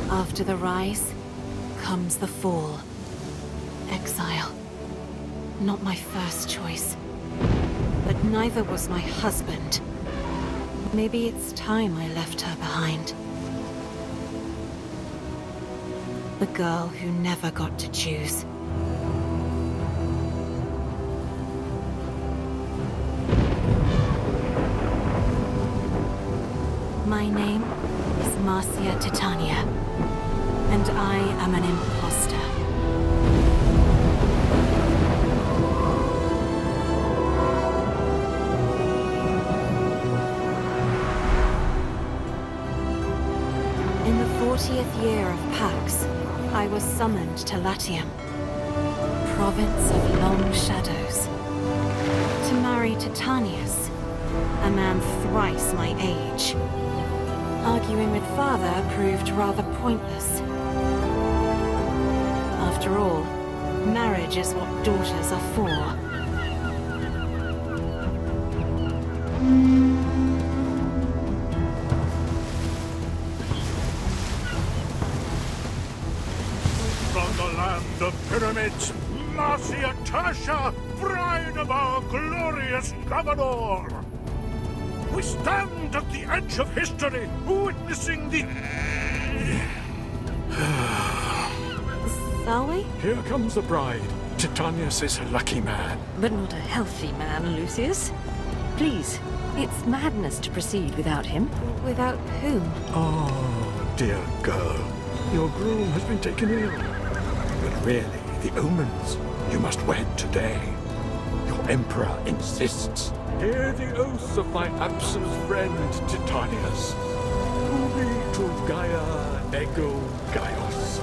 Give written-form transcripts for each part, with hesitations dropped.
After the rise, comes the fall. Exile. Not my first choice. But neither was my husband. Maybe it's time I left her behind. The girl who never got to choose. My name is Marcia Titania, and I am an imposter. In the 40th year of PAX, I was summoned to Latium, province of long shadows, to marry Titanius, a man thrice my age. Arguing with father proved rather pointless. After all, marriage is what daughters are for. From the land of pyramids, Marcia Tasha, bride of our glorious governor! We stand at the edge of history, witnessing the... Are we? Here comes the bride. Titanius is a lucky man. But not a healthy man, Lucius. Please, it's madness to proceed without him. Without whom? Oh, dear girl. Your groom has been taken ill. But really, the omens. You must wed today. Your emperor insists. Hear the oath of my absent friend, Titanius. Ubi tu Gaia ego Gaios.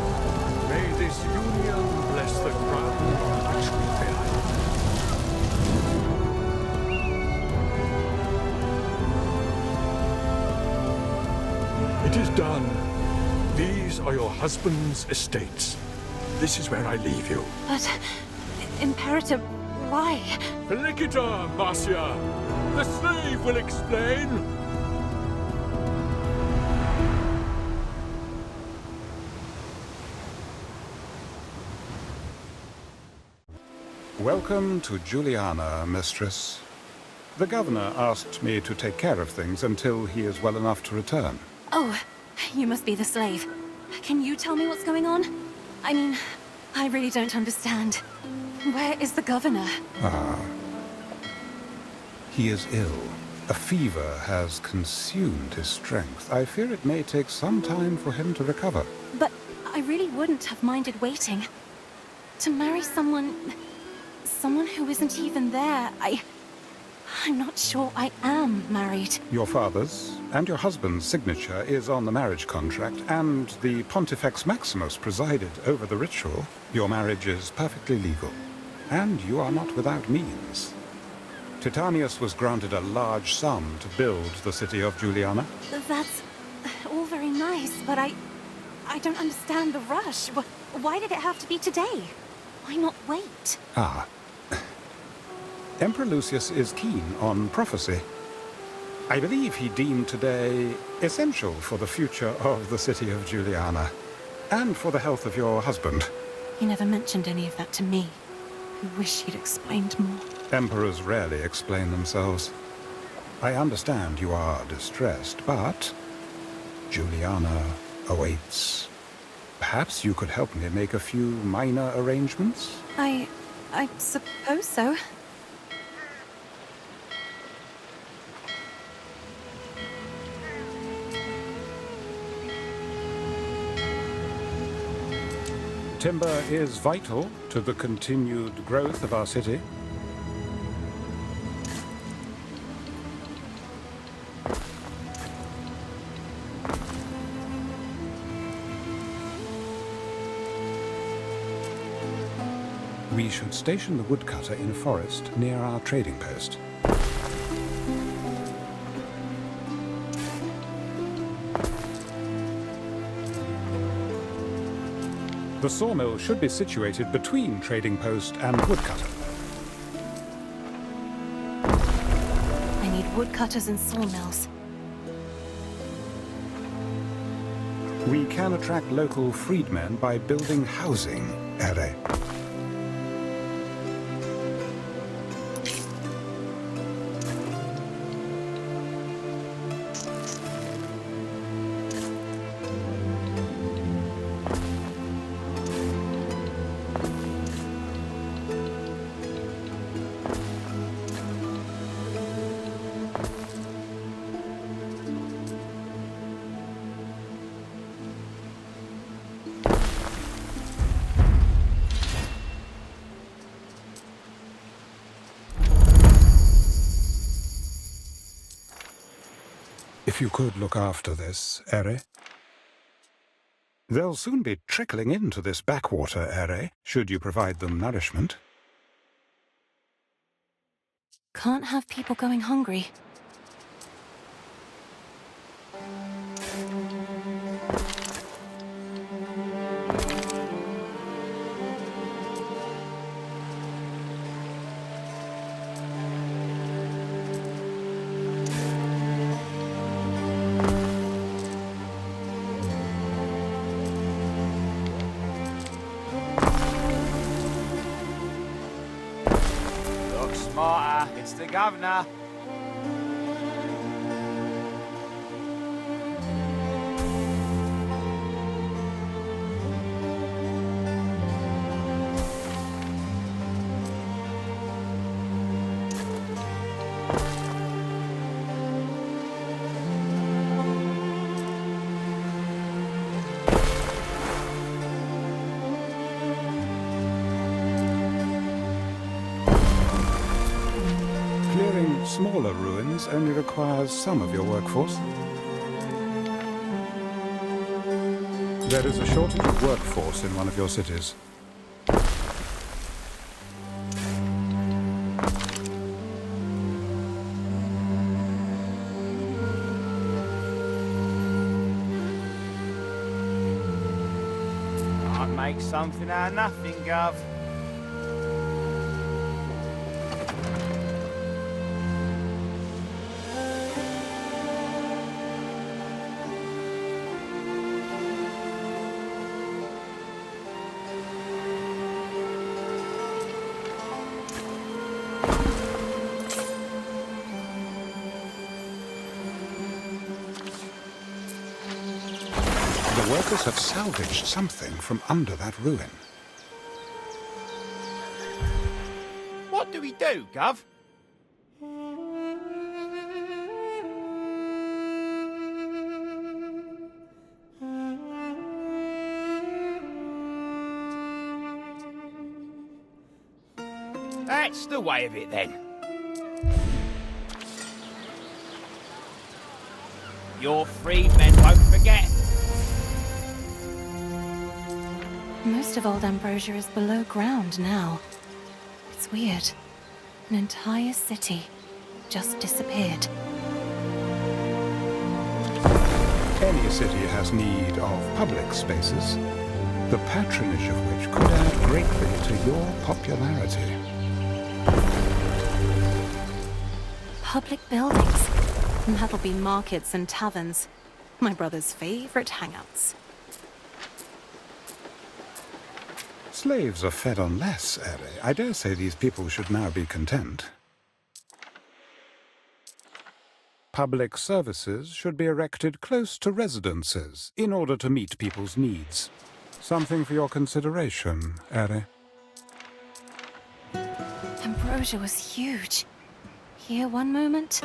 May this union bless the crown which we bear. It is done. These are your husband's estates. This is where I leave you. But... Imperator, why? Felicita, Marcia! The slave will explain! Welcome to Juliana, mistress. The governor asked me to take care of things until he is well enough to return. Oh, you must be the slave. Can you tell me what's going on? I mean, I really don't understand. Where is the governor? He is ill. A fever has consumed his strength. I fear it may take some time for him to recover. But I really wouldn't have minded waiting. To marry someone who isn't even there, I'm not sure I am married. Your father's and your husband's signature is on the marriage contract, and the Pontifex Maximus presided over the ritual. Your marriage is perfectly legal, and you are not without means. Titanius was granted a large sum to build the city of Juliana. That's all very nice, but I don't understand the rush. Why did it have to be today? Why not wait? Emperor Lucius is keen on prophecy. I believe he deemed today essential for the future of the city of Juliana, and for the health of your husband. He never mentioned any of that to me. I wish he'd explained more. Emperors rarely explain themselves. I understand you are distressed, but Juliana awaits. Perhaps you could help me make a few minor arrangements? I suppose so. Timber is vital to the continued growth of our city. We should station the woodcutter in a forest near our trading post. The sawmill should be situated between trading post and woodcutter. I need woodcutters and sawmills. We can attract local freedmen by building housing, Ere. If you could look after this, Ere. They'll soon be trickling into this backwater, Ere, should you provide them nourishment. Can't have people going hungry. It's the governor. Smaller ruins only requires some of your workforce. There is a shortage of workforce in one of your cities. I'd make something out of nothing, Gov. The workers have salvaged something from under that ruin. What do we do, Gov? That's the way of it, then. Your freedmen won't forget. Most of old Ambrosia is below ground now. It's weird. An entire city just disappeared. Any city has need of public spaces, the patronage of which could add greatly to your popularity. Public buildings. That'll be markets and taverns. My brother's favorite hangouts. Slaves are fed on less, Ere. I dare say these people should now be content. Public services should be erected close to residences in order to meet people's needs. Something for your consideration, Ere. Ambrosia was huge. Here one moment,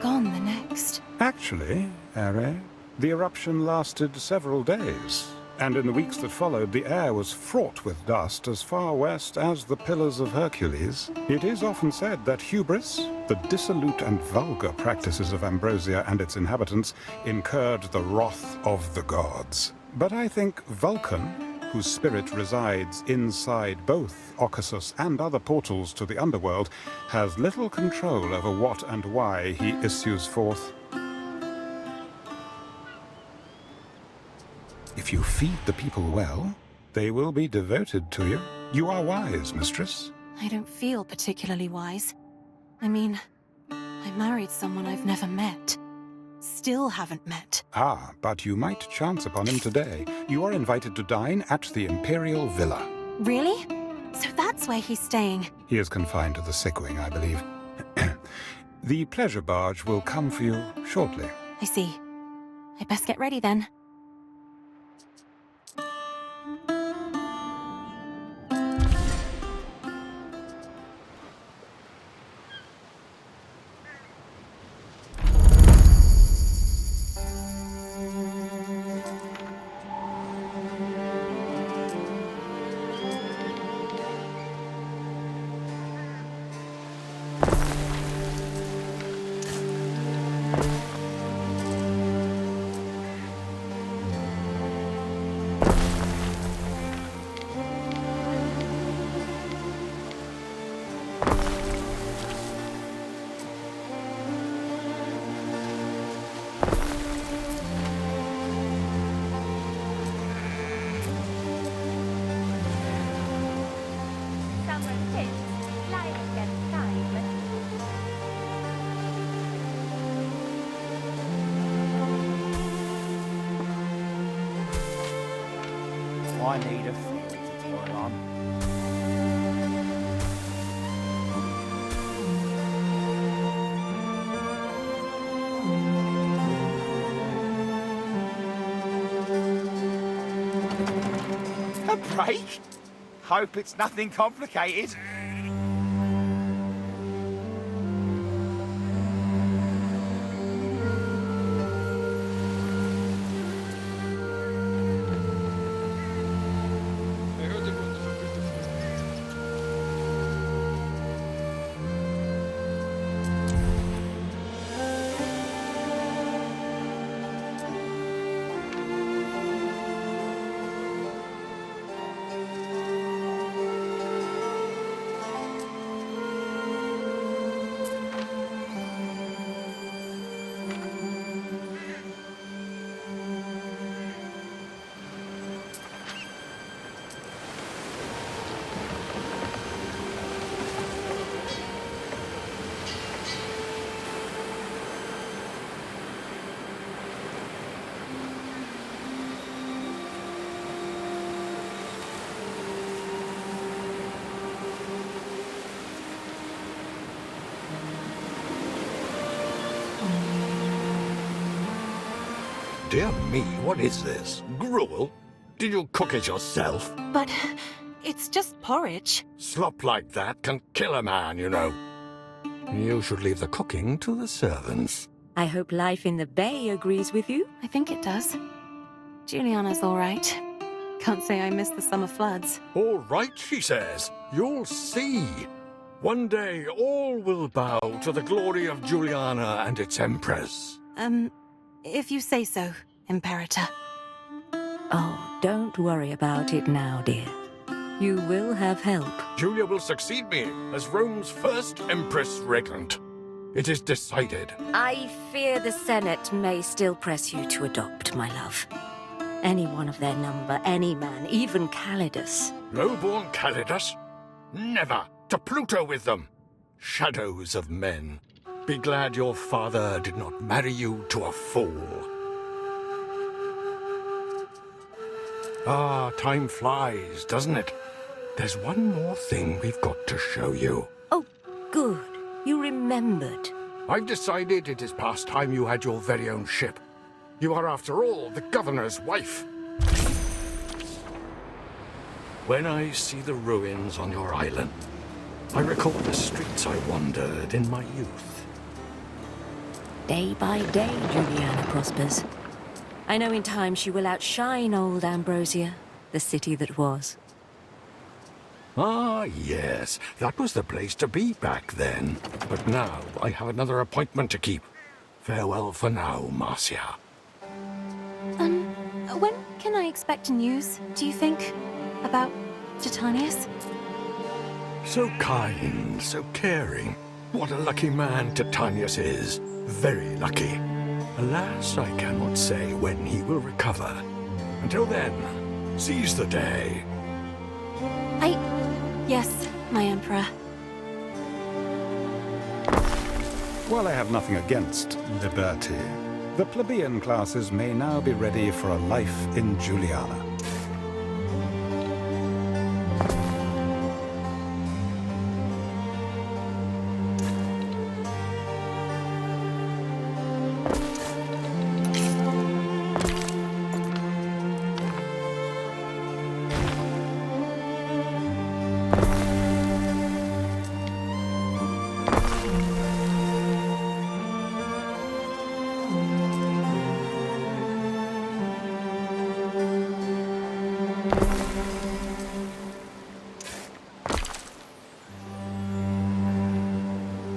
gone the next. Actually, Ere, the eruption lasted several days. And in the weeks that followed, the air was fraught with dust as far west as the Pillars of Hercules. It is often said that hubris, the dissolute and vulgar practices of Ambrosia and its inhabitants, incurred the wrath of the gods. But I think Vulcan, whose spirit resides inside both Occasus and other portals to the underworld, has little control over what and why he issues forth. If you feed the people well, They will be devoted to you. You are wise, mistress. I don't feel particularly wise. I mean, I married someone I've never met. Still haven't met. Ah, but you might chance upon him today. You are invited to dine at the Imperial Villa. Really? So that's where he's staying. He is confined to the sick wing, I believe. The pleasure barge will come for you shortly. I see. I best get ready then. I need a fairy to toil on. A break? Hope it's nothing complicated. Dear me, what is this? Gruel? Did you cook it yourself? But it's just porridge. Slop like that can kill a man, you know. You should leave the cooking to the servants. I hope life in the bay agrees with you. I think it does. Juliana's all right. Can't say I missed the summer floods. All right, she says. You'll see. One day all will bow to the glory of Juliana and its empress. If you say so, Imperator. Oh, don't worry about it now, dear. You will have help. Julia will succeed me as Rome's first empress regnant. It is decided. I fear the Senate may still press you to adopt, my love. Any one of their number, any man, even Kaledus. Low-born Kaledus? Never! To Pluto with them! Shadows of men. Be glad your father did not marry you to a fool. Ah, time flies, doesn't it? There's one more thing we've got to show you. Oh, good. You remembered. I've decided it is past time you had your very own ship. You are, after all, the governor's wife. When I see the ruins on your island, I recall the streets I wandered in my youth. Day by day, Juliana prospers. I know in time she will outshine old Ambrosia, the city that was. Ah, yes, that was the place to be back then. But now I have another appointment to keep. Farewell for now, Marcia. When can I expect news, do you think? About Titanius? So kind, so caring. What a lucky man Titanius is. Very lucky. Alas, I cannot say when he will recover. Until then, Seize the day. Yes, my Emperor. While I have nothing against liberty, the plebeian classes may now be ready for a life in Juliana.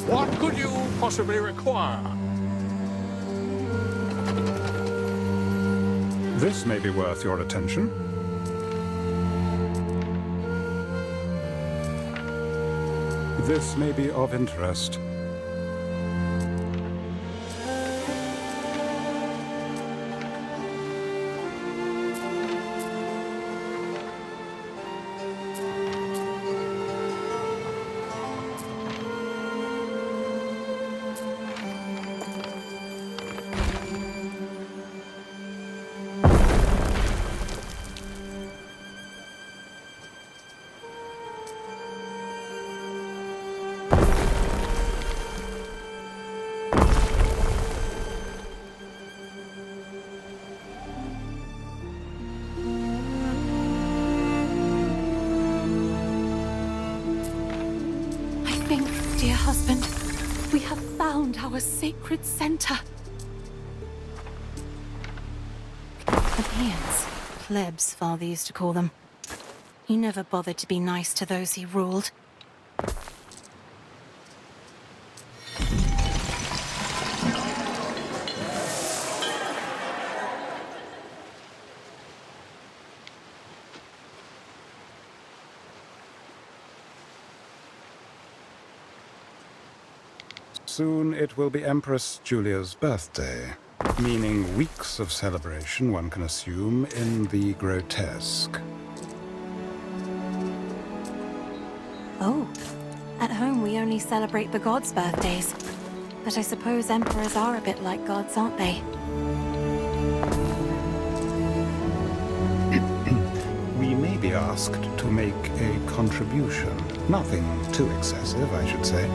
What could you possibly require? This may be worth your attention. This may be of interest. Dear husband, we have found our sacred center. Plebeians, plebs, Father used to call them. He never bothered to be nice to those he ruled. Soon it will be Empress Julia's birthday, meaning weeks of celebration, one can assume, in the grotesque. Oh, at home we only celebrate the gods' birthdays. But I suppose emperors are a bit like gods, aren't they? We may be asked to make a contribution. Nothing too excessive, I should say.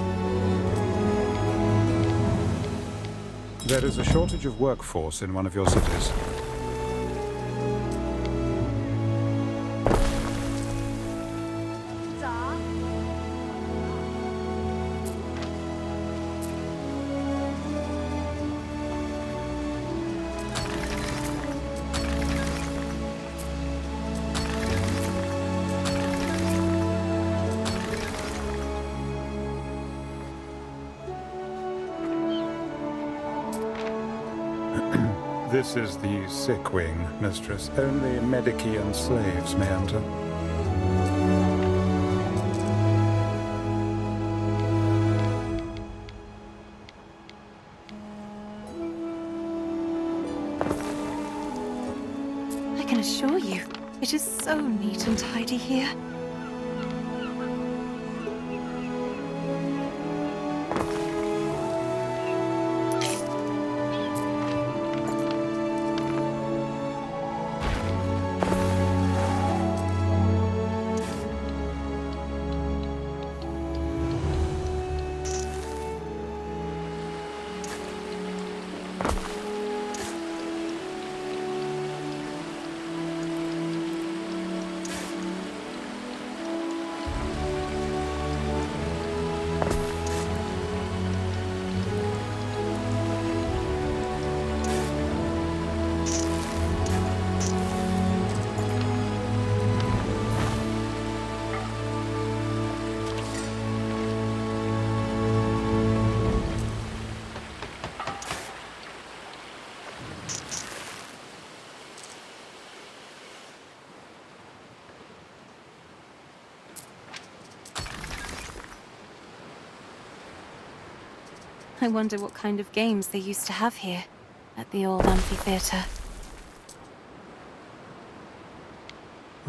There is a shortage of workforce in one of your cities. This is the sick wing, mistress. Only medici and slaves may enter. I can assure you, it is so neat and tidy here. I wonder what kind of games they used to have here, at the old amphitheater.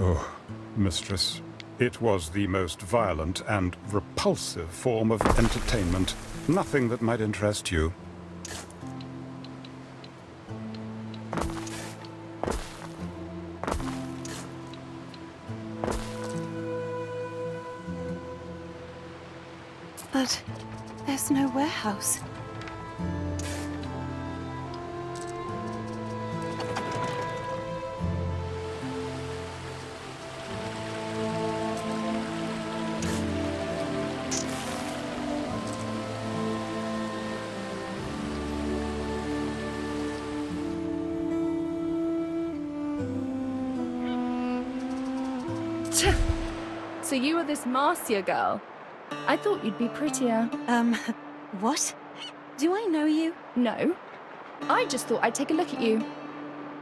Oh, mistress. It was the most violent and repulsive form of entertainment. Nothing that might interest you. But there's no warehouse. So you are this Marcia girl? I thought you'd be prettier. What? Do I know you? No. I just thought I'd take a look at you.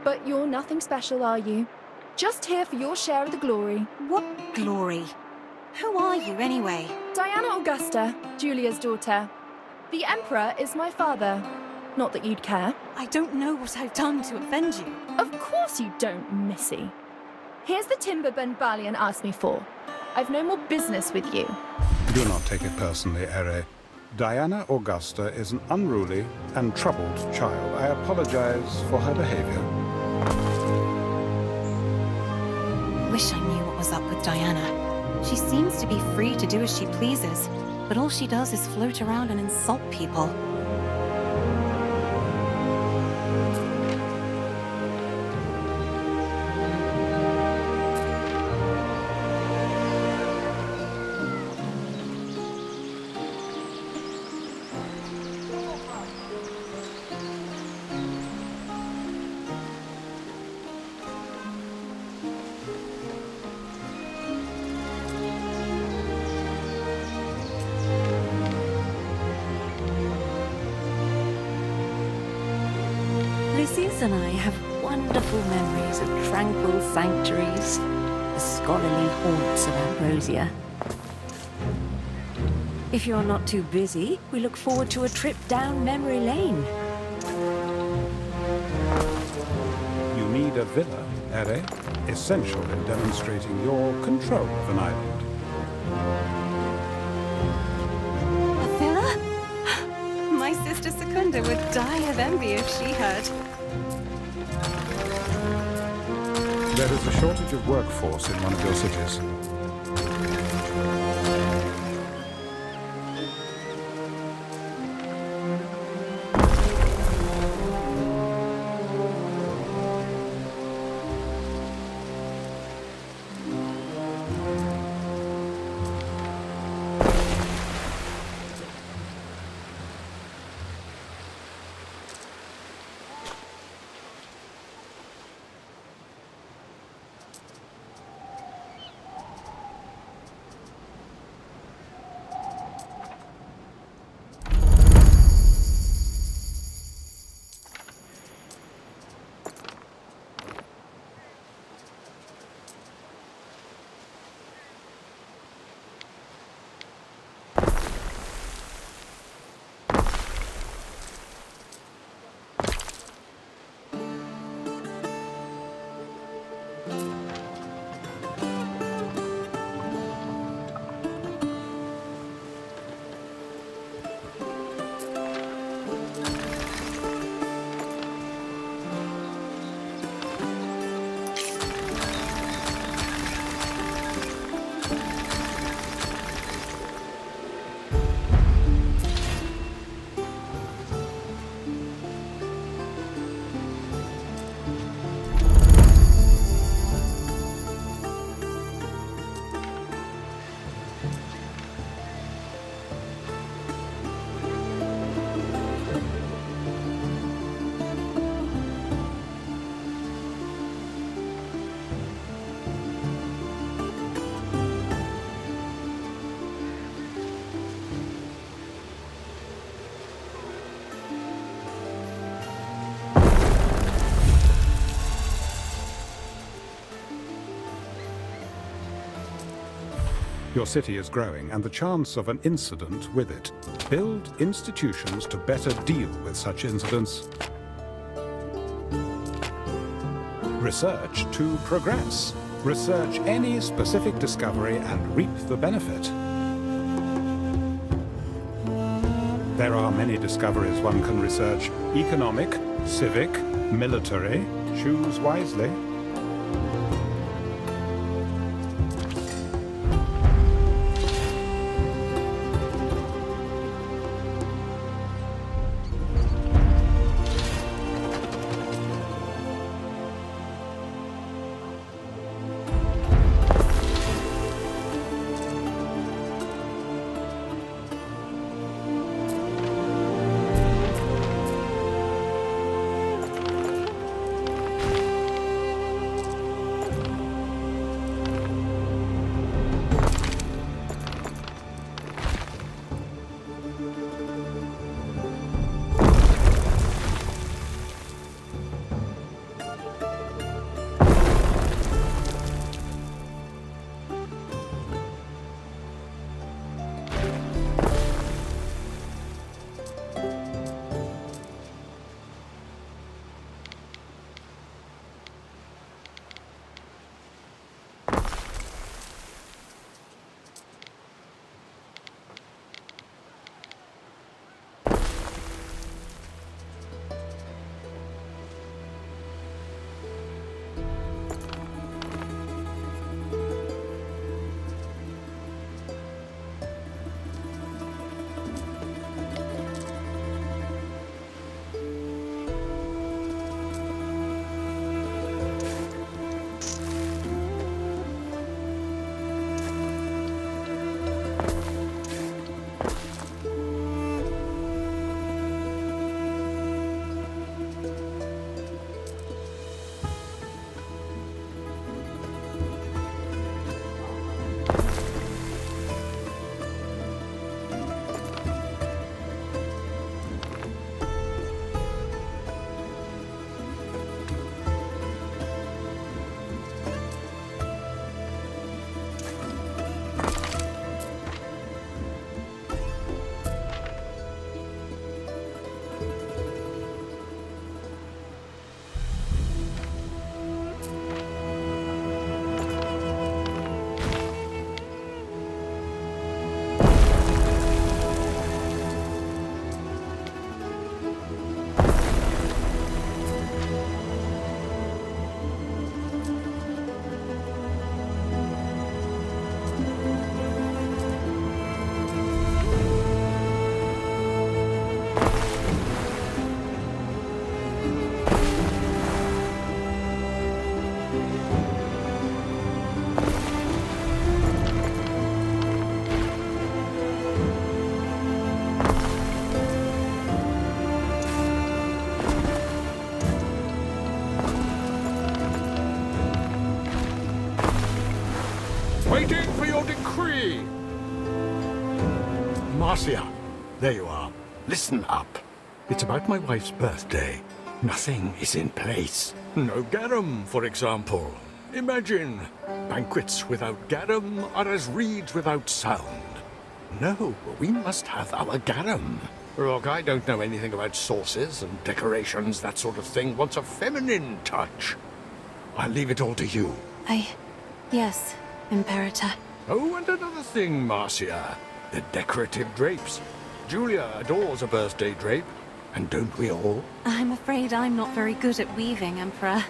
But you're nothing special, are you? Just here for your share of the glory. What glory? Who are you, anyway? Diana Augusta, Julia's daughter. The Emperor is my father. Not that you'd care. I don't know what I've done to offend you. Of course you don't, Missy. Here's the timber Ben Balian asked me for. I've no more business with you. Do not take it personally, Ere. Diana Augusta is an unruly and troubled child. I apologize for her behavior. Wish I knew what was up with Diana. She seems to be free to do as she pleases, but all she does is float around and insult people. Lucius and I have wonderful memories of tranquil sanctuaries, the scholarly haunts of Ambrosia. If you're not too busy, we look forward to a trip down memory lane. You need a villa, Ere, essential in demonstrating your control of an island. A villa? My sister Secunda would die of envy if she heard. There is a shortage of workforce in one of your cities. Your city is growing, and the chance of an incident with it. Build institutions to better deal with such incidents. Research to progress. Research any specific discovery and reap the benefit. There are many discoveries one can research. Economic, civic, military. Choose wisely. Waiting for your decree! Marcia, there you are. Listen up. It's about my wife's birthday. Nothing is in place. No garum, for example. Imagine, banquets without garum are as reeds without sound. No, we must have our garum. Look, I don't know anything about sauces and decorations, that sort of thing. Wants a feminine touch. I'll leave it all to you. Yes, Imperator. Oh, and another thing, Marcia. The decorative drapes. Julia adores a birthday drape. And don't we all? I'm afraid I'm not very good at weaving, Emperor.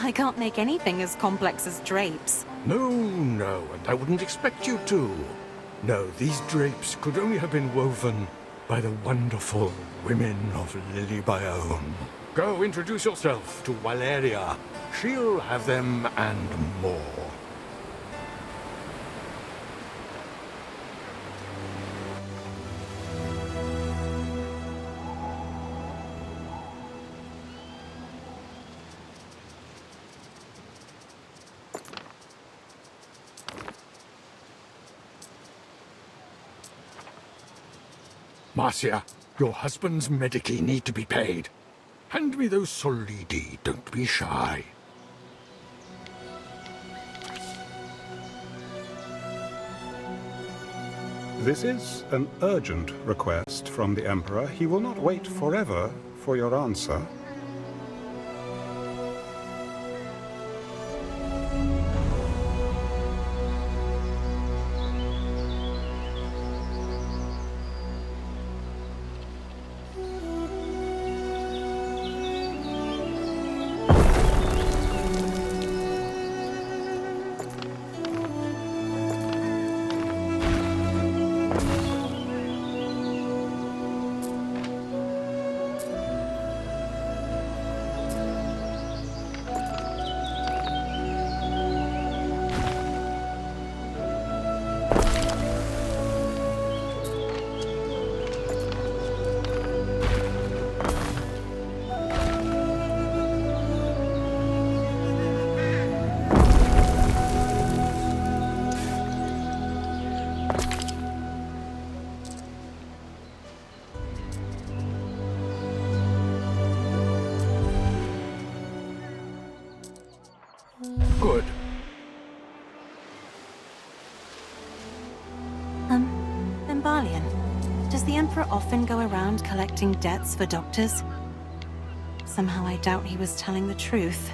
I can't make anything as complex as drapes. No, and I wouldn't expect you to. No, these drapes could only have been woven by the wonderful women of Lily Bayonne. Go introduce yourself to Valeria. She'll have them and more. Marcia, your husband's medici need to be paid. Hand me those solidi, don't be shy. This is an urgent request from the Emperor. He will not wait forever for your answer. Albian, does the Emperor often go around collecting debts for doctors? Somehow I doubt he was telling the truth.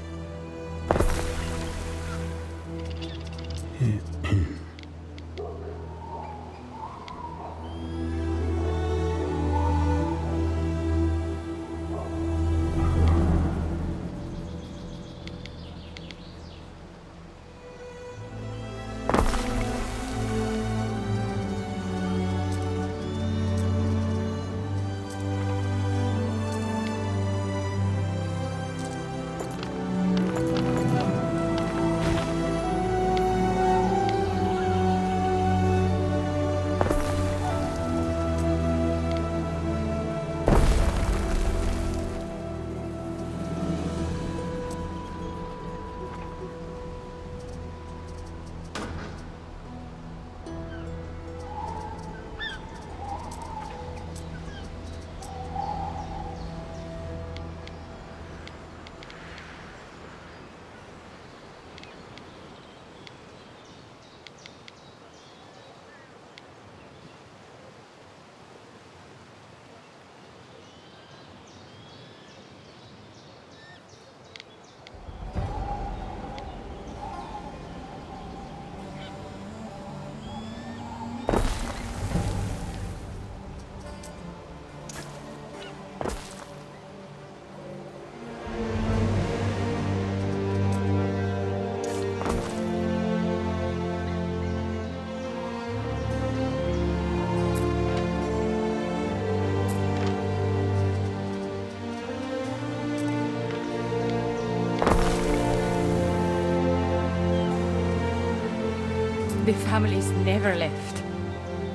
The families never left.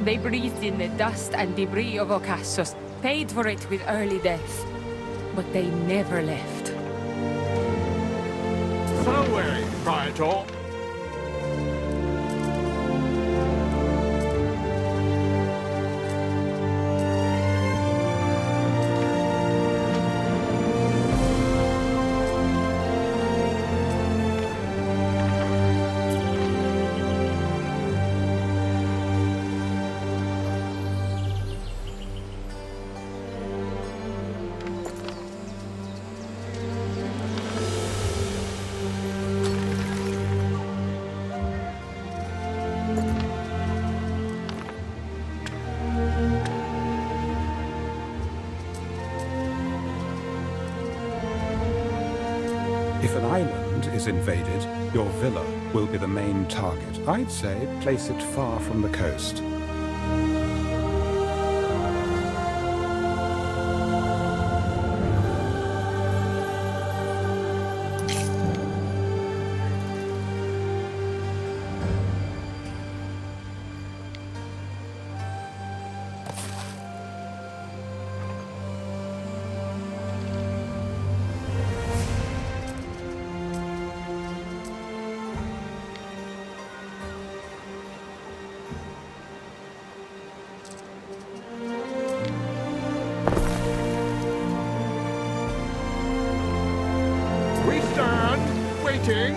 They breathed in the dust and debris of Ocassos, paid for it with early death. But they never left. So weary, Praetor. If an island is invaded, your villa will be the main target. I'd say place it far from the coast. We stand, waiting.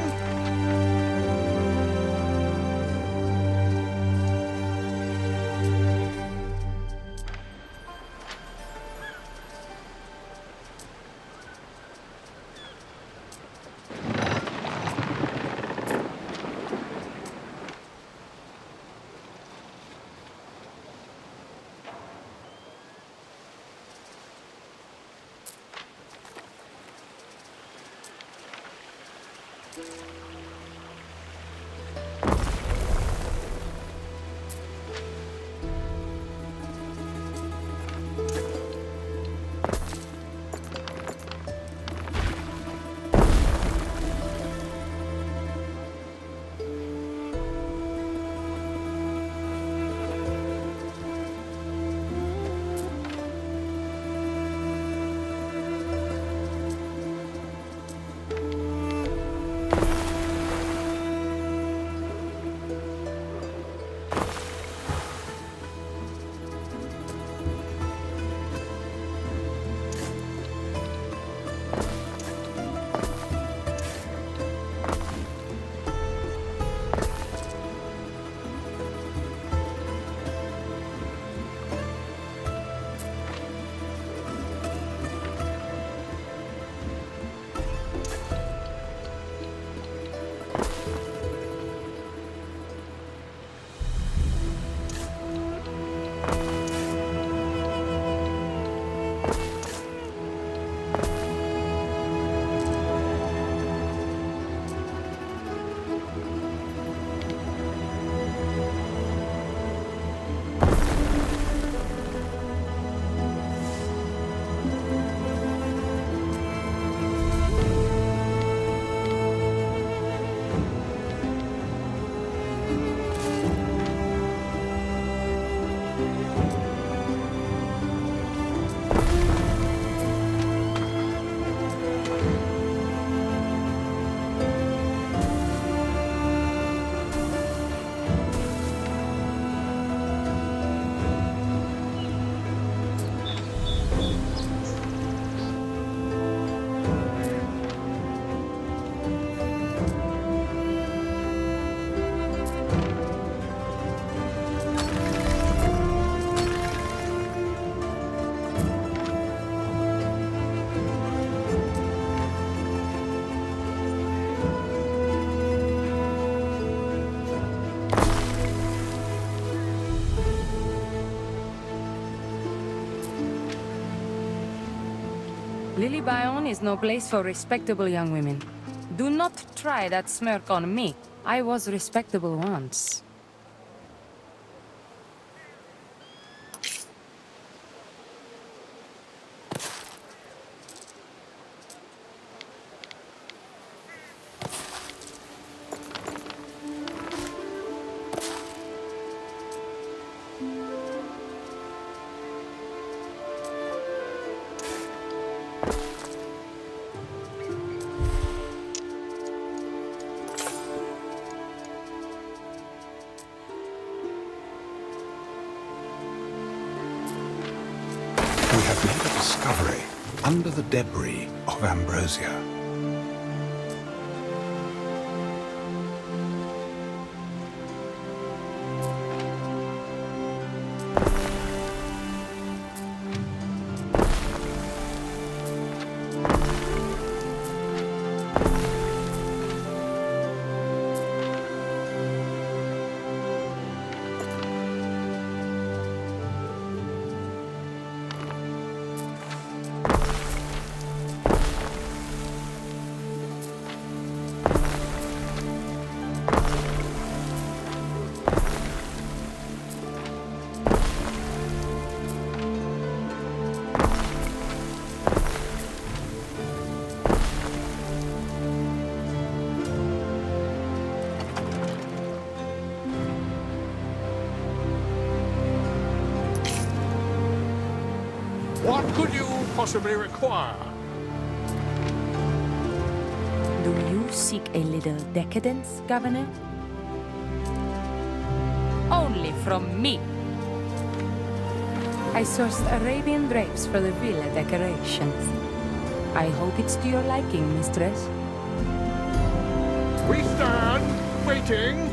Lily Bion is no place for respectable young women. Do not try that smirk on me. I was respectable once. We have made a discovery under the debris of Ambrosia. What could you possibly require? Do you seek a little decadence, Governor? Only from me. I sourced Arabian drapes for the villa decorations. I hope it's to your liking, mistress. We stand waiting.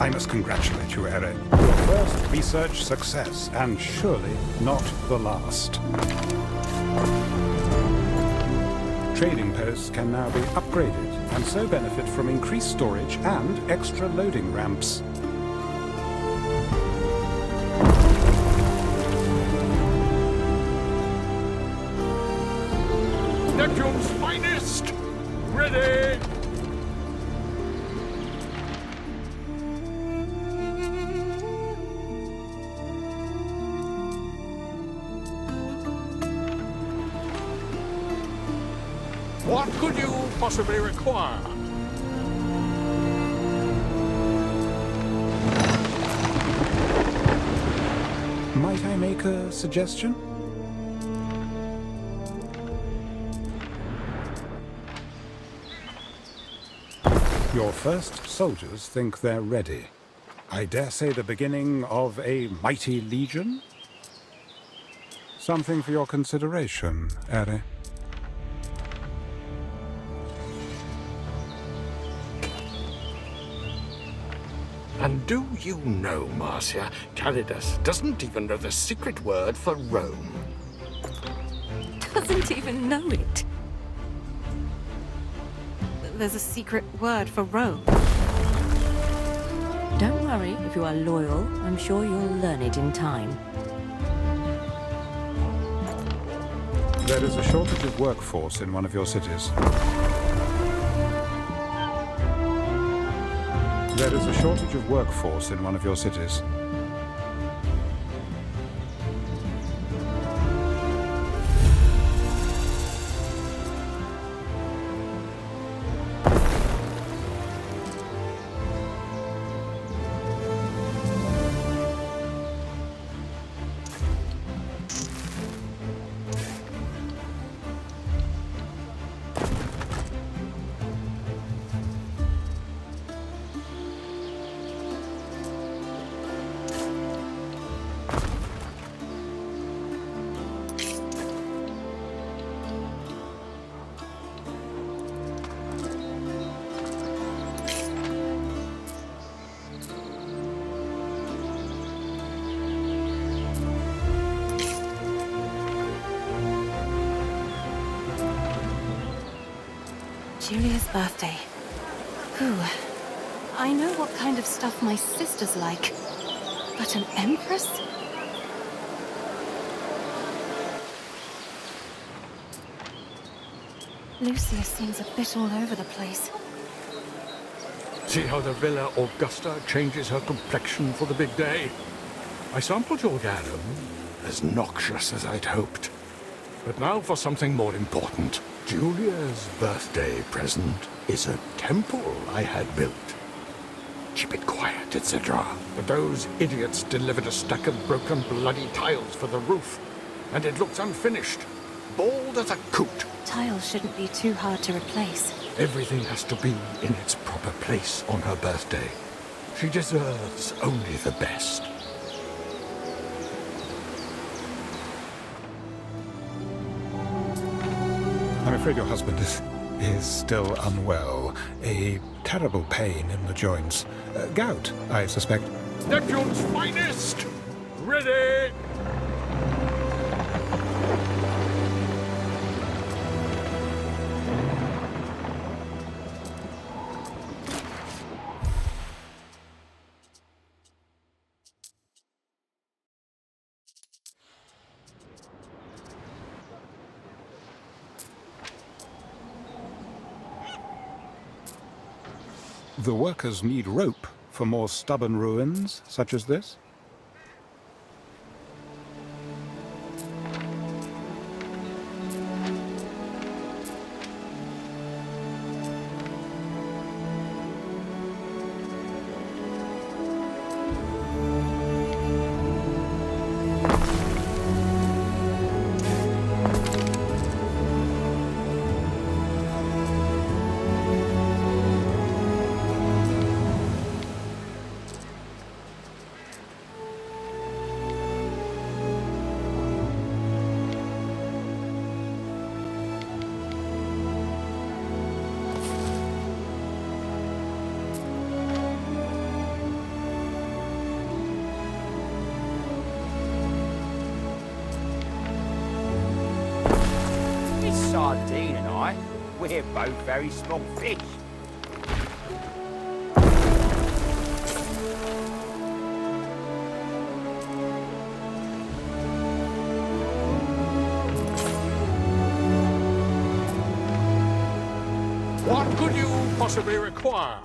I must congratulate you, Ere. Your first research success, and surely not the last. Trading posts can now be upgraded, and so benefit from increased storage and extra loading ramps. Neptune's finest! Ready! What could you possibly require? Might I make make a suggestion? Your first soldiers think they're ready. I dare say the beginning of a mighty legion? Something for your consideration, Ere. And do you know, Marcia, Kaledus doesn't even know the secret word for Rome. Doesn't even know it. There's a secret word for Rome. Don't worry, if you are loyal, I'm sure you'll learn it in time. There is a shortage of workforce in one of your cities. There is a shortage of workforce in one of your cities. Julia's birthday. Ooh. I know what kind of stuff my sisters like. But an empress? Lucius seems a bit all over the place. See how the Villa Augusta changes her complexion for the big day? I sampled your garum, as noxious as I'd hoped. But now for something more important. Julia's birthday present is a temple I had built. Keep it quiet, etc. But those idiots delivered a stack of broken bloody tiles for the roof, and it looks unfinished. Bald as a coot. Tiles shouldn't be too hard to replace. Everything has to be in its proper place on her birthday. She deserves only the best. I'm afraid your husband is still unwell. A terrible pain in the joints. Gout, I suspect. Neptune's finest! Ready! The workers need rope for more stubborn ruins such as this. Sardine and I, we're both very small fish. What could you possibly require?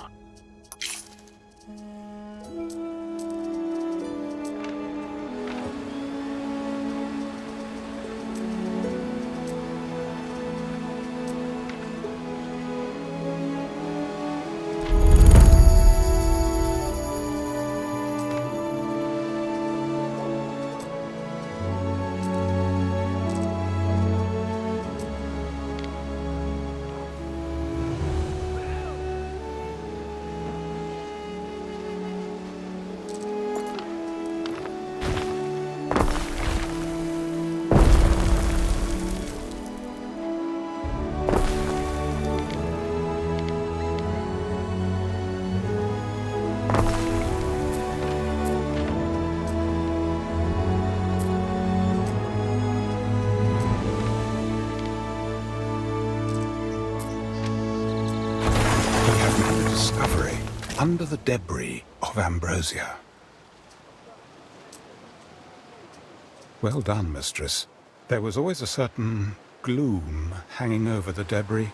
discovery under the debris of Ambrosia. Well done, mistress. There was always a certain gloom hanging over the debris.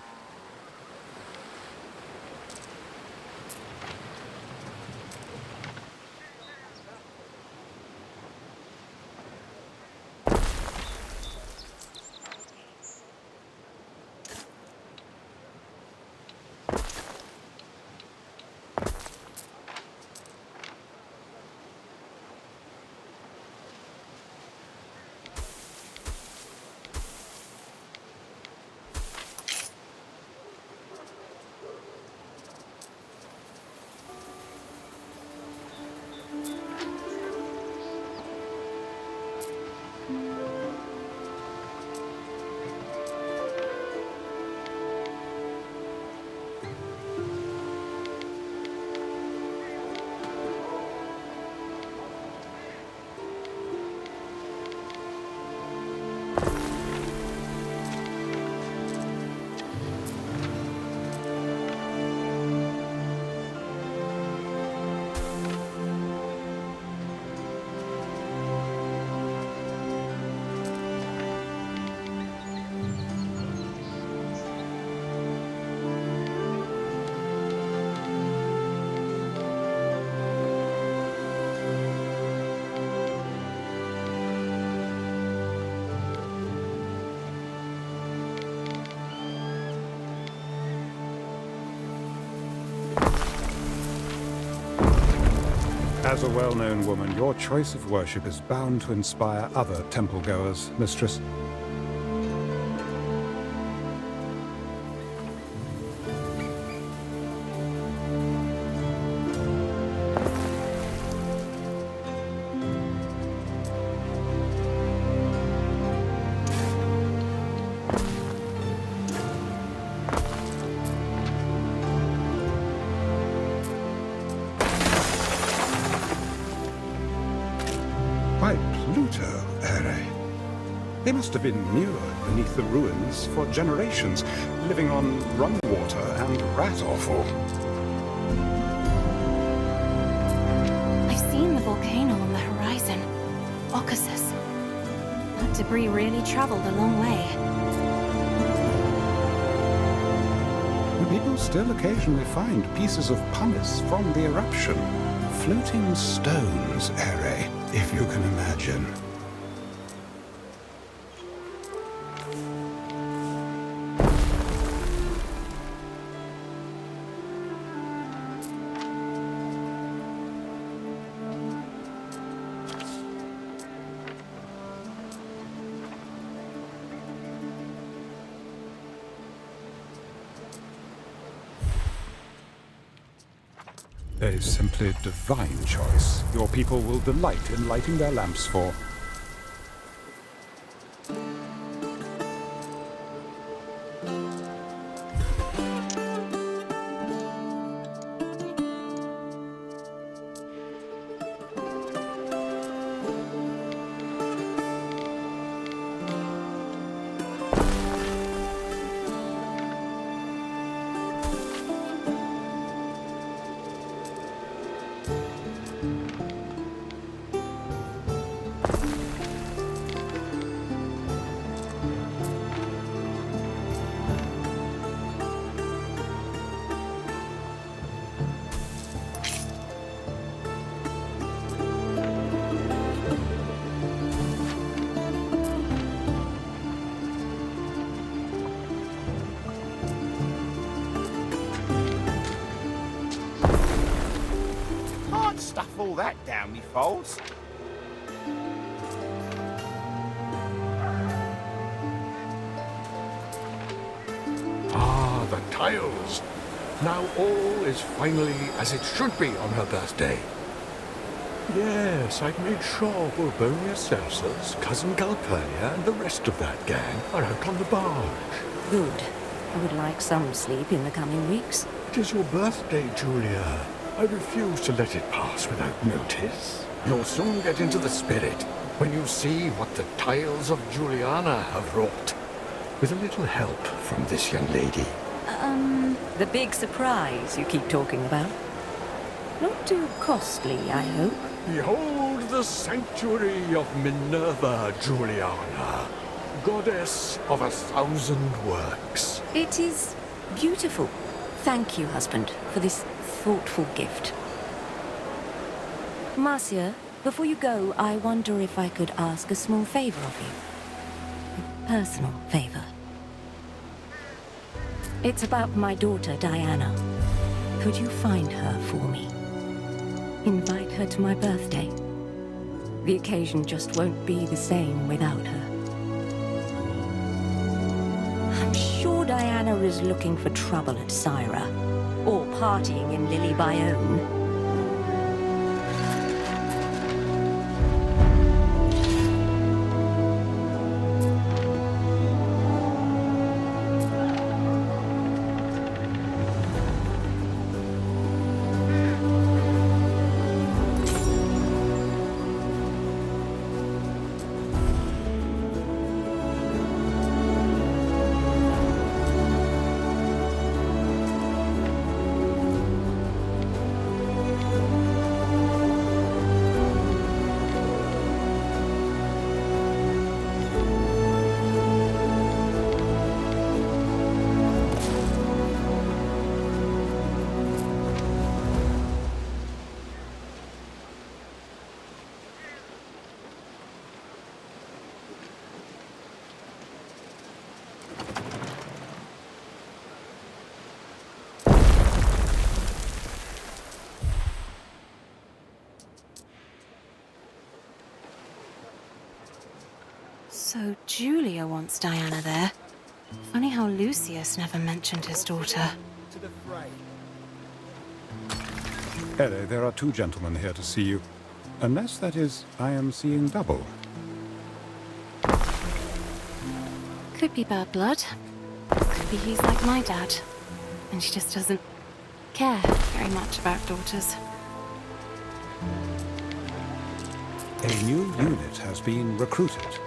As a well-known woman, your choice of worship is bound to inspire other temple-goers, mistress. They must have been immured beneath the ruins for generations, living on rum water and rat offal. I've seen the volcano on the horizon. Occasus. That debris really traveled a long way. People still occasionally find pieces of pumice from the eruption. Floating stones, Ere, if you can imagine. A simply divine choice. Your people will delight in lighting their lamps for. Stuff all that down me folds. Ah, the tiles. Now all is finally as it should be on her birthday. Yes, I've made sure Bulbonia Celsus, cousin Galpernia, and the rest of that gang are out on the barge. Good. I would like some sleep in the coming weeks. It is your birthday, Julia. I refuse to let it pass without notice. You'll soon get into the spirit when you see what the tiles of Juliana have wrought. With a little help from this young lady. The big surprise you keep talking about. Not too costly, I hope. Behold the sanctuary of Minerva, Juliana, goddess of 1,000 works. It is beautiful. Thank you, husband, for this thoughtful gift. Marcia, before you go, I wonder if I could ask a small favor of you. A personal favor. It's about my daughter, Diana. Could you find her for me? Invite her to my birthday. The occasion just won't be the same without her. I'm sure Diana is looking for trouble at Syra, or partying in Lily Bayonne. So Julia wants Diana there. Funny how Lucius never mentioned his daughter. Ere, there are 2 gentlemen here to see you. Unless, that is, I am seeing double. Could be bad blood. Could be he's like my dad. And she just doesn't care very much about daughters. A new unit has been recruited.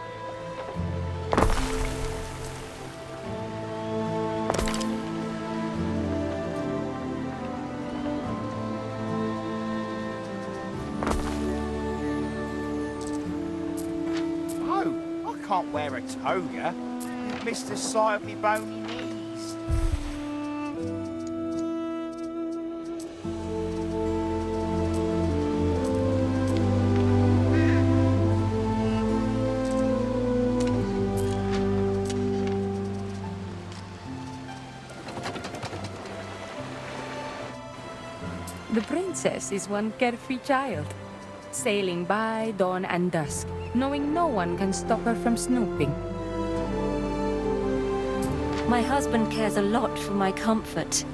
Can't wear a toga. You'd miss the sight of me bony knees. The princess is one carefree child, sailing by dawn and dusk, knowing no one can stop her from snooping. My husband cares a lot for my comfort.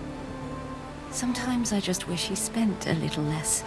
Sometimes I just wish he spent a little less.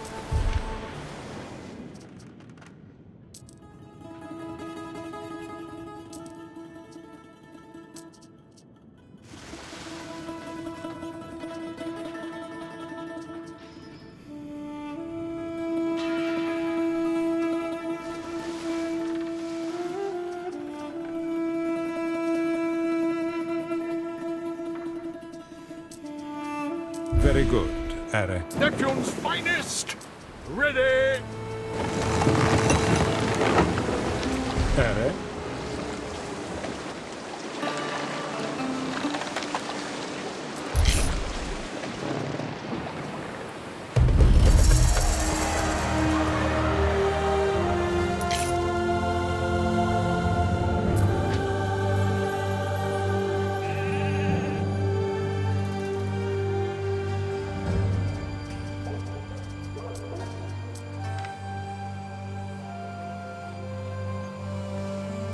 Very good, Ere. Neptune's finest! Ready! Ere?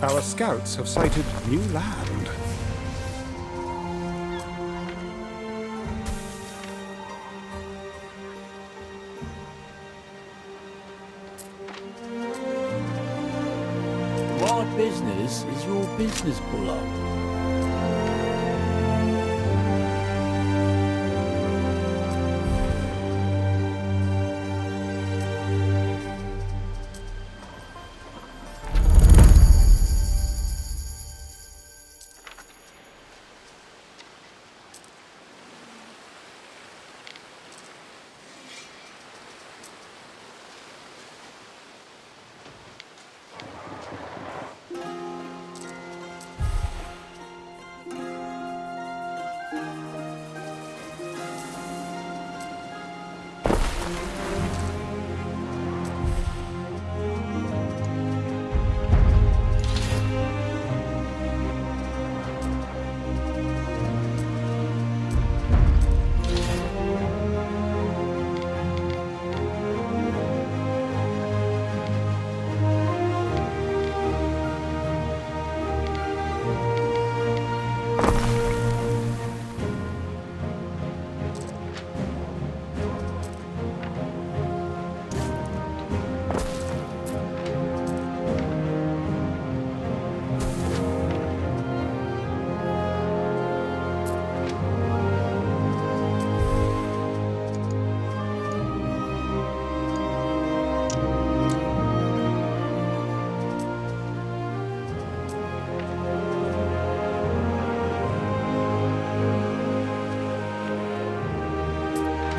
Our scouts have sighted new land. What business is your business, Buller?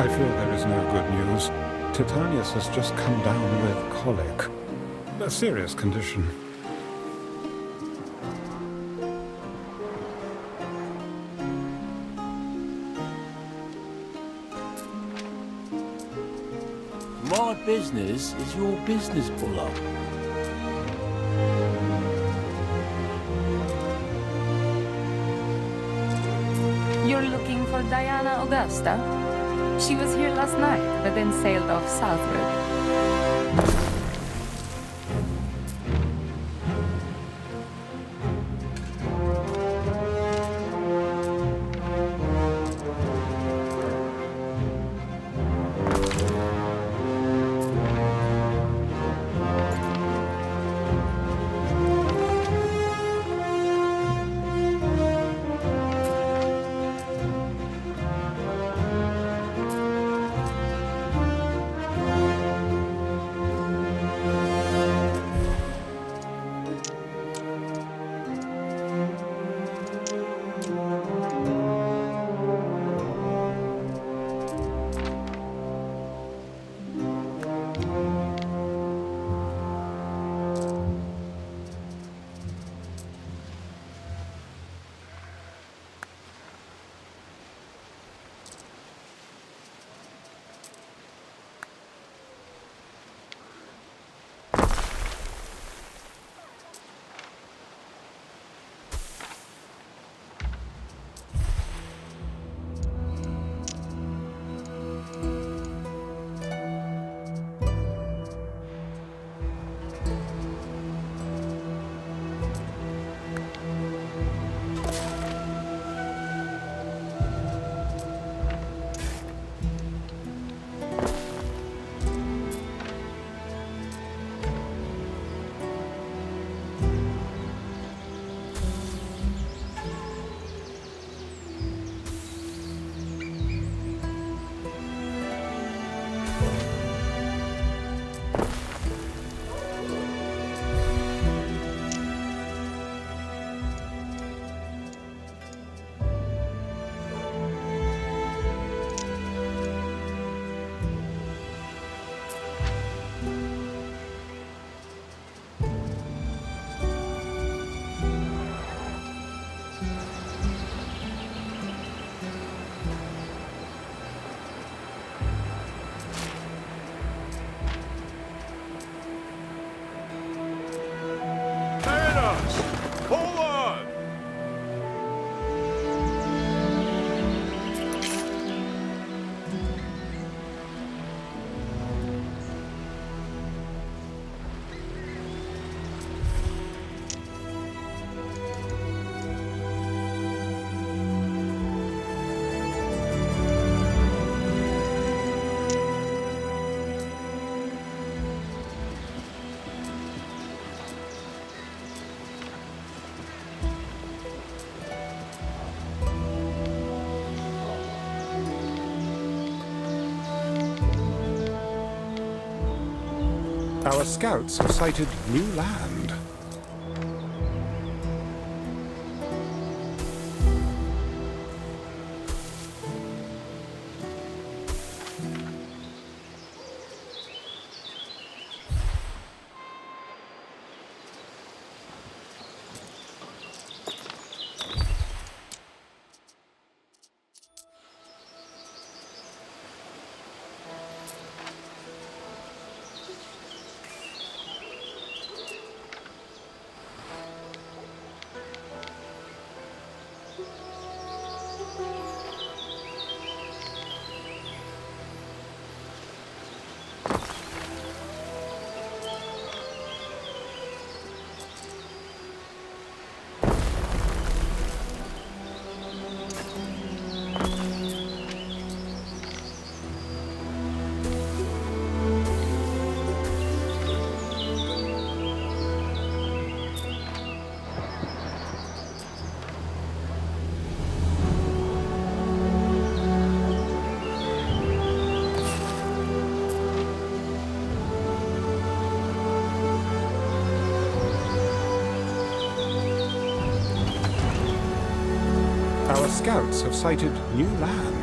I fear there is no good news. Titanius has just come down with colic. A serious condition. My business is your business, Buller. You're looking for Diana Augusta? She was here last night, but then sailed off southward. Our scouts have sighted new land. scouts have sighted new land.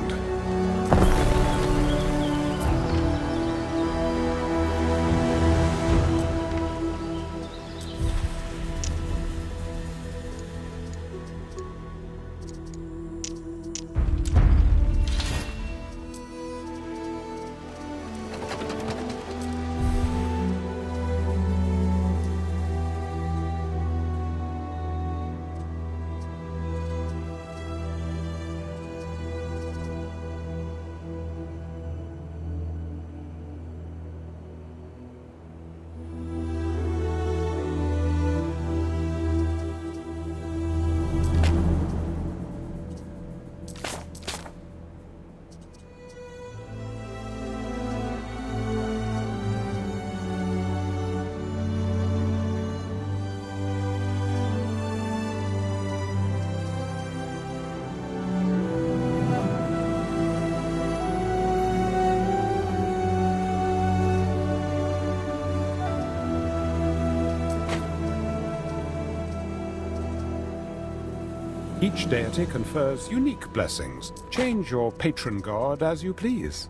Each deity confers unique blessings. Change your patron god as you please.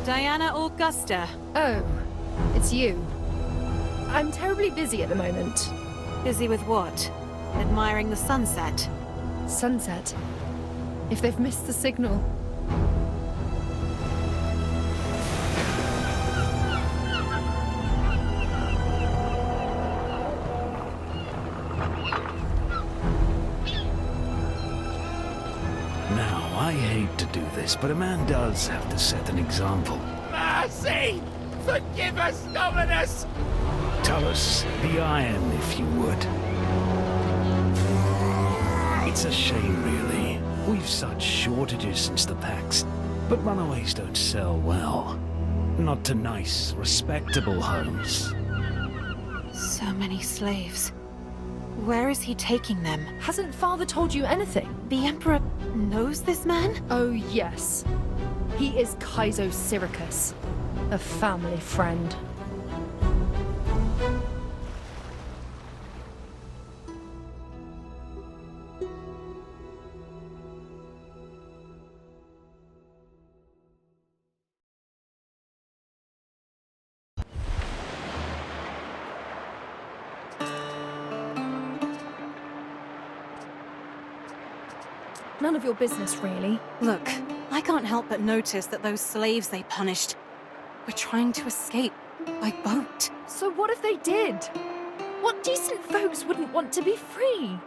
Diana Augusta. Oh, it's you. I'm terribly busy at the moment. Busy with what? Admiring the sunset? Sunset. If they've missed the signal. Now, I hate to do this, but a man does have to set an example. Mercy! Forgive us, Dominus! Tell us the iron, if you would. It's a shame, really. We've such shortages since the PAX, but runaways don't sell well. Not to nice, respectable homes. So many slaves. Where is he taking them? Hasn't Father told you anything? The Emperor knows this man? Oh, yes. He is Kaizo Shirrako, a family friend. None of your business, really. Look, I can't help but notice that those slaves they punished were trying to escape by boat. So what if they did? What decent folks wouldn't want to be free?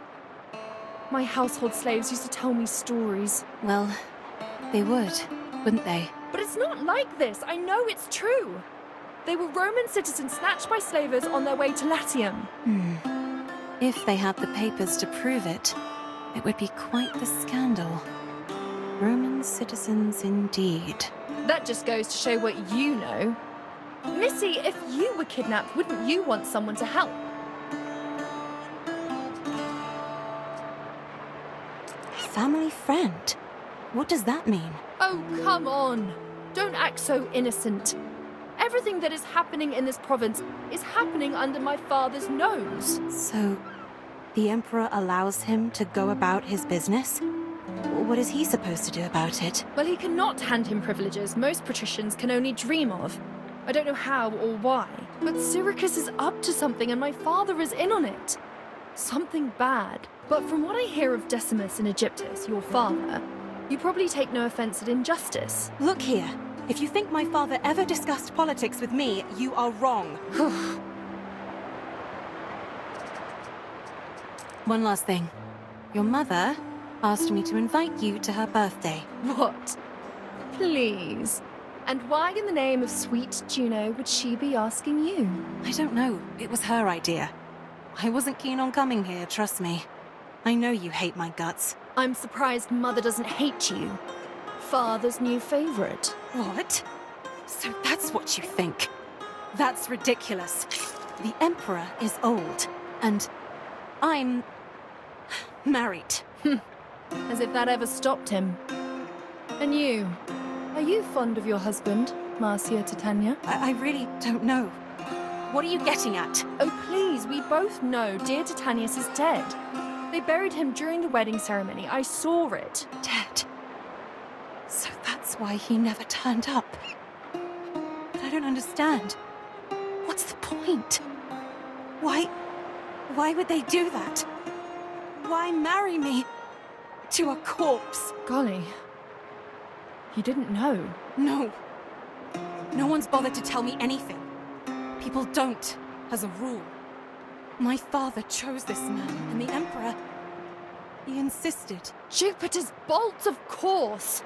My household slaves used to tell me stories. Well, they would, wouldn't they? But it's not like this. I know it's true. They were Roman citizens snatched by slavers on their way to Latium. If they had the papers to prove it, it would be quite the scandal. Roman citizens indeed. That just goes to show what you know. Missy, if you were kidnapped, wouldn't you want someone to help? Family friend? What does that mean? Oh, come on. Don't act so innocent. Everything that is happening in this province is happening under my father's nose. So, the Emperor allows him to go about his business? What is he supposed to do about it? Well, he cannot hand him privileges most patricians can only dream of. I don't know how or why, but Shirrako is up to something and my father is in on it. Something bad. But from what I hear of Decimus and Egyptus, your father, you probably take no offense at injustice. Look here. If you think my father ever discussed politics with me, you are wrong. One last thing. Your mother asked me to invite you to her birthday. What? Please. And why in the name of sweet Juno would she be asking you? I don't know. It was her idea. I wasn't keen on coming here, trust me. I know you hate my guts. I'm surprised Mother doesn't hate you. Father's new favorite. What? So that's what you think? That's ridiculous. The Emperor is old, and I'm married. As if that ever stopped him. And you? Are you fond of your husband, Marcia Titania? I really don't know. What are you getting at? Oh, please, we both know dear Titanius is dead. They buried him during the wedding ceremony. I saw it. Dead? So that's why he never turned up. But I don't understand. What's the point? Why would they do that? Why marry me to a corpse? Golly. You didn't know? No. No one's bothered to tell me anything. People don't, as a rule. My father chose this man, and the Emperor, he insisted. Jupiter's bolts, of course!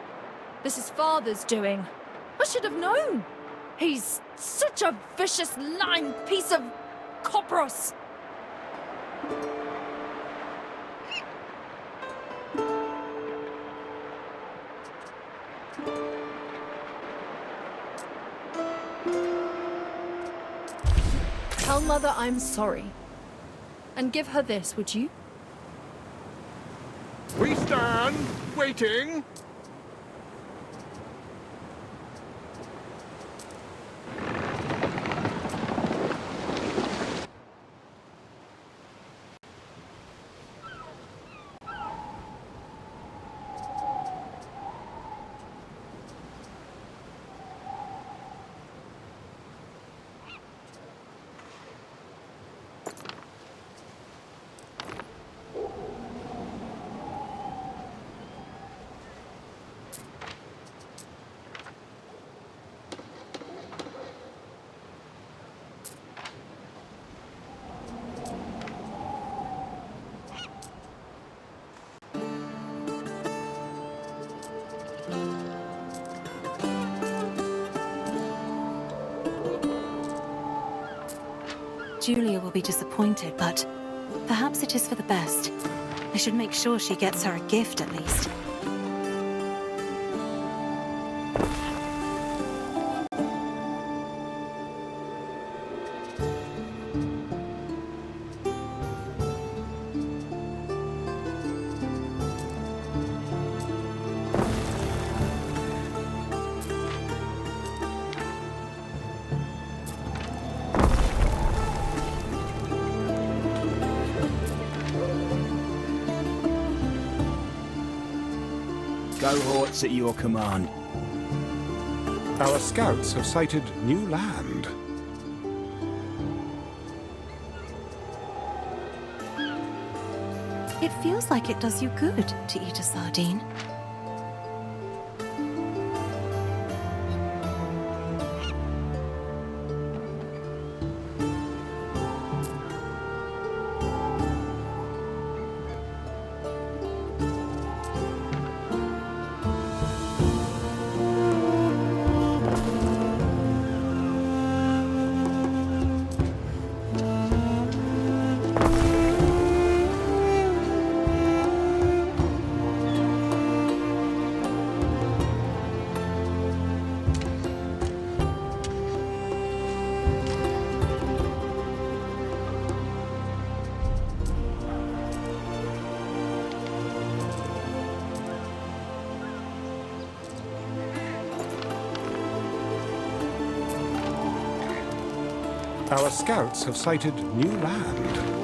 This is Father's doing. I should have known! He's such a vicious, lying piece of copros! Tell Mother I'm sorry. And give her this, would you? We stand, waiting. Julia will be disappointed, but perhaps it is for the best. I should make sure she gets her a gift at least. Cohorts at your command. Our scouts have sighted new land. It feels like it does you good to eat a sardine. Our scouts have sighted new land.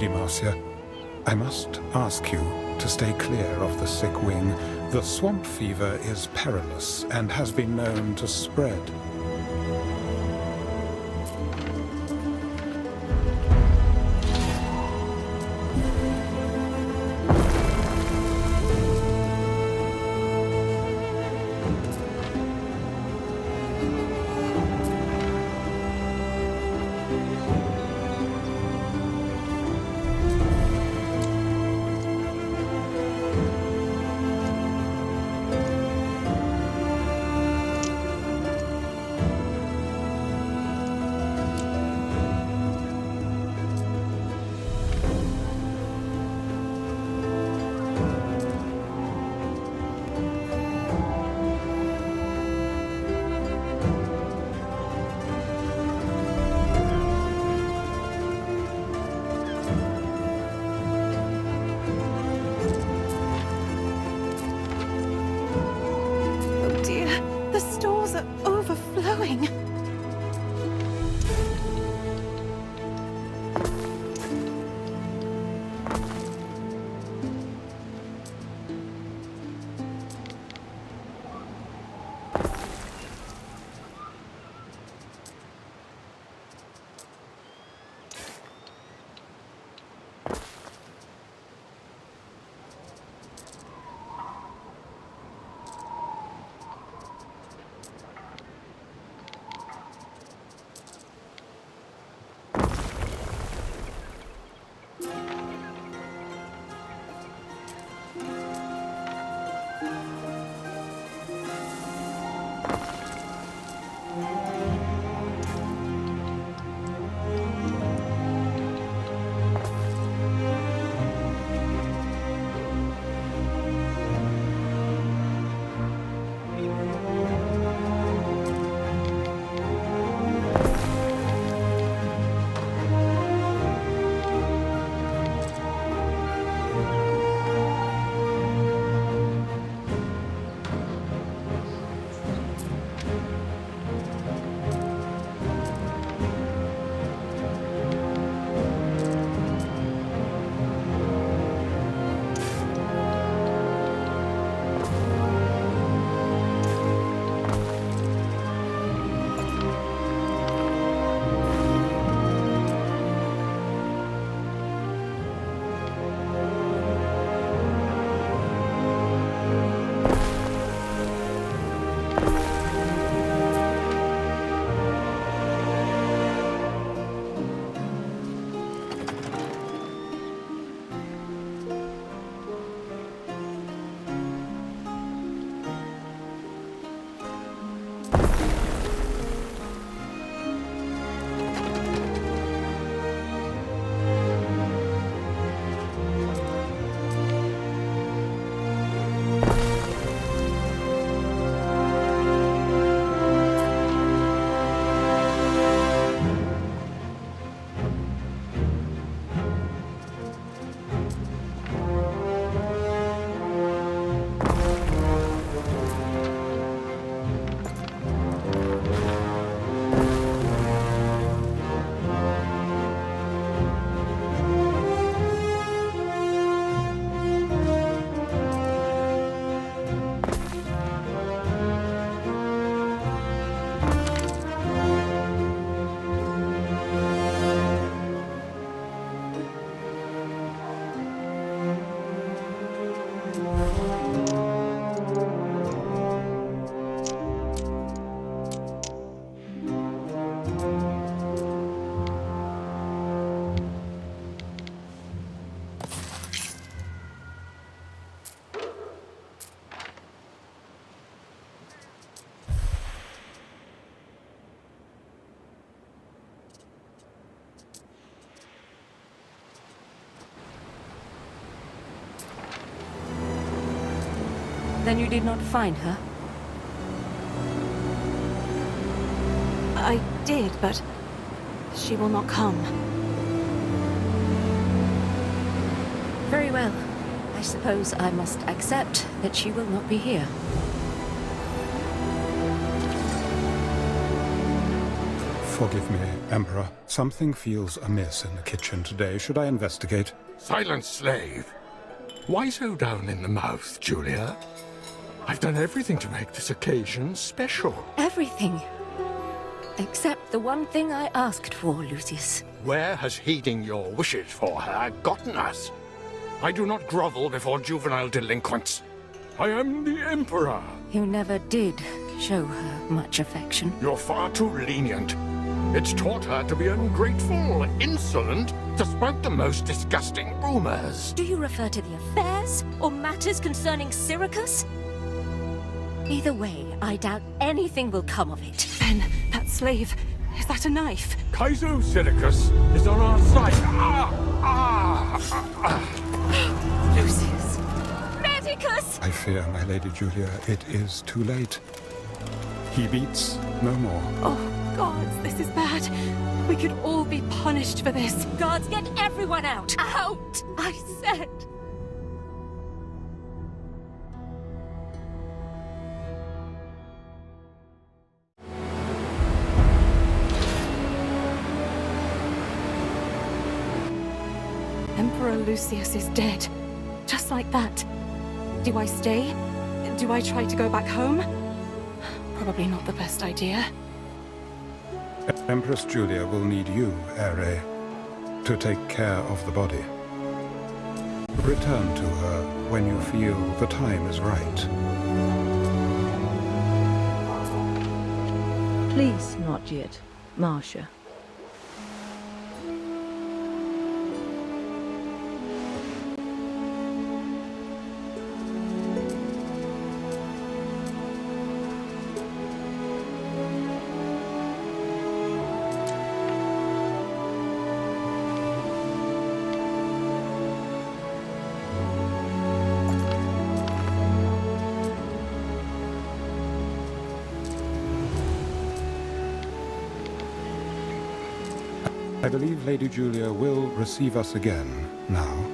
Lady Marcia, I must ask you to stay clear of the sick wing. The swamp fever is perilous and has been known to spread. Then you did not find her? I did, but she will not come. Very well. I suppose I must accept that she will not be here. Forgive me, Emperor. Something feels amiss in the kitchen today. Should I investigate? Silence, slave. Why so down in the mouth, Julia? I've done everything to make this occasion special. Everything. Except the one thing I asked for, Lucius. Where has heeding your wishes for her gotten us? I do not grovel before juvenile delinquents. I am the Emperor. You never did show her much affection. You're far too lenient. It's taught her to be ungrateful, insolent, to spout the most disgusting rumors. Do you refer to the affairs or matters concerning Shirrako? Either way, I doubt anything will come of it. Ben, that slave, is that a knife? Kaizo Shirrako is on our side. Lucius. Medicus! I fear, my Lady Julia, it is too late. He beats no more. Oh, gods, this is bad. We could all be punished for this. Guards, get everyone out! Out! I said! Emperor Lucius is dead. Just like that. Do I stay? Do I try to go back home? Probably not the best idea. Empress Julia will need you, Ere, to take care of the body. Return to her when you feel the time is right. Please, not yet, Marcia. I believe Lady Julia will receive us again now.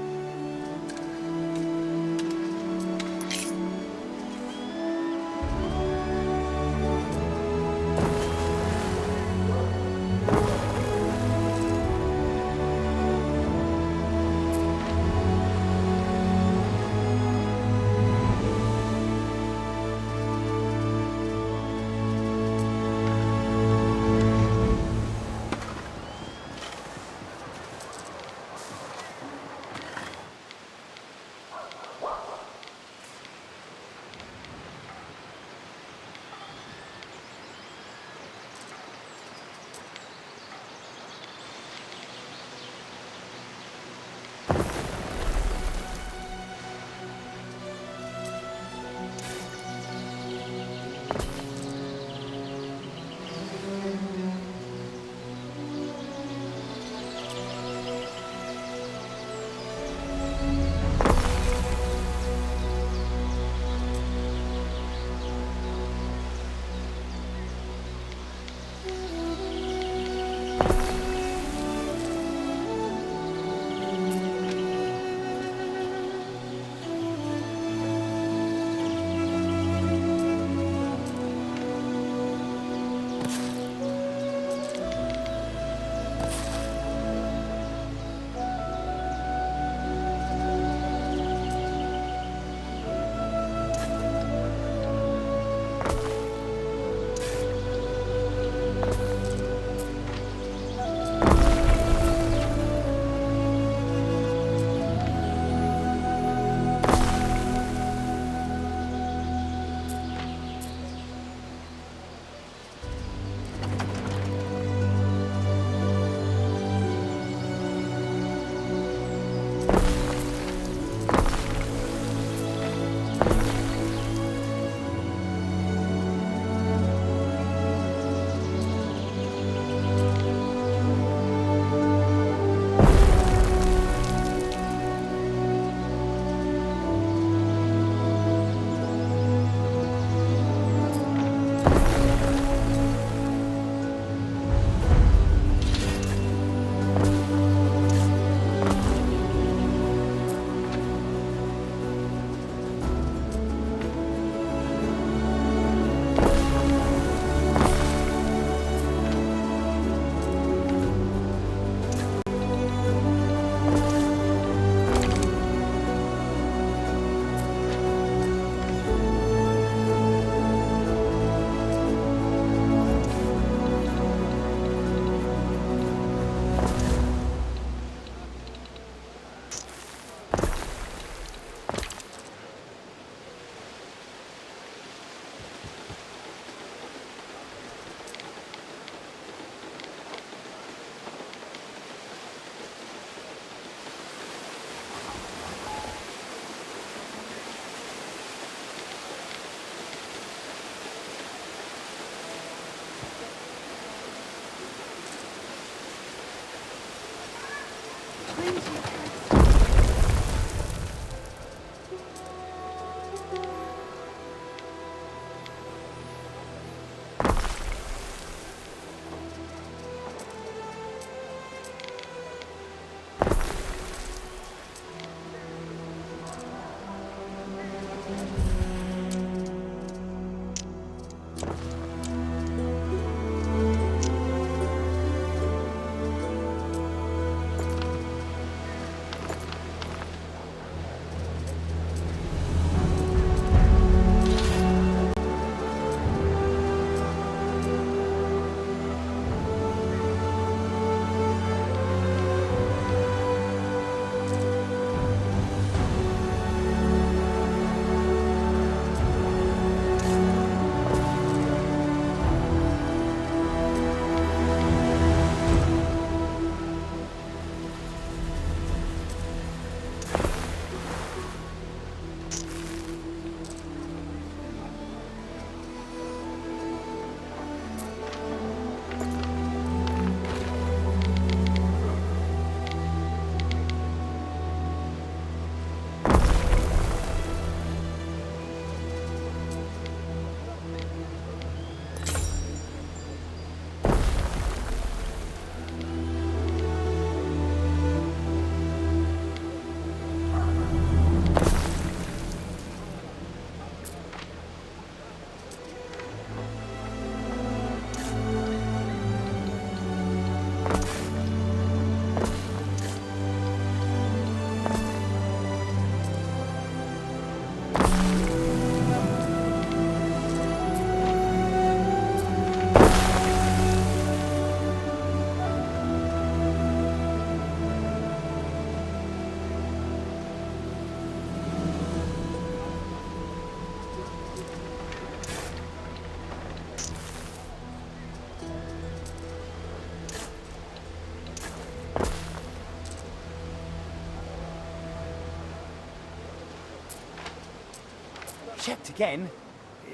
Checked again.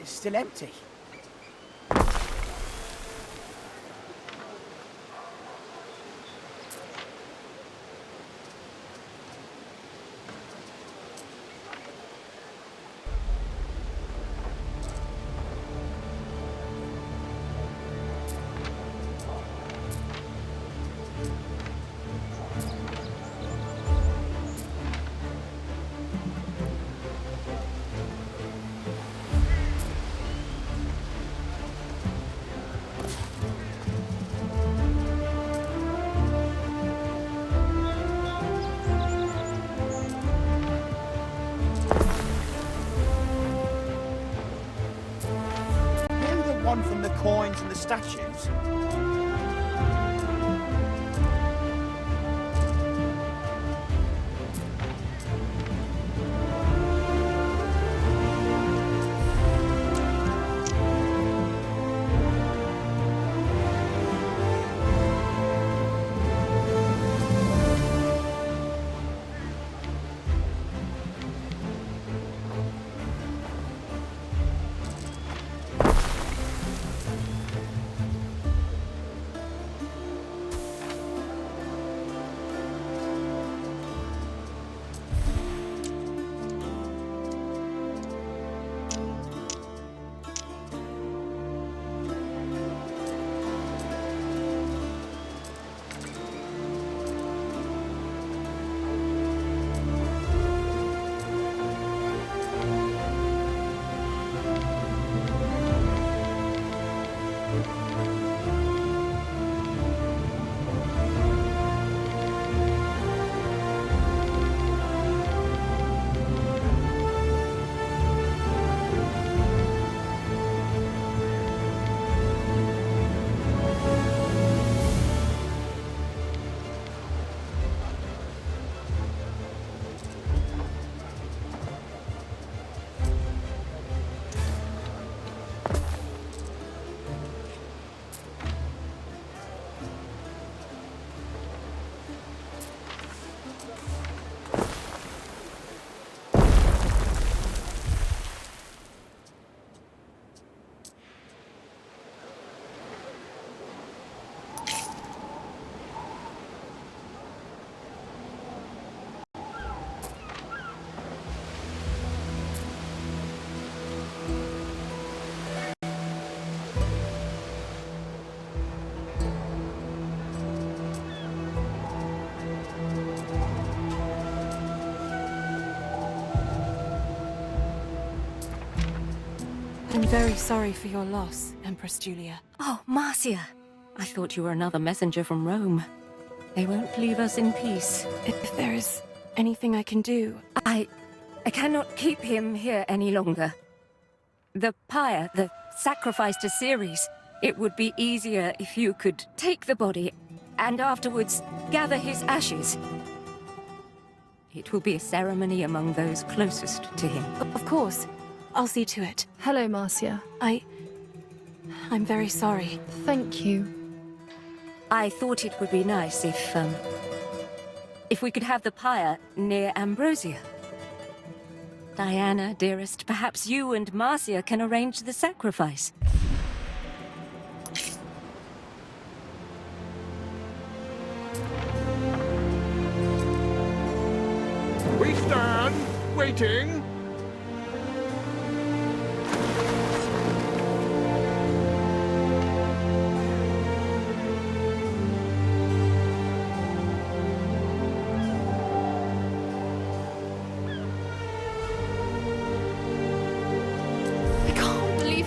It's still empty. From the coins and the statues. I'm very sorry for your loss, Empress Julia. Oh, Marcia. I thought you were another messenger from Rome. They won't leave us in peace. If there is anything I can do... I cannot keep him here any longer. The pyre, the sacrifice to Ceres, it would be easier if you could take the body and afterwards gather his ashes. It will be a ceremony among those closest to him. Of course. I'll see to it. Hello, Marcia. I'm very sorry. Thank you. I thought it would be nice if we could have the pyre near Ambrosia. Diana, dearest, perhaps you and Marcia can arrange the sacrifice. We stand, waiting.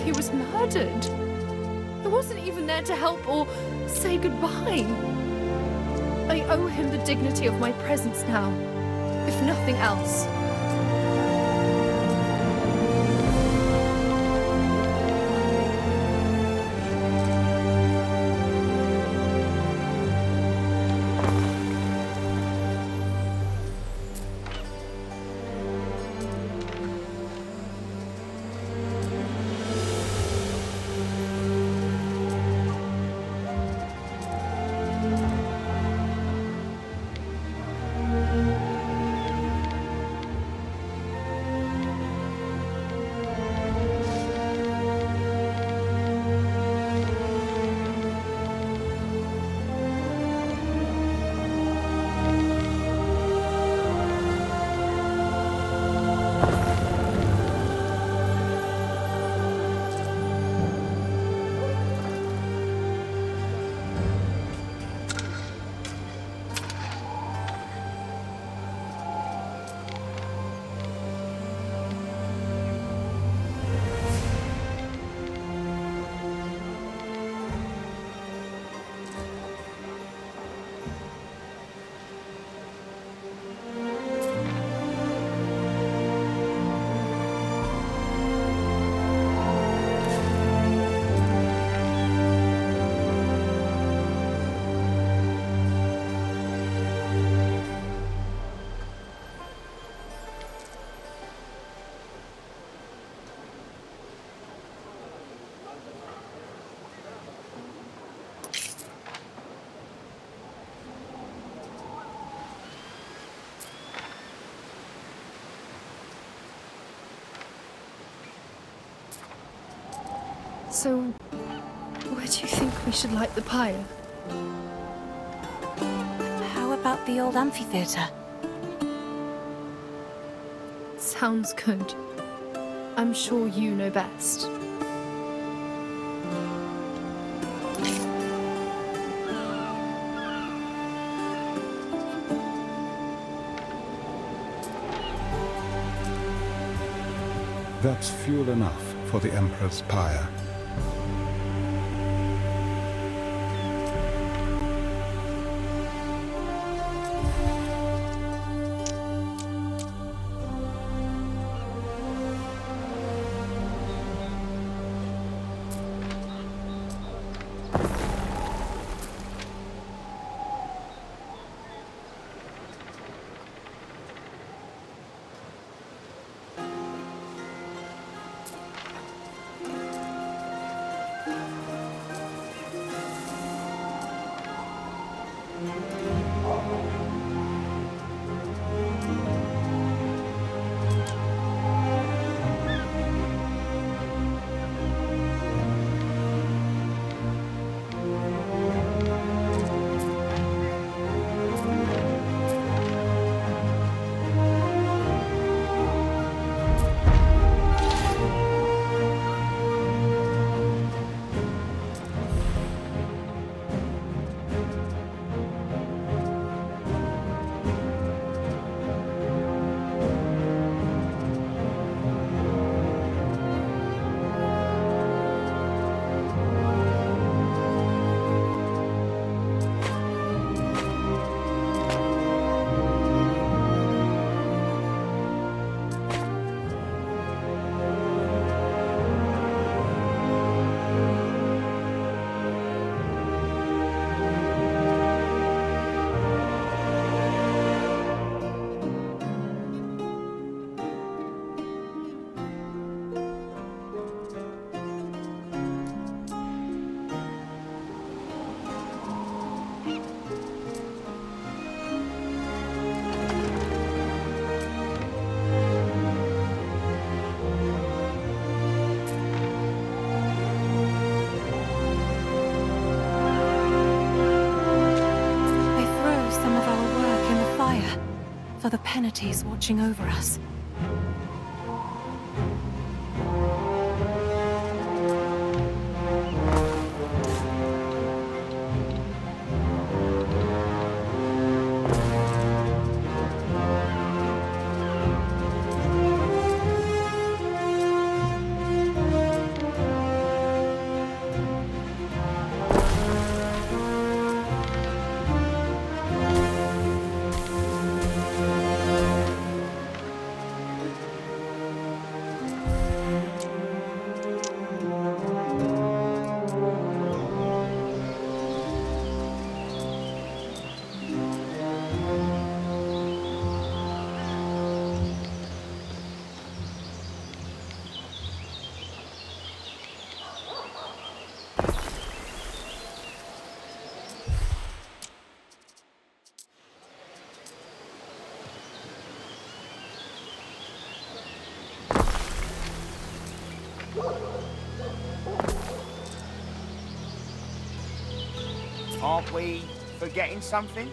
He was murdered. I wasn't even there to help or say goodbye. I owe him the dignity of my presence now, if nothing else. So, where do you think we should light the pyre? How about the old amphitheater? Sounds good. I'm sure you know best. That's fuel enough for the Emperor's pyre. for the penalties watching over us. Aren't we forgetting something?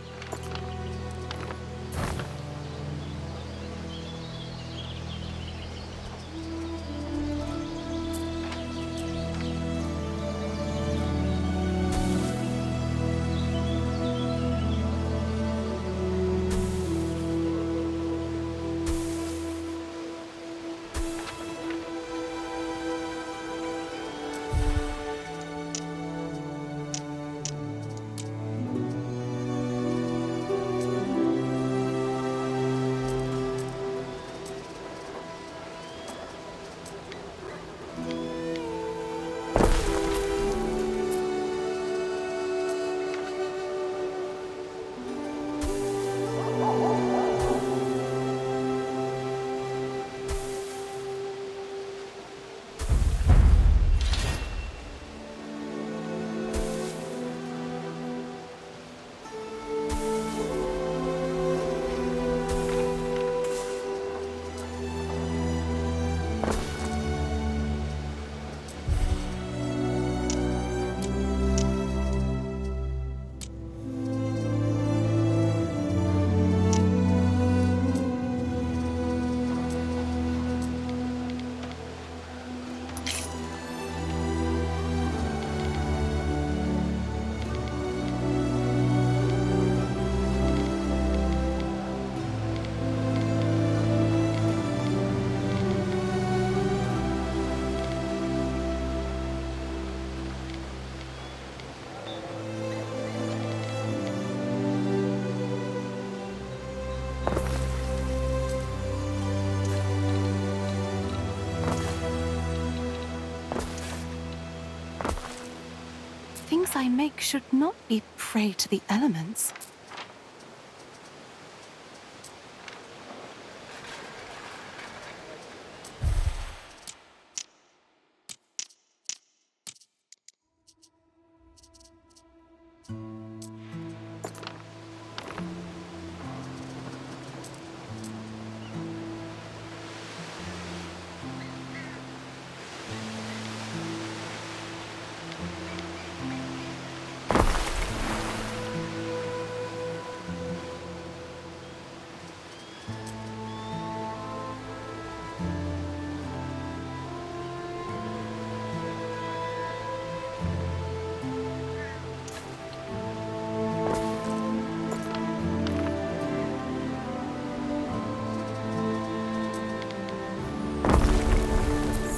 Things I make should not be prey to the elements.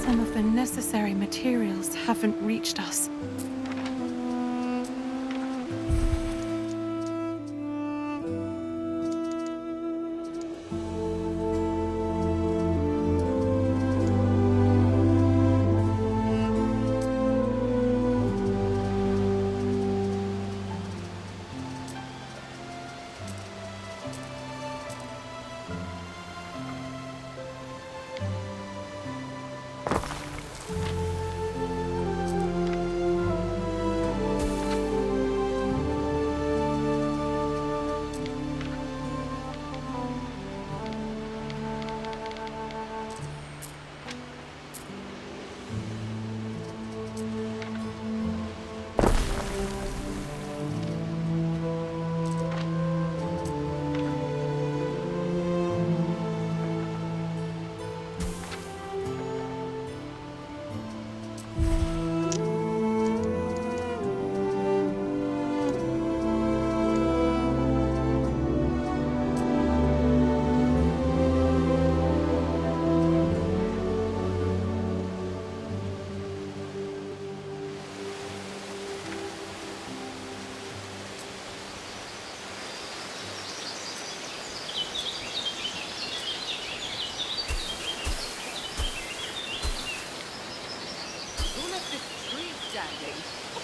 Some of the necessary materials haven't reached us.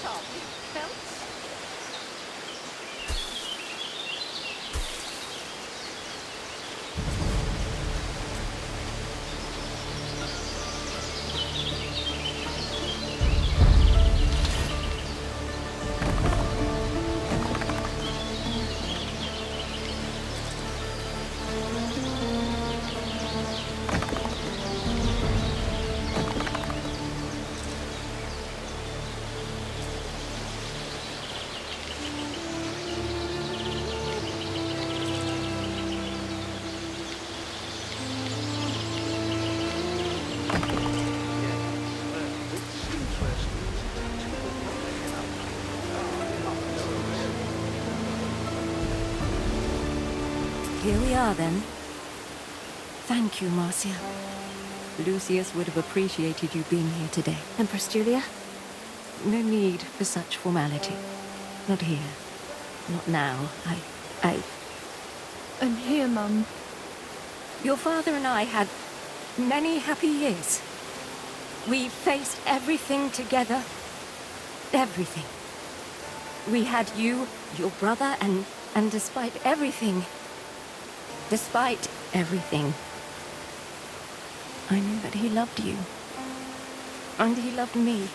our big belts? Here we are, then. Thank you, Marcia. Lucius would have appreciated you being here today. Empress Julia? No need for such formality. Not here. Not now. I'm here, Mum. Your father and I had many happy years. We faced everything together. Everything. We had you, your brother, and despite everything, I knew that he loved you. And he loved me.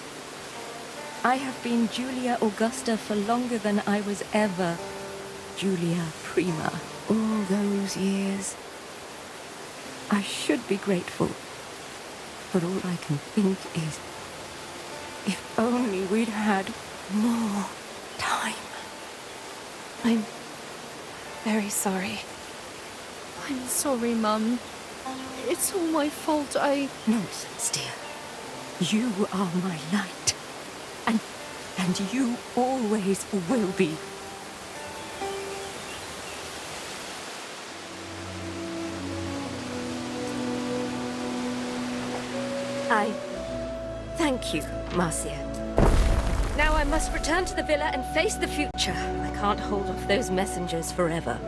I have been Julia Augusta for longer than I was ever Julia Prima. All those years. I should be grateful. But all I can think is, if only we'd had more time. I'm very sorry. I'm sorry, Mum. It's all my fault. Nonsense, dear. You are my light. And you always will be. I thank you, Marcia. Now I must return to the villa and face the future. I can't hold off those messengers forever.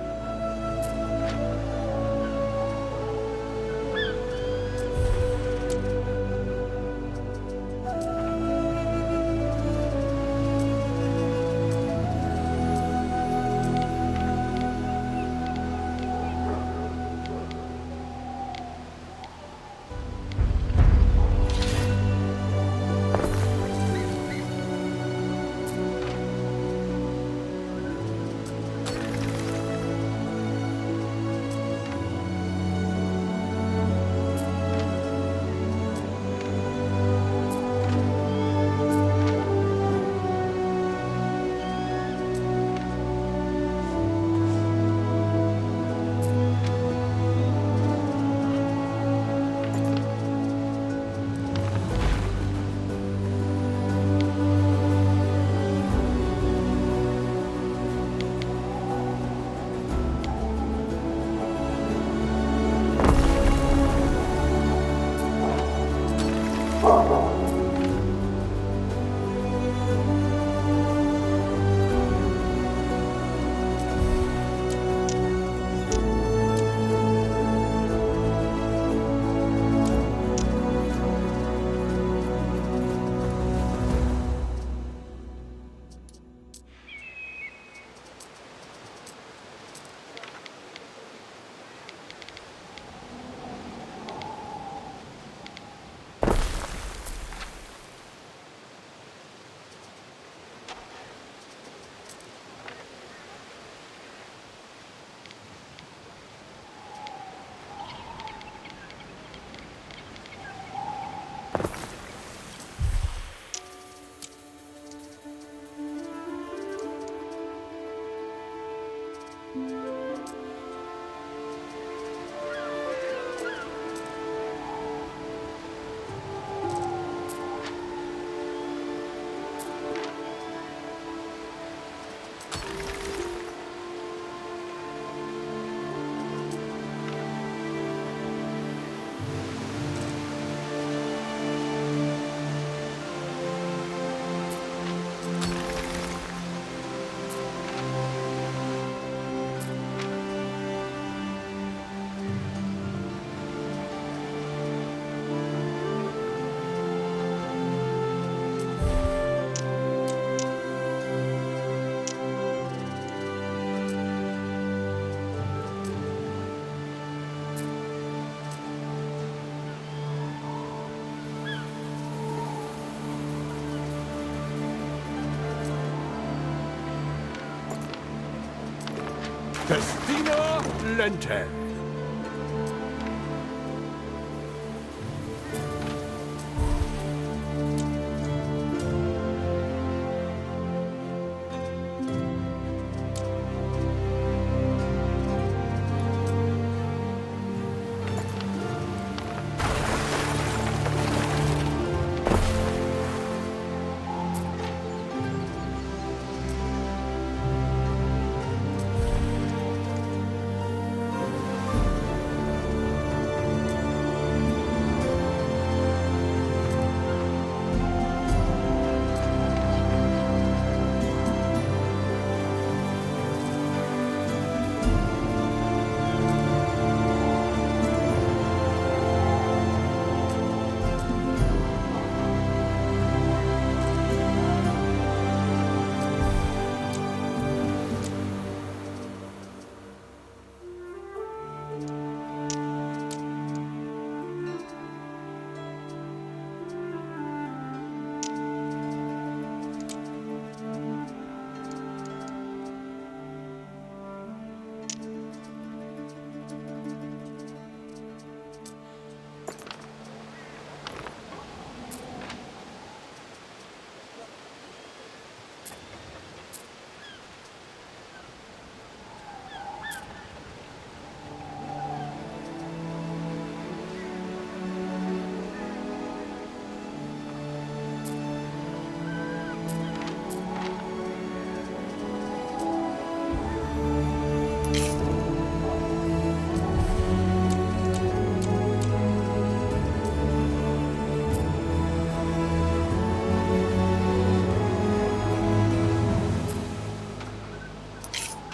Festina Lente.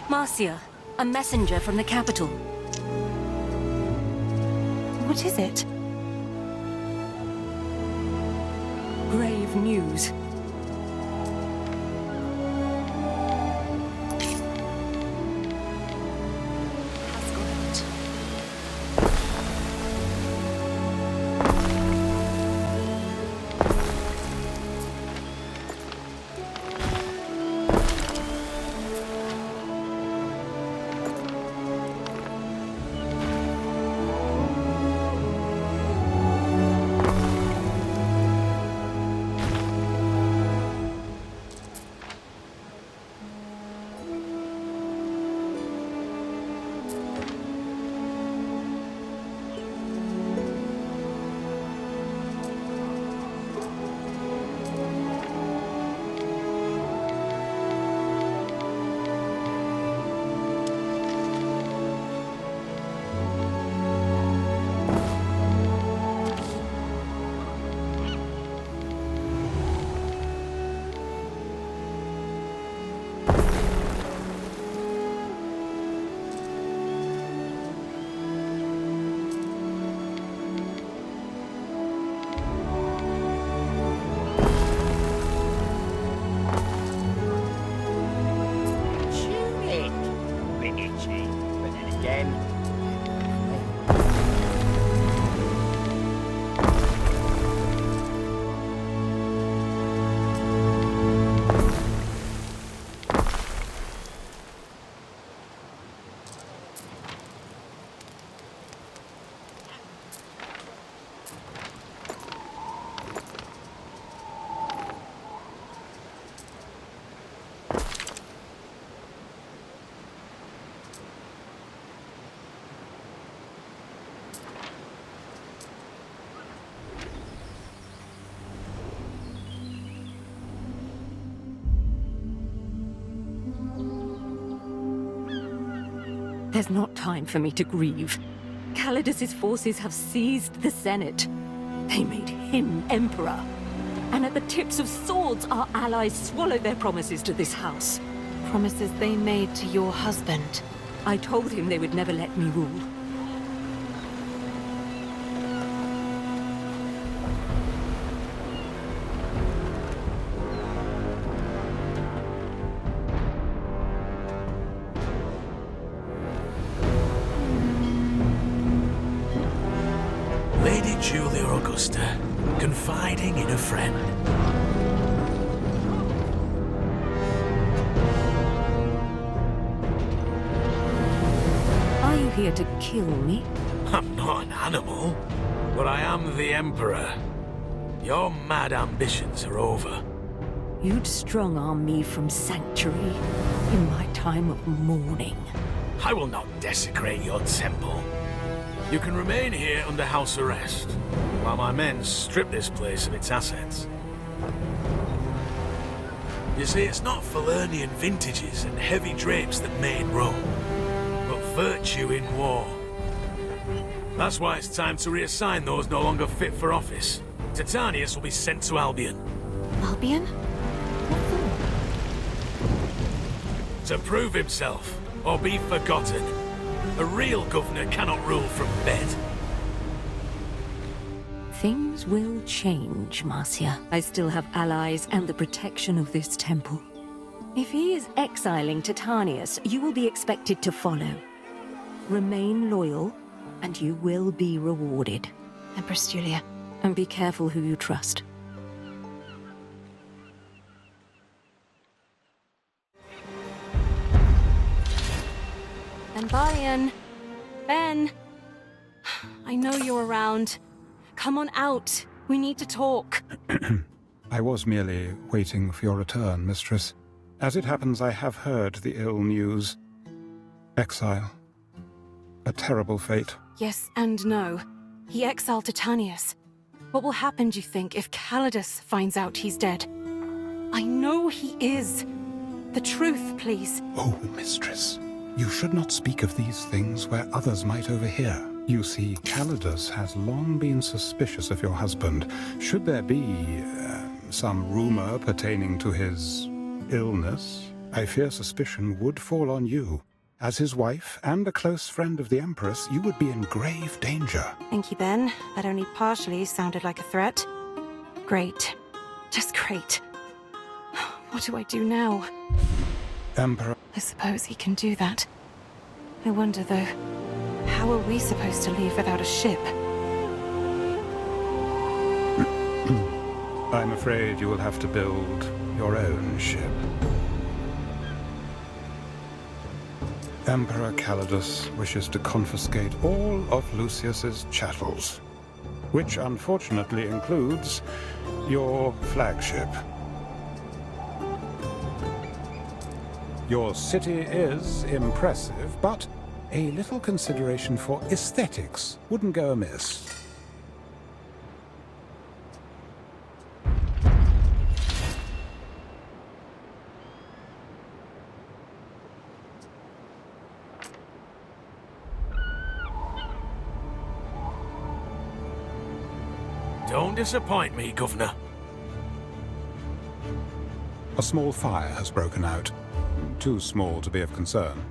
Marcia, a messenger from the capital. What is it? Grave news. There's not time for me to grieve. Kaledus's forces have seized the Senate. They made him emperor. And at the tips of swords, our allies swallow their promises to this house. Promises they made to your husband. I told him they would never let me rule. Lady Julia Augusta, confiding in a friend. Are you here to kill me? I'm not an animal, but I am the Emperor. Your mad ambitions are over. You'd strong-arm me from Sanctuary in my time of mourning. I will not desecrate your temple. You can remain here under house arrest, while my men strip this place of its assets. You see, it's not Falernian vintages and heavy drapes that made Rome, but virtue in war. That's why it's time to reassign those no longer fit for office. Titanius will be sent to Albion. Albion? To prove himself, or be forgotten. A real governor cannot rule from bed. Things will change, Marcia. I still have allies and the protection of this temple. If he is exiling Titanius, you will be expected to follow. Remain loyal, and you will be rewarded. Empress Julia. And be careful who you trust. Ben. Ben! I know you're around. Come on out. We need to talk. I was merely waiting for your return, mistress. As it happens, I have heard the ill news. Exile. A terrible fate. Yes and no. He exiled Titanius. What will happen, do you think, if Kaledus finds out he's dead? I know he is. The truth, please. Oh, mistress. You should not speak of these things where others might overhear. You see, Kaledus has long been suspicious of your husband. Should there be some rumor pertaining to his illness, I fear suspicion would fall on you. As his wife and a close friend of the Empress, you would be in grave danger. Thank you, Ben. That only partially sounded like a threat. Great. Just great. What do I do now? Emperor... I suppose he can do that. I wonder, though, how are we supposed to leave without a ship? I'm afraid you will have to build your own ship. Emperor Kaledus wishes to confiscate all of Lucius's chattels, which unfortunately includes your flagship. Your city is impressive, but a little consideration for aesthetics wouldn't go amiss. Don't disappoint me, Governor. A small fire has broken out. Too small to be of concern.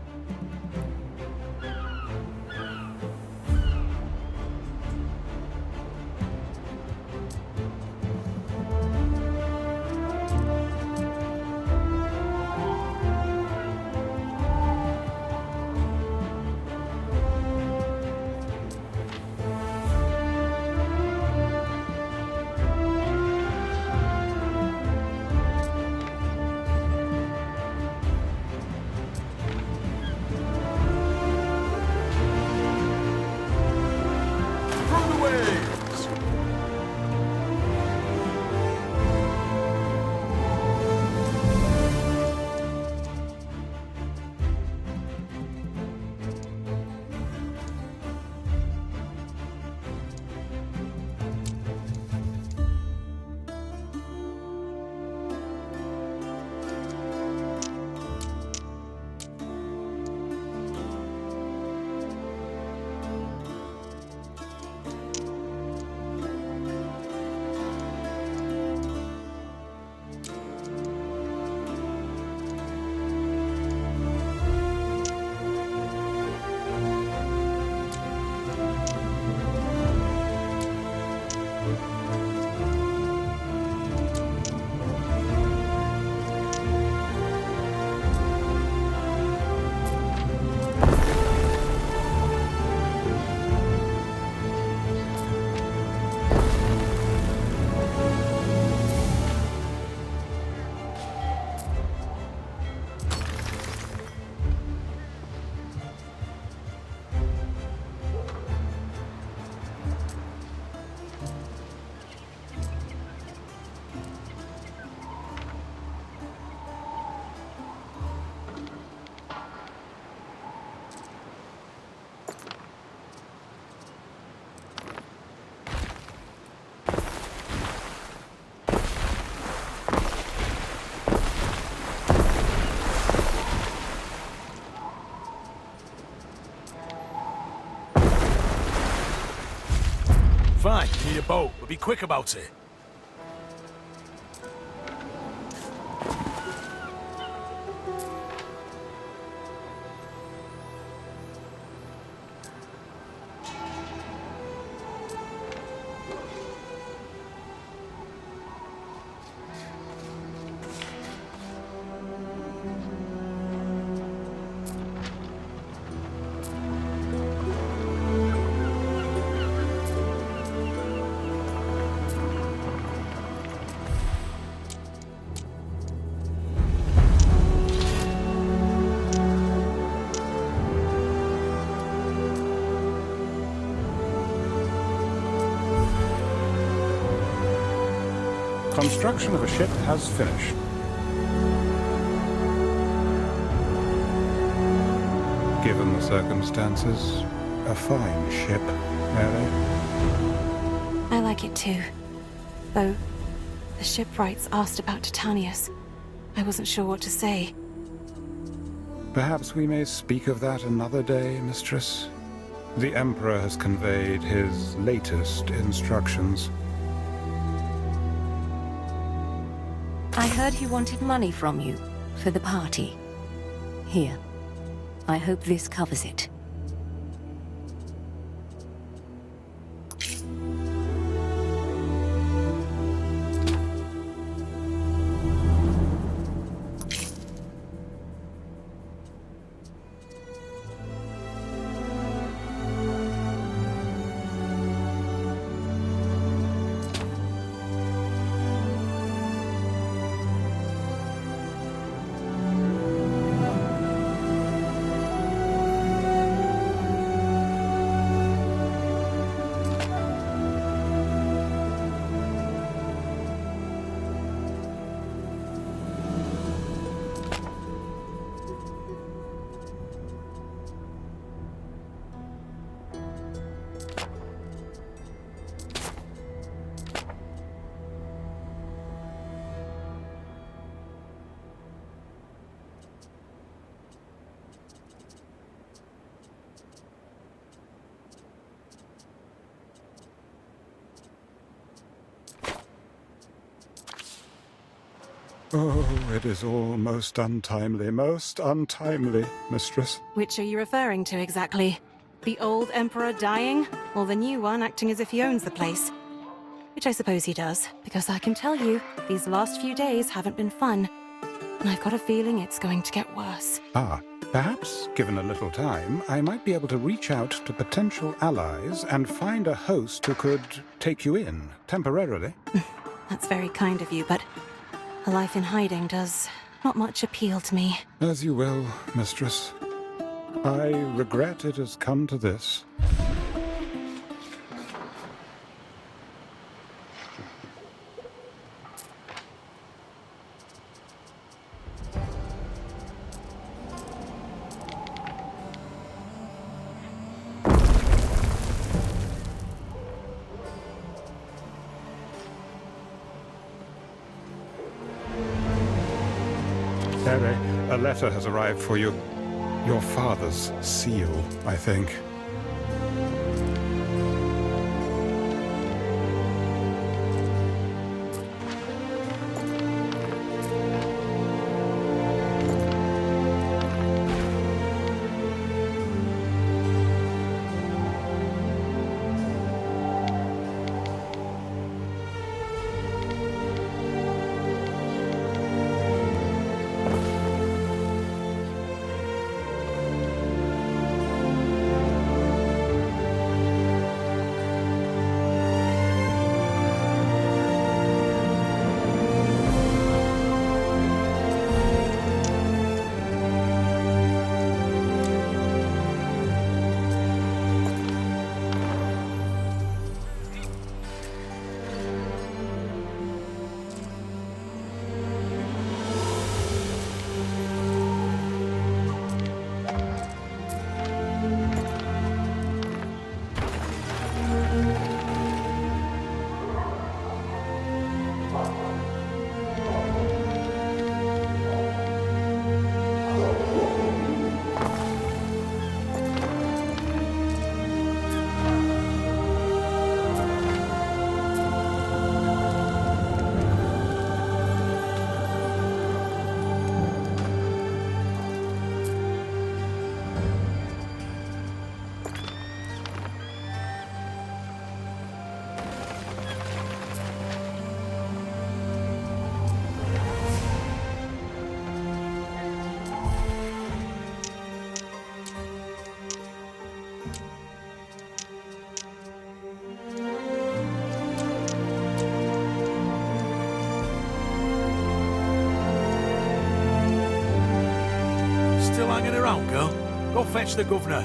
Fine, need a boat, but be quick about it. Construction of a ship has finished. Given the circumstances, a fine ship, Mary. I like it too. Though, the shipwrights asked about Titanius. I wasn't sure what to say. Perhaps we may speak of that another day, mistress. The Emperor has conveyed his latest instructions. I heard he wanted money from you for the party. Here. I hope this covers it. Oh, it is all most untimely, mistress. Which are you referring to exactly? The old Emperor dying, or the new one acting as if he owns the place? Which I suppose he does, because I can tell you, these last few days haven't been fun. And I've got a feeling it's going to get worse. Perhaps, given a little time, I might be able to reach out to potential allies and find a host who could take you in, temporarily. That's very kind of you, but a life in hiding does not much appeal to me. As you will, mistress. I regret it has come to this. A letter has arrived for you. Your father's seal, I think. fetch the governor.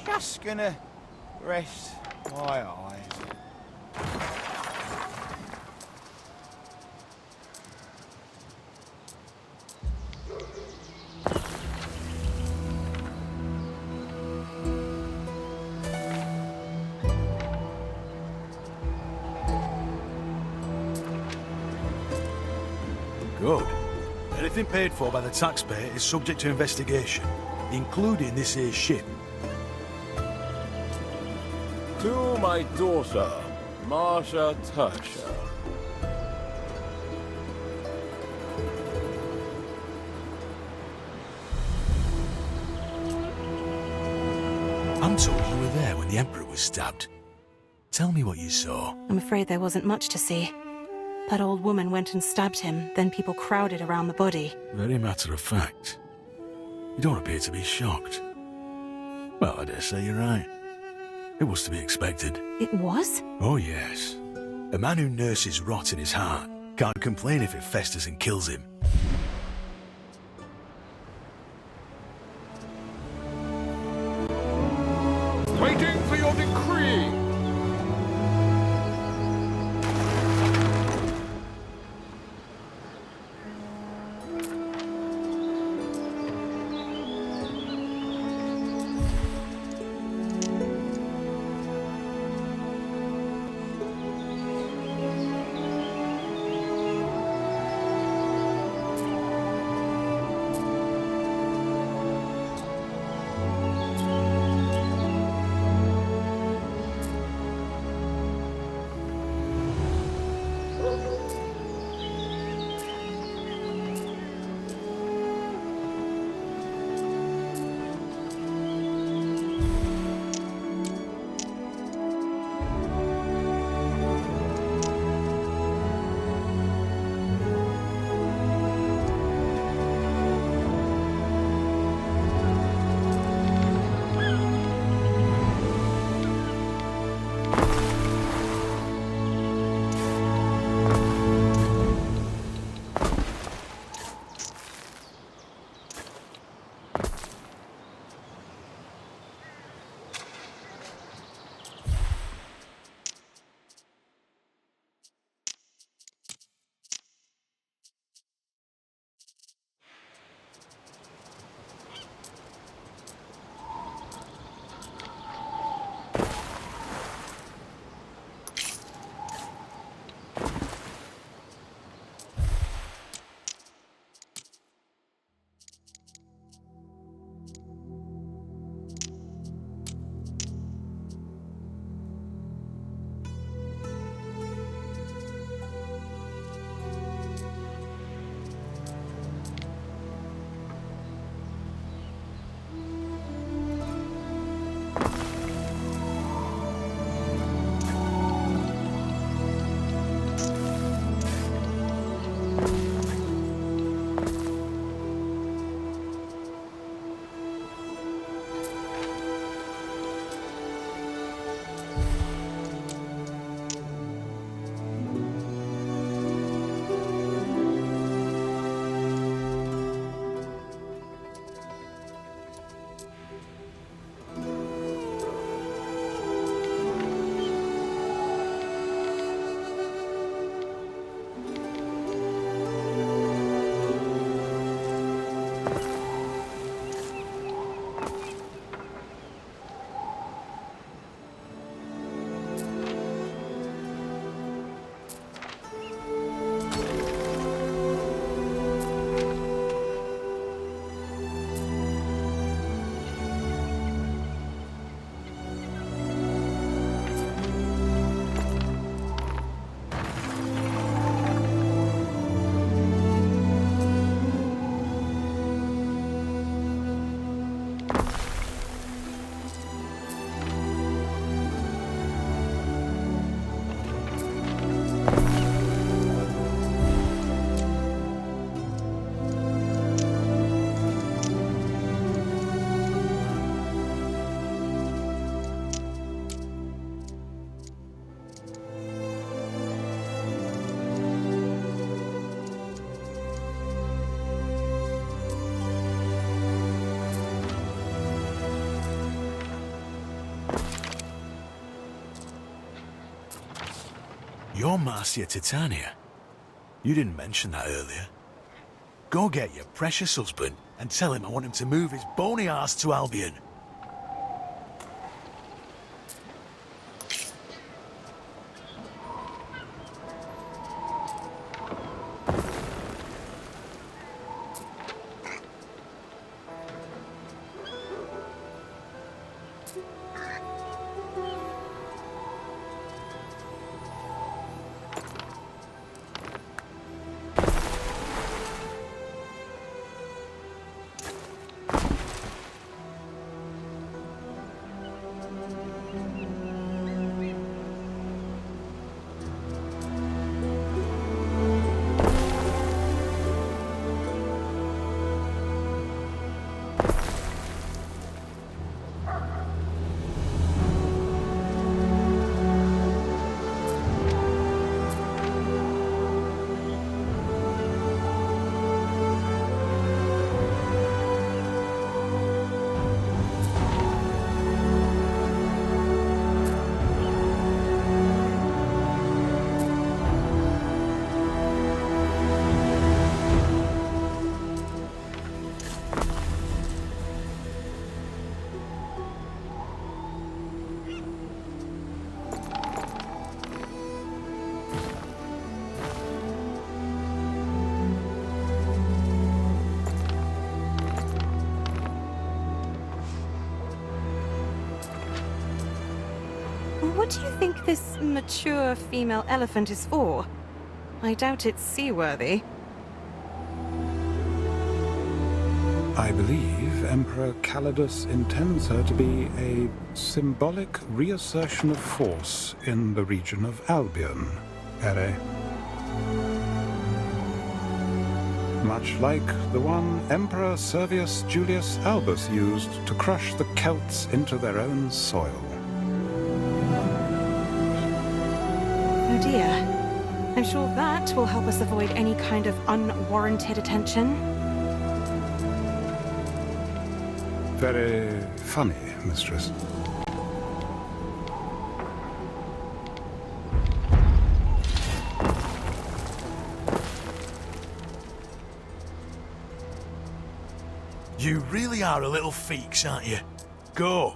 Just gonna rest my eyes. Good. Anything paid for by the taxpayer is subject to investigation, including this here ship. To my daughter, Marcia Tersha. I'm told you were there when the Emperor was stabbed. Tell me what you saw. I'm afraid there wasn't much to see. That old woman went and stabbed him, then people crowded around the body. Very matter of fact. You don't appear to be shocked. Well, I dare say you're right. It was to be expected. It was? Oh, yes. A man who nurses rot in his heart can't complain if it festers and kills him. Waiting for your decree! You're Marcia Titania. You didn't mention that earlier. Go get your precious husband and tell him I want him to move his bony ass to Albion. What do you think this mature female elephant is for? I doubt it's seaworthy. I believe Emperor Kaledus intends her to be a symbolic reassertion of force in the region of Albion, Ere. Much like the one Emperor Servius Julius Albus used to crush the Celts into their own soil. Oh dear. I'm sure that will help us avoid any kind of unwarranted attention. Very funny, mistress. You really are a little feeks, aren't you? Go!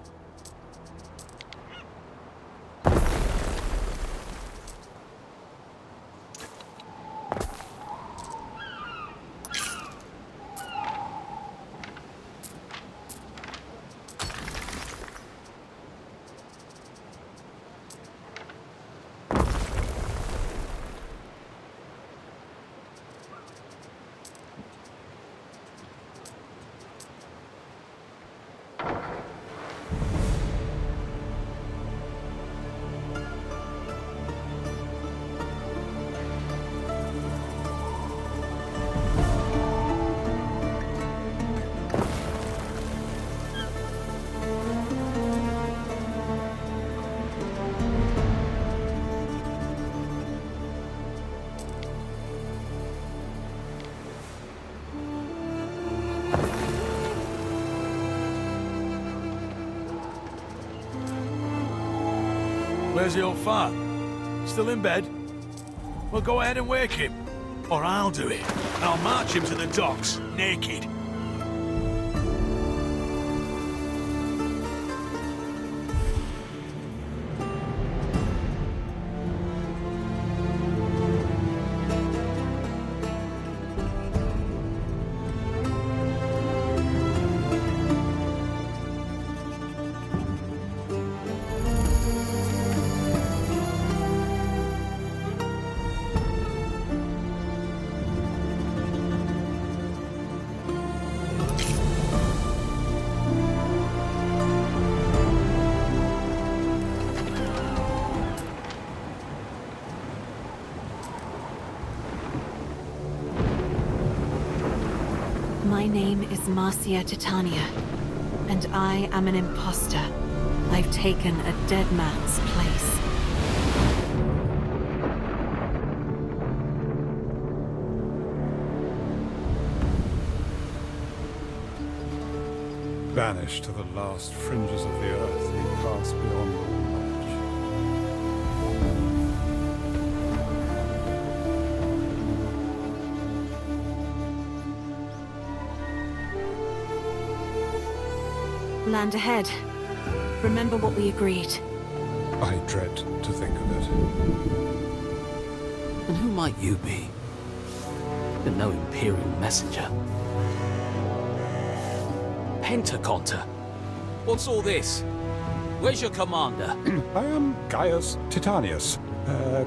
Where's the old fart? Still in bed? Well, go ahead and wake him. Or I'll do it. And I'll march him to the docks, naked. My name is Marcia Titania, and I am an imposter. I've taken a dead man's place. Banished to the last fringes of the earth, he passed beyond all knowledge. Land ahead. Remember what we agreed. I dread to think of it. And who might you be? You're no imperial messenger. Pentaconter! What's all this? Where's your commander? I am Gaius Titanius,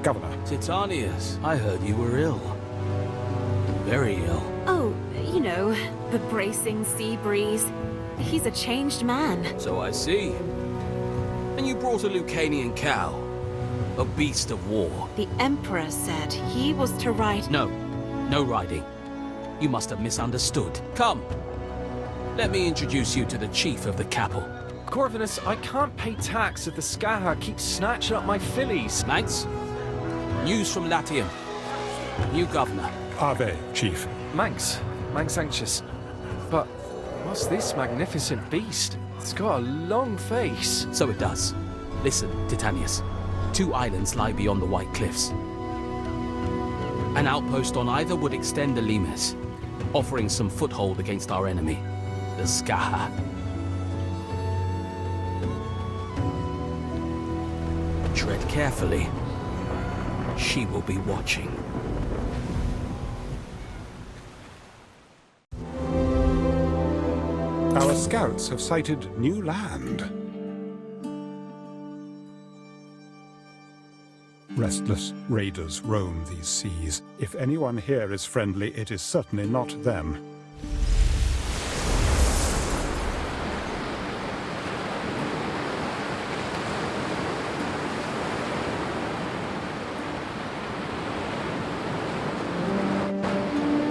governor. Titanius, I heard you were ill. Very ill. Oh, you know, the bracing sea breeze. He's a changed man. So I see. And you brought a Lucanian cow. A beast of war. The Emperor said he was to ride... No. No riding. You must have misunderstood. Come. Let me introduce you to the chief of the Capel. Corvinus, I can't pay tax if the Skaha keeps snatching up my fillies. Manx? News from Latium. New governor. Ave, chief. Manx anxious. But what's this magnificent beast? It's got a long face. So it does. Listen, Titanius. 2 islands lie beyond the White Cliffs. An outpost on either would extend the Limes, offering some foothold against our enemy, the Skaha. Tread carefully. She will be watching. Our scouts have sighted new land. Restless raiders roam these seas. If anyone here is friendly, it is certainly not them.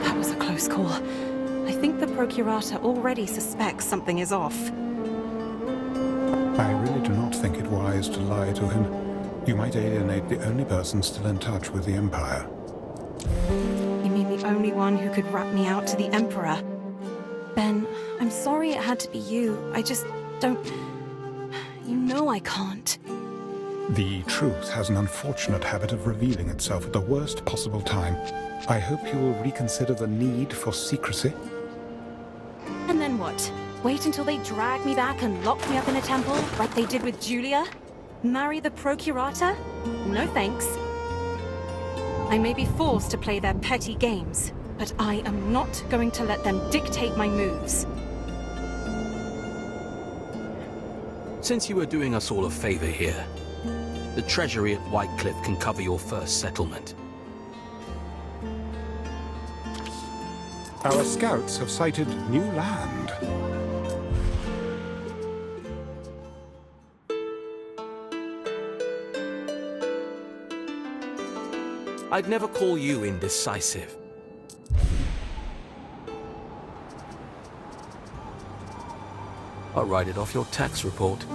That was a close call. I think the Procurator already suspects something is off. I really do not think it wise to lie to him. You might alienate the only person still in touch with the Empire. You mean the only one who could rat me out to the Emperor? Ben, I'm sorry it had to be you. I just don't... You know I can't. The truth has an unfortunate habit of revealing itself at the worst possible time. I hope you will reconsider the need for secrecy. And then what? Wait until they drag me back and lock me up in a temple, like they did with Julia? Marry the Procurator? No thanks. I may be forced to play their petty games, but I am not going to let them dictate my moves. Since you are doing us all a favor here, the treasury at Whitecliff can cover your first settlement. Our scouts have sighted new land. I'd never call you indecisive. I'll write it off your tax report.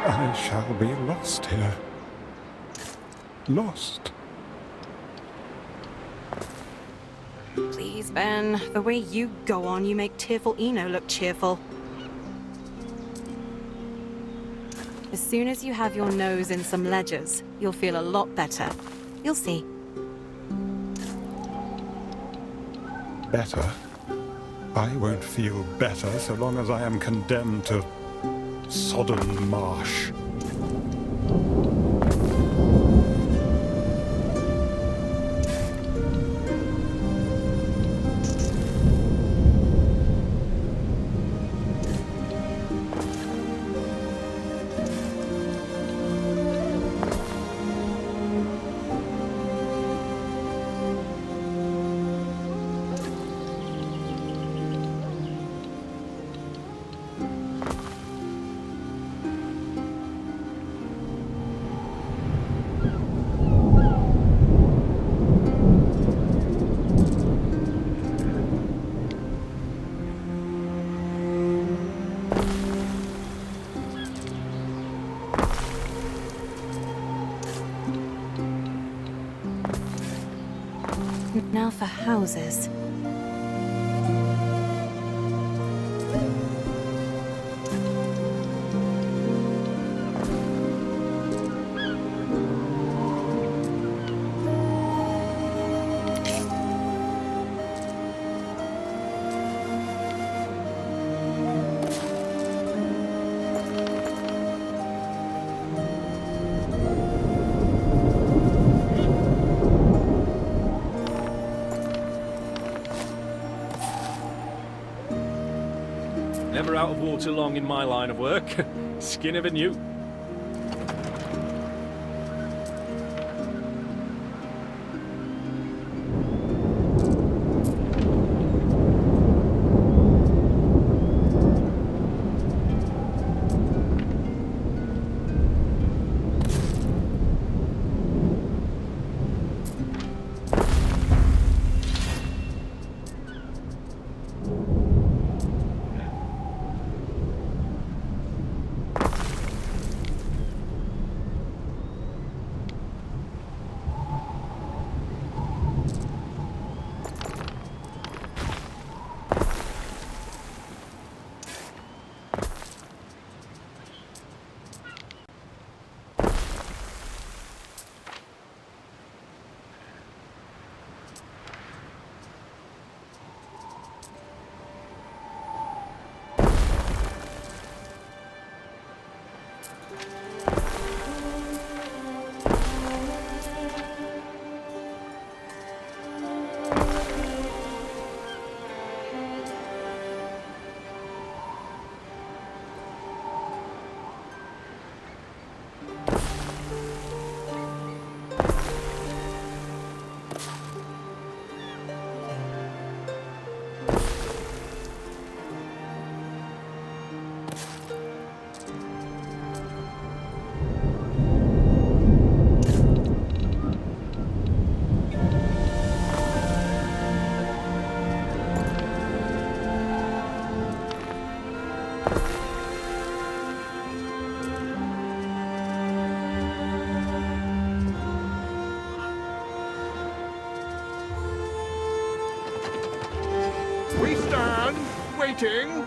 I shall be lost here. Lost. Please, Ben. The way you go on, you make tearful Eno look cheerful. As soon as you have your nose in some ledgers, you'll feel a lot better. You'll see. Better? I won't feel better so long as I am condemned to Sodden Marsh. Now for houses. Never out of water long in my line of work. Skin of a newt. We stand, waiting.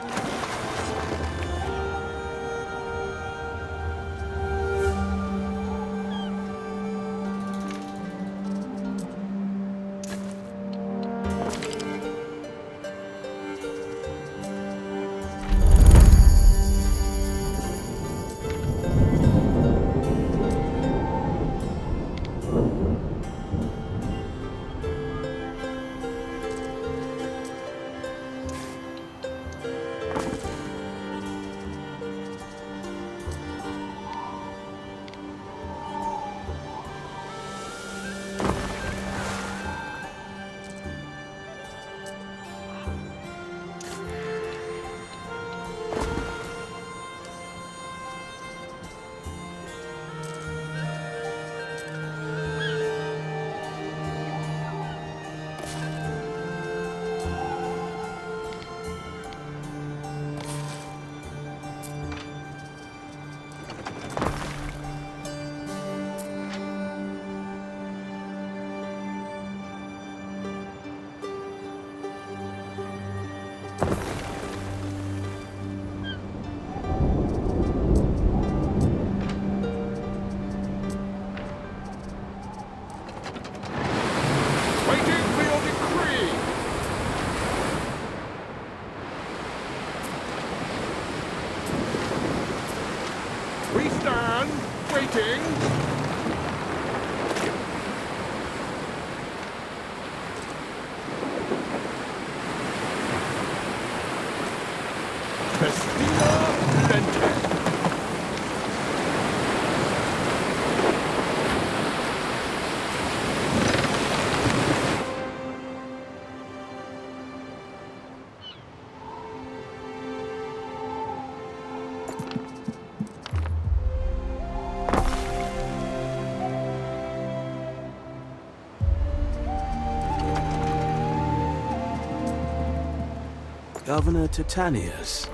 Governor Titanius.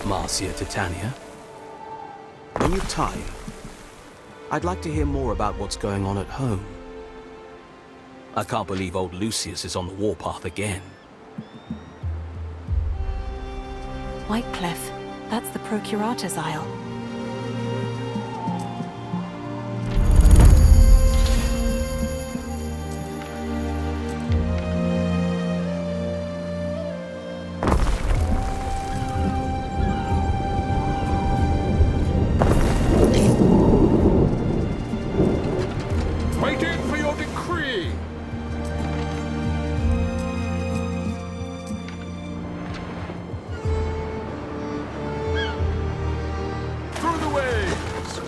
Marcia Titania. When you've time, I'd like to hear more about what's going on at home. I can't believe old Lucius is on the warpath again. Whitecliff. That's the Procurator's Isle. Waiting for your decree! Through the waves!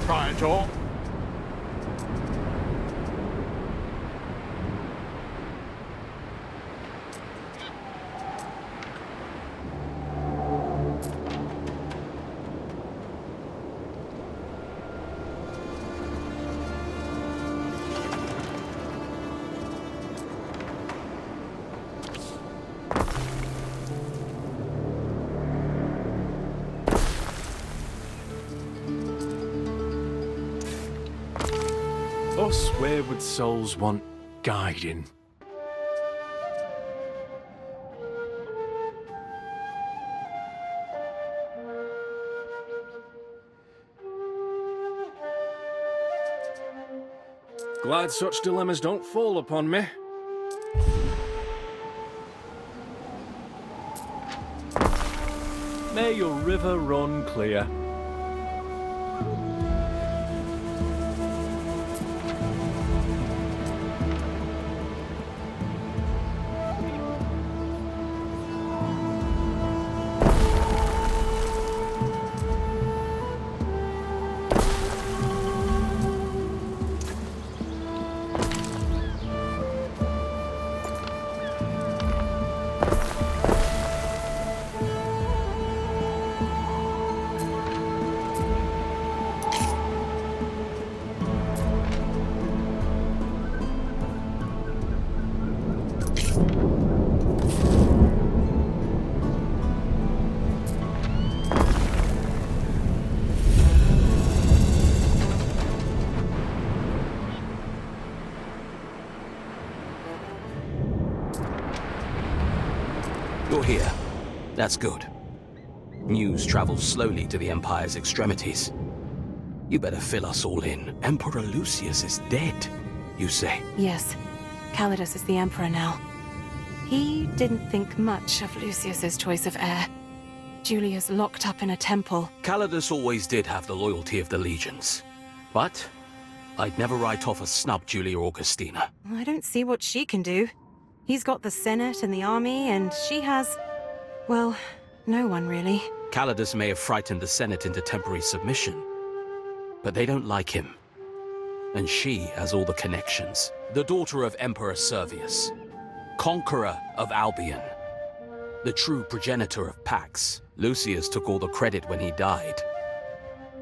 Praetor. Us wayward souls want guiding. Glad such dilemmas don't fall upon me. May your river run clear. You're here. That's good. News travels slowly to the Empire's extremities. You better fill us all in. Emperor Lucius is dead, you say? Yes. Kaledus is the Emperor now. He didn't think much of Lucius's choice of heir. Julia's locked up in a temple. Kaledus always did have the loyalty of the legions. But I'd never write off a snub Julia Augustina. I don't see what she can do. He's got the Senate and the army, and she has... well, no one really. Kaledus may have frightened the Senate into temporary submission, but they don't like him. And she has all the connections. The daughter of Emperor Servius, conqueror of Albian, the true progenitor of PAX. Lucius took all the credit when he died,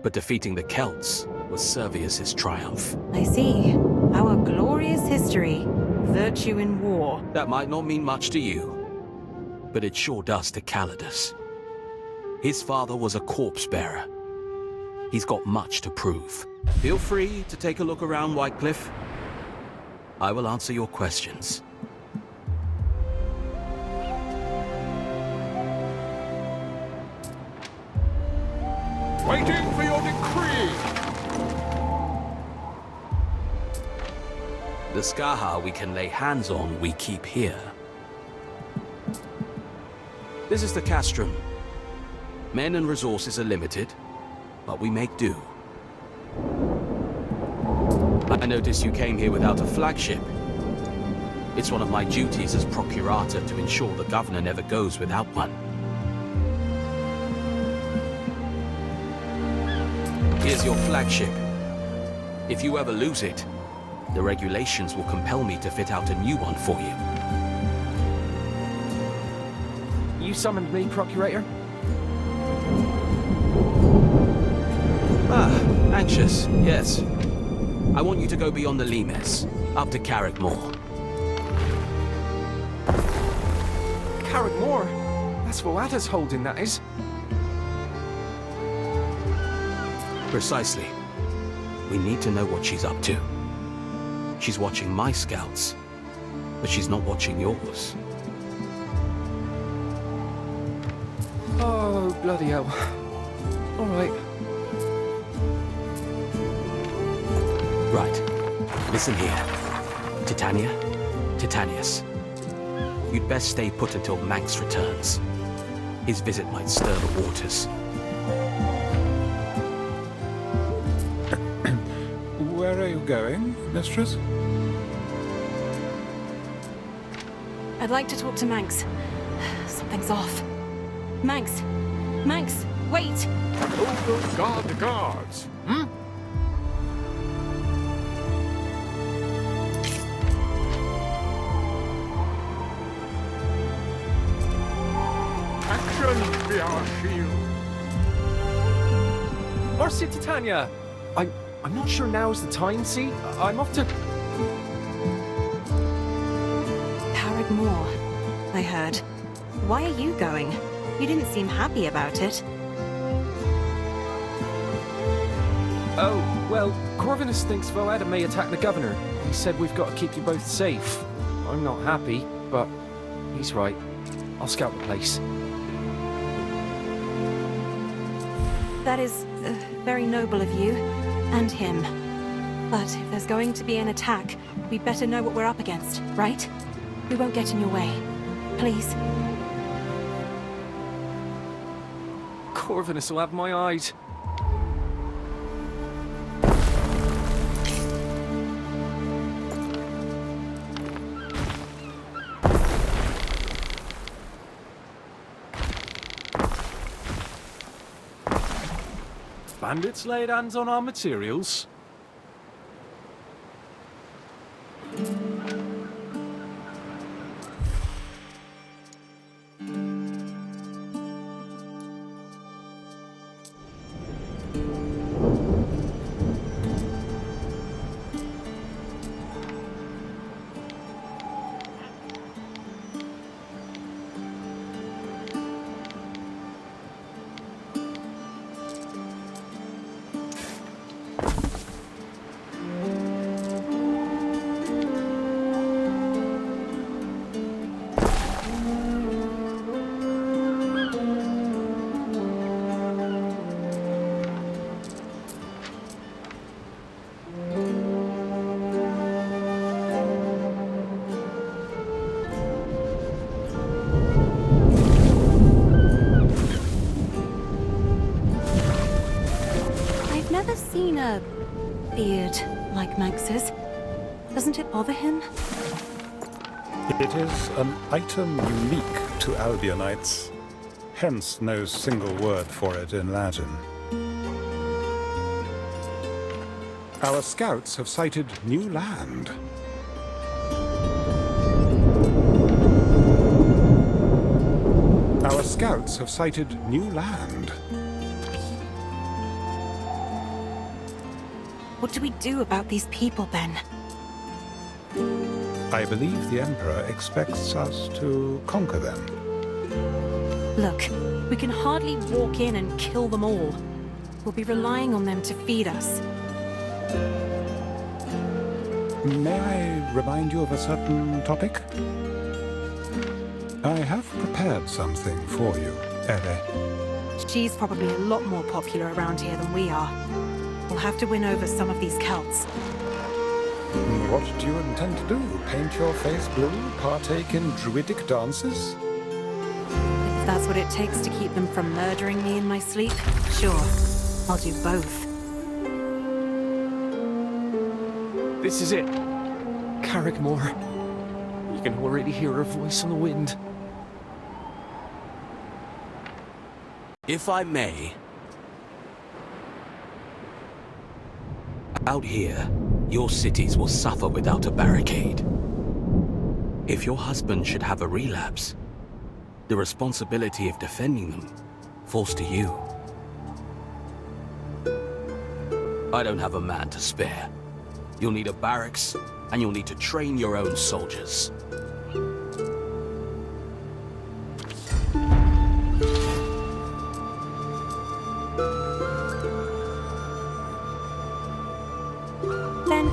but defeating the Celts was Servius's triumph. I see. Our glorious history. Virtue in war. That might not mean much to you, but it sure does to Kaledus. His father was a corpse bearer. He's got much to prove. Feel free to take a look around Whitecliff. I will answer your questions. Waiting for your decree! The Skaha we can lay hands on, we keep here. This is the castrum. Men and resources are limited, but we make do. I noticed you came here without a flagship. It's one of my duties as procurator to ensure the governor never goes without one. Here's your flagship. If you ever lose it, the regulations will compel me to fit out a new one for you. You summoned me, Procurator? Ah, anxious, yes. I want you to go beyond the Limes, up to Carrickmore. Carrickmore? That's Voada's holding, that is. Precisely. We need to know what she's up to. She's watching my scouts, but she's not watching yours. Oh, bloody hell. All right. Right. Listen here. Titania, Titanius. You'd best stay put until Manx returns. His visit might stir the waters. Where are you going, mistress? I'd like to talk to Manx. Something's off. Manx! Manx, wait! Oh, good God, the guards! Hmm? Action be our shield! Marcia Titania! I'm not sure now's the time, see? I'm off to... Carrickmore, I heard. Why are you going? You didn't seem happy about it. Oh, well, Corvinus thinks Voada may attack the governor. He said we've got to keep you both safe. I'm not happy, but he's right. I'll scout the place. That is very noble of you, and him. But if there's going to be an attack, we'd better know what we're up against, right? We won't get in your way. Please. Corvinus will have my eyes. Bandits laid hands on our materials. Seen a beard like Max's. Doesn't it bother him? It is an item unique to Albionites, hence no single word for it in Latin. Our scouts have sighted new land. Our scouts have sighted new land. What do we do about these people, Ben? I believe the Emperor expects us to conquer them. Look, we can hardly walk in and kill them all. We'll be relying on them to feed us. May I remind you of a certain topic? I have prepared something for you, Ere. She's probably a lot more popular around here than we are. We'll have to win over some of these Celts. What do you intend to do? Paint your face blue? Partake in druidic dances? If that's what it takes to keep them from murdering me in my sleep, sure. I'll do both. This is it. Carrickmore. You can already hear her voice on the wind. If I may... Out here, your cities will suffer without a barricade. If your husband should have a relapse, the responsibility of defending them falls to you. I don't have a man to spare. You'll need a barracks, and you'll need to train your own soldiers. Ben,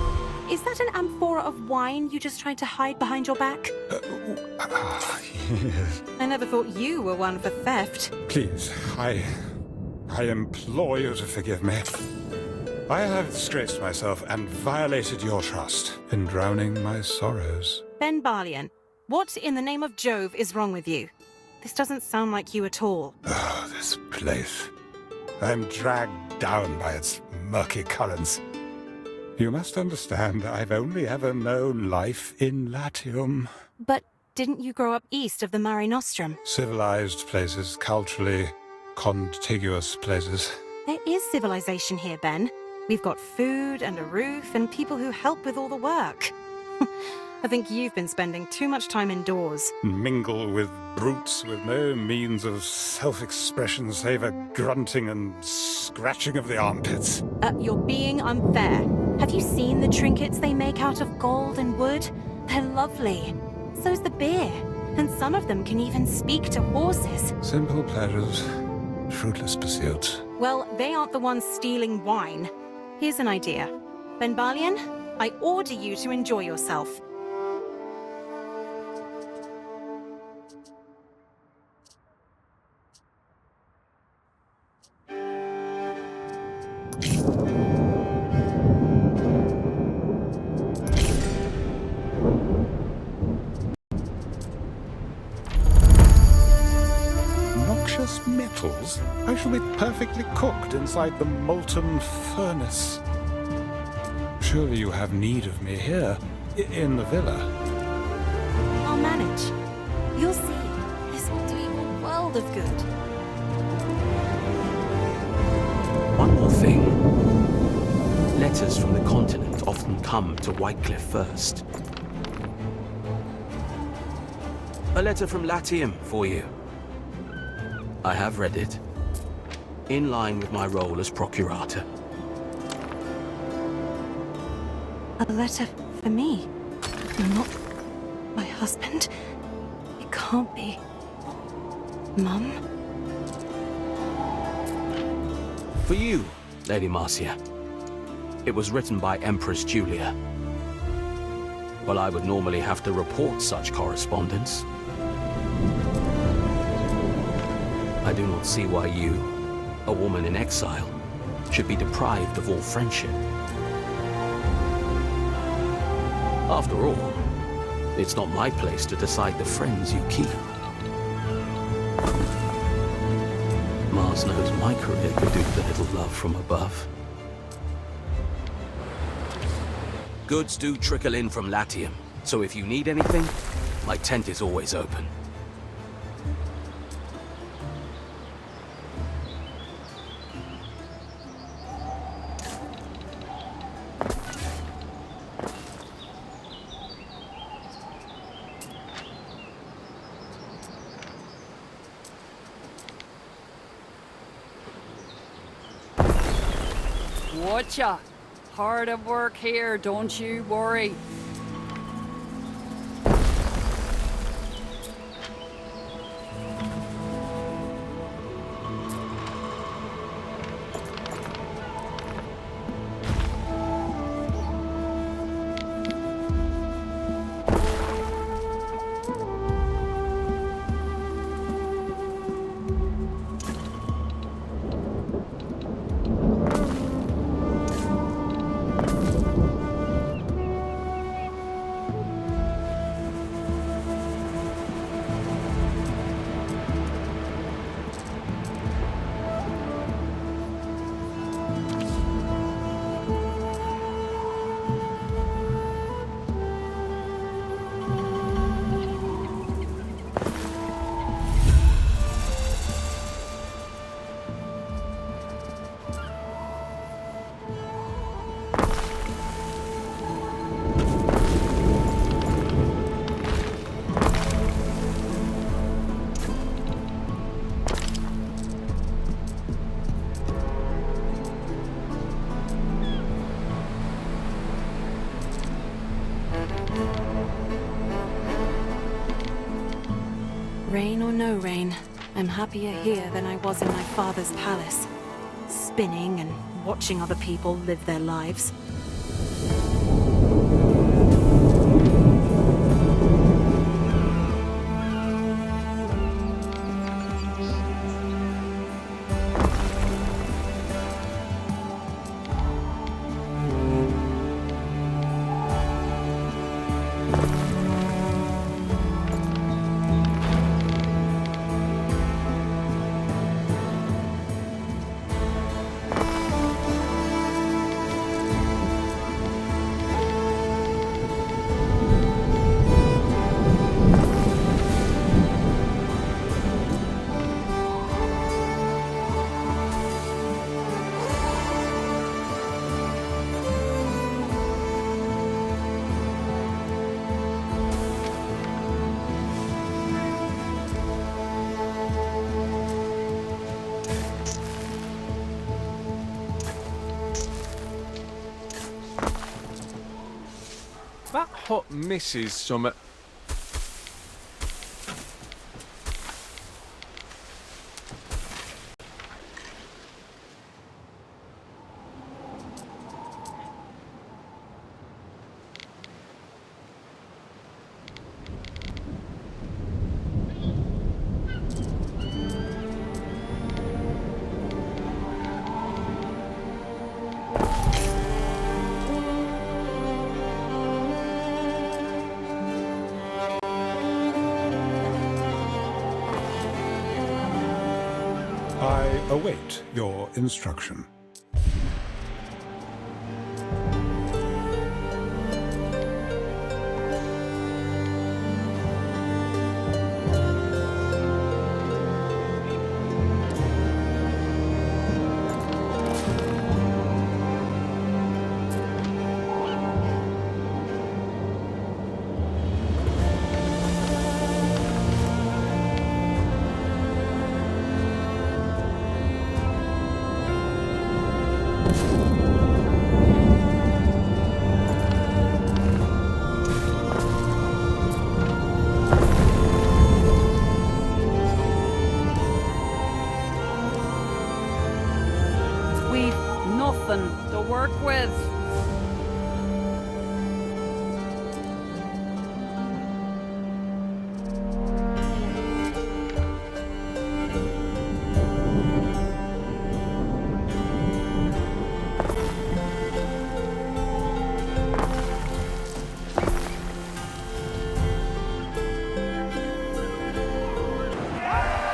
is that an amphora of wine you just tried to hide behind your back? Yes. I never thought you were one for theft. Please, I implore you to forgive me. I have disgraced myself and violated your trust in drowning my sorrows. Ben Barlian, what in the name of Jove is wrong with you? This doesn't sound like you at all. Oh, this place. I'm dragged down by its murky currents. You must understand, I've only ever known life in Latium. But didn't you grow up east of the Mare Nostrum? Civilized places, culturally contiguous places. There is civilization here, Ben. We've got food and a roof and people who help with all the work. I think you've been spending too much time indoors. Mingle with brutes with no means of self-expression save a grunting and scratching of the armpits. You're being unfair. Have you seen the trinkets they make out of gold and wood? They're lovely. So's the beer. And some of them can even speak to horses. Simple pleasures, fruitless pursuits. Well, they aren't the ones stealing wine. Here's an idea. Ben Barlian, I order you to enjoy yourself. Noxious metals? I shall be perfectly cooked inside the molten furnace. Surely you have need of me here, in the villa. I'll manage. You'll see. This will do you a world of good. One more thing. Letters from the continent often come to Whitecliff first. A letter from Latium for you. I have read it, in line with my role as procurator. A letter for me? Not my husband? It can't be. Mum? For you, Lady Marcia. It was written by Empress Julia. Well, I would normally have to report such correspondence. I do not see why you, a woman in exile, should be deprived of all friendship. After all, it's not my place to decide the friends you keep. Mars knows my career could do with a little love from above. Goods do trickle in from Latium, so if you need anything, my tent is always open. Watcha! Hard at work here, don't you worry. Rain or no rain, I'm happier here than I was in my father's palace. Spinning and watching other people live their lives. That hut misses some... I await your instruction. Nothing to work with.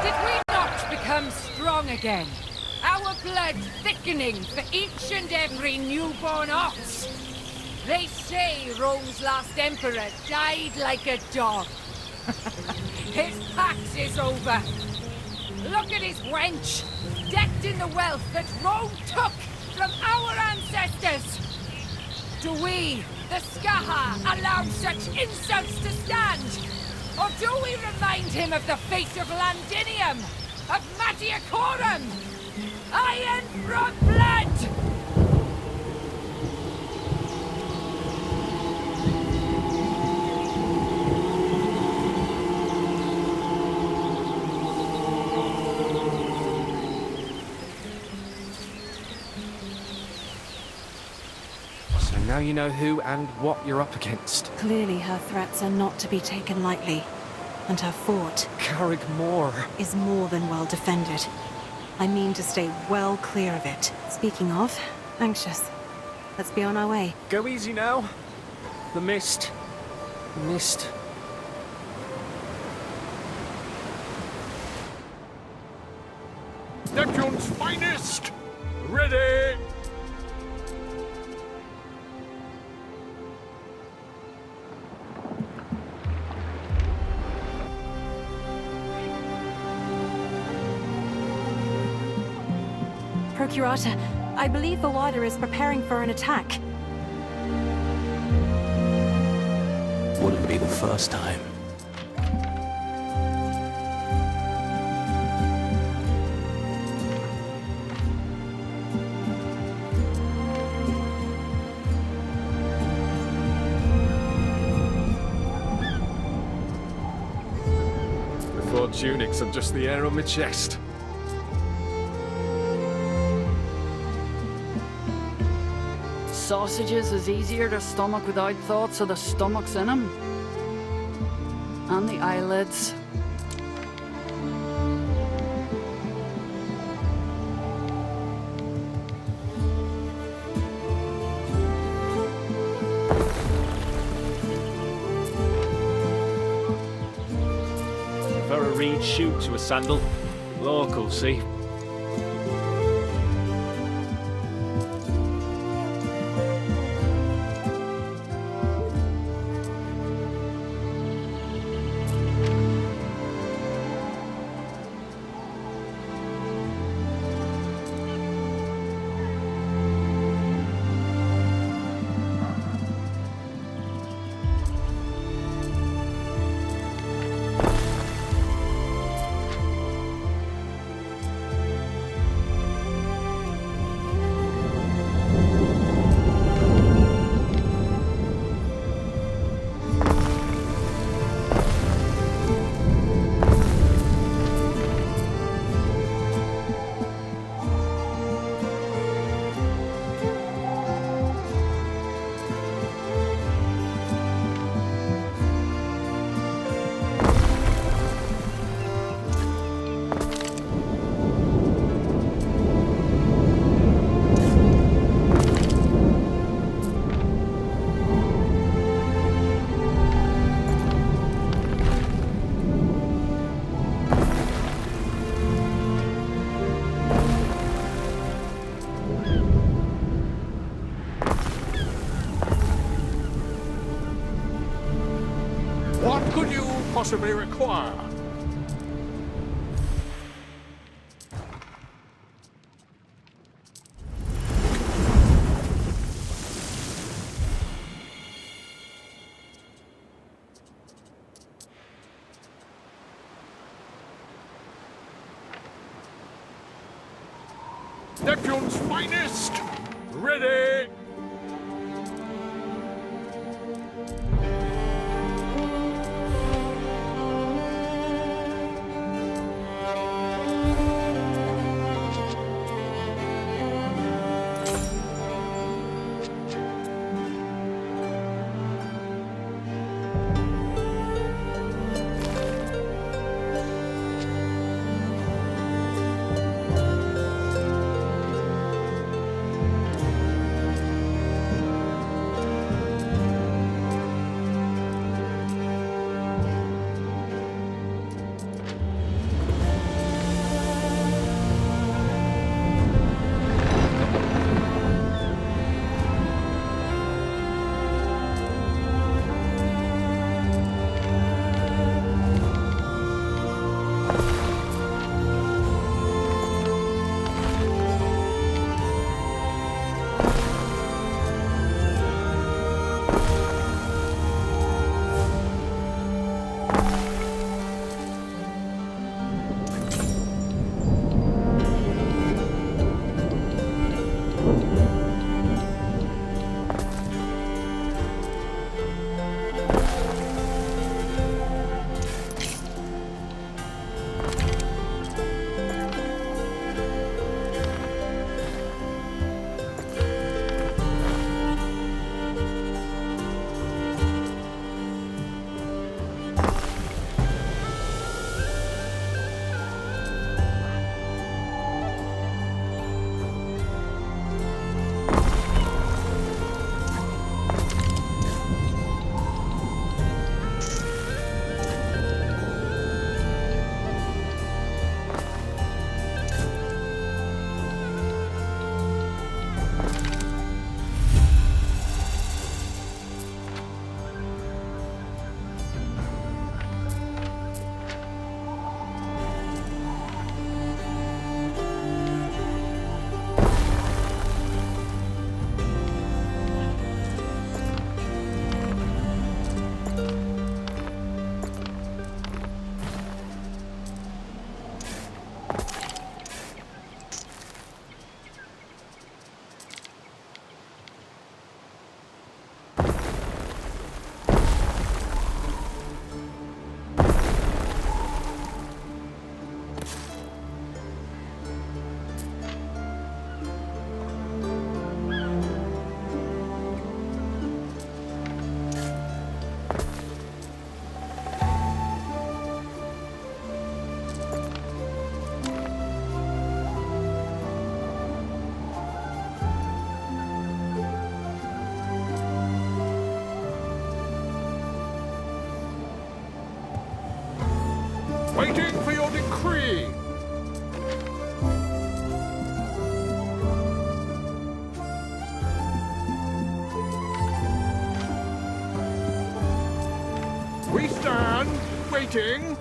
Did we not become strong again? Our blood thickening for each and every newborn ox. They say Rome's last emperor died like a dog. His pax is over. Look at his wench, decked in the wealth that Rome took from our ancestors. Do we, the Skaha, allow such insults to stand? Or do we remind him of the fate of Landinium, of Matiacorum? Iron from blood! Now you know who and what you're up against. Clearly her threats are not to be taken lightly. And her fort... Carrick Moor... is more than well defended. I mean to stay well clear of it. Speaking of, anxious. Let's be on our way. Go easy now. The mist. The mist. Neptune's finest! Ready! Procurator, I believe the water is preparing for an attack. Wouldn't be the first time. I thought tunics are just the air on my chest. Sausages is easier to stomach without thoughts of the stomachs in them. And the eyelids. Prefer a reed shoe to a sandal. Local, see? What could you possibly require? Neptune's finest! Ready! We stand, waiting.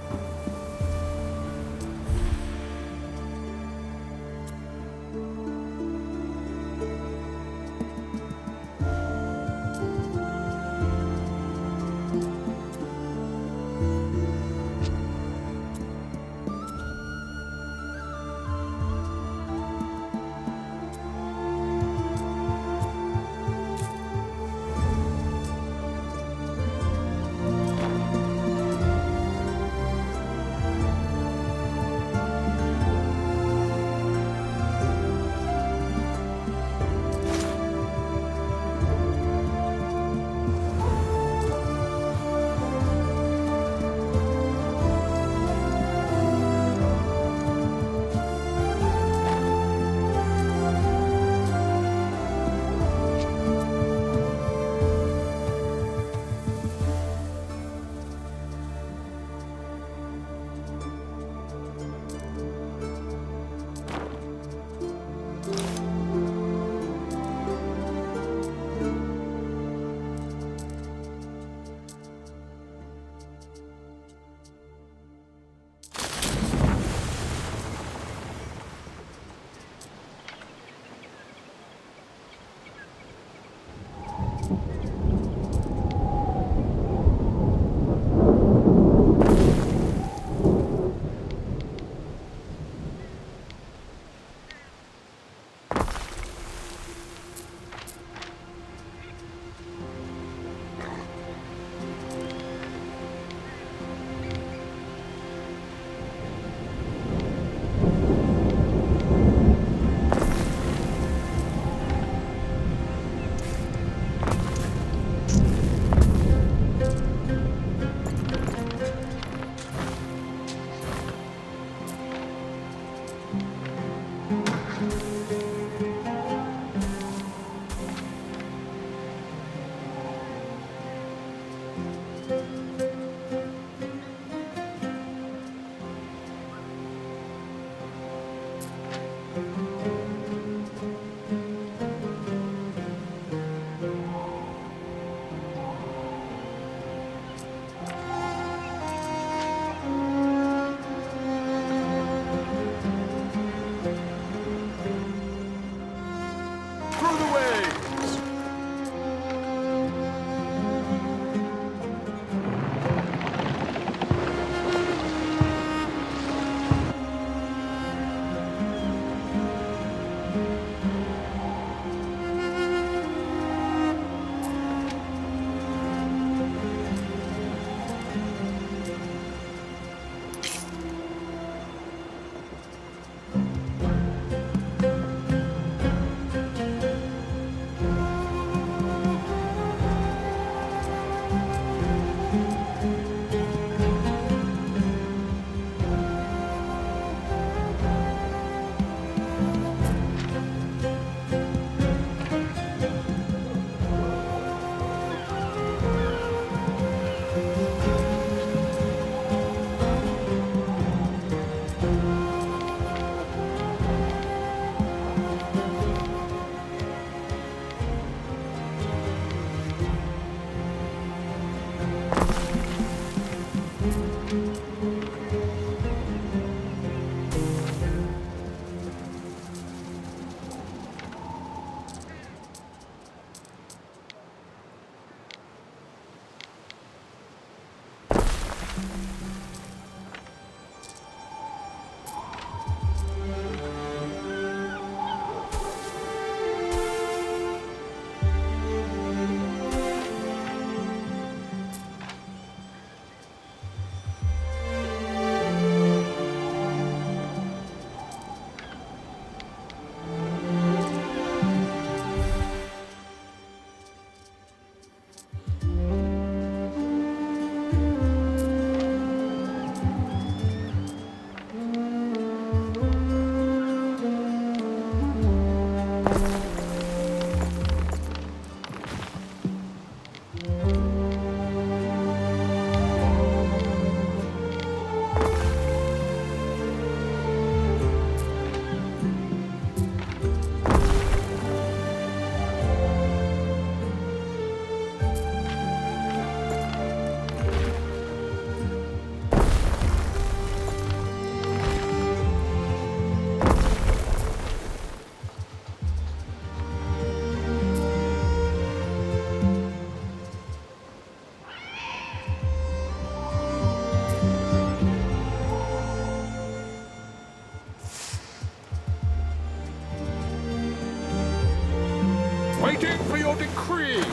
Waiting for your decree!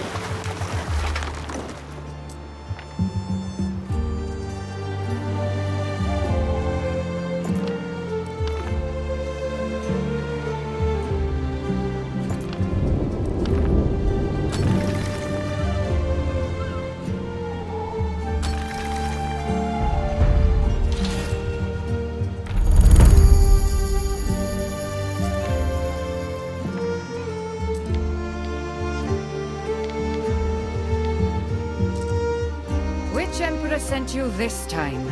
Which Emperor sent you this time?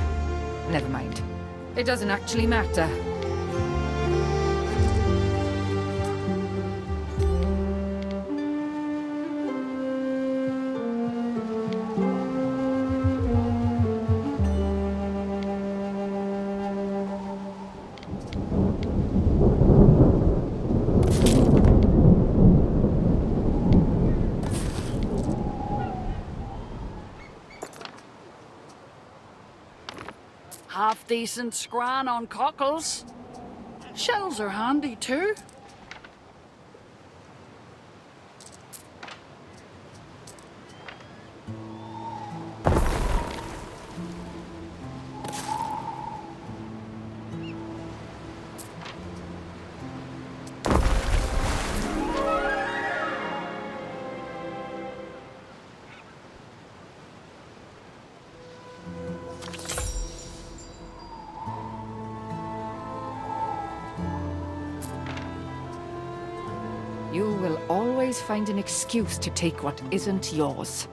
Never mind. It doesn't actually matter. Half-decent scran on cockles. Shells are handy too. You will always find an excuse to take what isn't yours.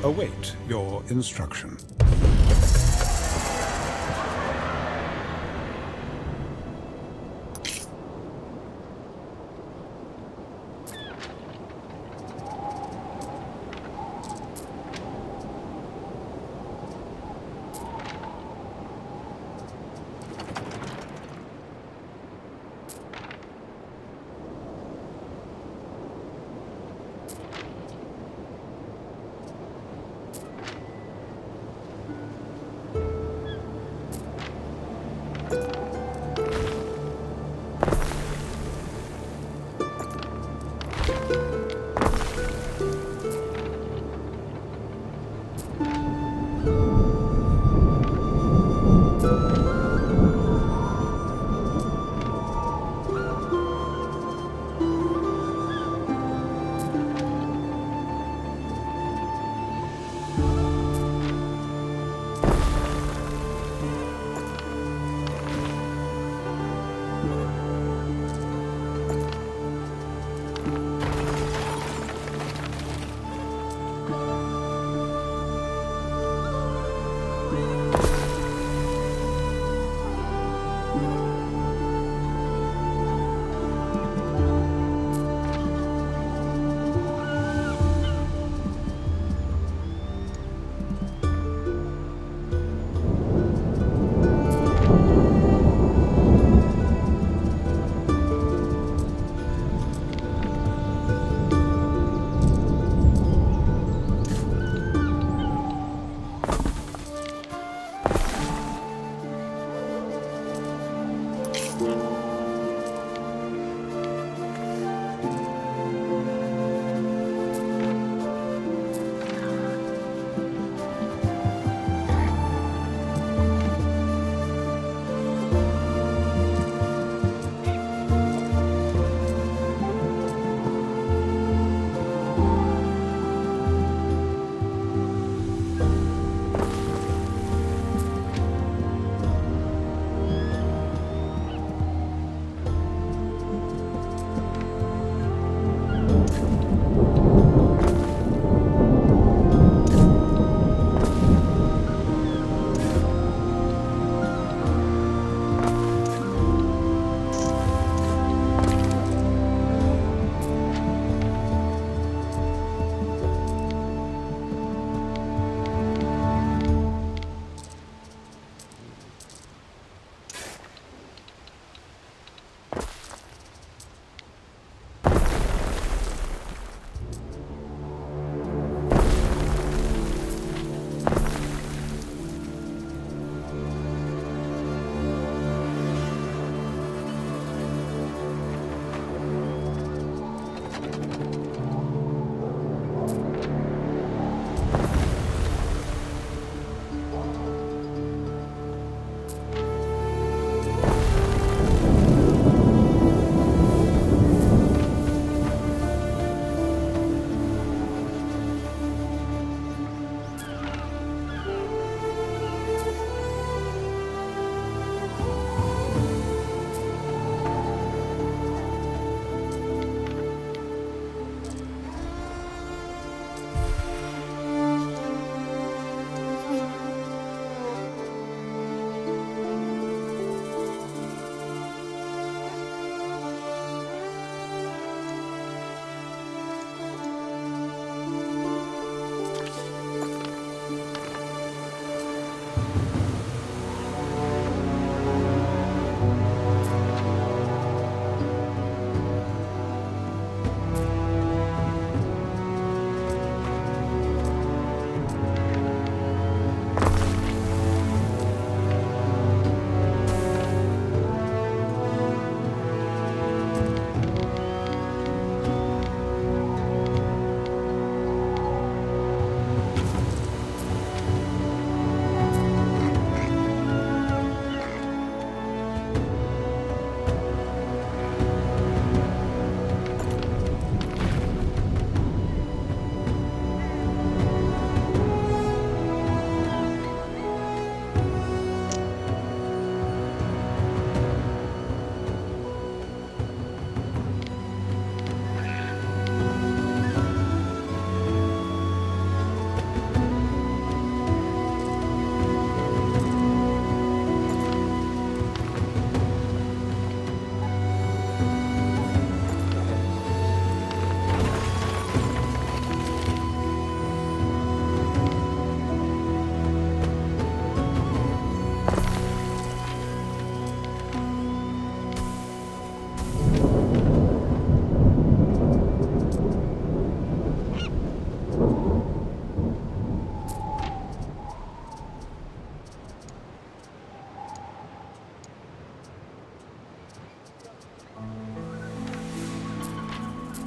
await your instruction.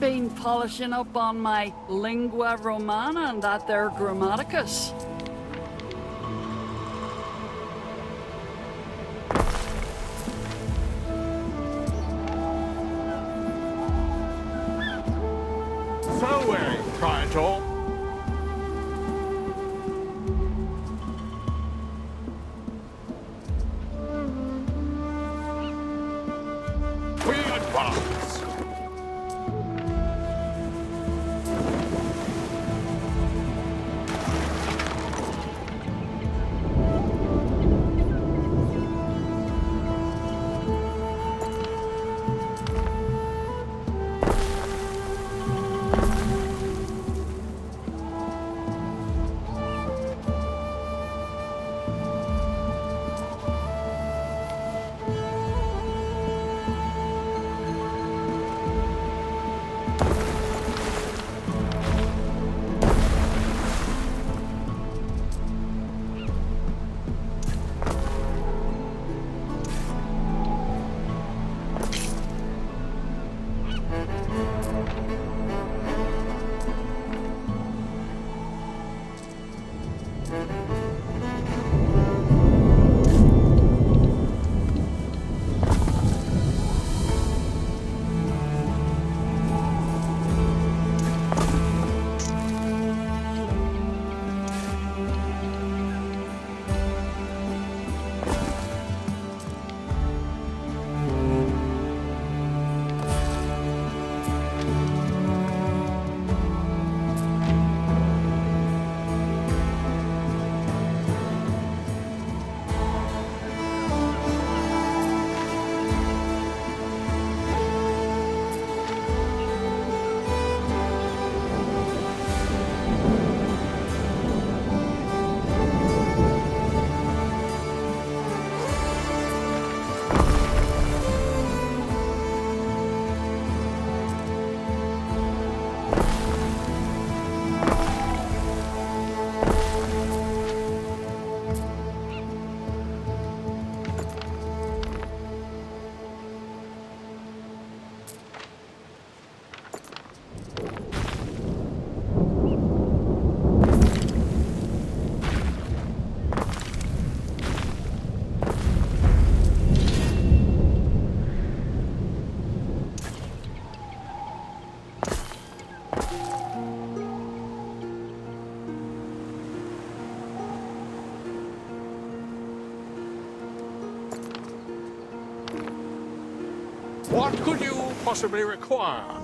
been polishing up on my lingua romana and that there grammaticus. So weary, Praetor. We advance. What could you possibly require?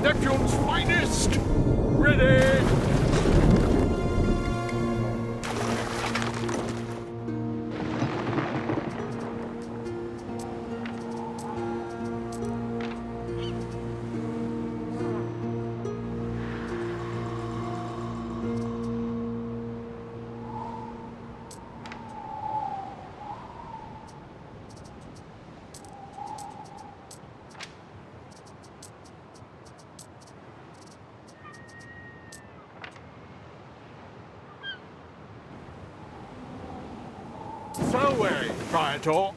Neptune's finest! Ready! So weary, Praetor.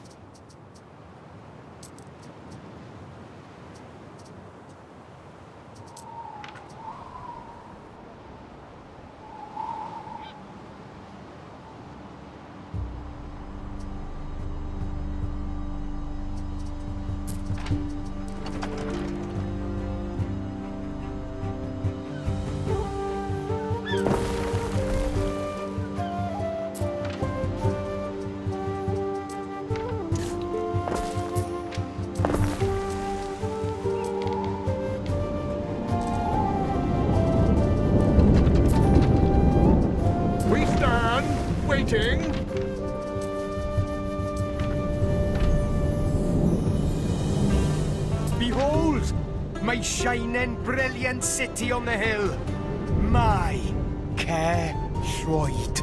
Behold, my shining, brilliant city on the hill. My care Schweid.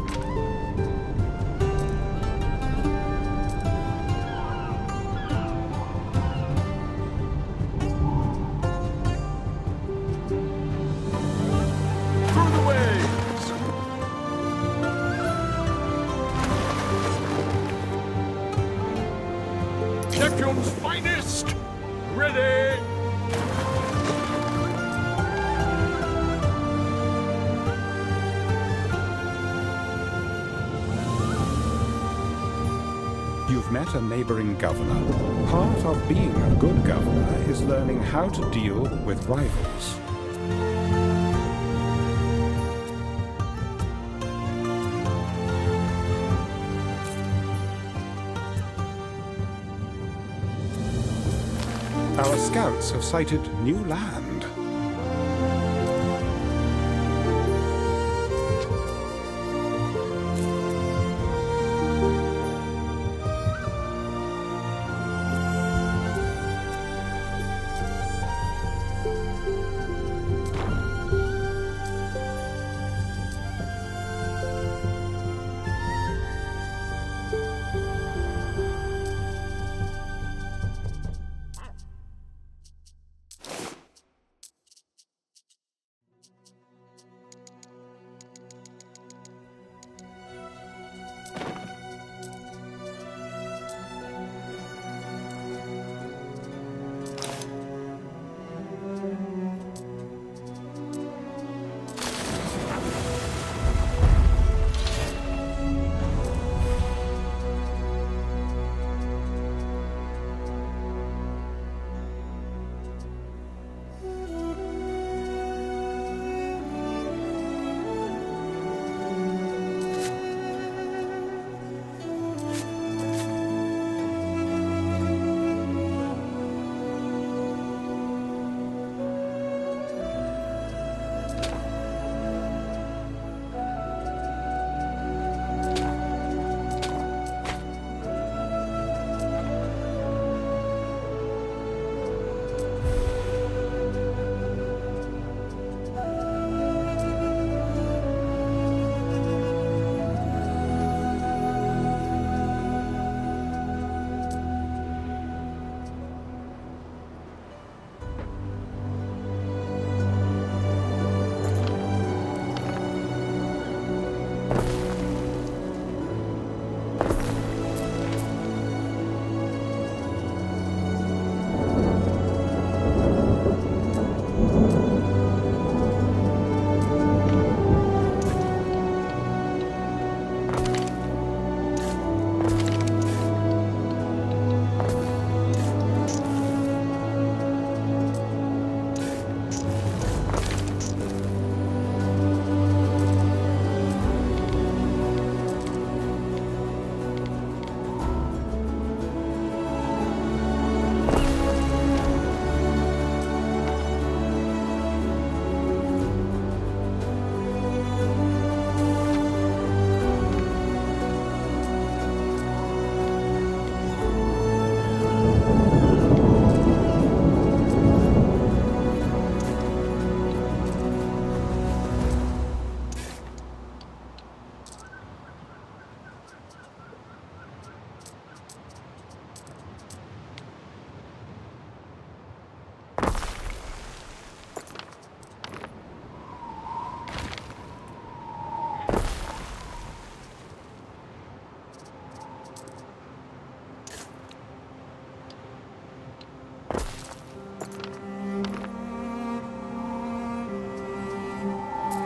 Through the waves! Neptune's finest! Ready! You've met a neighboring governor. Part of being a good governor is learning how to deal with rivals. Our scouts have sighted new land.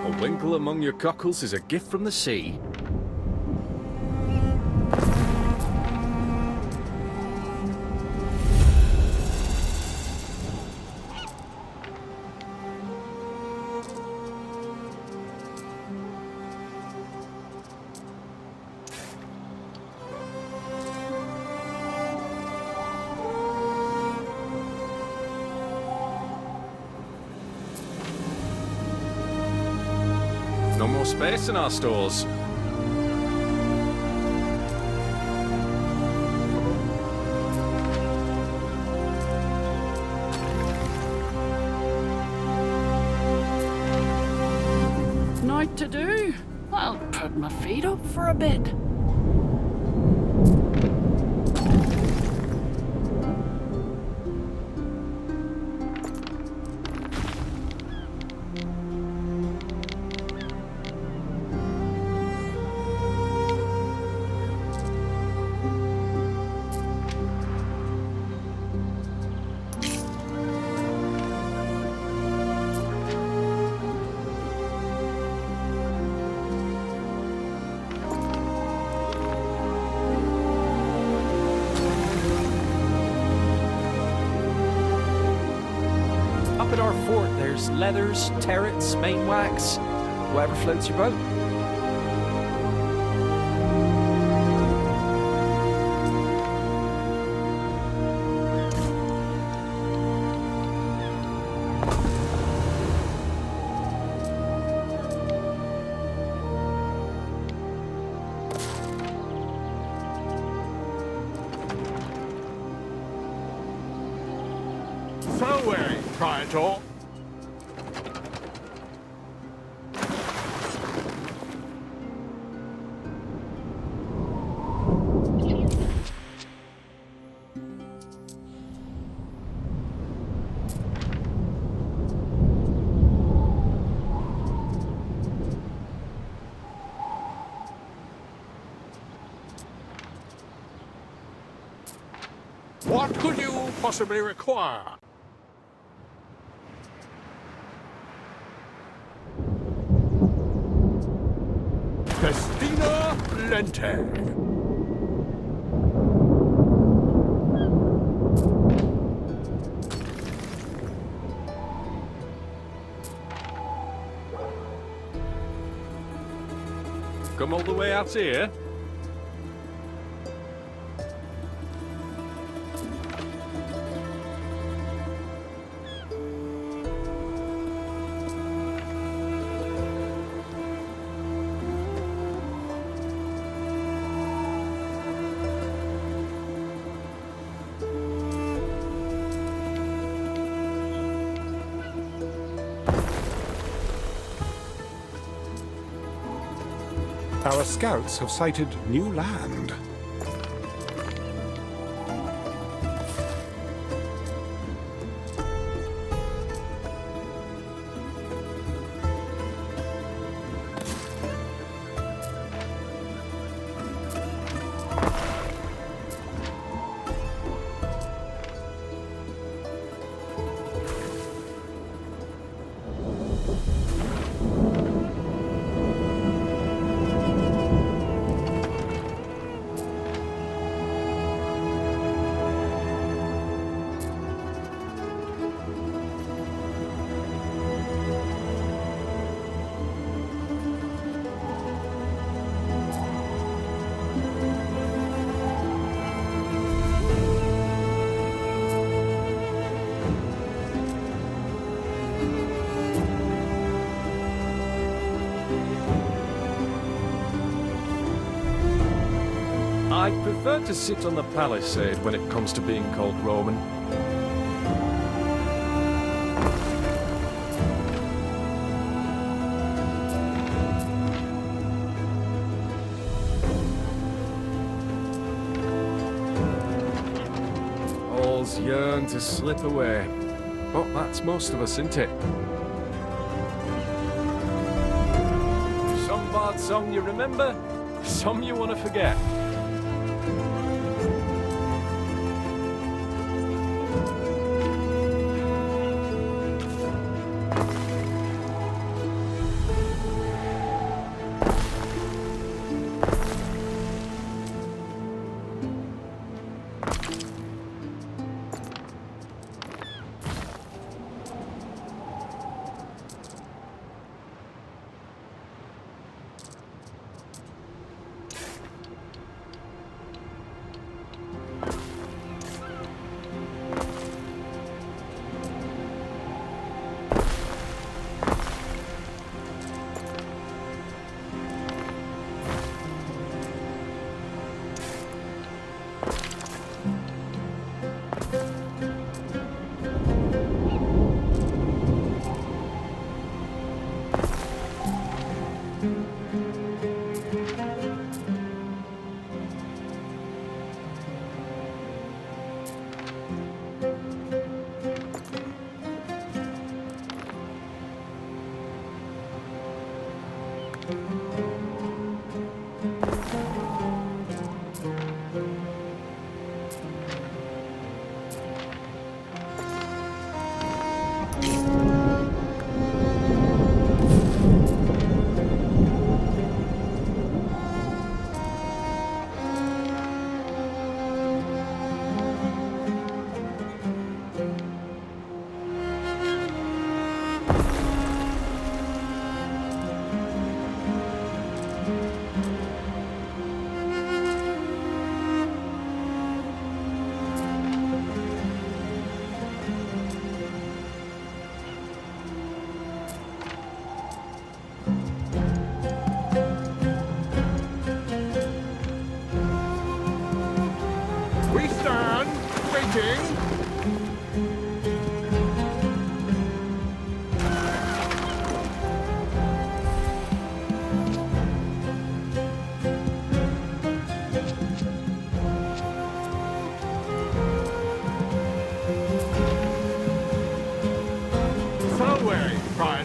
A winkle among your cockles is a gift from the sea. No more space in our stores. night to do, I'll put my feet up for a bit. Up at our fort, there's leathers, turrets, main wax, whatever floats your boat. Farewell, Praetor. What could you possibly require? Festina Lente. Come all the way out here? Our scouts have sighted new land. I prefer to sit on the palisade when it comes to being called Roman. All's yearn to slip away. But that's most of us, isn't it? Some bard song you remember, some you want to forget.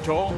at all?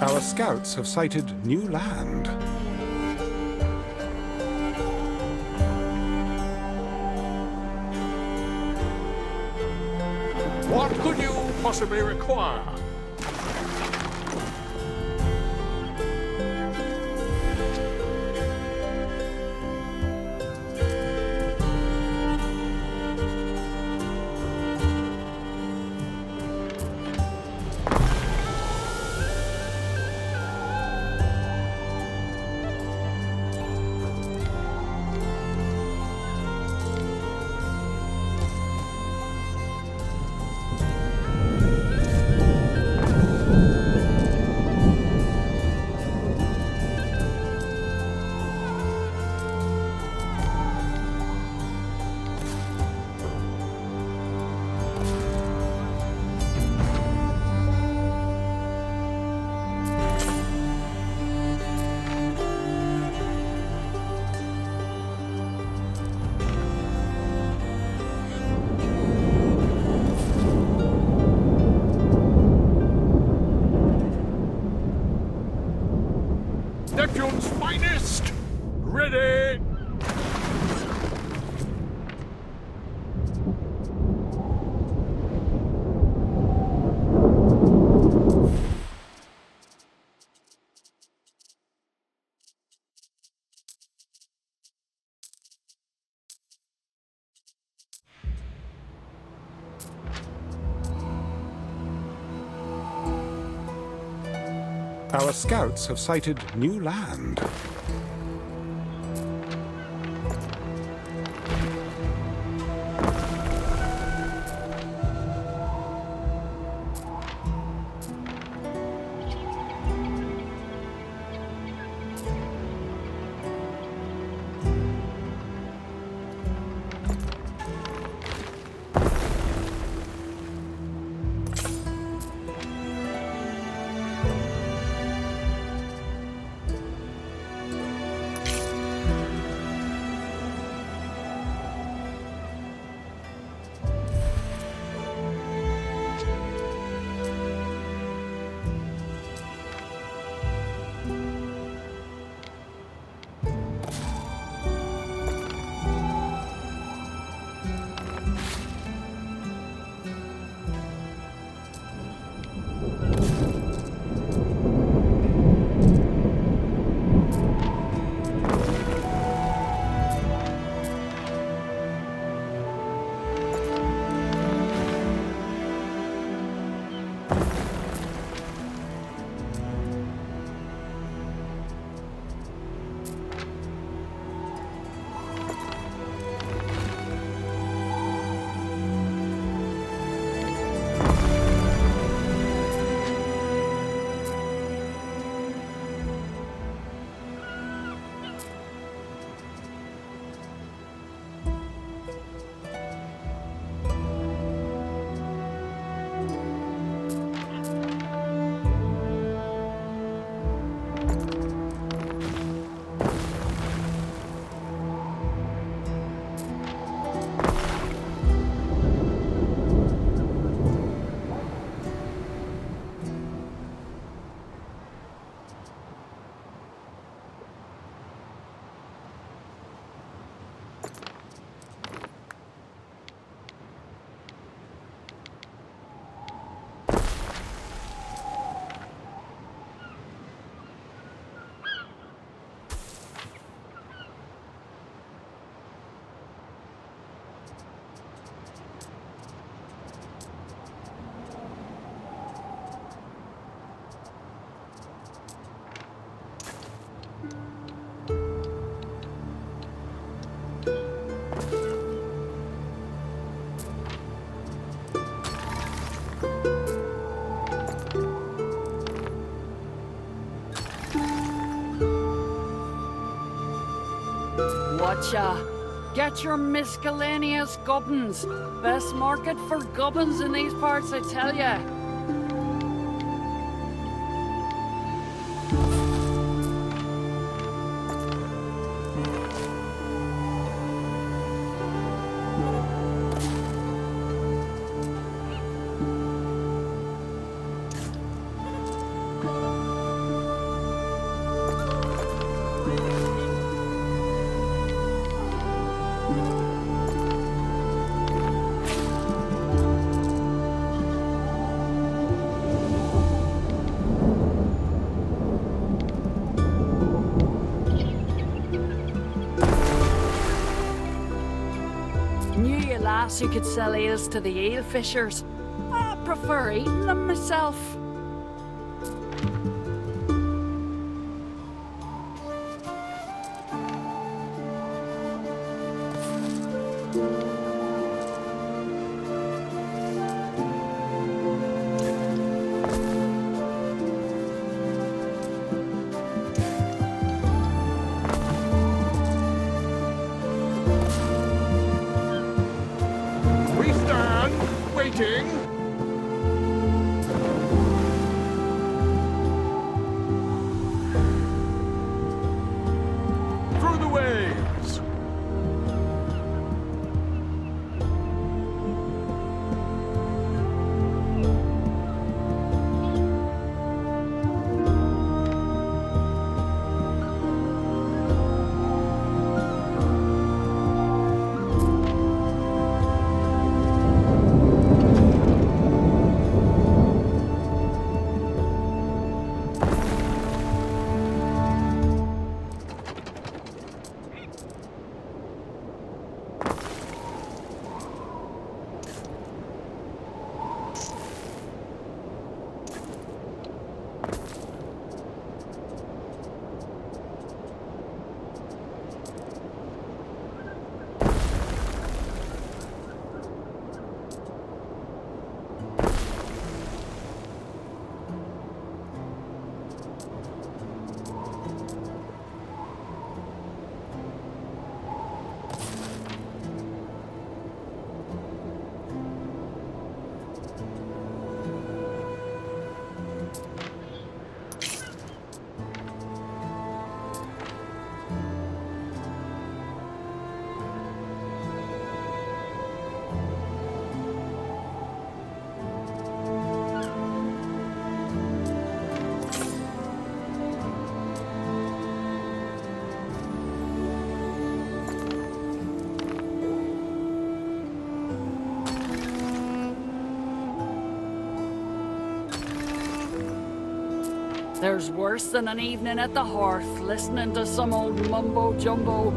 Our scouts have sighted new land. What could you possibly require? Neptune's finest! Ready! Our scouts have sighted new land. Whatcha? Get your miscellaneous gubbins. Best market for gubbins in these parts, I tell ya. You could sell eels to the eel fishers. I prefer eating them myself. There's worse than an evening at the hearth, listening to some old mumbo-jumbo.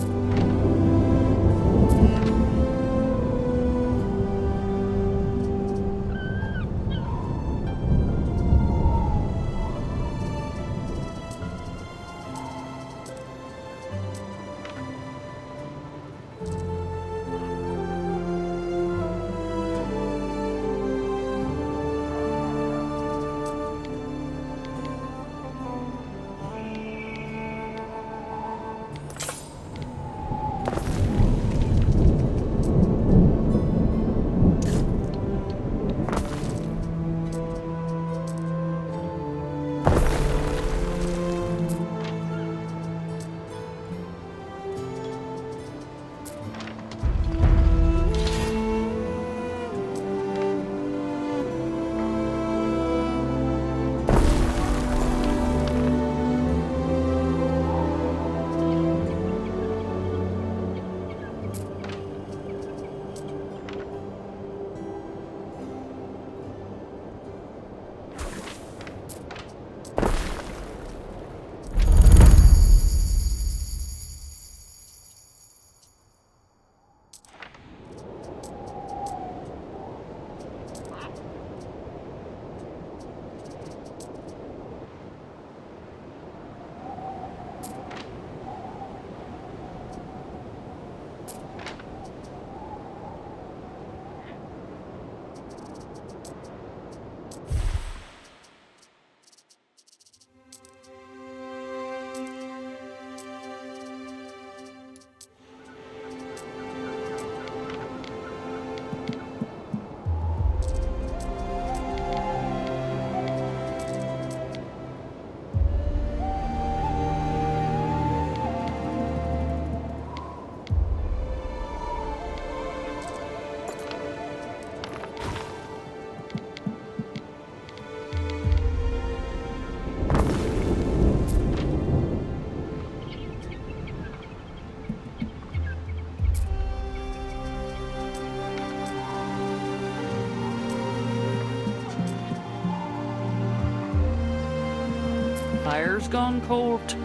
fire's gone cold.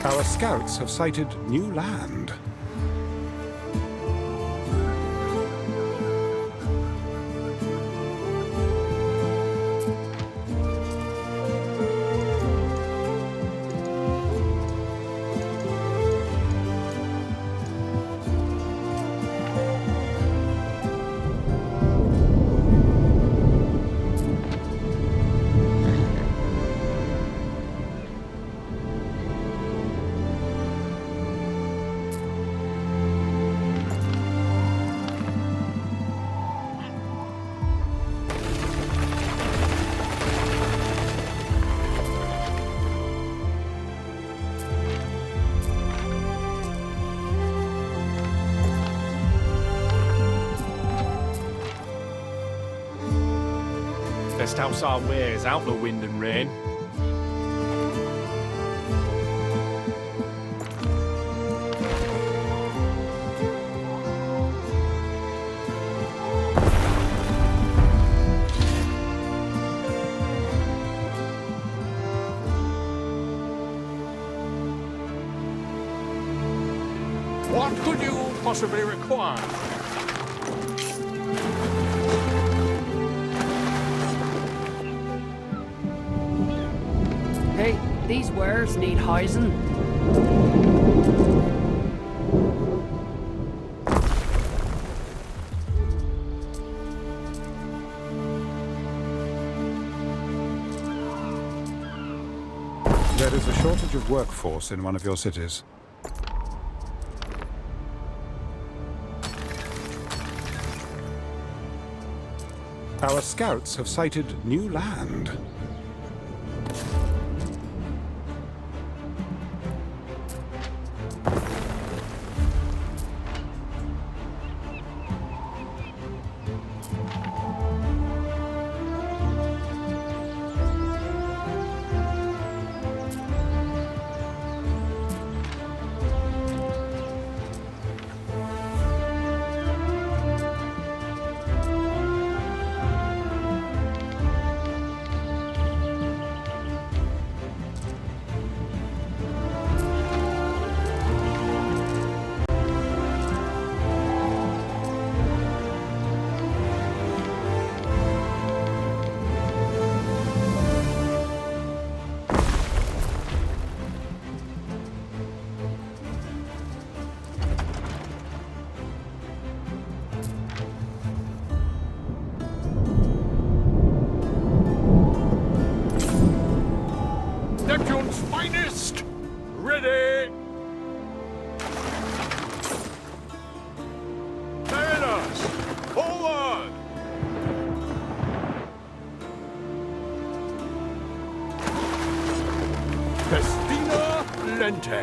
Our scouts have sighted new land. Best house our ways out the wind and rain. What could you possibly require? Hey, these wares need housing. There is a shortage of workforce in one of your cities. Our scouts have sighted new land. Finest! Ready! Kaledus! Forward! Festina Lente!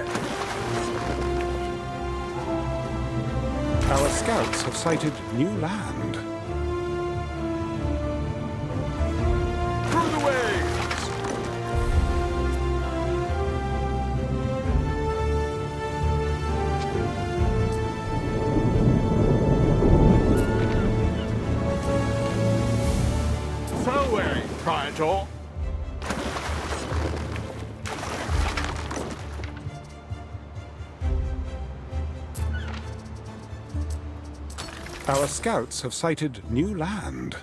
Our scouts have sighted new land. Through the waves! Praetor. Our scouts have sighted new land.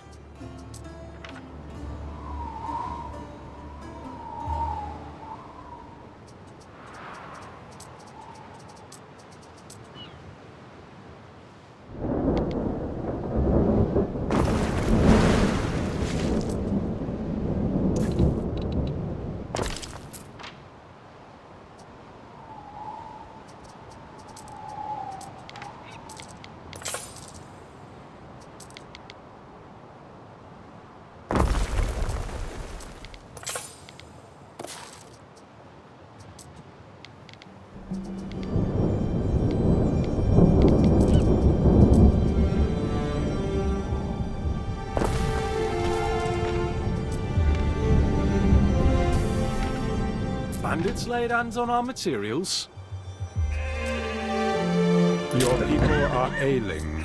Bandits laid hands on our materials? Your people are ailing.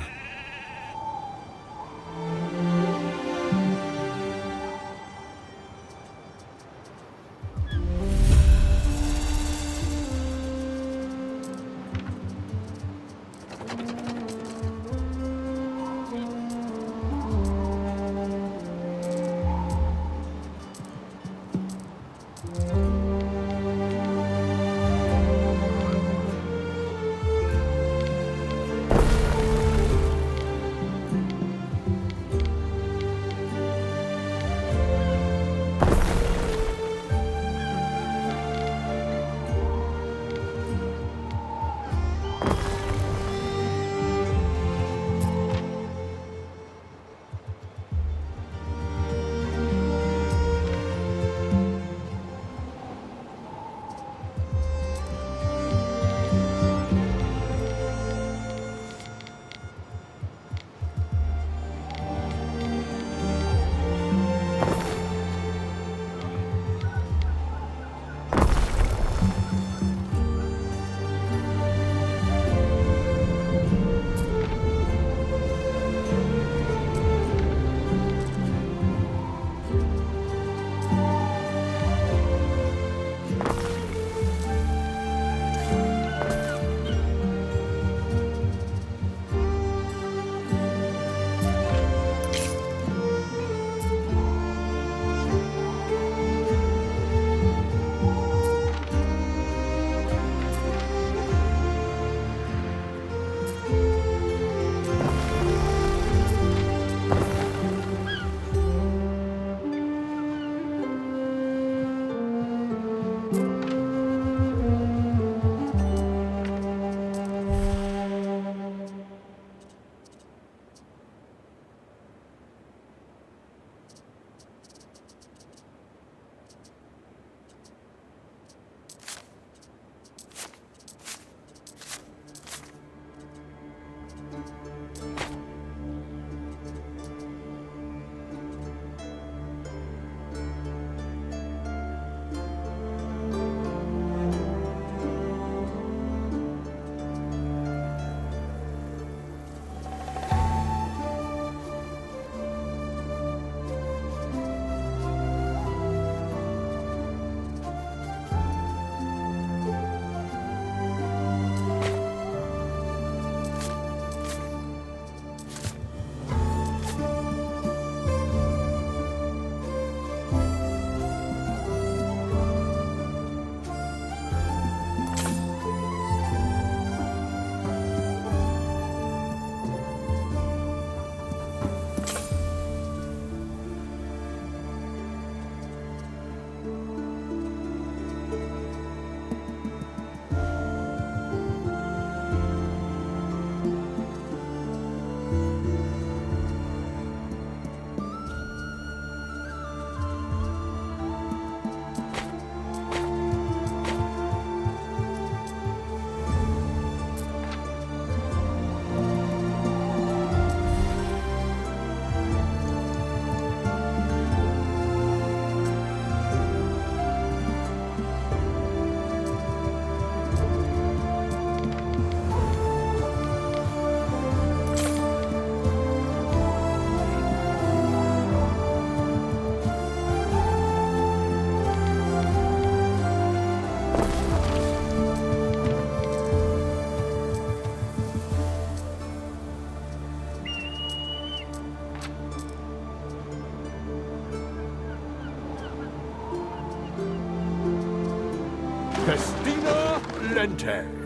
Festina Lente.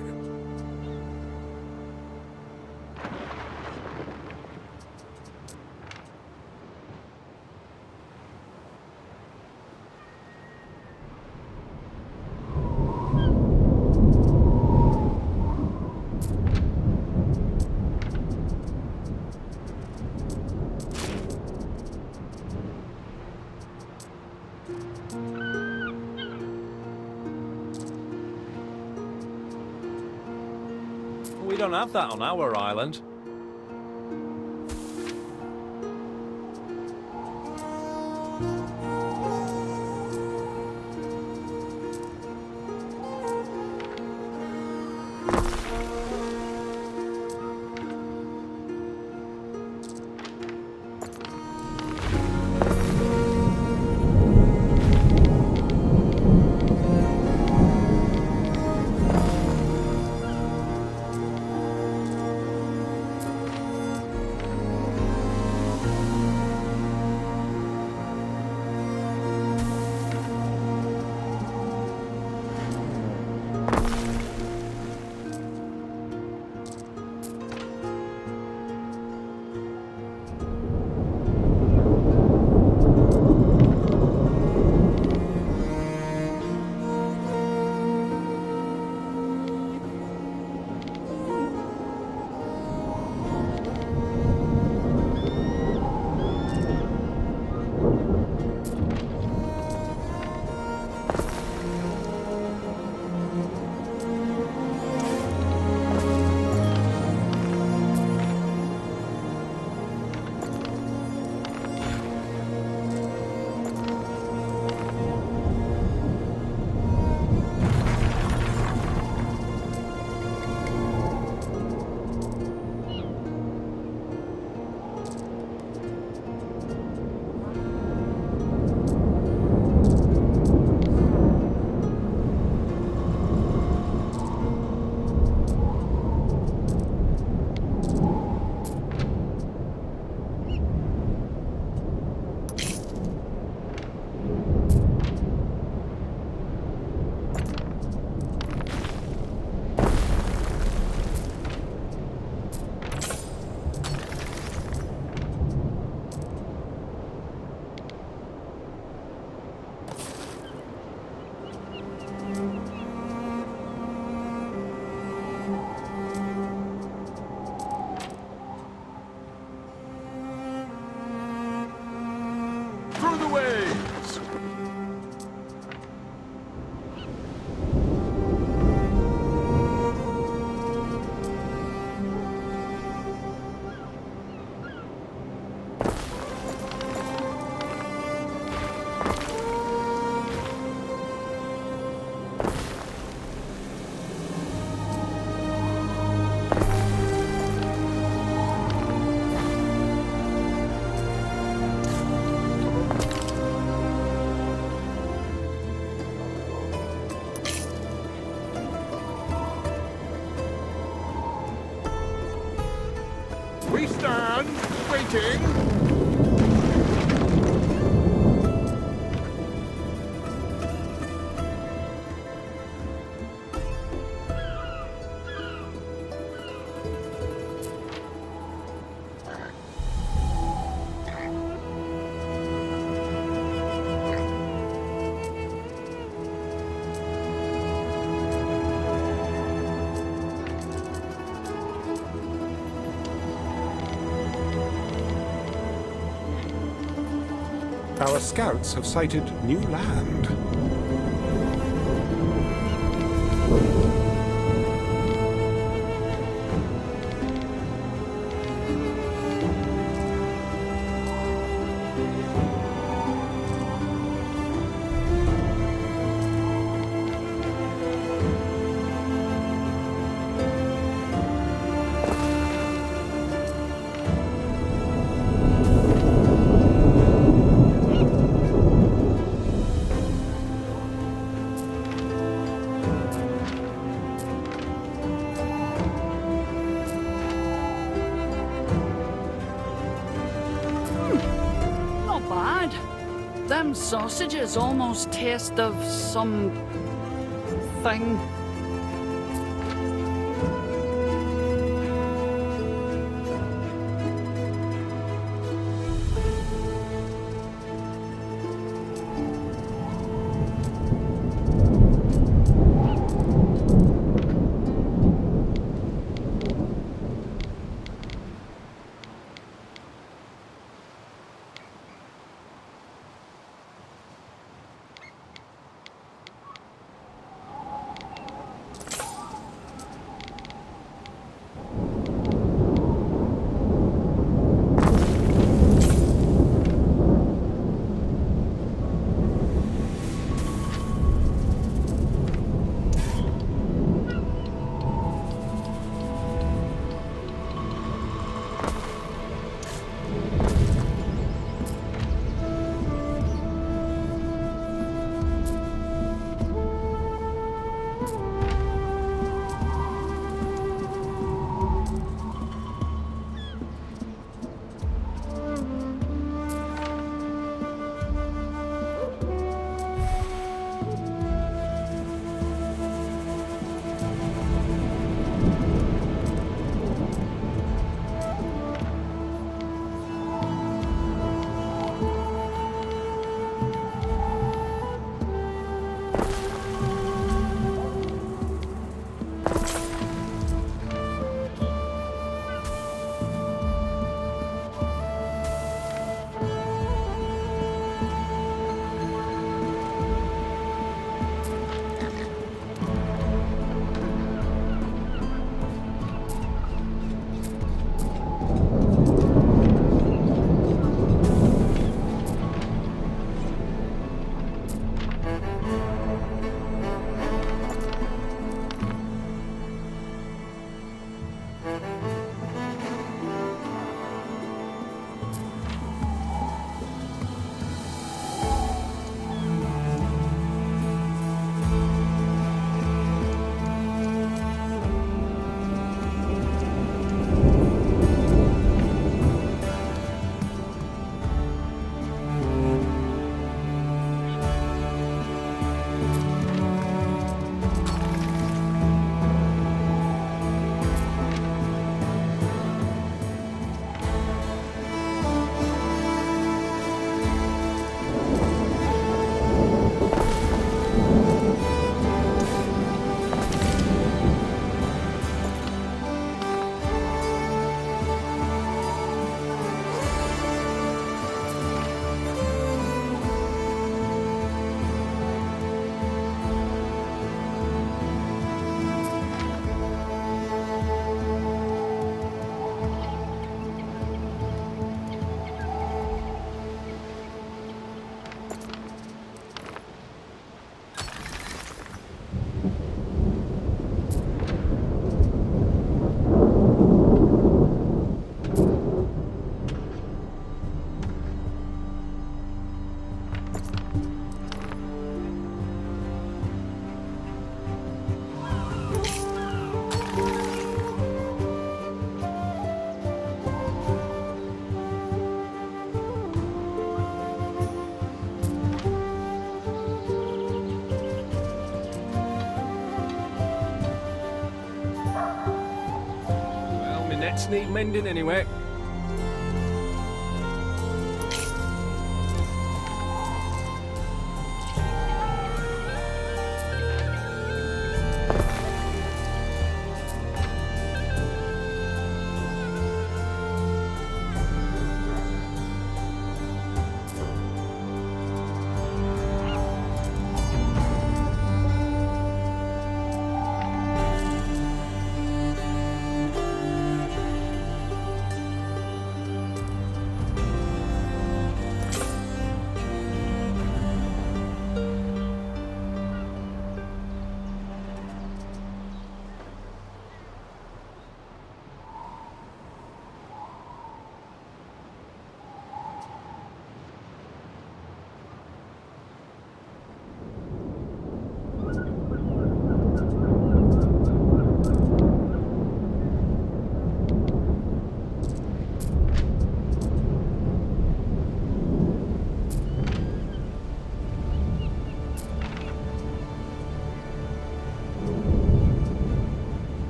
We don't have that on our island. Through the waves! We stand, waiting. Our scouts have sighted new land. Them sausages almost taste of some thing. nets need mending anyway.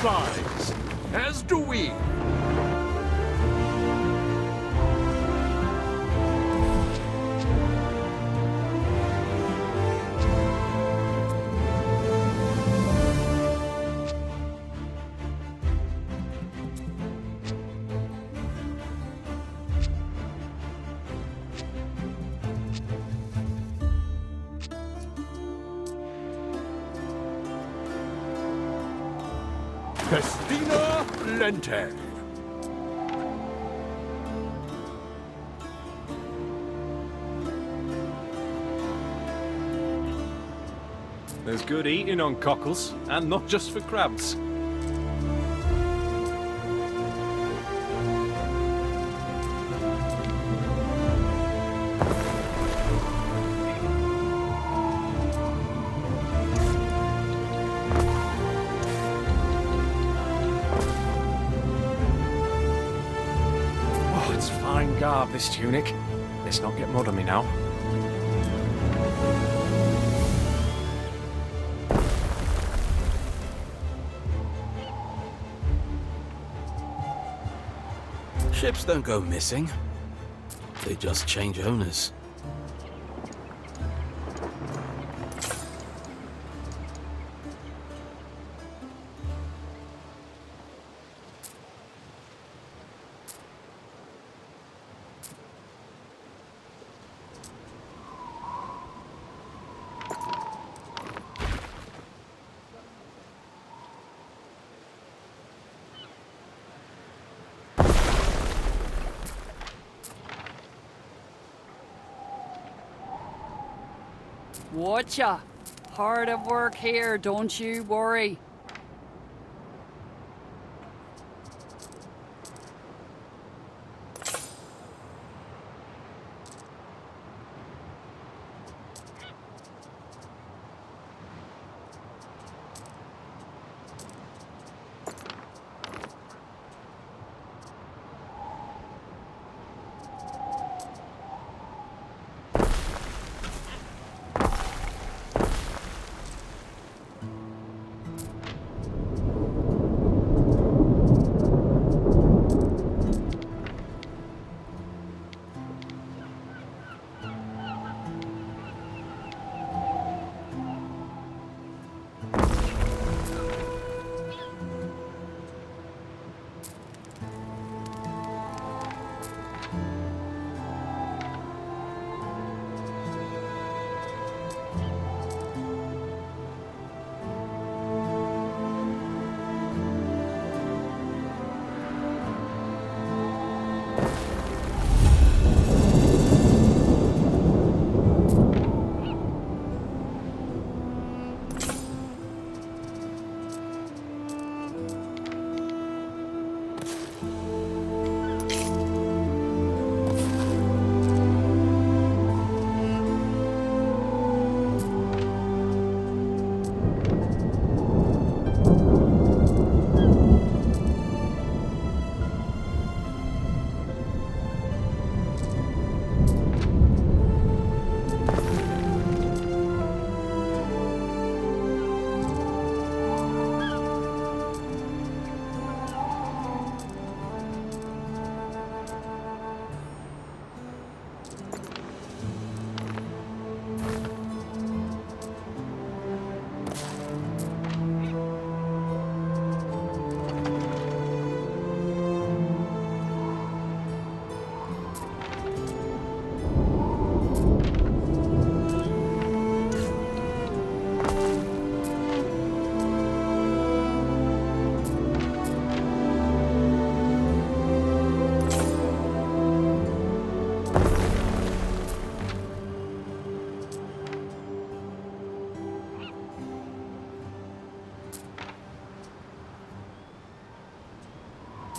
Flies, as do we. Festina Lente. There's good eating on cockles, and not just for crabs. Garb, this tunic. Let's not get mud on me now. Ships don't go missing. They just change owners. Watcha. Hard at work here, don't you worry.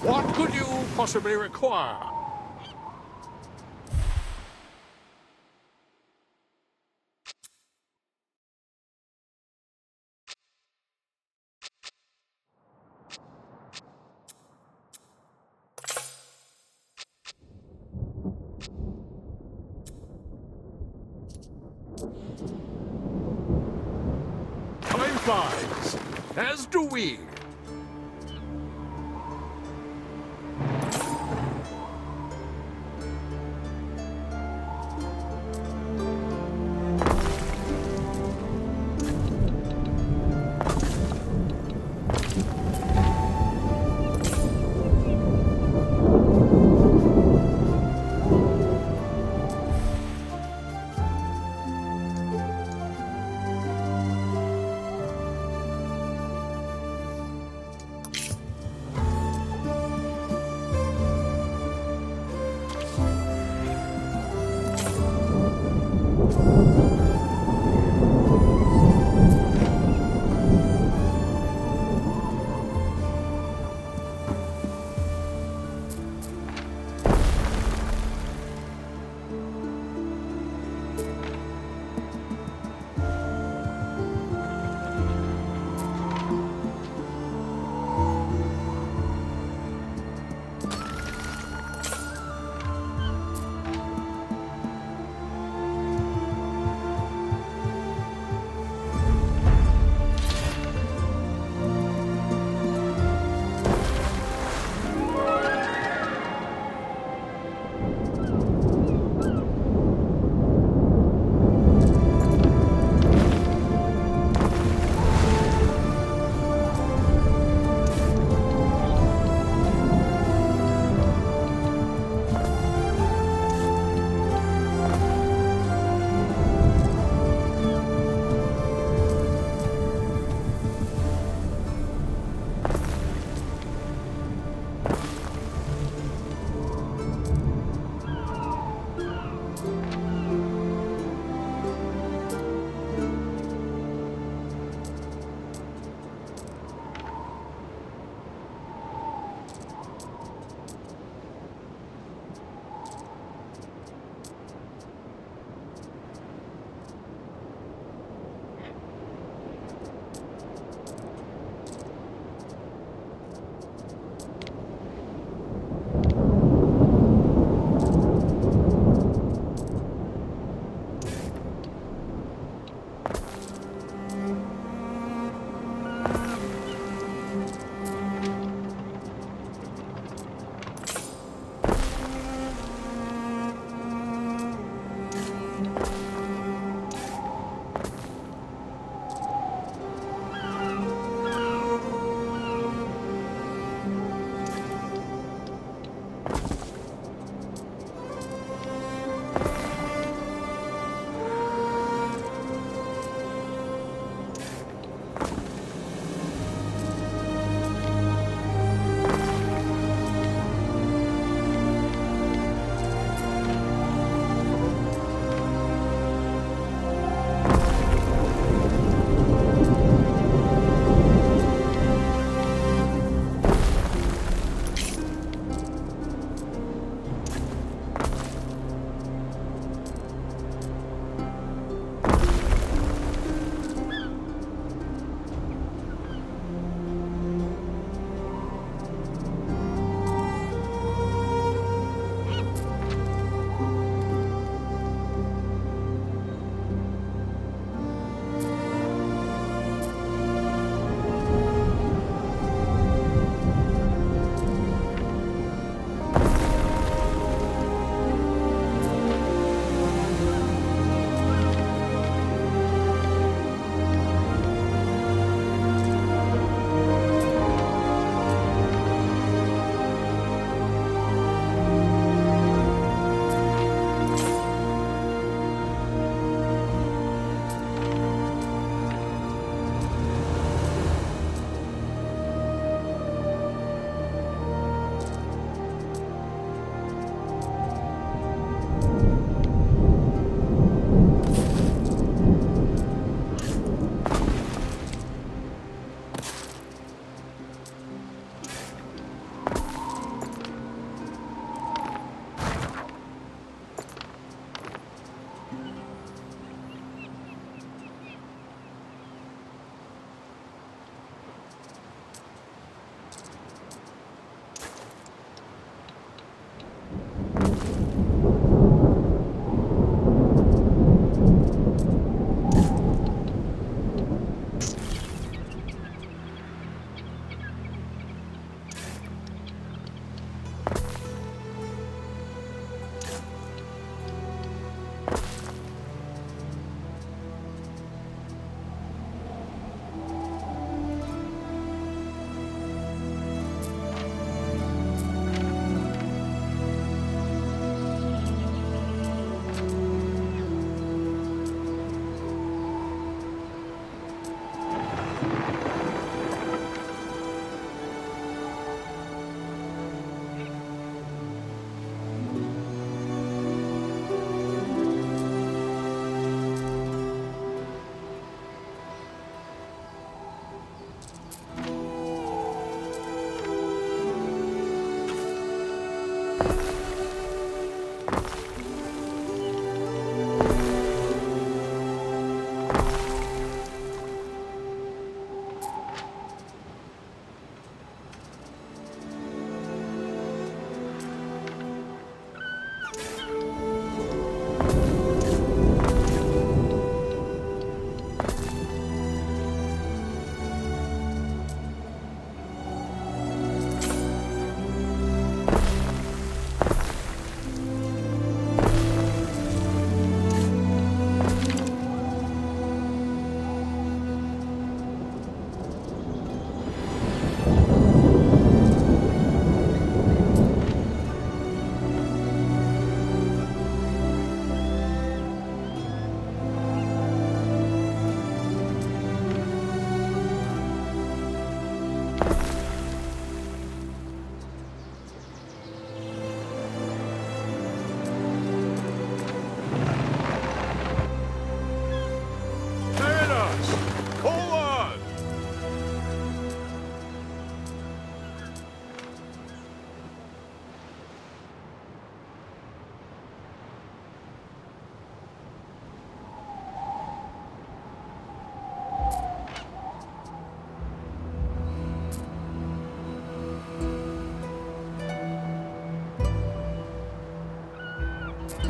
What could you possibly require? Time flies, as do we.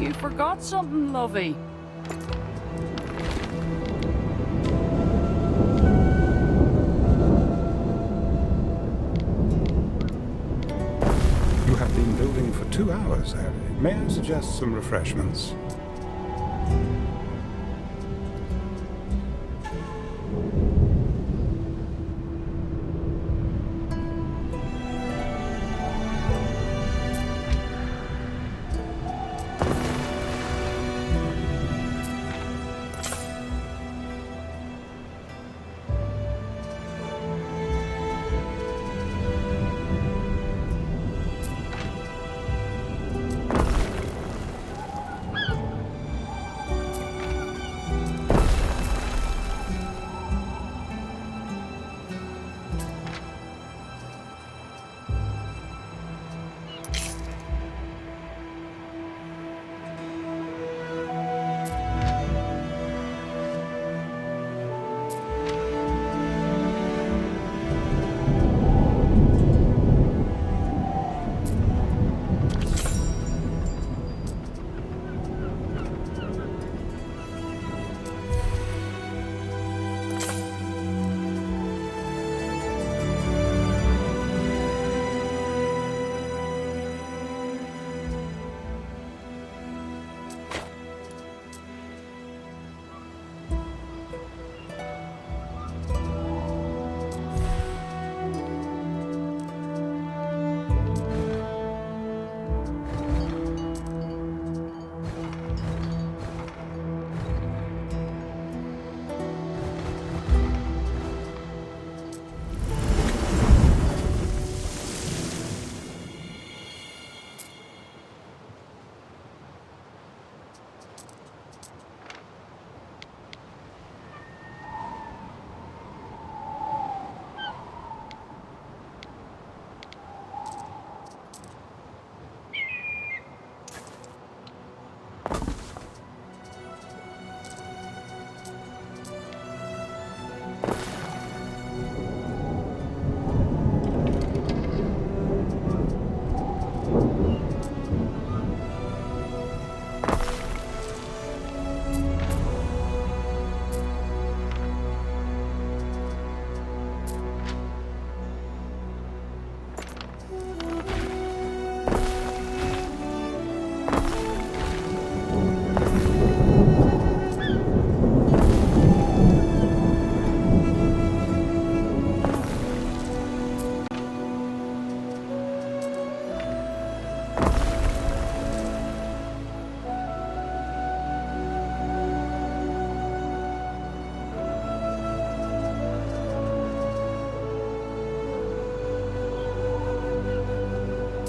You forgot something, lovey. You have been building for 2 hours, Harry. May I suggest some refreshments?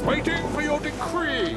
Waiting for your decree!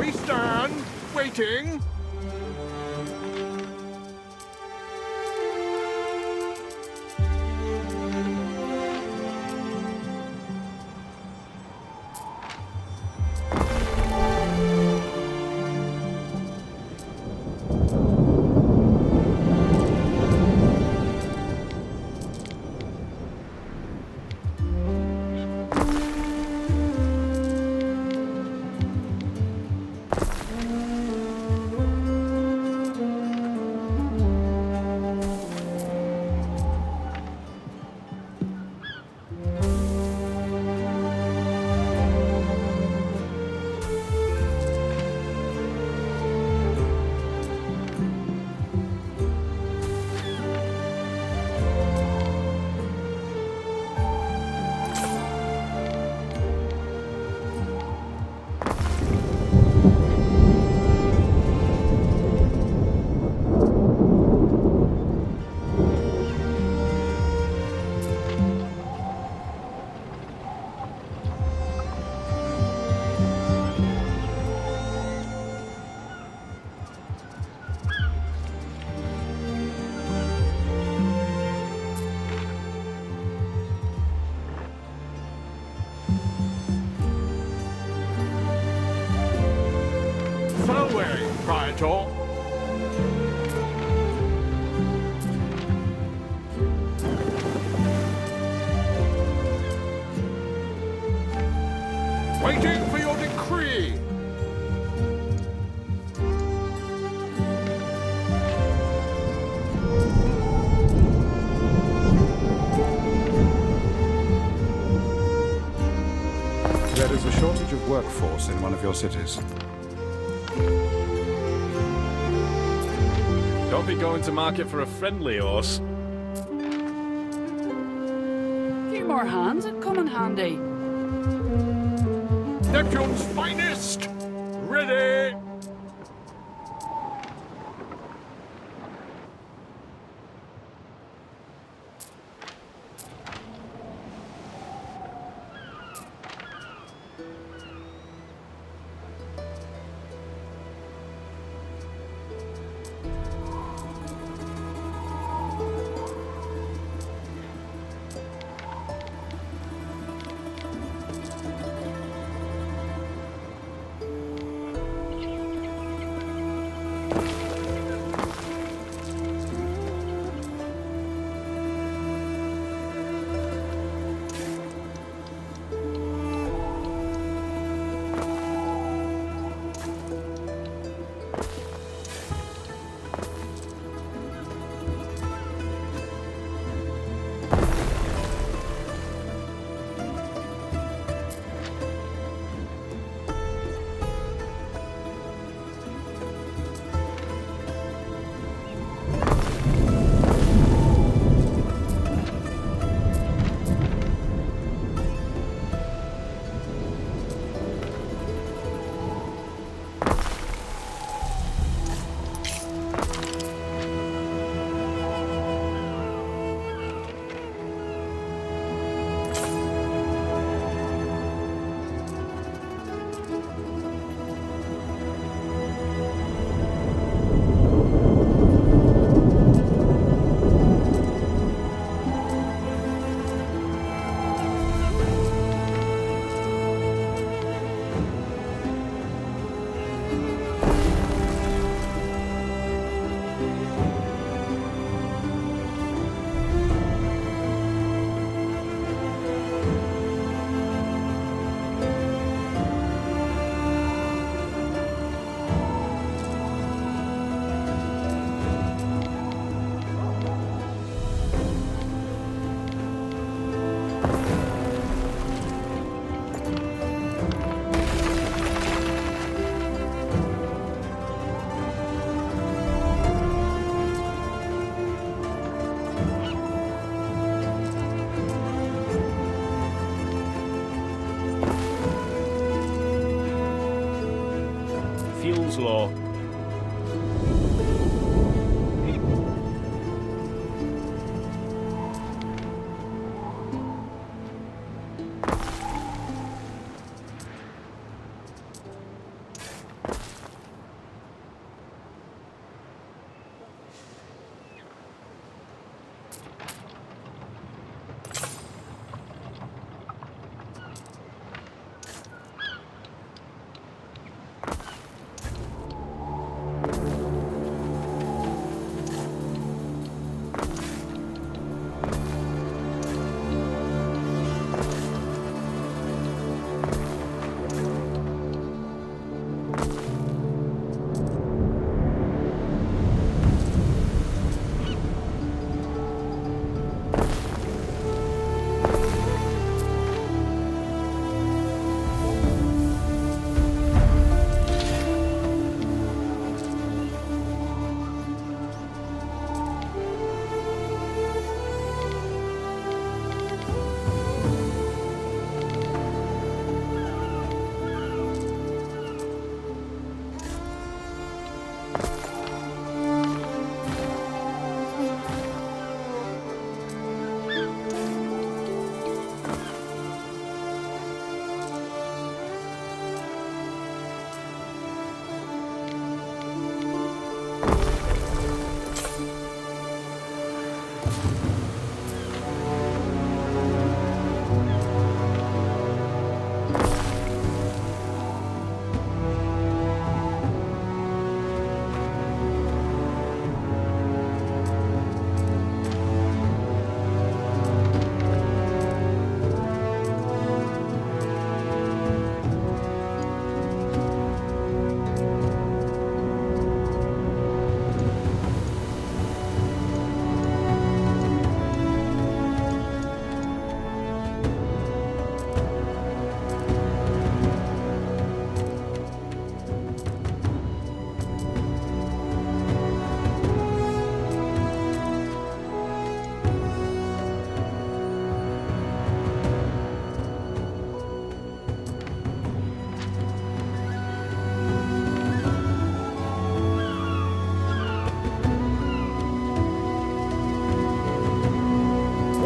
We stand, waiting. Praetor. Waiting for your decree. There is a shortage of workforce in one of your cities. Don't be going to market for a friendly horse. Few more hands would come in handy. Neptune's finest! Ready! Law.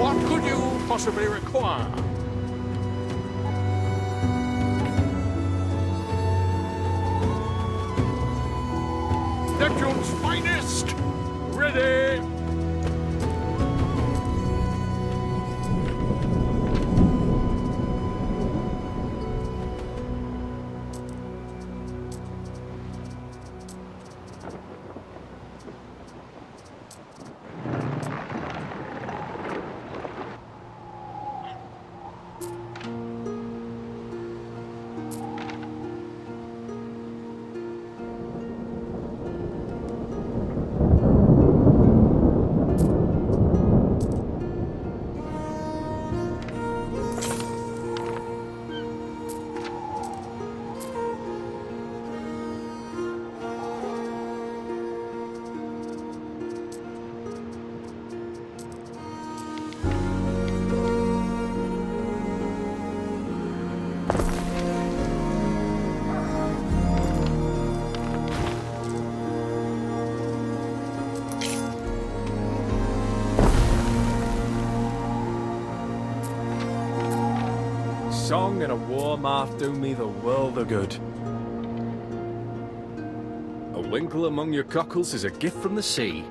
What could you possibly require? Neptune's finest! Ready! Song and a war marth do me the world of good. A winkle among your cockles is a gift from the sea.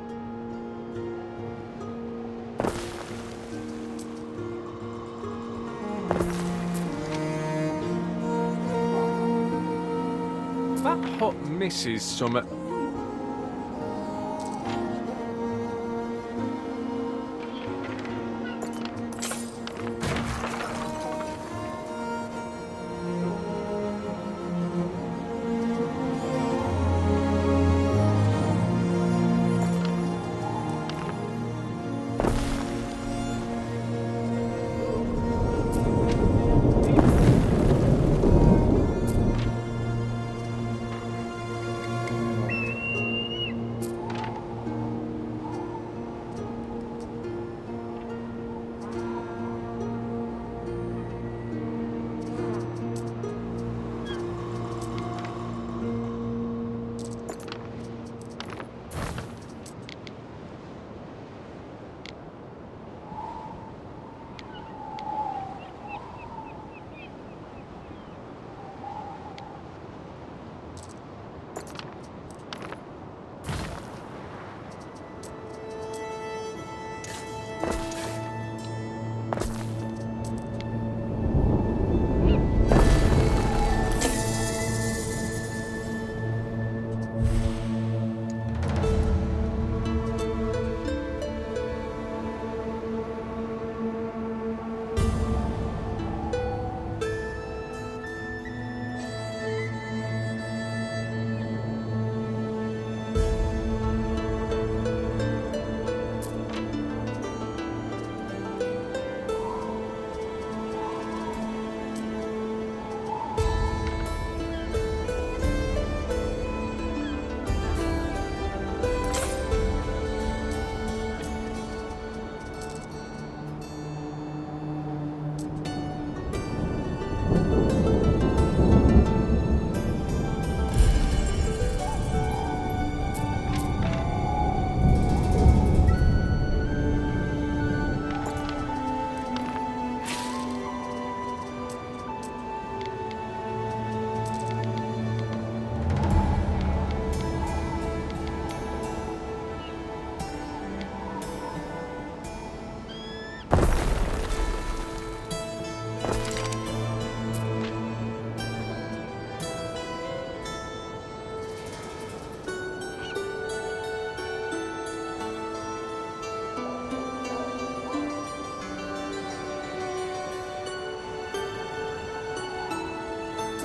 That hot misses some.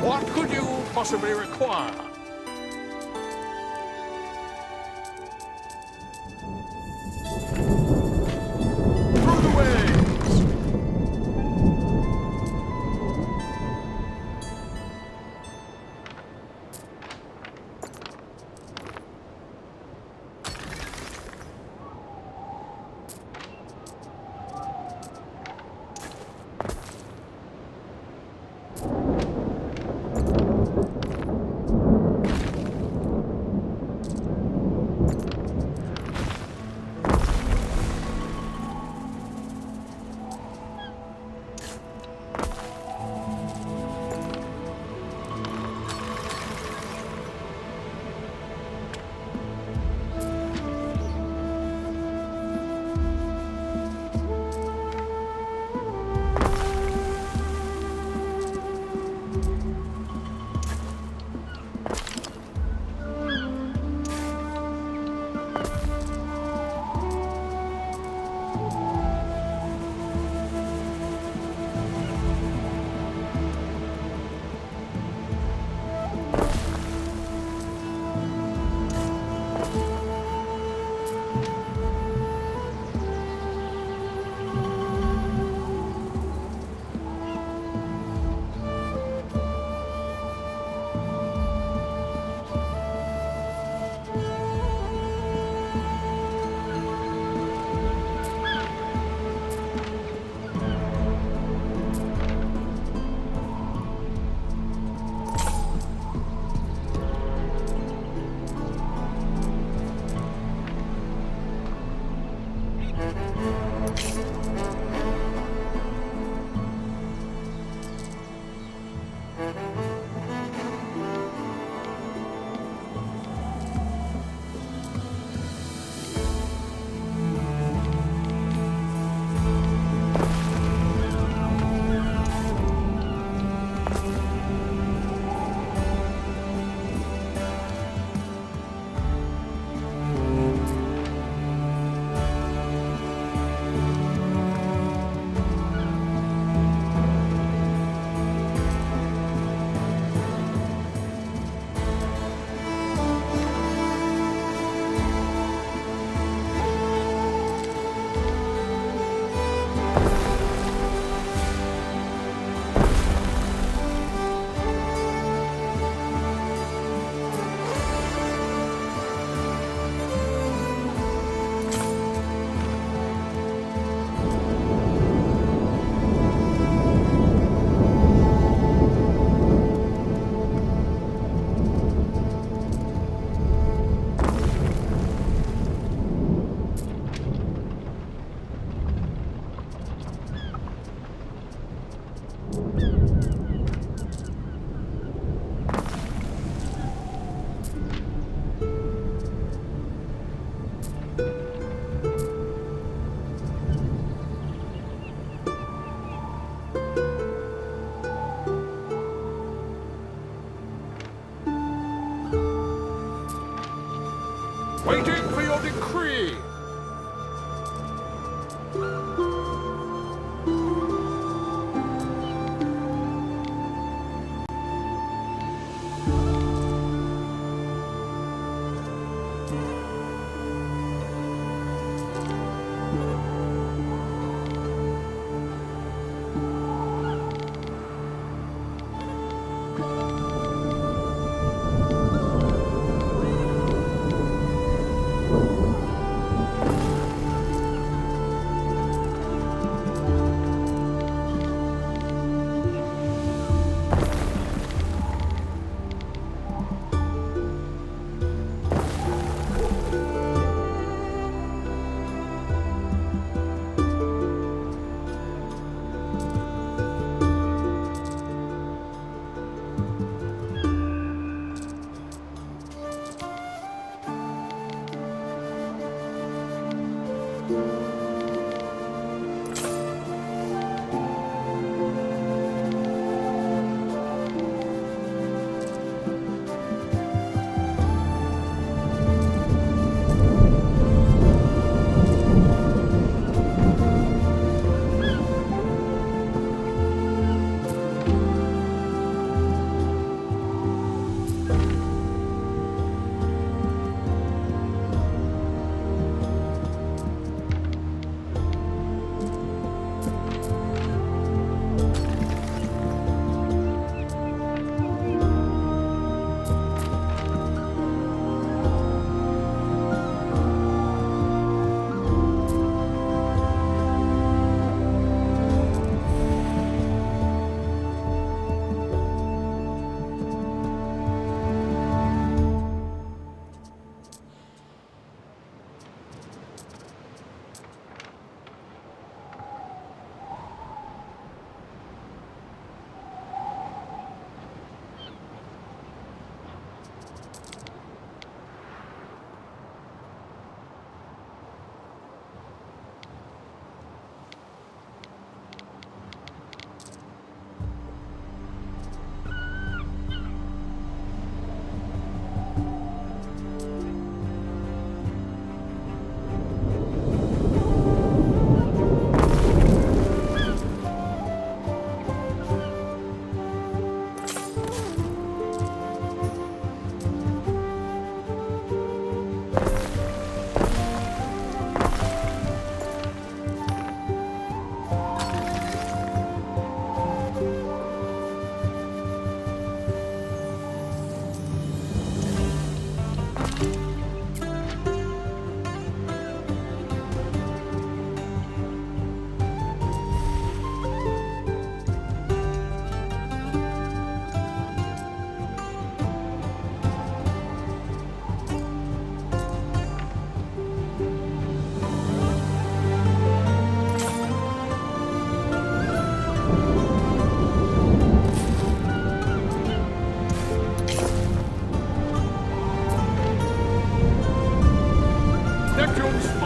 What could you possibly require? Through the waves! Waiting for your decree!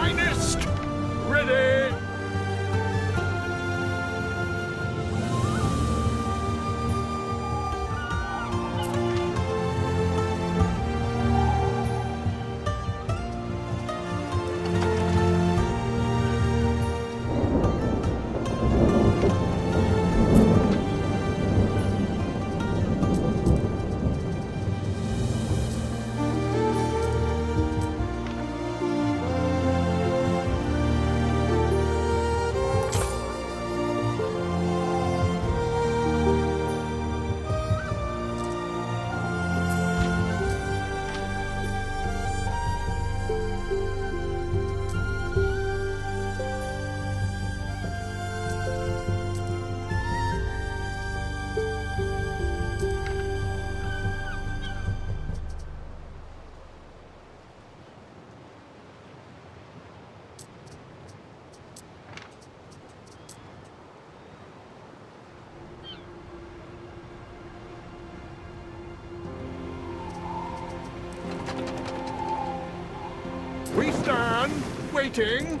finest! Ready! We stand, waiting.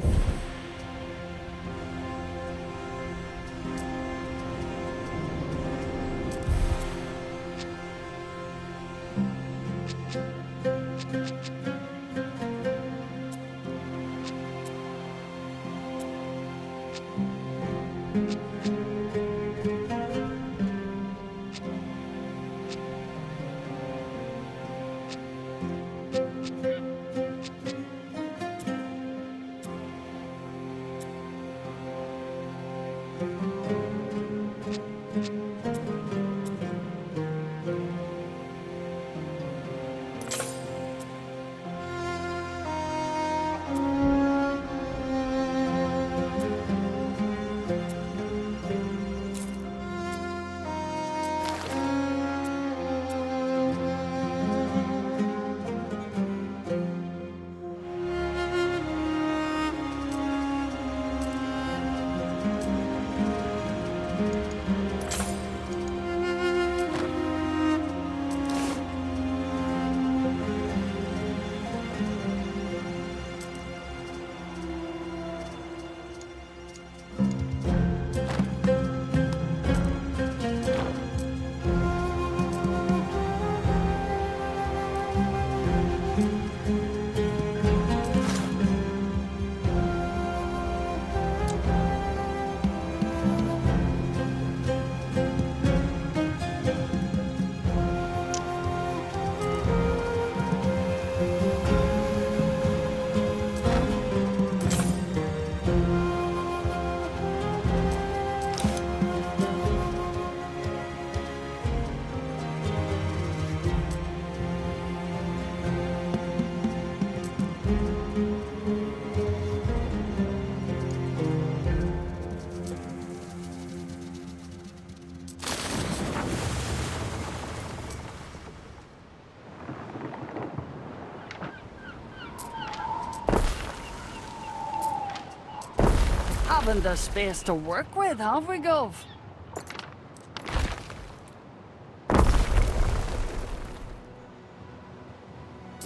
Haven't the space to work with, have we, Gov?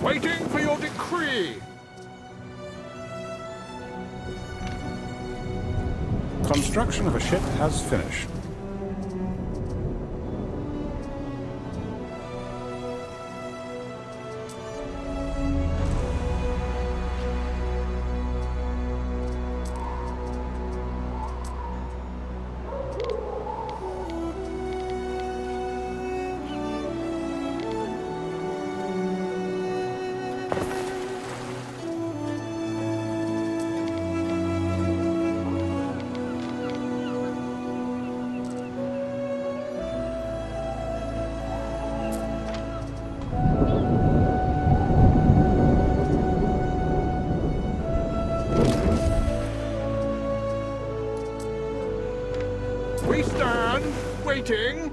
Waiting for your decree. Construction of a ship has finished. We stand, waiting.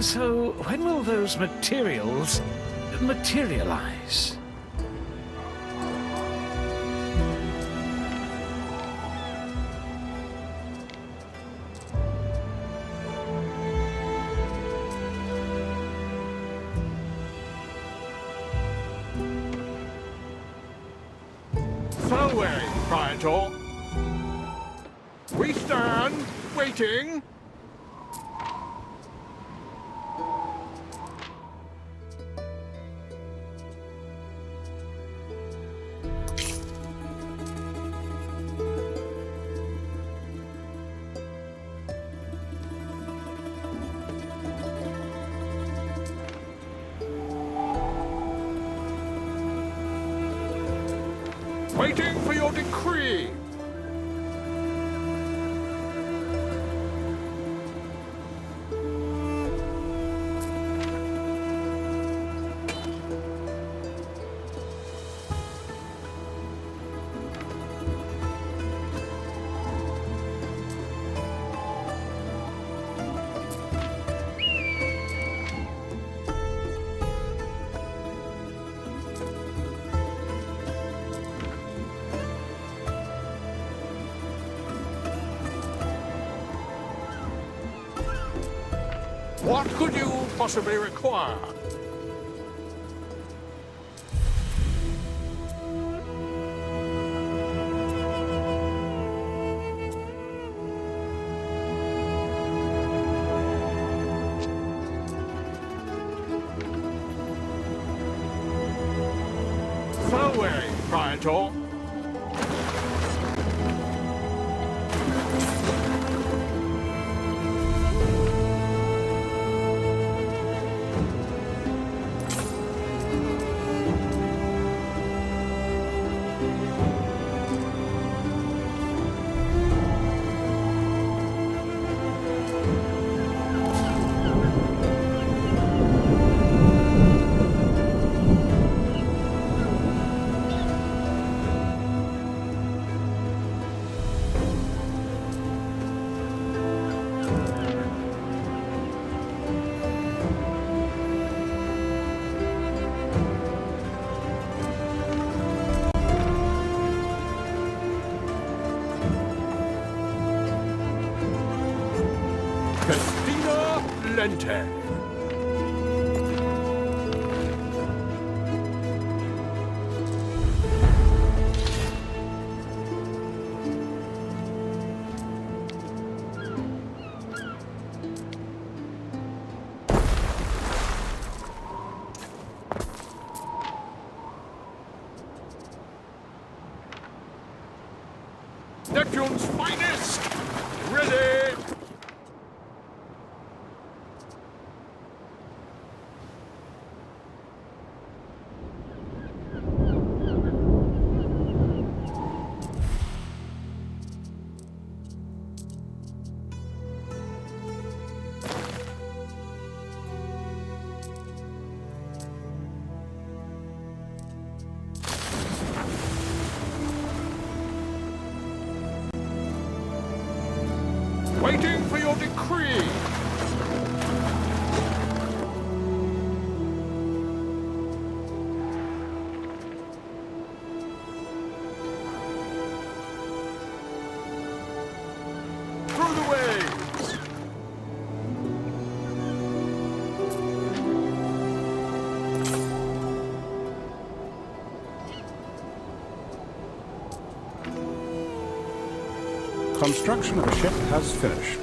So, when will those materials materialize? Fareway, Praetor. We stand, waiting. Waiting for your decree. What could you possibly require? Fareway, Praetor. Lente. Neptune's finest! Ready! Waiting for your decree! Through the waves! Construction of a ship has finished.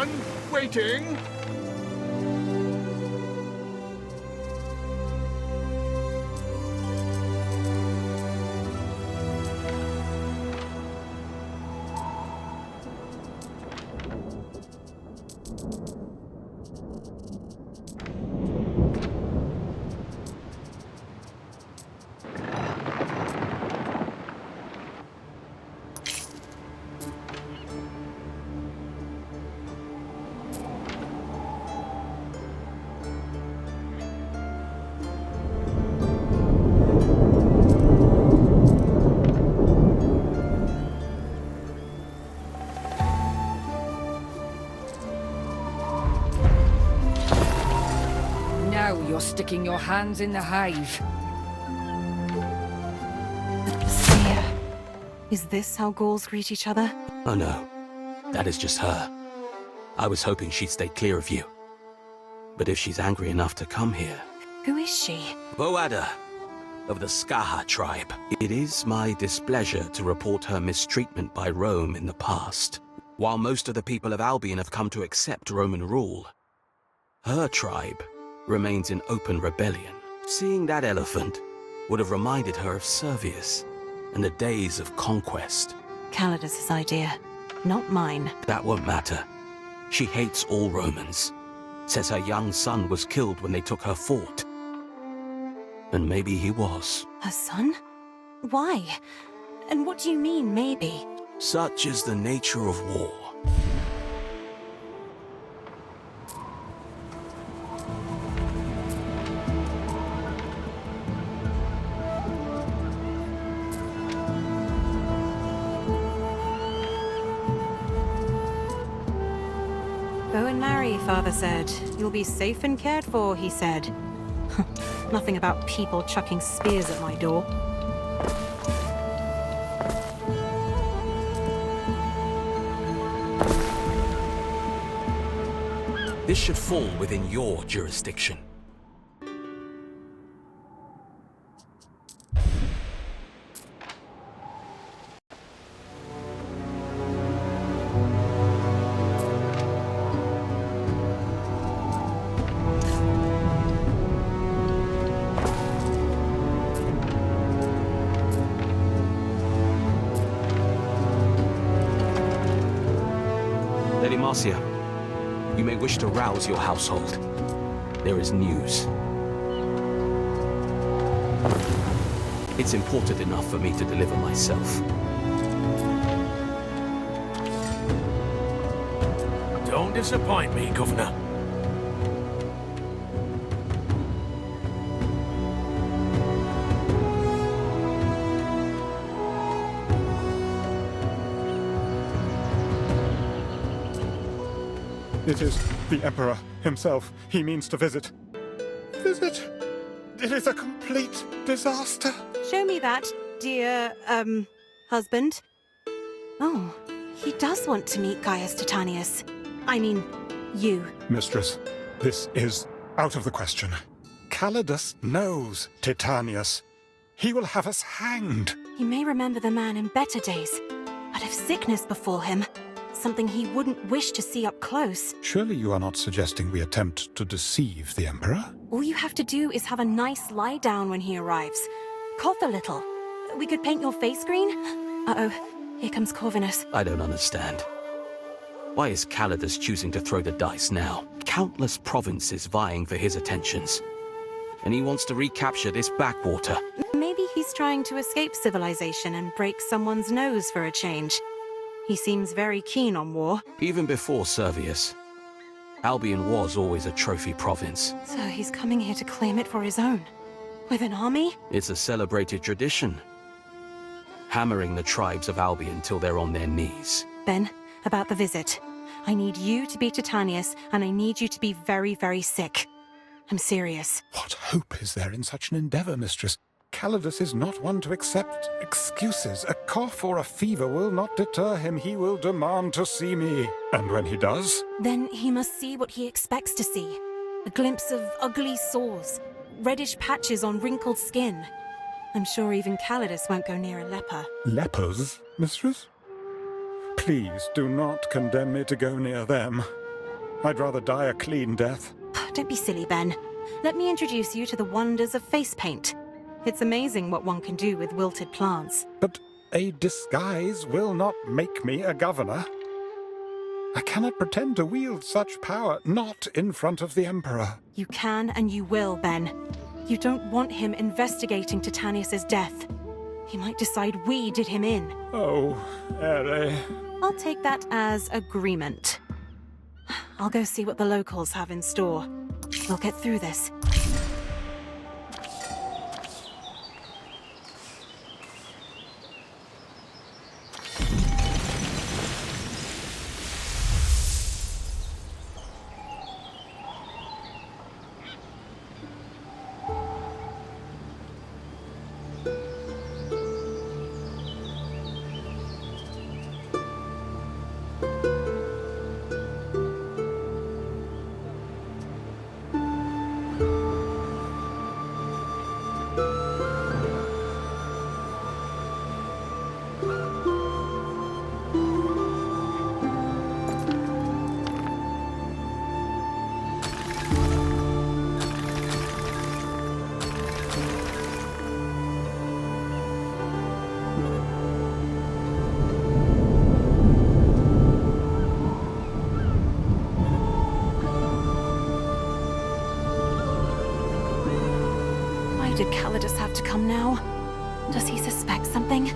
Anyone waiting? Now you're sticking your hands in the hive. Seer. Is this how ghouls greet each other? Oh no, that is just her. I was hoping she'd stay clear of you. But if she's angry enough to come here... Who is she? Boada, of the Skaha tribe. It is my displeasure to report her mistreatment by Rome in the past. While most of the people of Albion have come to accept Roman rule, her tribe remains in open rebellion. Seeing that elephant would have reminded her of Servius and the days of conquest. Kaledus' idea, not mine. That won't matter. She hates all Romans. Says her young son was killed when they took her fort. And maybe he was. Her son? Why? And what do you mean, maybe? Such is the nature of war. Go and marry, Father said. You'll be safe and cared for, he said. Nothing about people chucking spears at my door. This should fall within your jurisdiction. Lady Marcia, you may wish to rouse your household. There is news. It's important enough for me to deliver myself. Don't disappoint me, Governor. It is the Emperor himself he means to visit. Visit? It is a complete disaster. Show me that, dear, husband. Oh, he does want to meet Gaius Titanius. I mean, you. Mistress, this is out of the question. Kaledus knows Titanius. He will have us hanged. He may remember the man in better days, but if sickness befall him, something he wouldn't wish to see up close. Surely you are not suggesting we attempt to deceive the Emperor? All you have to do is have a nice lie down when he arrives. Cough a little. We could paint your face green. Uh-oh, here comes Corvinus. I don't understand. Why is Kaledus choosing to throw the dice now? Countless provinces vying for his attentions. And he wants to recapture this backwater. Maybe he's trying to escape civilization and break someone's nose for a change. He seems very keen on war. Even before Servius, Albion was always a trophy province. So he's coming here to claim it for his own? With an army? It's a celebrated tradition. Hammering the tribes of Albion till they're on their knees. Ben, about the visit. I need you to be Titanius, and I need you to be very, very sick. I'm serious. What hope is there in such an endeavor, mistress? Kaledus is not one to accept excuses. A cough or a fever will not deter him. He will demand to see me. And when he does? Then he must see what he expects to see. A glimpse of ugly sores, reddish patches on wrinkled skin. I'm sure even Kaledus won't go near a leper. Lepers, mistress? Please do not condemn me to go near them. I'd rather die a clean death. Don't be silly, Ben. Let me introduce you to the wonders of face paint. It's amazing what one can do with wilted plants. But a disguise will not make me a governor. I cannot pretend to wield such power, not in front of the Emperor. You can and you will, Ben. You don't want him investigating Titanius's death. He might decide we did him in. Oh, Ere. I'll take that as agreement. I'll go see what the locals have in store. We'll get through this. Did Kaledus have to come now? Does he suspect something?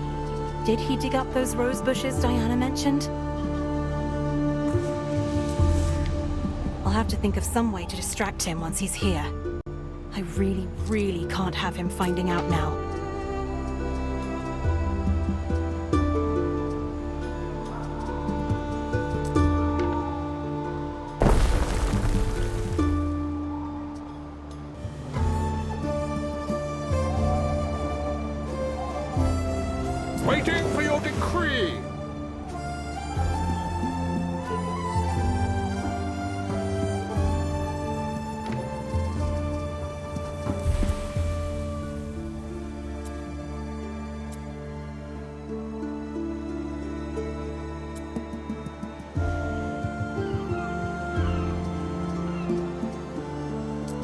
Did he dig up those rose bushes Diana mentioned? I'll have to think of some way to distract him once he's here. I really can't have him finding out now. Waiting for your decree!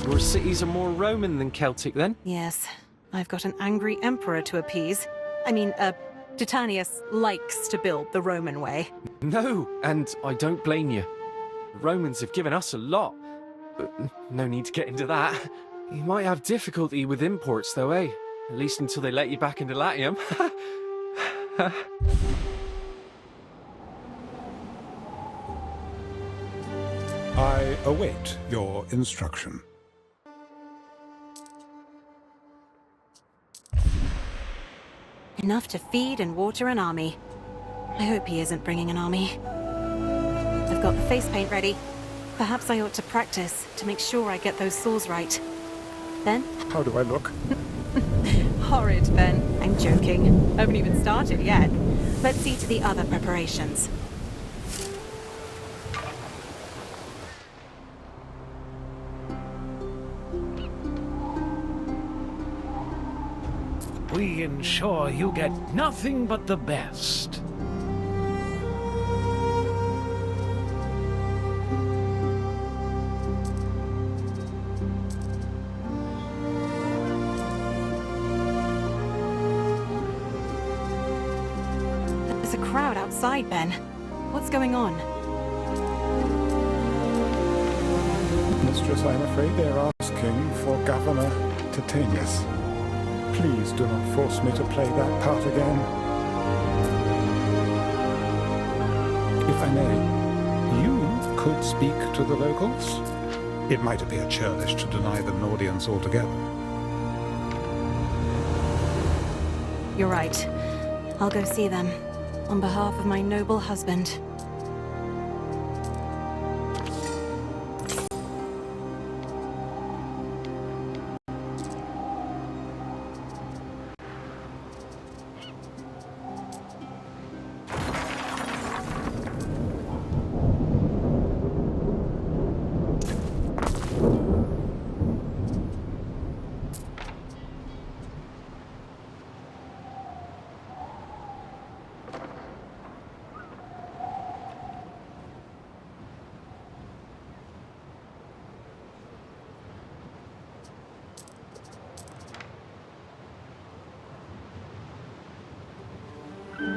Your cities are more Roman than Celtic, then? Yes. I've got an angry emperor to appease. I mean, Titanius likes to build the Roman way. No, and I don't blame you. The Romans have given us a lot, but no need to get into that. You might have difficulty with imports, though, eh? At least until they let you back into Latium. I await your instruction. Enough to feed and water an army. I hope he isn't bringing an army. I've got the face paint ready. Perhaps I ought to practice to make sure I get those sores right. Ben? How do I look? Horrid, Ben. I'm joking. I haven't even started yet. Let's see to the other preparations. We ensure you get nothing but the best. There's a crowd outside, Ben. What's going on? Mistress, I'm afraid they're asking for Governor Titanius. Please do not force me to play that part again. If I may, you could speak to the locals. It might appear churlish to deny them an audience altogether. You're right. I'll go see them. On behalf of my noble husband. Your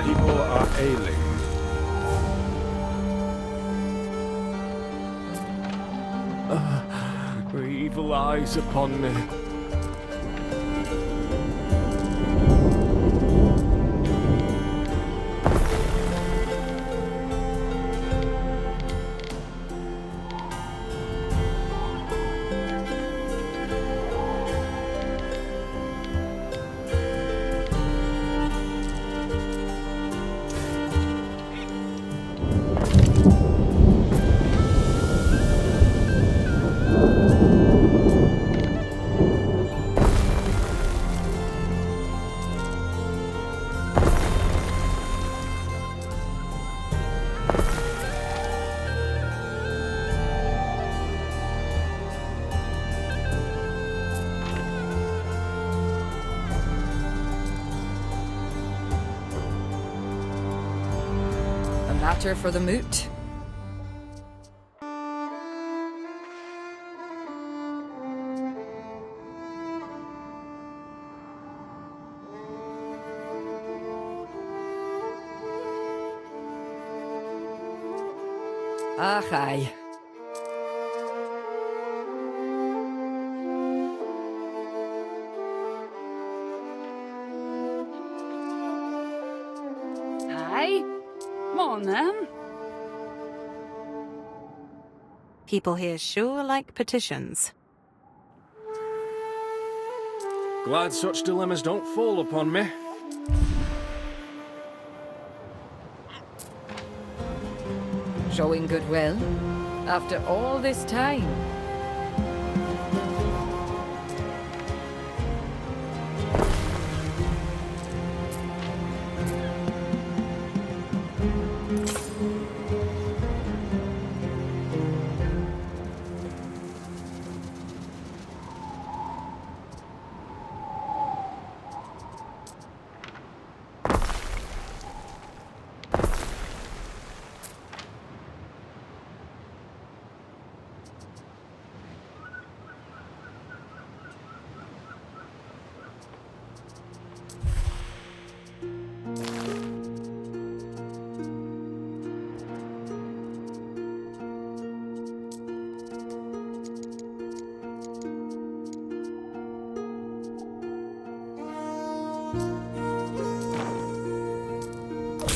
people are ailing. Evil eyes upon me. Matter for the moot. Ach, aye. Aye. On then. People here sure like petitions. Glad such dilemmas don't fall upon me. Showing goodwill after all this time.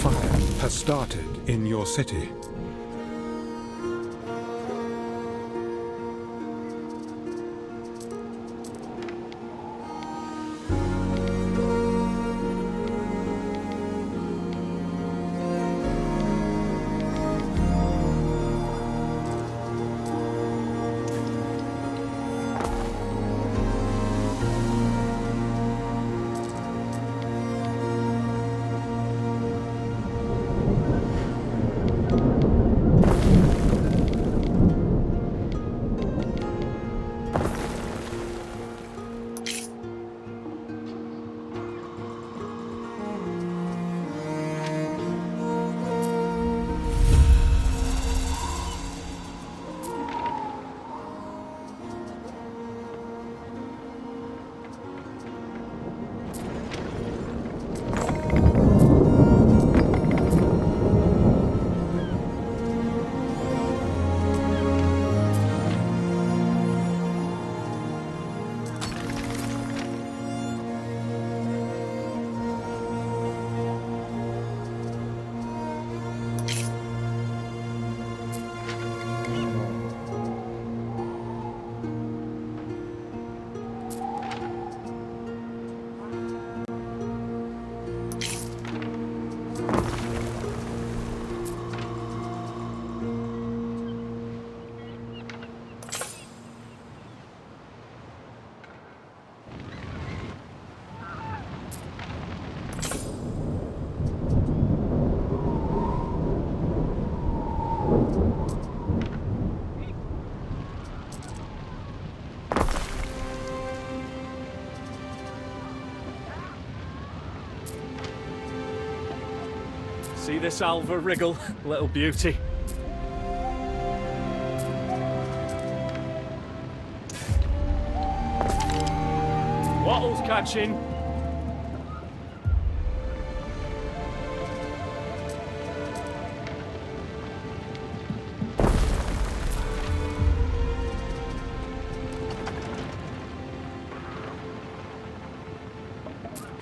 Fire has started in your city. See this Alva wriggle, little beauty? Wattle's catching.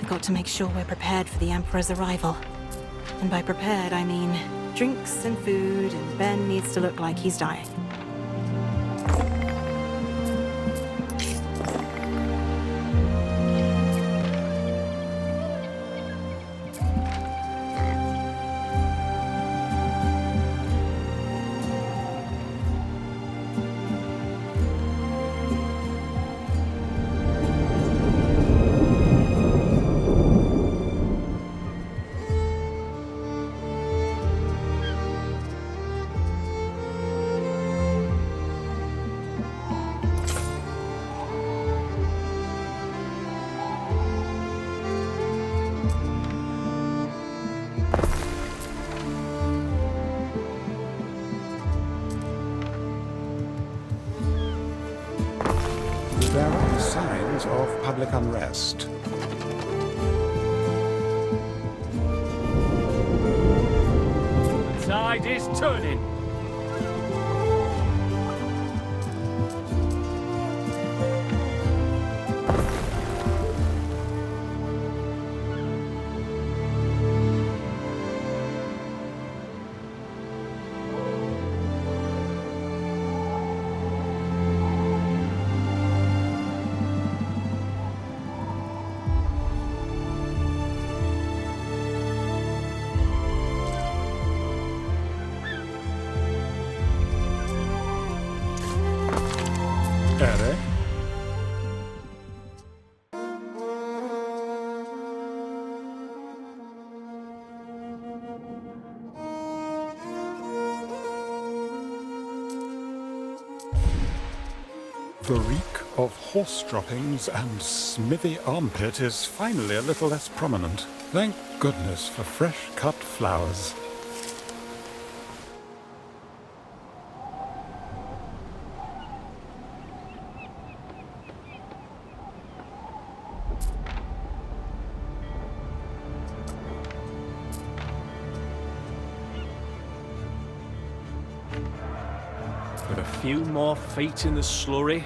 I've got to make sure we're prepared for the Emperor's arrival. And by prepared, I mean drinks and food, and Ben needs to look like he's dying. There are signs of public unrest. The tide is turning. Eric? The reek of horse droppings and smithy armpit is finally a little less prominent. Thank goodness for fresh-cut flowers. Got a few more feet in the slurry.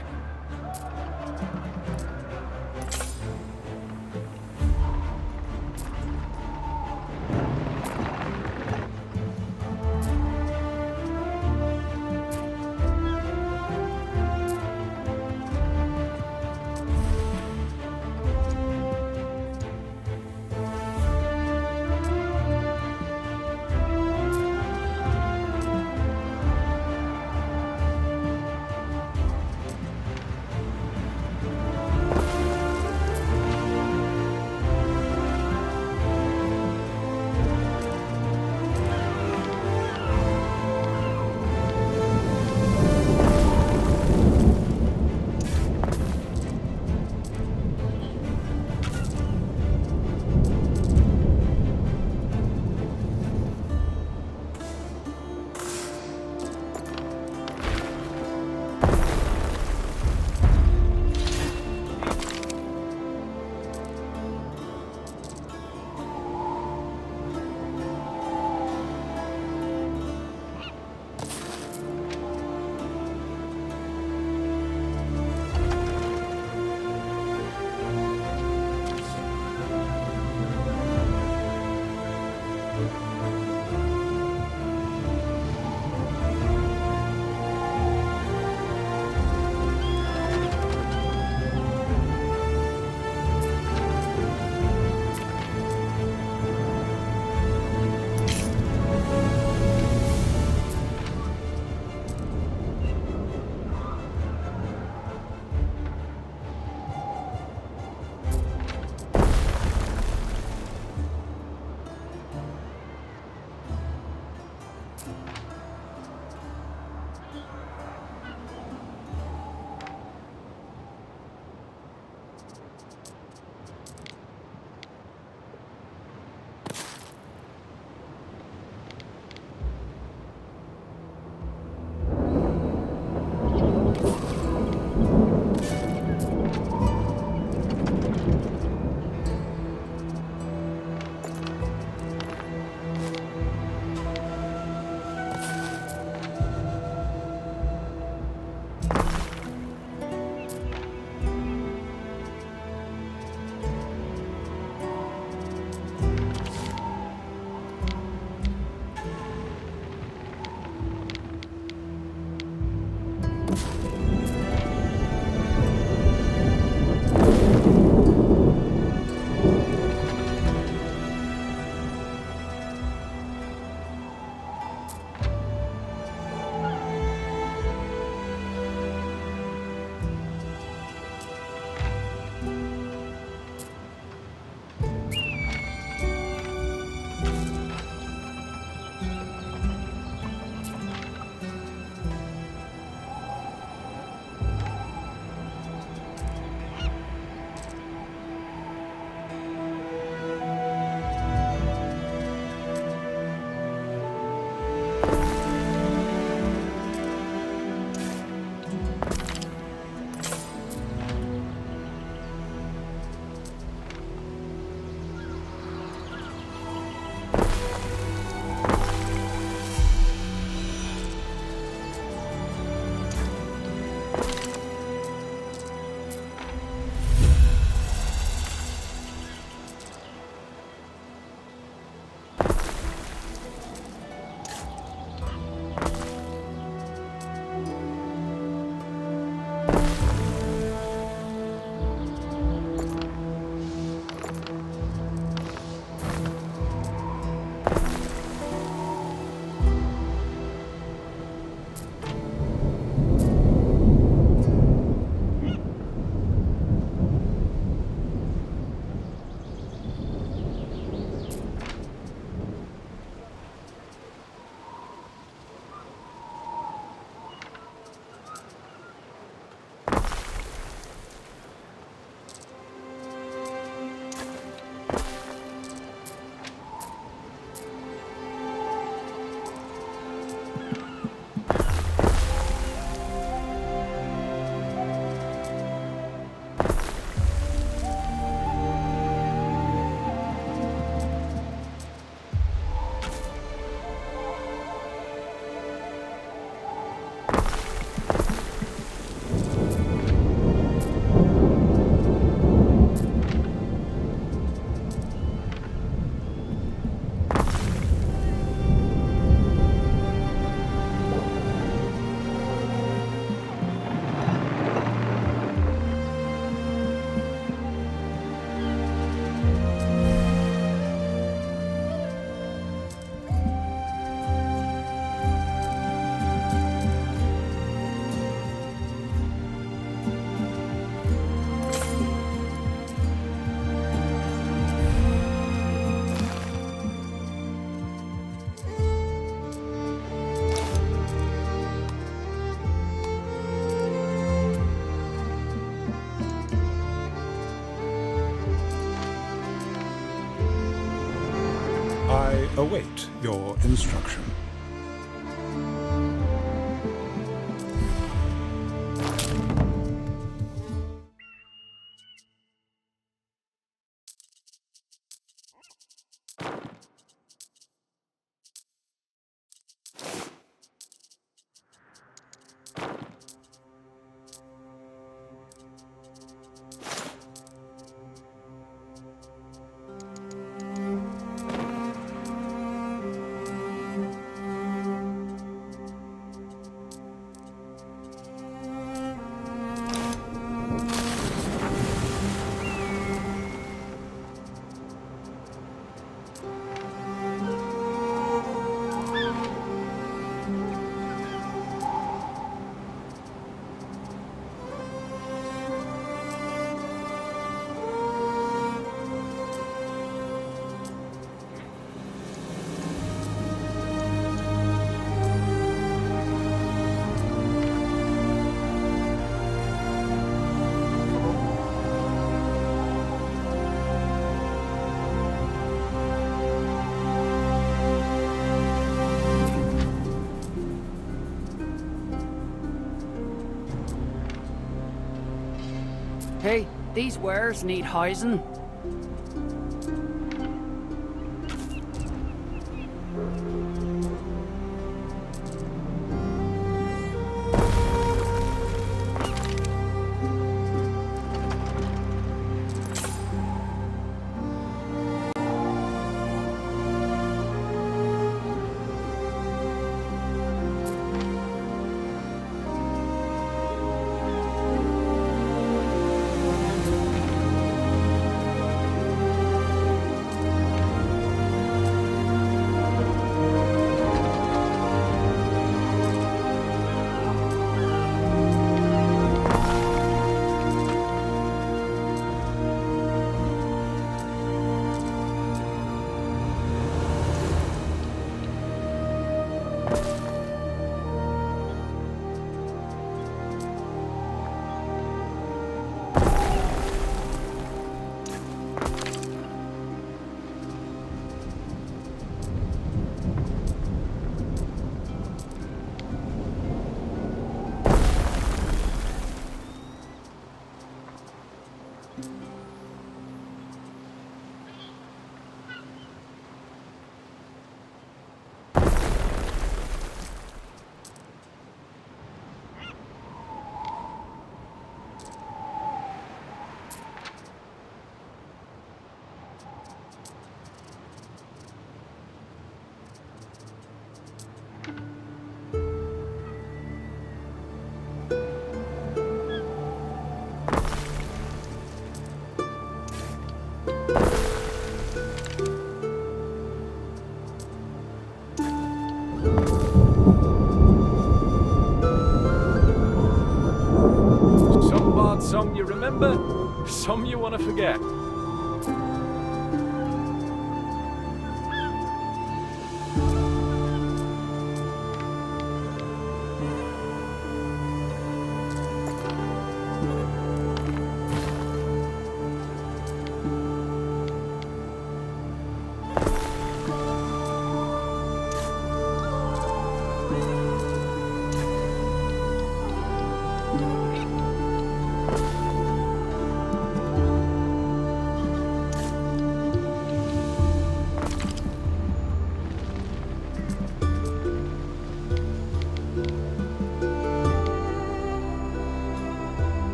I await your instruction. Hey, these wares need housing. Some you remember, some you want to forget.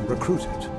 Recruited.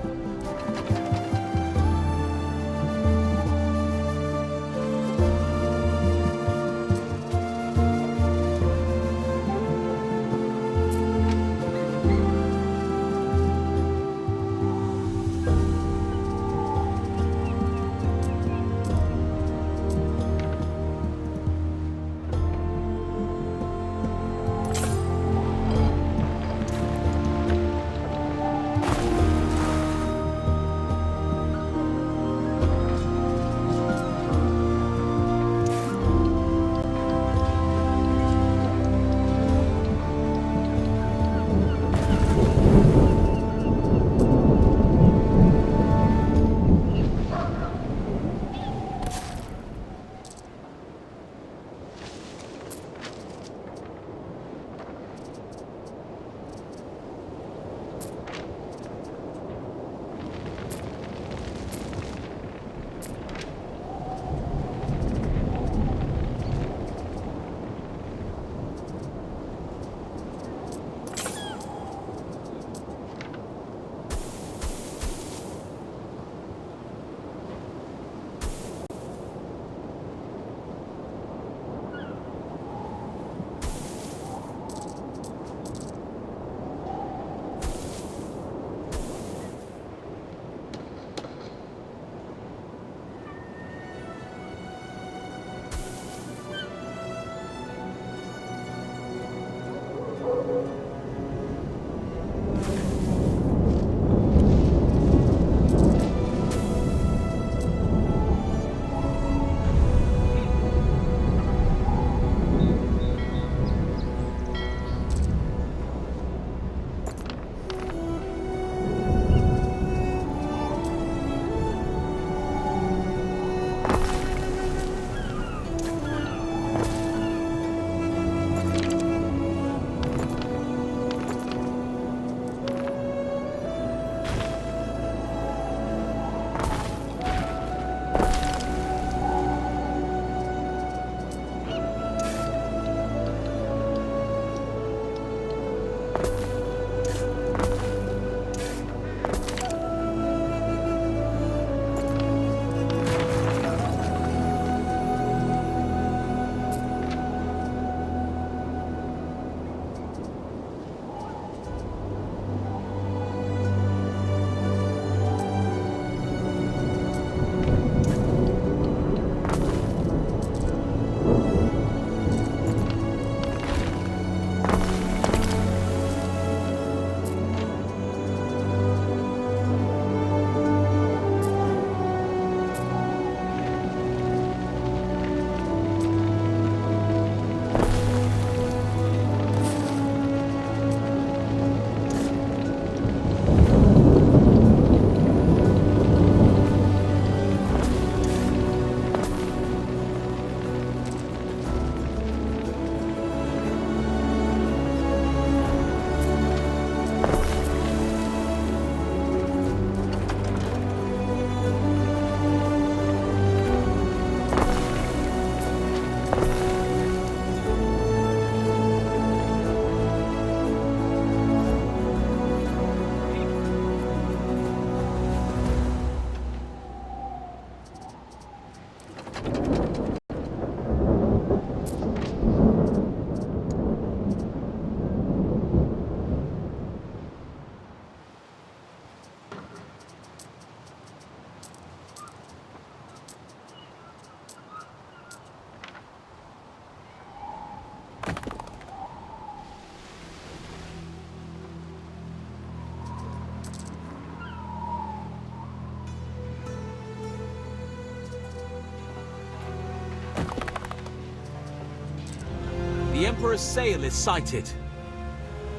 Emperor's sail is sighted.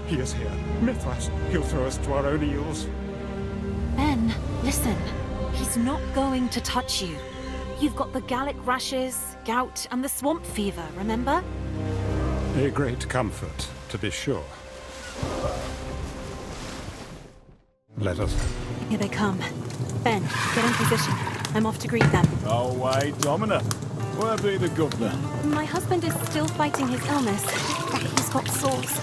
He is here. Mithras, he'll throw us to our own eels. Ben, listen. He's not going to touch you. You've got the Gallic rashes, gout, and the swamp fever, remember? A great comfort, to be sure. Let us. Here they come. Ben, get in position. I'm off to greet them. Oh, wait, Domina. Where be the governor? My husband is still fighting his illness, but he's got sores.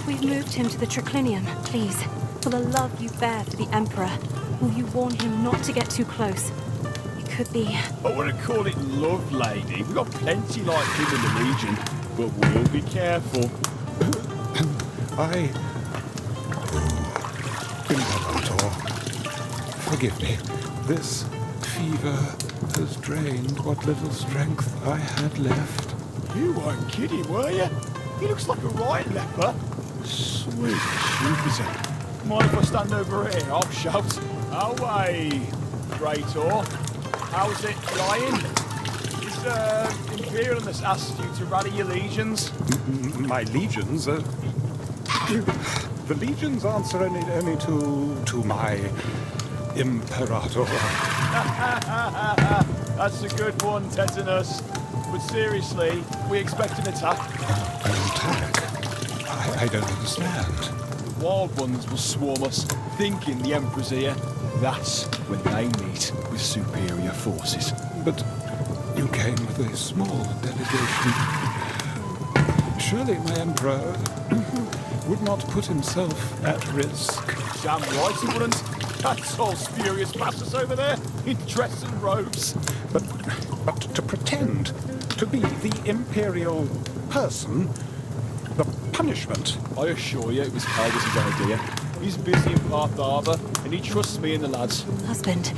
We've moved him to the triclinium. Please, for the love you bear for the Emperor, will you warn him not to get too close? It could be... I wouldn't call it love, lady. We've got plenty like him in the Legion, but we'll be careful. Imperator, forgive me. This fever has drained what little strength I had left. You weren't kidding, were you? He looks like a right leper. Sweet Jupiter. Mind if I stand over here? I'll shout. Away, Praetor. How's it lying? Is Imperialness asked you to rally your legions? My legions? The legions answer only to my Imperator. That's a good one, Tetanus. But seriously, we expect an attack. An attack? I don't understand. The wild ones will swarm us, thinking the Emperor's here. That's when they meet with superior forces. But you came with a small delegation. Surely my Emperor would not put himself at risk. Damn right he wouldn't. That's all spurious bastards over there, in dress and robes. But to pretend to be the Imperial person, the punishment... I assure you it was Kaledus' idea. He's busy in Parth Harbour, and he trusts me and the lads. Husband,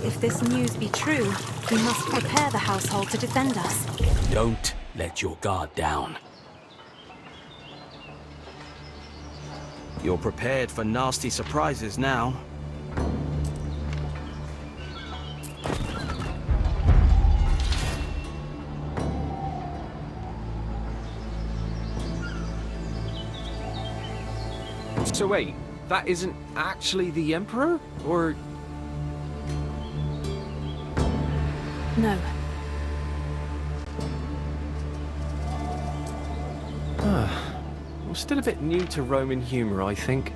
if this news be true, we must prepare the household to defend us. Don't let your guard down. You're prepared for nasty surprises now. So wait, that isn't actually the Emperor? Or... No. I'm still a bit new to Roman humor, I think.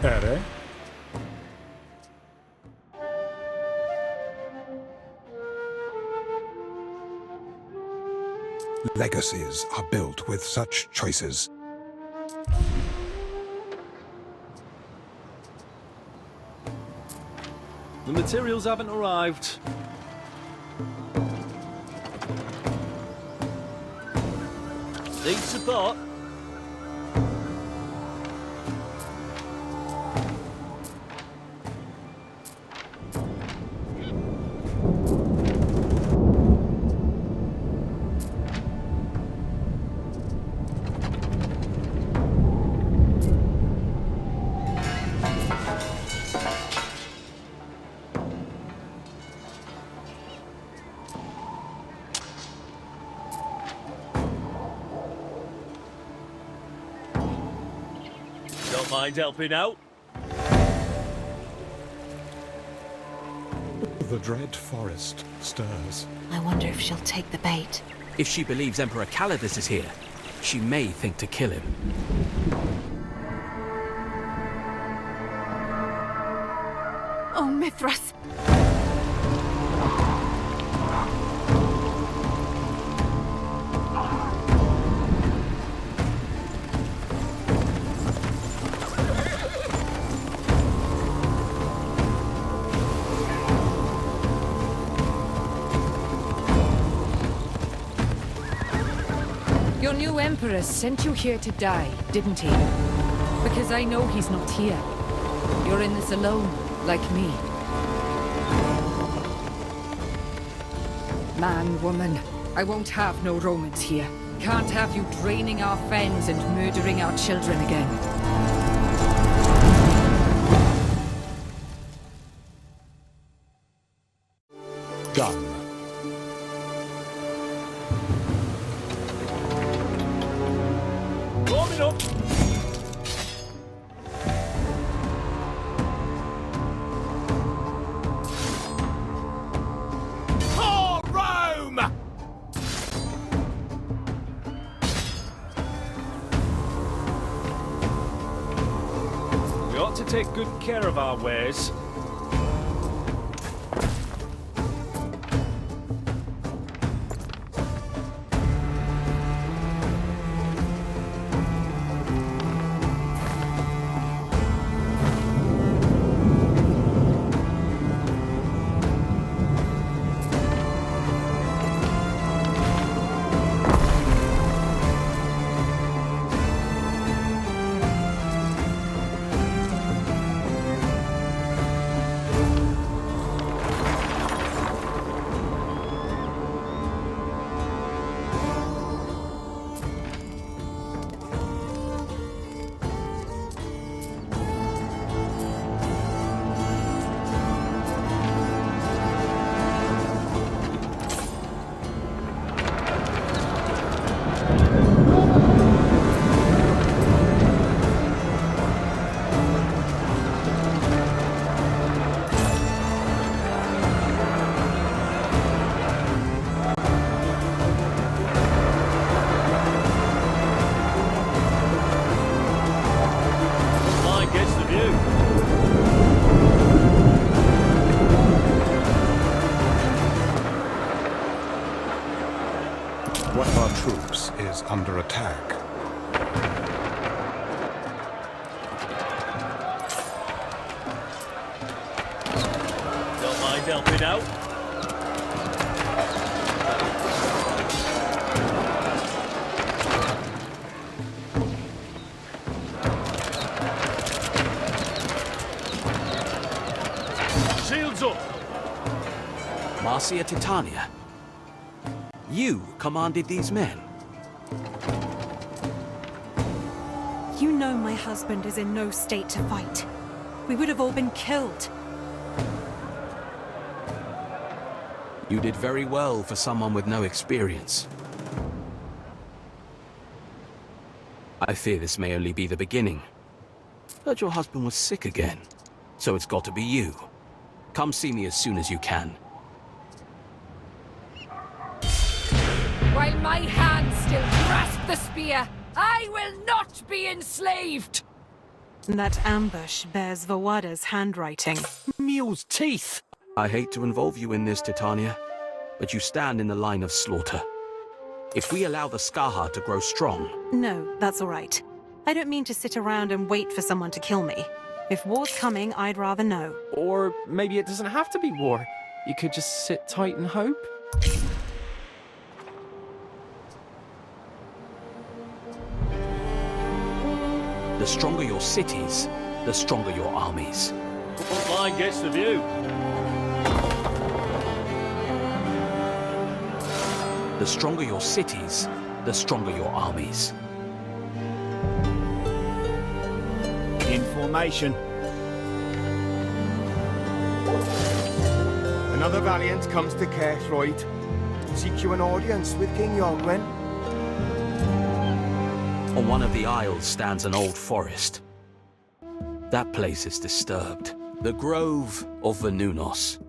Ere? Legacies are built with such choices. The materials haven't arrived. Need support. Mind helping out? The dread forest stirs. I wonder if she'll take the bait. If she believes Emperor Kaledus is here, she may think to kill him. Oh, Mithras! Your new Emperor sent you here to die, didn't he? Because I know he's not here. You're in this alone, like me. Man, woman, I won't have no Romans here. Can't have you draining our fens and murdering our children again. Done. Warming up! For Rome! We ought to take good care of our wares. One of our troops is under attack. Don't mind helping out. Shields up! Marcia Titania. You commanded these men. You know my husband is in no state to fight. We would have all been killed. You did very well for someone with no experience. I fear this may only be the beginning. Heard your husband was sick again, so it's got to be you. Come see me as soon as you can. While my hands still grasp the spear, I will not be enslaved! That ambush bears Vawada's handwriting. Mule's teeth! I hate to involve you in this, Titania, but you stand in the line of slaughter. If we allow the Skaha to grow strong... No, that's all right. I don't mean to sit around and wait for someone to kill me. If war's coming, I'd rather know. Or maybe it doesn't have to be war. You could just sit tight and hope. The stronger your cities, the stronger your armies. Mine gets the view. The stronger your cities, the stronger your armies. In formation. Another valiant comes to Kerthroyd. Seek you an audience with King Yogwen. On one of the isles stands an old forest. That place is disturbed. The Grove of Venunos.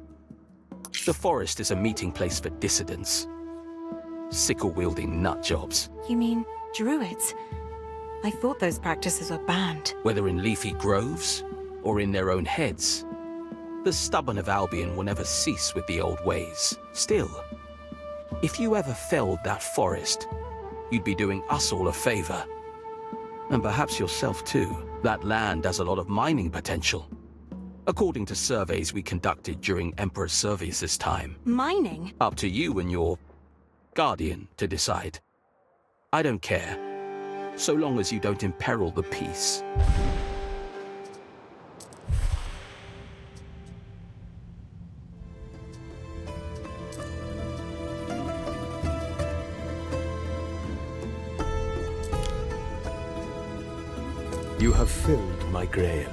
The forest is a meeting place for dissidents. Sickle-wielding nutjobs. You mean druids? I thought those practices were banned. Whether in leafy groves or in their own heads, the stubborn of Albion will never cease with the old ways. Still, if you ever felled that forest, you'd be doing us all a favor. And perhaps yourself too. That land has a lot of mining potential, according to surveys we conducted during Emperor Servius's time. Mining? Up to you and your guardian to decide. I don't care, so long as you don't imperil the peace. You have filled my grail.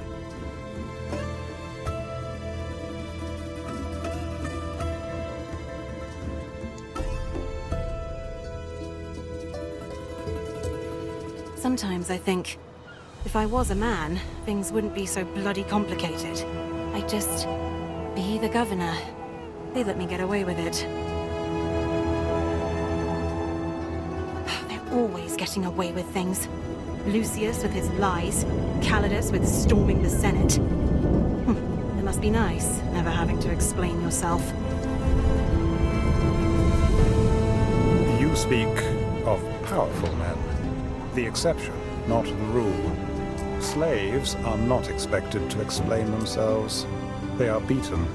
Sometimes I think, if I was a man, things wouldn't be so bloody complicated. I'd just be the governor. They'd let me get away with it. They're always getting away with things. Lucius with his lies, Kaledus with storming the Senate. It must be nice, never having to explain yourself. You speak of powerful men. The exception, not the rule. Slaves are not expected to explain themselves. They are beaten.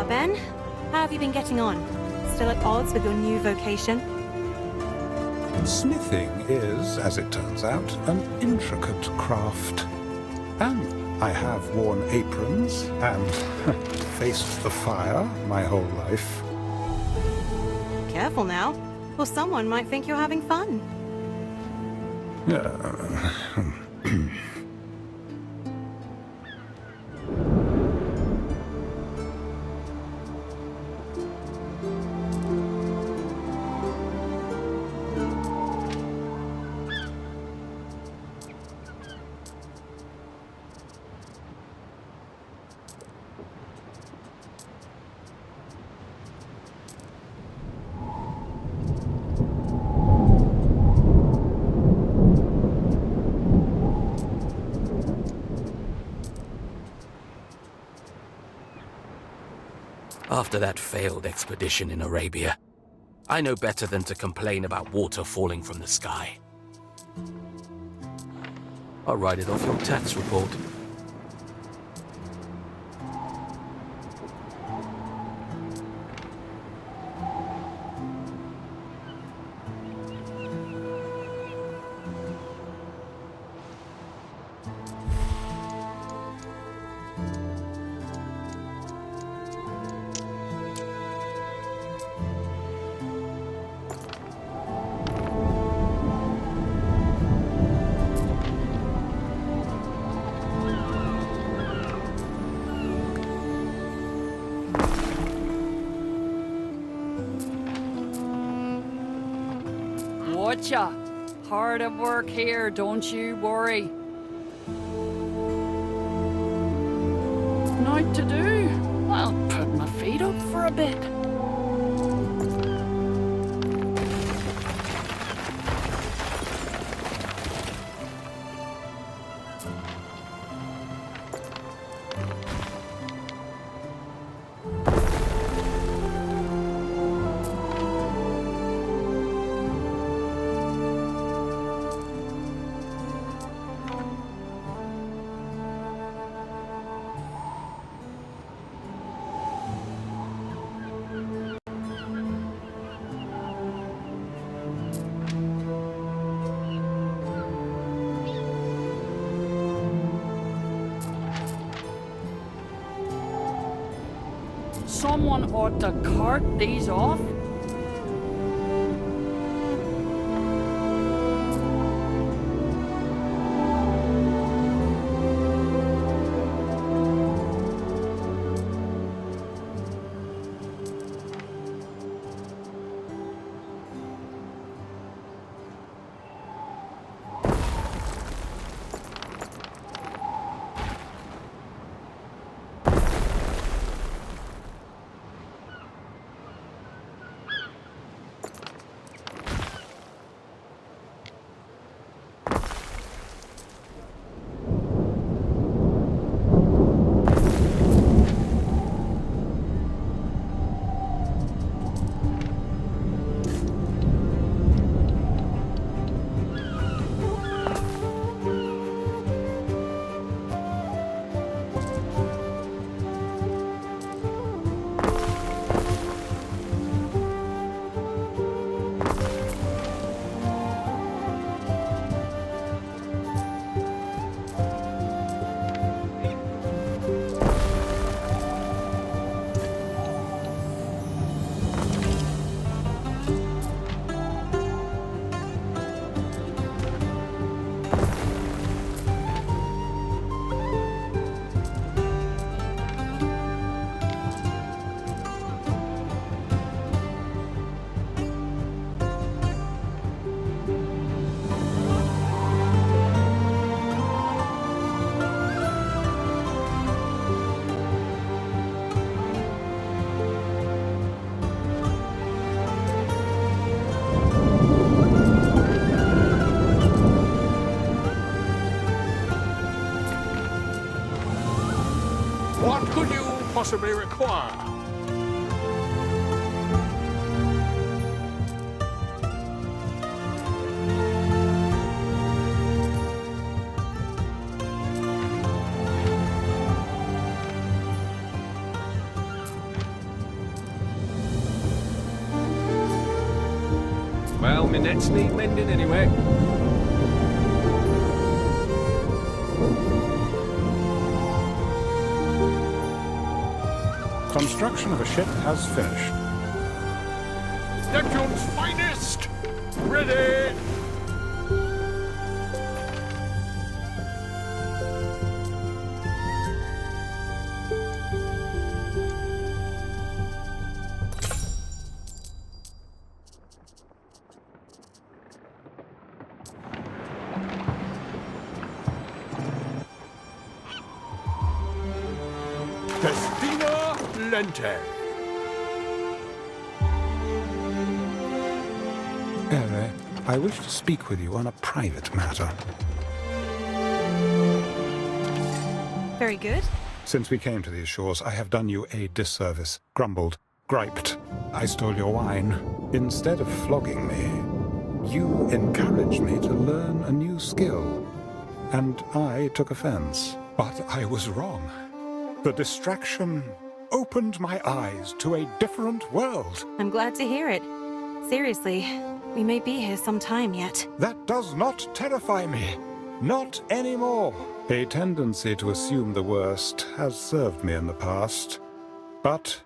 Ben, how have you been getting on? Still at odds with your new vocation? Smithing is, as it turns out, an intricate craft. And I have worn aprons and faced the fire my whole life. Careful now, or someone might think you're having fun. After that failed expedition in Arabia, I know better than to complain about water falling from the sky. I'll write it off your tax report. Watcha. Hard at work here, don't you worry. Night to do. I'll put my feet up for a bit. Someone ought to cart these off. possibly require? Well, my nets need mending anyway. Construction of a ship has finished. Neptune's finest! Ready! Festina Lente. Ere, I wish to speak with you on a private matter. Very good. Since we came to these shores, I have done you a disservice. Grumbled, griped. I stole your wine. Instead of flogging me, you encouraged me to learn a new skill. And I took offense. But I was wrong. The distraction opened my eyes to a different world. I'm glad to hear it. Seriously, we may be here some time yet. That does not terrify me. Not anymore. A tendency to assume the worst has served me in the past. But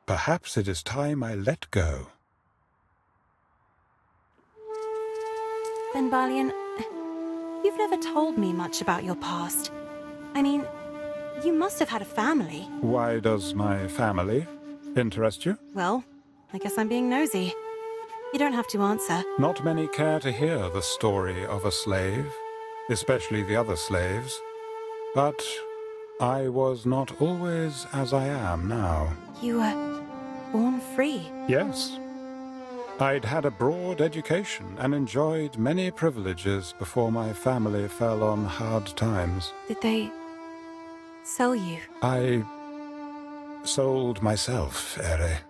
perhaps it is time I let go. Then, Balian, you've never told me much about your past. I mean, you must have had a family. Why does my family interest you? Well, I guess I'm being nosy. You don't have to answer. Not many care to hear the story of a slave, especially the other slaves. But I was not always as I am now. You were born free. Yes. I'd had a broad education and enjoyed many privileges before my family fell on hard times. Did they sell you? I sold myself, Ere.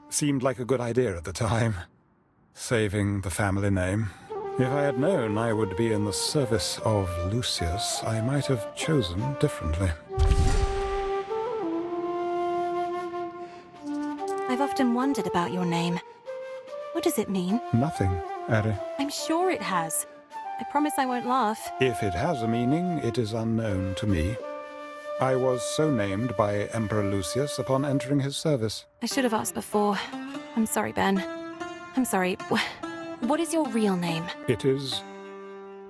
Seemed like a good idea at the time, saving the family name. If I had known I would be in the service of Lucius, I might have chosen differently. I've often wondered about your name. What does it mean? Nothing, Ere. I'm sure it has. I promise I won't laugh. If it has a meaning, it is unknown to me. I was so named by Emperor Lucius upon entering his service. I should have asked before. I'm sorry, Ben. I'm sorry. What is your real name? It is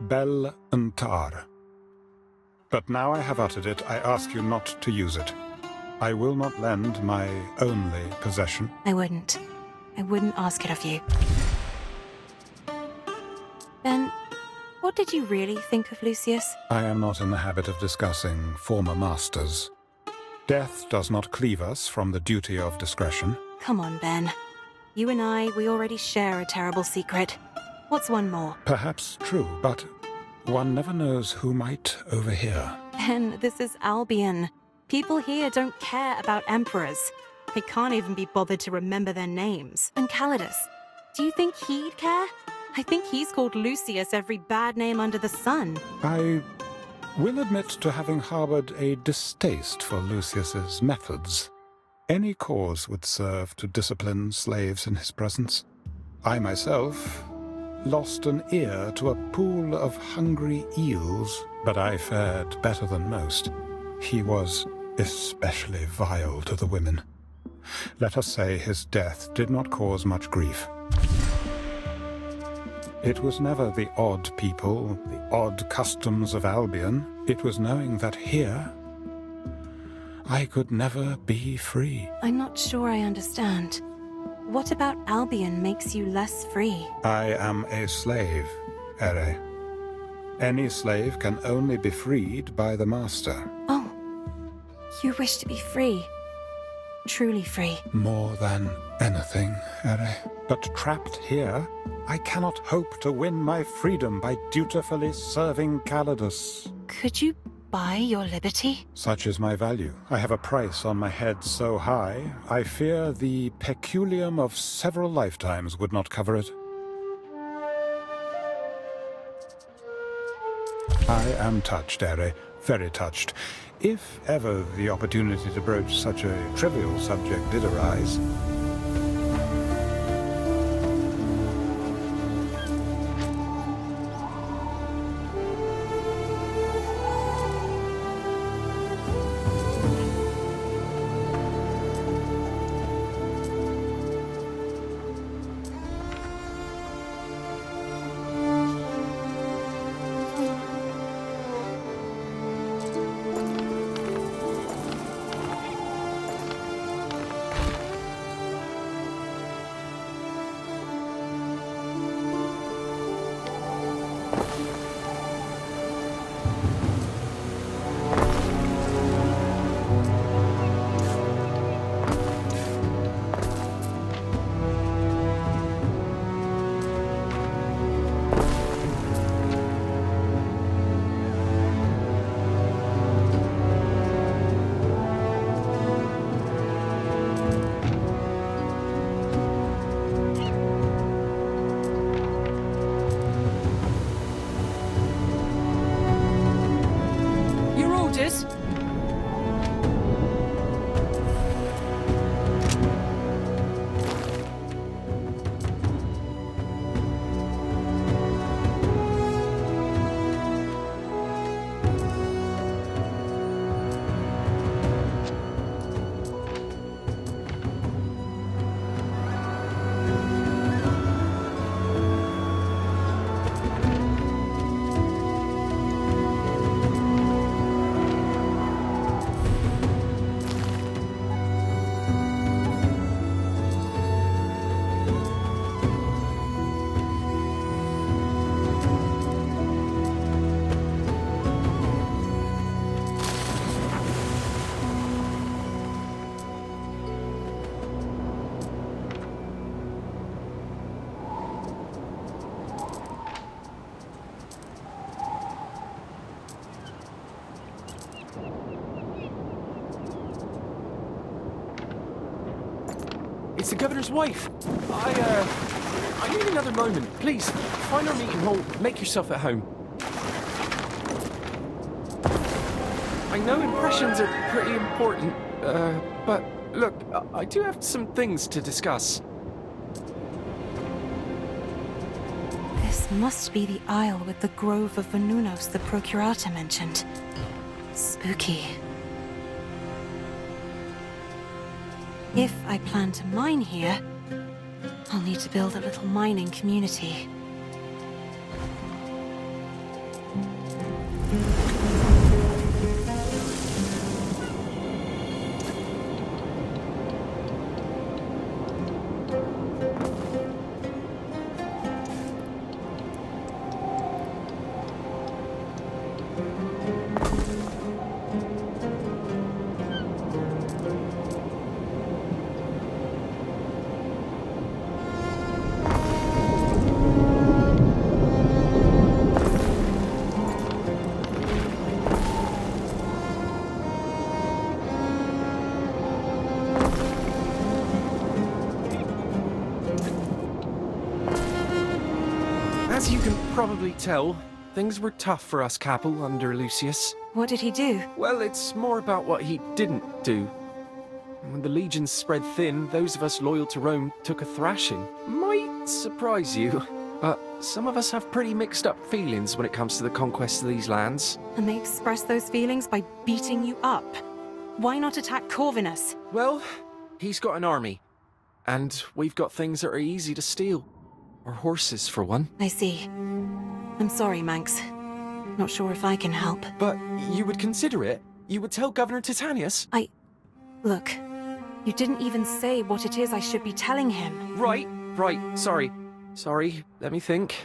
Bel Antar. But now I have uttered it, I ask you not to use it. I will not lend my only possession. I wouldn't. I wouldn't ask it of you. Ben, what did you really think of Lucius? I am not in the habit of discussing former masters. Death does not cleave us from the duty of discretion. Come on, Ben. You and I, we already share a terrible secret. What's one more? Perhaps true, but one never knows who might overhear. Ben, this is Albian. People here don't care about emperors. They can't even be bothered to remember their names. And Kaledus, do you think he'd care? I think he's called Lucius every bad name under the sun. I will admit to having harbored a distaste for Lucius's methods. Any cause would serve to discipline slaves in his presence. I myself lost an ear to a pool of hungry eels, but I fared better than most. He was especially vile to the women. Let us say his death did not cause much grief. It was never the odd people, the odd customs of Albion. It was knowing that here, I could never be free. I'm not sure I understand. What about Albion makes you less free? I am a slave, Ere. Any slave can only be freed by the master. Oh, you wish to be free. Truly free. More than anything, Ere. But trapped here, I cannot hope to win my freedom by dutifully serving Kaledus. Could you buy your liberty? Such is my value. I have a price on my head so high, I fear the peculium of several lifetimes would not cover it. I am touched, Ere, very touched. If ever the opportunity to broach such a trivial subject did arise. It's the governor's wife. I need another moment. Please, find our meeting hall. Make yourself at home. I know impressions are pretty important, but look, I do have some things to discuss. This must be the isle with the grove of Venunos the Procurator mentioned. Spooky. If I plan to mine here, I'll need to build a little mining community. As you can probably tell, things were tough for us, Capel, under Lucius. What did he do? Well, it's more about what he didn't do. When the legions spread thin, those of us loyal to Rome took a thrashing. Might surprise you, but some of us have pretty mixed up feelings when it comes to the conquest of these lands. And they express those feelings by beating you up. Why not attack Corvinus? Well, he's got an army. And we've got things that are easy to steal. Our horses, for one. I see. I'm sorry, Manx. Not sure if I can help. But you would consider it? You would tell Governor Titanius? Look, you didn't even say what it is I should be telling him. Right. Sorry, let me think.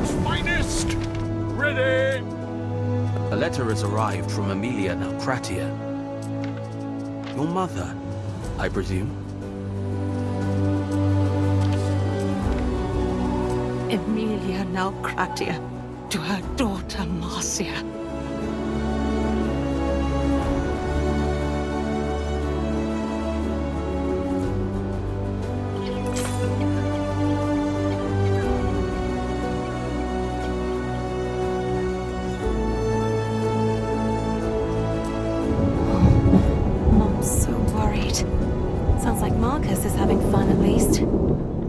Neptune's finest! Ready! A letter has arrived from Emilia Naucratia. Your mother, I presume? Emilia Naucratia to her daughter Marcia. Mom's so worried. Sounds like Marcus is having fun at least.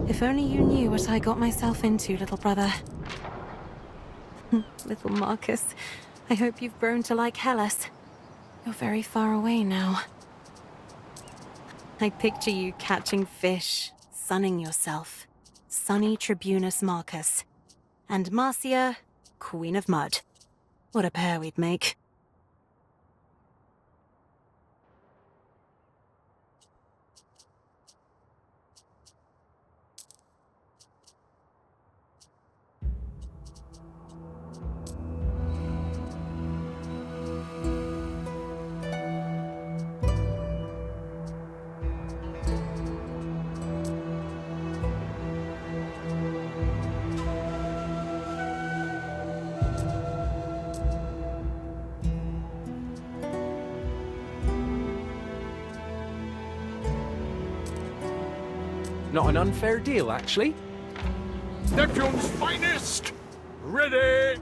If only you knew what I got myself into, little brother. Little Marcus, I hope you've grown to like Hellas. You're very far away now. I picture you catching fish, sunning yourself. Sunny Tribunus Marcus. And Marcia, Queen of Mud. What a pair we'd make. Not an unfair deal, actually. Neptune's finest! Ready!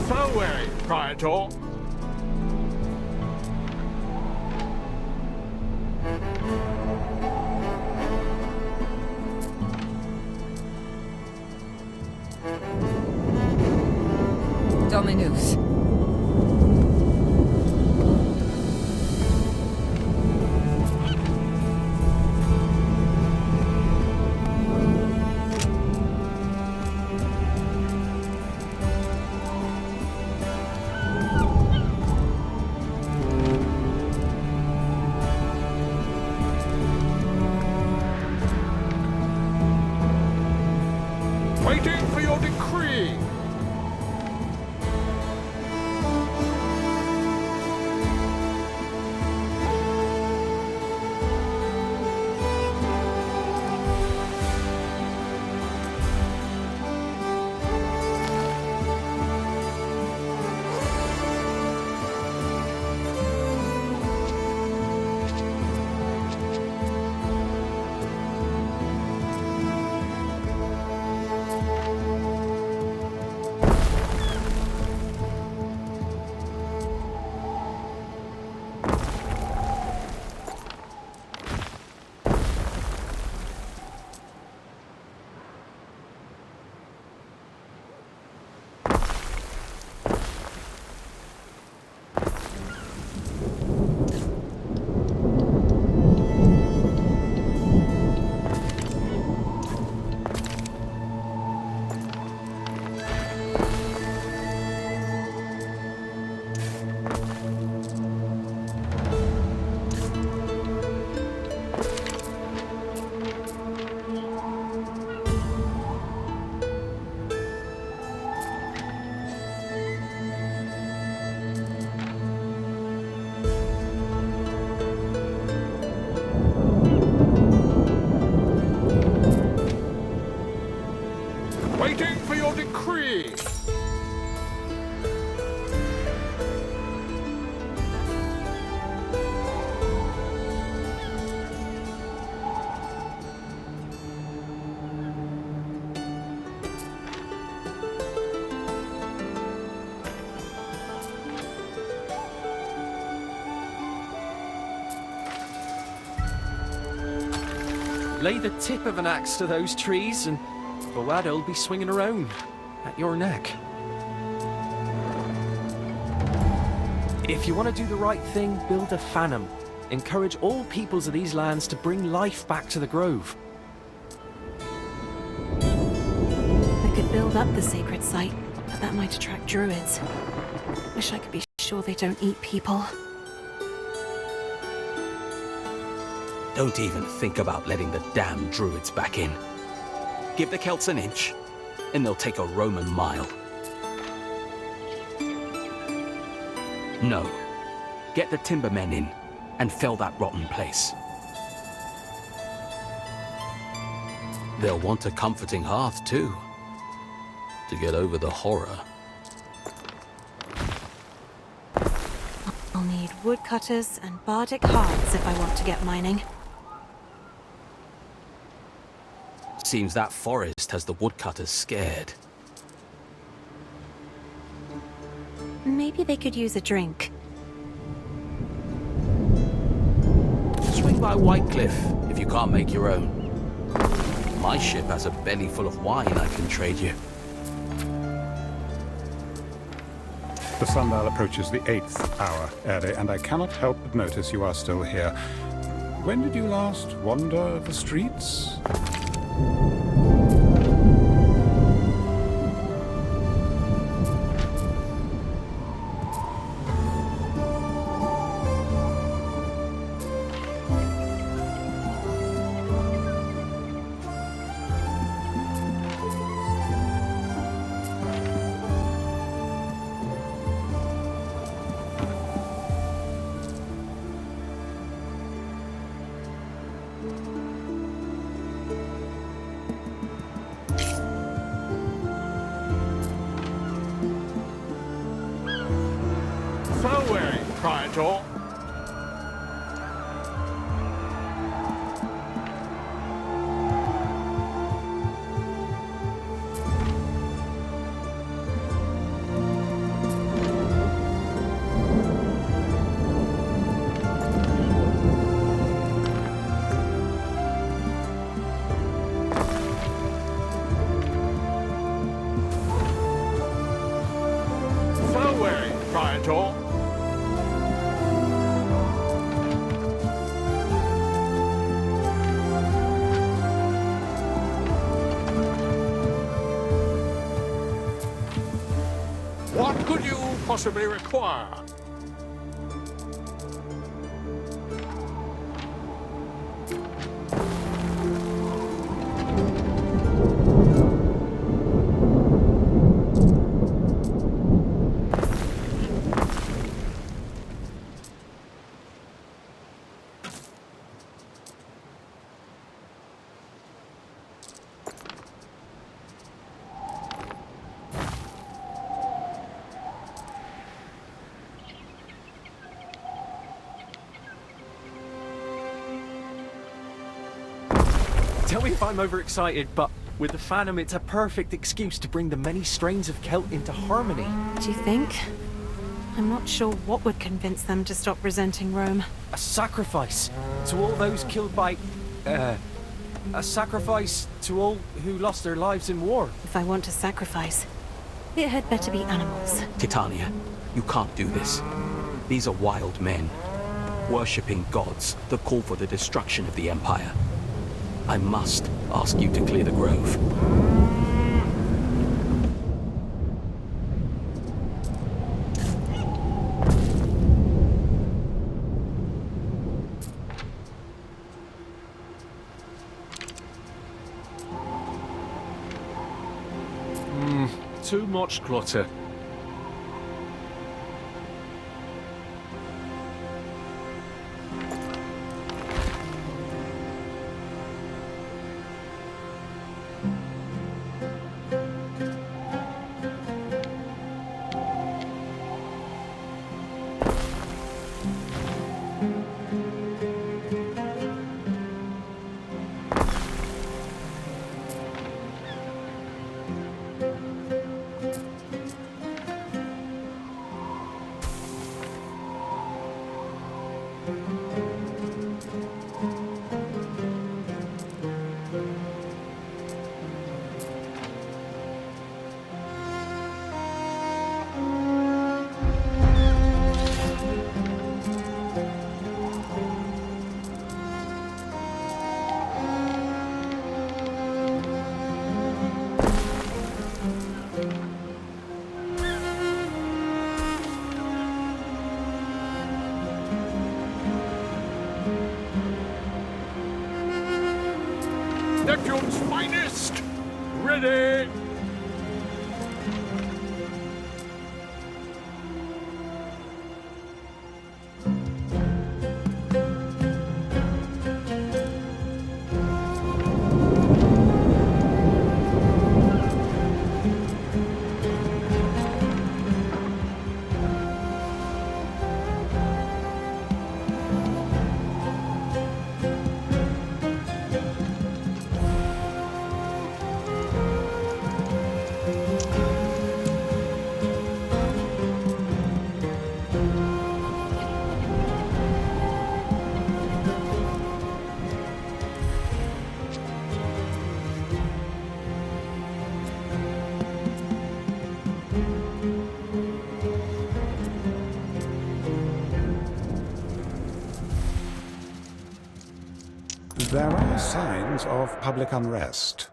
Farewell, Praetor. Lay the tip of an axe to those trees, and Boad'll be swinging her own at your neck. If you want to do the right thing, build a Phantom. Encourage all peoples of these lands to bring life back to the Grove. I could build up the sacred site, but that might attract druids. Wish I could be sure they don't eat people. Don't even think about letting the damn druids back in. Give the Celts an inch, and they'll take a Roman mile. No. Get the timbermen in, and fell that rotten place. They'll want a comforting hearth, too, to get over the horror. I'll need woodcutters and bardic hearts if I want to get mining. Seems that forest has the woodcutters scared. Maybe they could use a drink. Swing by Whitecliff if you can't make your own. My ship has a belly full of wine I can trade you. The sundial approaches the 8th hour, Ere, and I cannot help but notice you are still here. When did you last wander the streets? Praetor. What could you possibly require? Tell me if I'm overexcited, but with the Phantom, it's a perfect excuse to bring the many strains of Celt into harmony. Do you think? I'm not sure what would convince them to stop resenting Rome. A sacrifice to all those killed by... a sacrifice to all who lost their lives in war. If I want to sacrifice, it had better be animals. Titania, you can't do this. These are wild men, worshipping gods that call for the destruction of the Empire. I must ask you to clear the grove. Too much clutter. Legion's finest! Ready! There are signs of public unrest.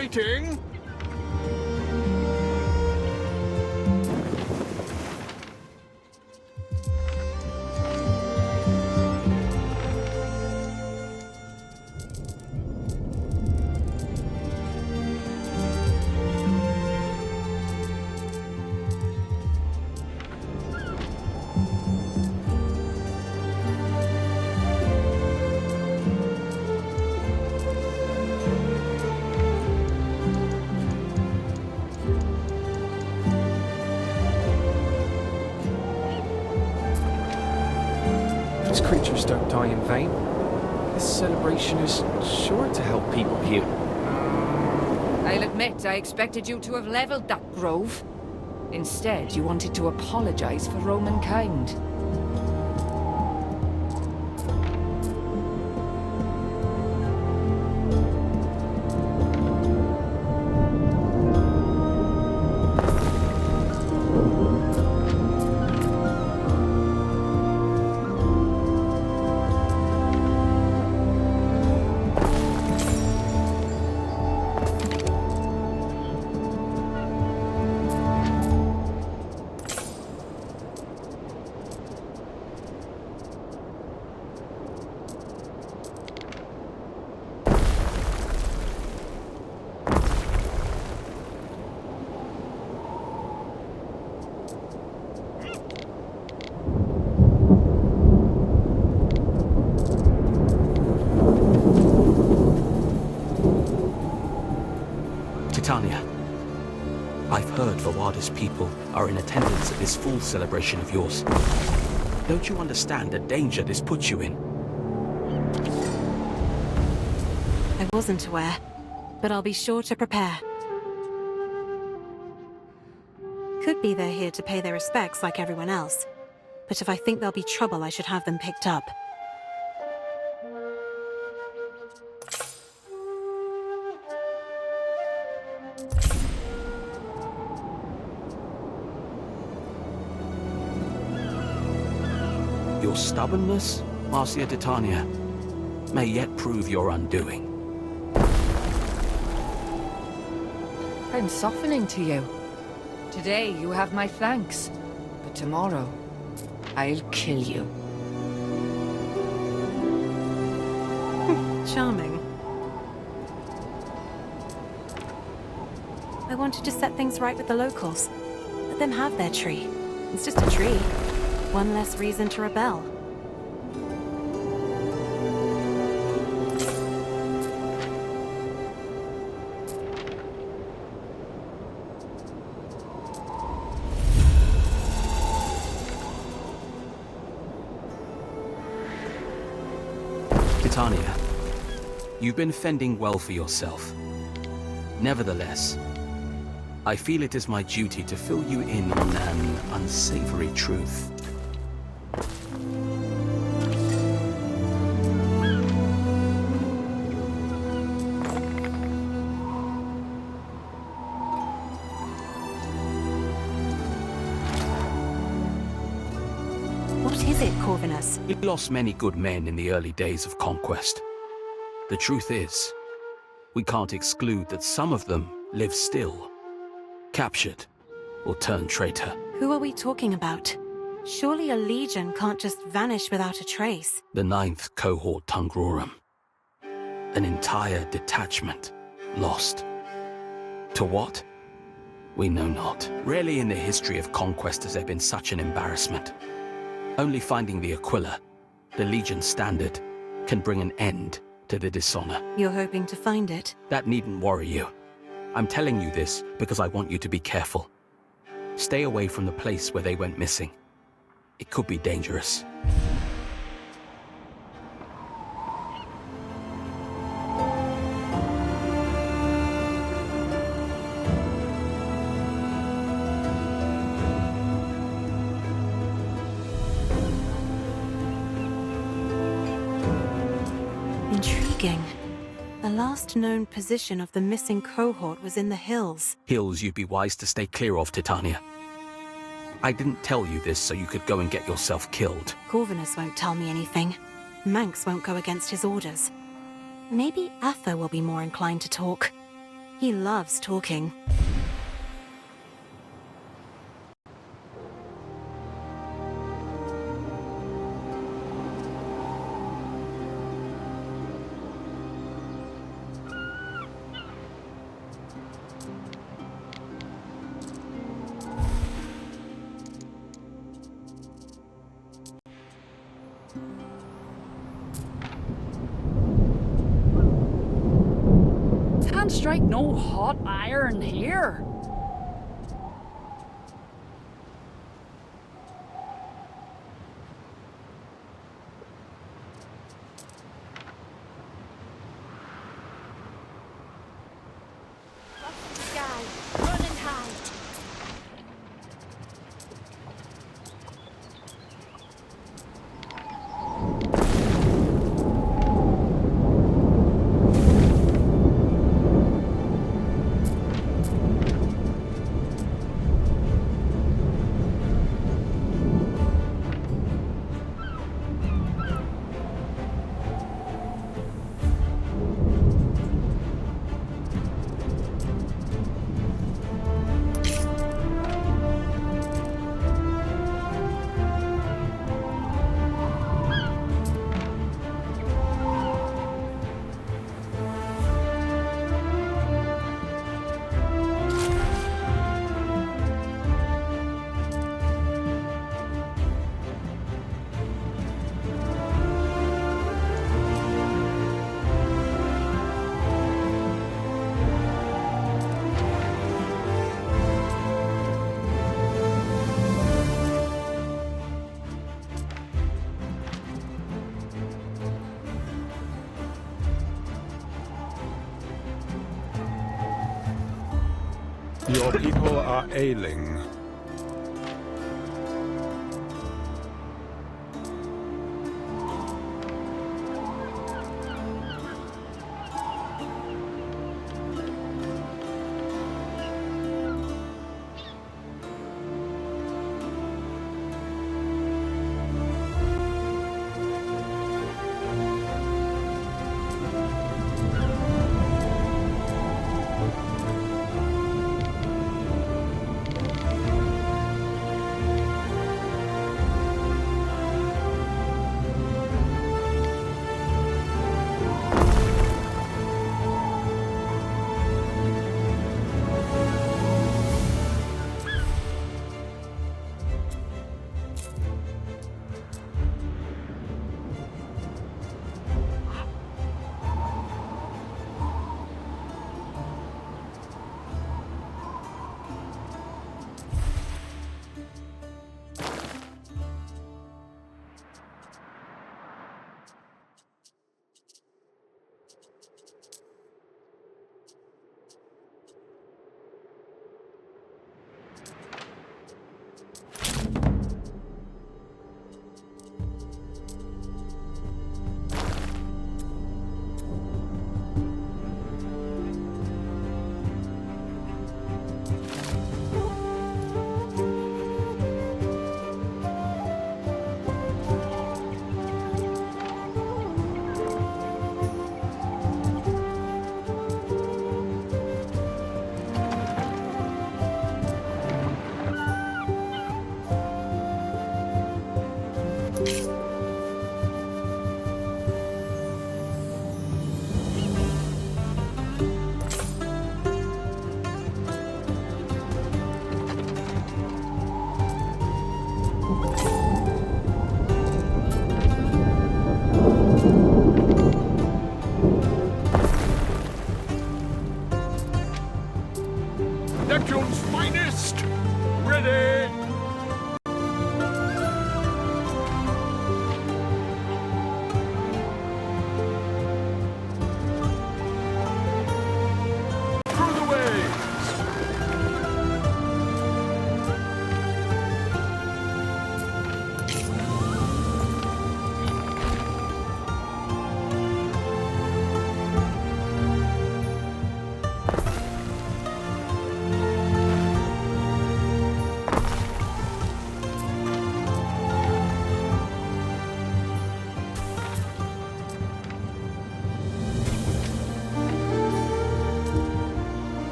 Waiting. creatures don't die in vain. This celebration is sure to help people heal. I'll admit, I expected you to have leveled that grove. Instead, you wanted to apologize for Roman kind. Titania, I've heard Vawada's people are in attendance at this full celebration of yours. Don't you understand the danger this puts you in? I wasn't aware, but I'll be sure to prepare. Could be they're here to pay their respects like everyone else, but if I think there'll be trouble, I should have them picked up. Your stubbornness, Marcia Titania, may yet prove your undoing. I'm softening to you. Today you have my thanks, but tomorrow I'll kill you. Charming. I wanted to set things right with the locals. Let them have their tree. It's just a tree. One less reason to rebel. Titania, you've been fending well for yourself. Nevertheless, I feel it is my duty to fill you in on an unsavory truth. We lost many good men in the early days of conquest. The truth is, we can't exclude that some of them live still, captured or turned traitor. Who are we talking about? Surely a legion can't just vanish without a trace. The 9th cohort Tungrorum. An entire detachment lost. To what? We know not. Rarely in the history of conquest has there been such an embarrassment. Only finding the Aquila, the Legion standard, can bring an end to the dishonor. You're hoping to find it? That needn't worry you. I'm telling you this because I want you to be careful. Stay away from the place where they went missing. It could be dangerous. Intriguing. The last known position of the missing cohort was in the hills. Hills you'd be wise to stay clear of, Titania. I didn't tell you this so you could go and get yourself killed. Corvinus won't tell me anything. Manx won't go against his orders. Maybe Atho will be more inclined to talk. He loves talking. Can't strike no hot iron here. Your people are ailing.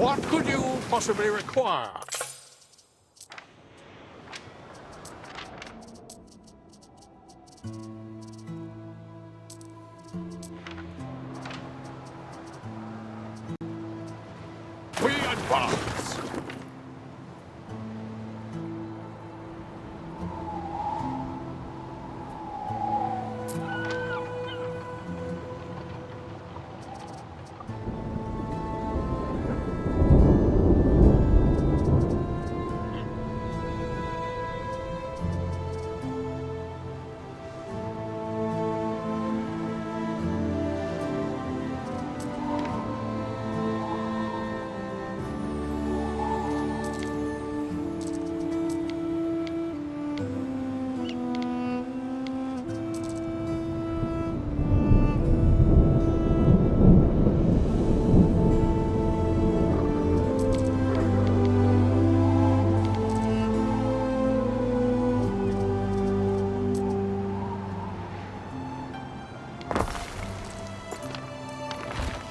What could you possibly require? We advance.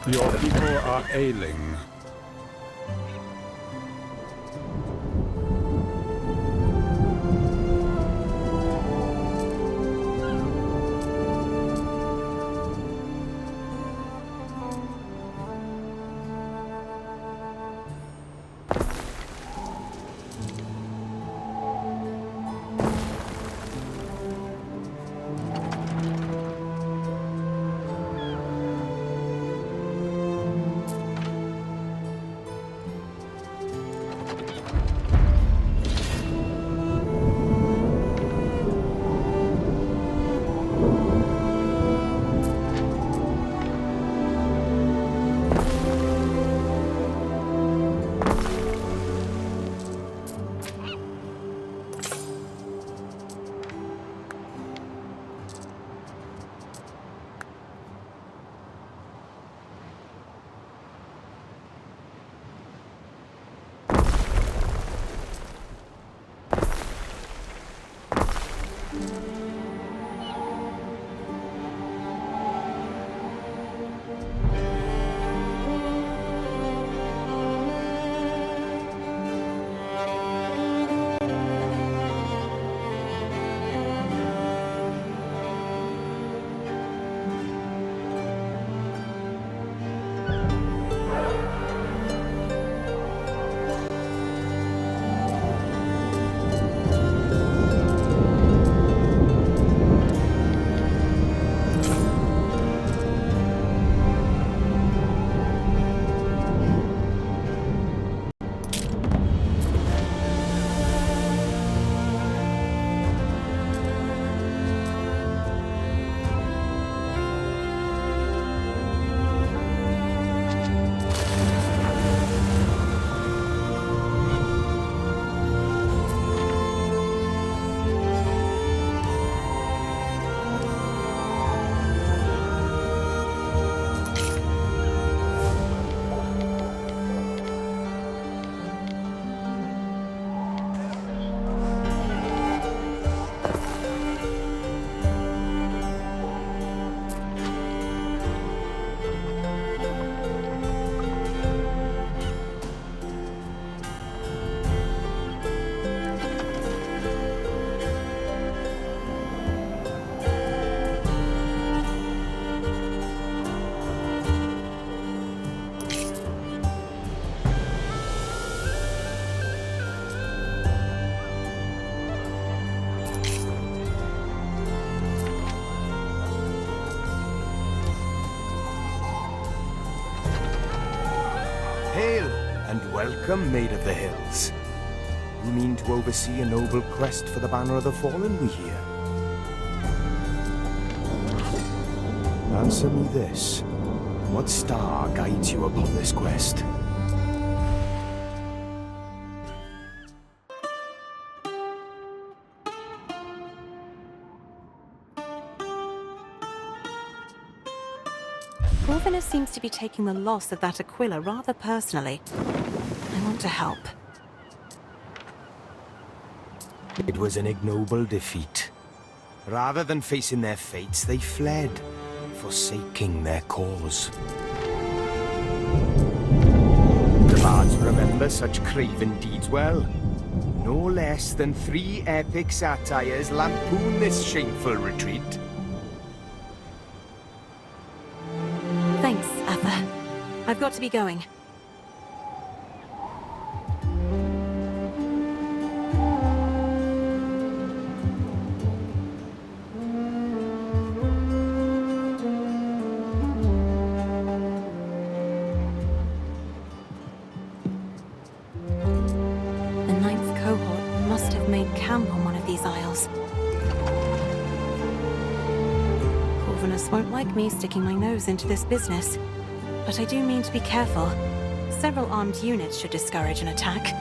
Your people are ailing. Hail, and welcome, Maid of the Hills. You mean to oversee a noble quest for the Banner of the Fallen, we hear? Answer me this. What star guides you upon this quest? Corvinus seems to be taking the loss of that Aquila rather personally. I want to help. It was an ignoble defeat. Rather than facing their fates, they fled, forsaking their cause. The bards remember such craven deeds well. No less than 3 epic satires lampoon this shameful retreat. Thanks, Atha. I've got to be going. The 9th cohort must have made camp on one of these isles. Corvinus won't like me sticking my nose into this business, but I do mean to be careful. Several armed units should discourage an attack.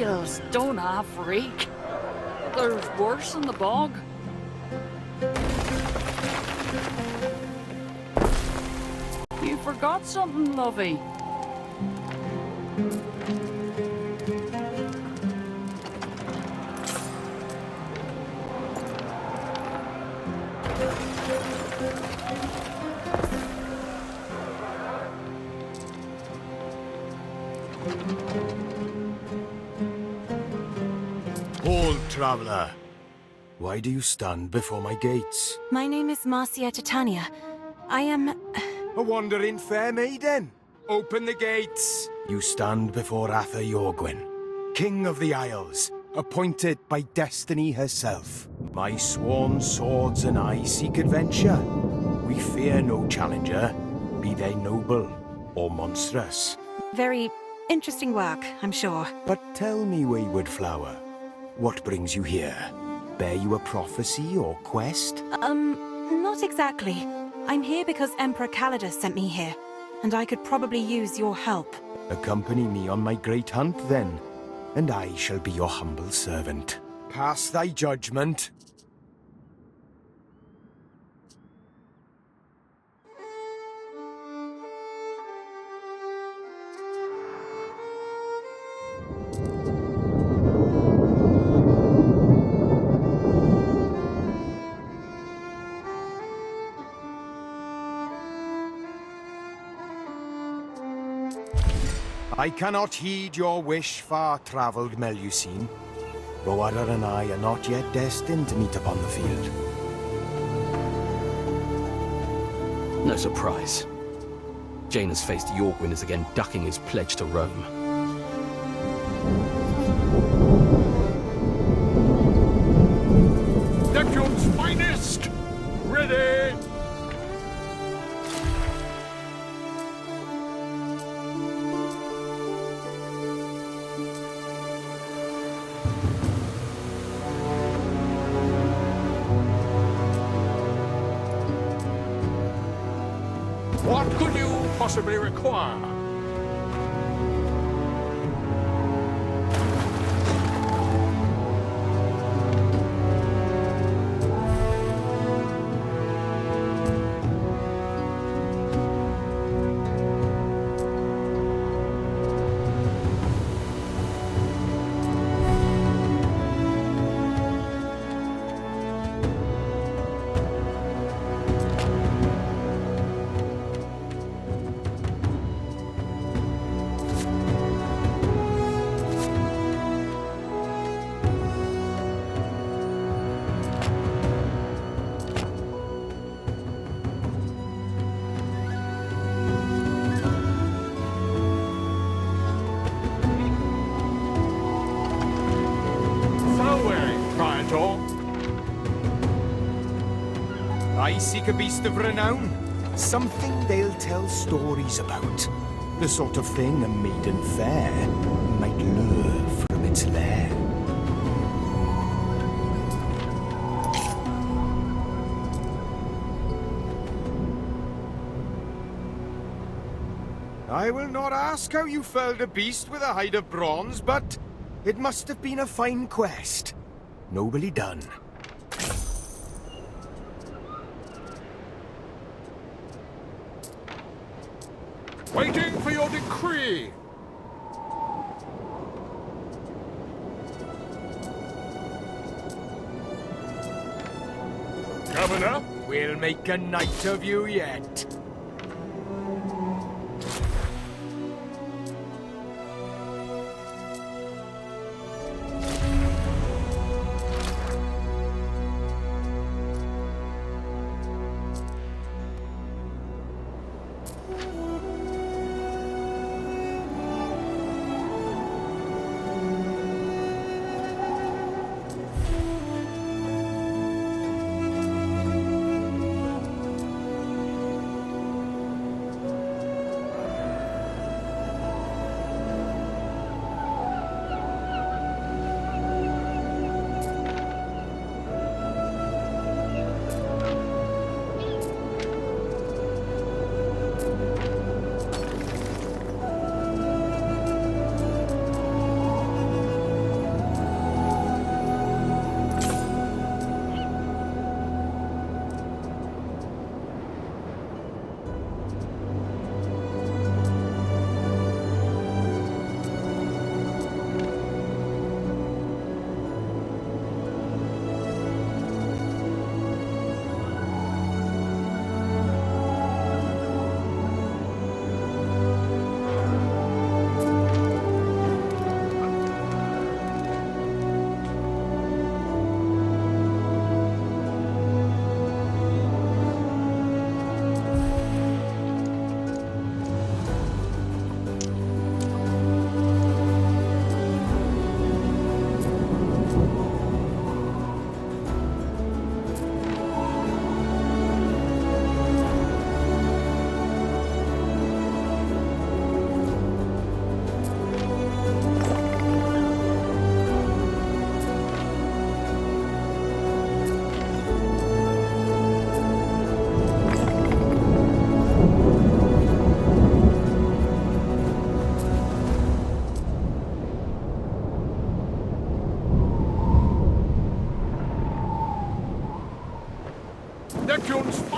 Isles, don't I, freak? There's worse in the bog. You forgot something, lovey. Hold, traveller. Why do you stand before my gates? My name is Marcia Titania. I am... A wandering fair maiden. Open the gates. You stand before Atha Yorgwyn, King of the Isles, appointed by destiny herself. My sworn swords and I seek adventure. We fear no challenger, be they noble or monstrous. Very interesting work, I'm sure. But tell me, wayward flower, what brings you here? Bear you a prophecy or quest? Not exactly. I'm here because Emperor Kaledus sent me here, and I could probably use your help. Accompany me on my great hunt, then, and I shall be your humble servant. Pass thy judgment. I cannot heed your wish, far-travelled Melusine. Roara and I are not yet destined to meet upon the field. No surprise. Jaina's faced Yorgwyn is again ducking his pledge to Rome. Neptune's finest! Ready! What could you possibly require? I seek a beast of renown. Something they'll tell stories about. The sort of thing a maiden fair might lure from its lair. I will not ask how you felled a beast with a hide of bronze, but it must have been a fine quest. Nobly done. Waiting for your decree! Governor? We'll make a knight of you yet.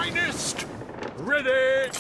finest! Ready!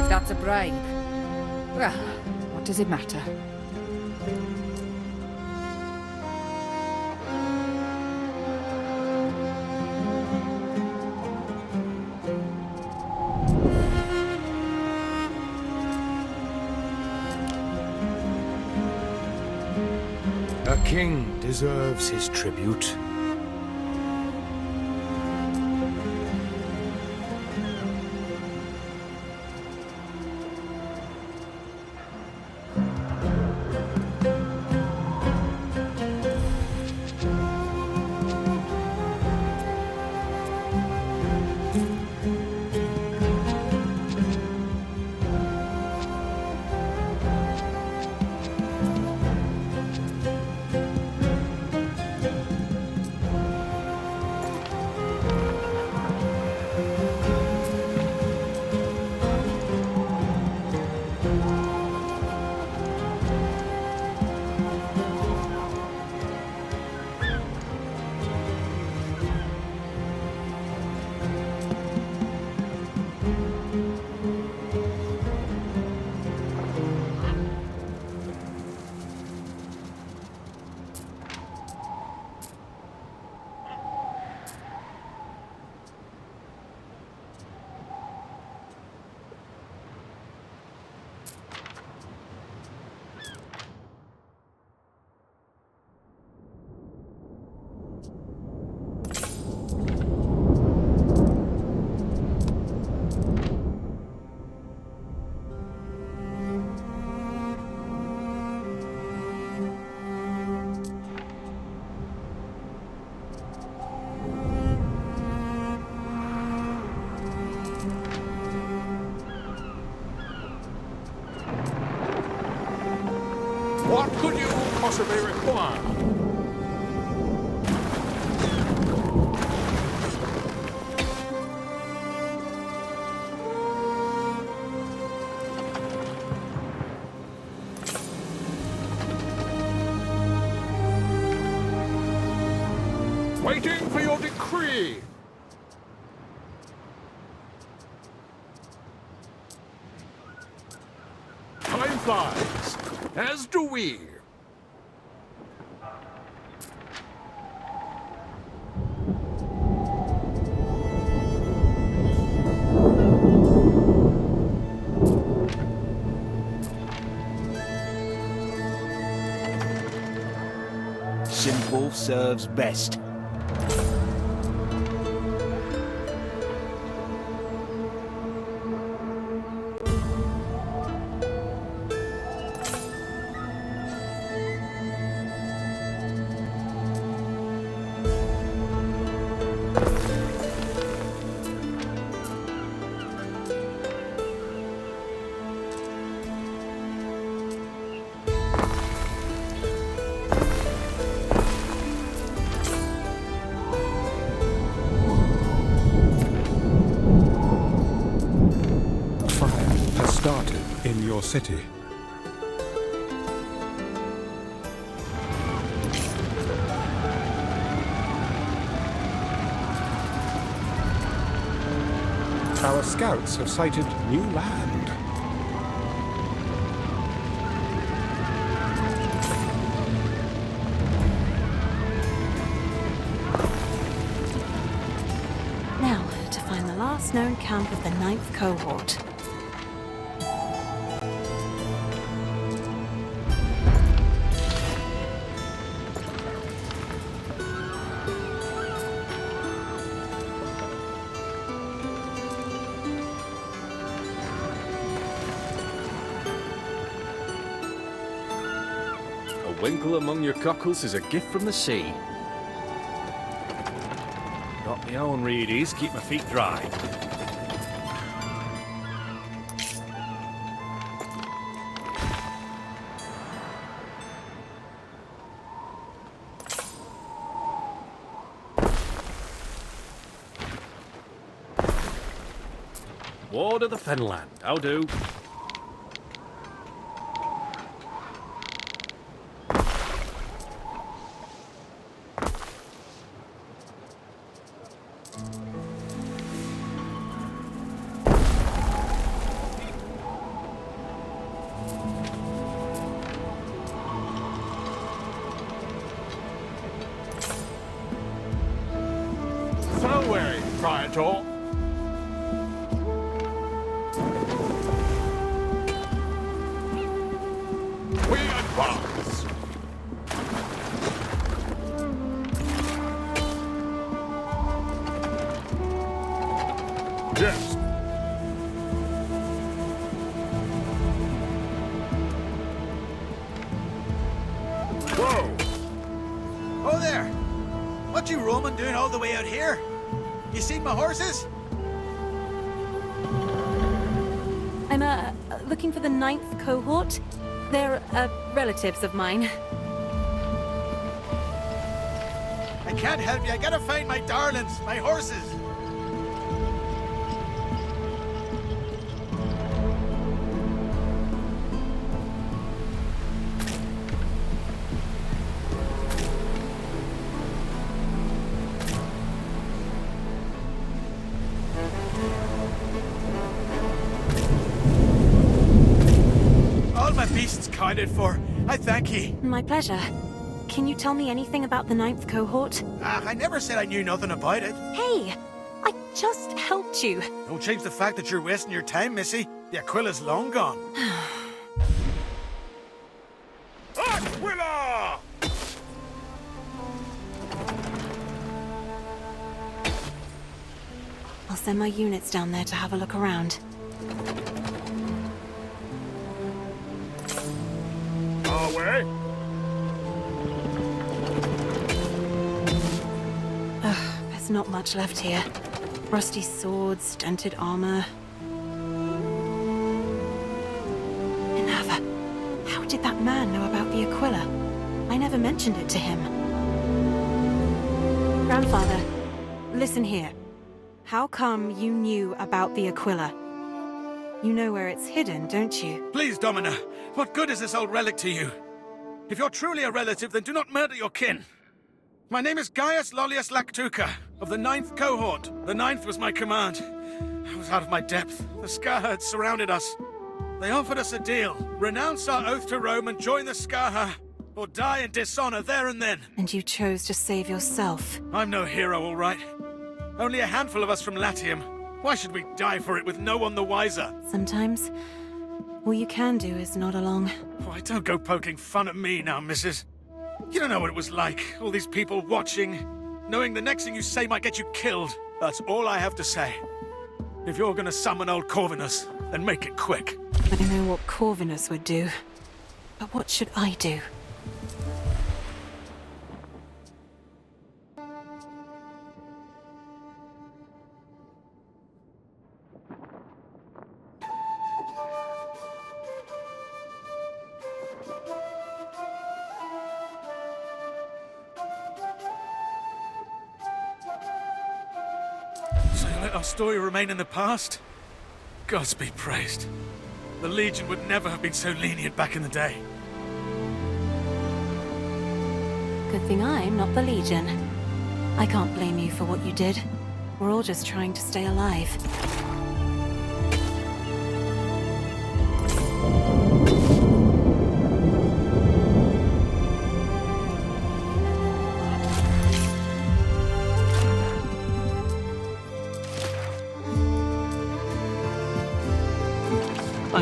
That's a bribe. Well, what does it matter? A king deserves his tribute. What could you possibly require? Waiting for your decree. Time flies, as do we. Simple serves best. In your city. Our scouts have sighted new land. Now, oldest known camp of the 9th cohort. A winkle among your cockles is a gift from the sea. Got my own reedies, keep my feet dry. Ward of the Fenland, how do? So wary, Praetor. We advance. Yes. Whoa! Oh there! What you Roman doing all the way out here? You seen my horses? I'm, looking for the 9th cohort. They're, relatives of mine. I can't help you. I gotta find my darlings, my horses. All my beasts counted for. I thank ye. My pleasure. Can you tell me anything about the 9th cohort? I never said I knew nothing about it. Hey! I just helped you. Don't change the fact that you're wasting your time, Missy. The Aquila's long gone. Aquila! I'll send my units down there to have a look around. Our way? There's not much left here. Rusty swords, dented armor. Minerva, how did that man know about the Aquila? I never mentioned it to him. Grandfather, listen here. How come you knew about the Aquila? You know where it's hidden, don't you? Please, Domina, what good is this old relic to you? If you're truly a relative, then do not murder your kin. My name is Gaius Lollius Lactuca, of the 9th cohort. The 9th was my command. I was out of my depth. The Scarherds surrounded us. They offered us a deal. Renounce our oath to Rome and join the Scarher, or die in dishonor there and then. And you chose to save yourself. I'm no hero, all right. Only a handful of us from Latium. Why should we die for it with no one the wiser? Sometimes, all you can do is nod along. Why, don't go poking fun at me now, missus. You don't know what it was like, all these people watching, knowing the next thing you say might get you killed. That's all I have to say. If you're gonna summon old Corvinus, then make it quick. I know what Corvinus would do. But what should I do? So you let our story remain in the past? Gods be praised. The Legion would never have been so lenient back in the day. Good thing I'm not the Legion. I can't blame you for what you did. We're all just trying to stay alive.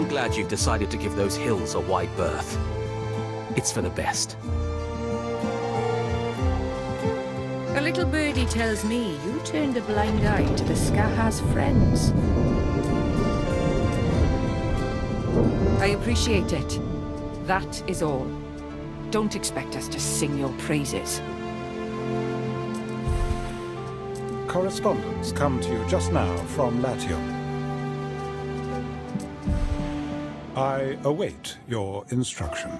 glad you've decided to give those hills a wide berth. It's for the best. A little birdie tells me you turned a blind eye to the Skaha's friends. I appreciate it. That is all. Don't expect us to sing your praises. Correspondence come to you just now from Latium. I await your instruction.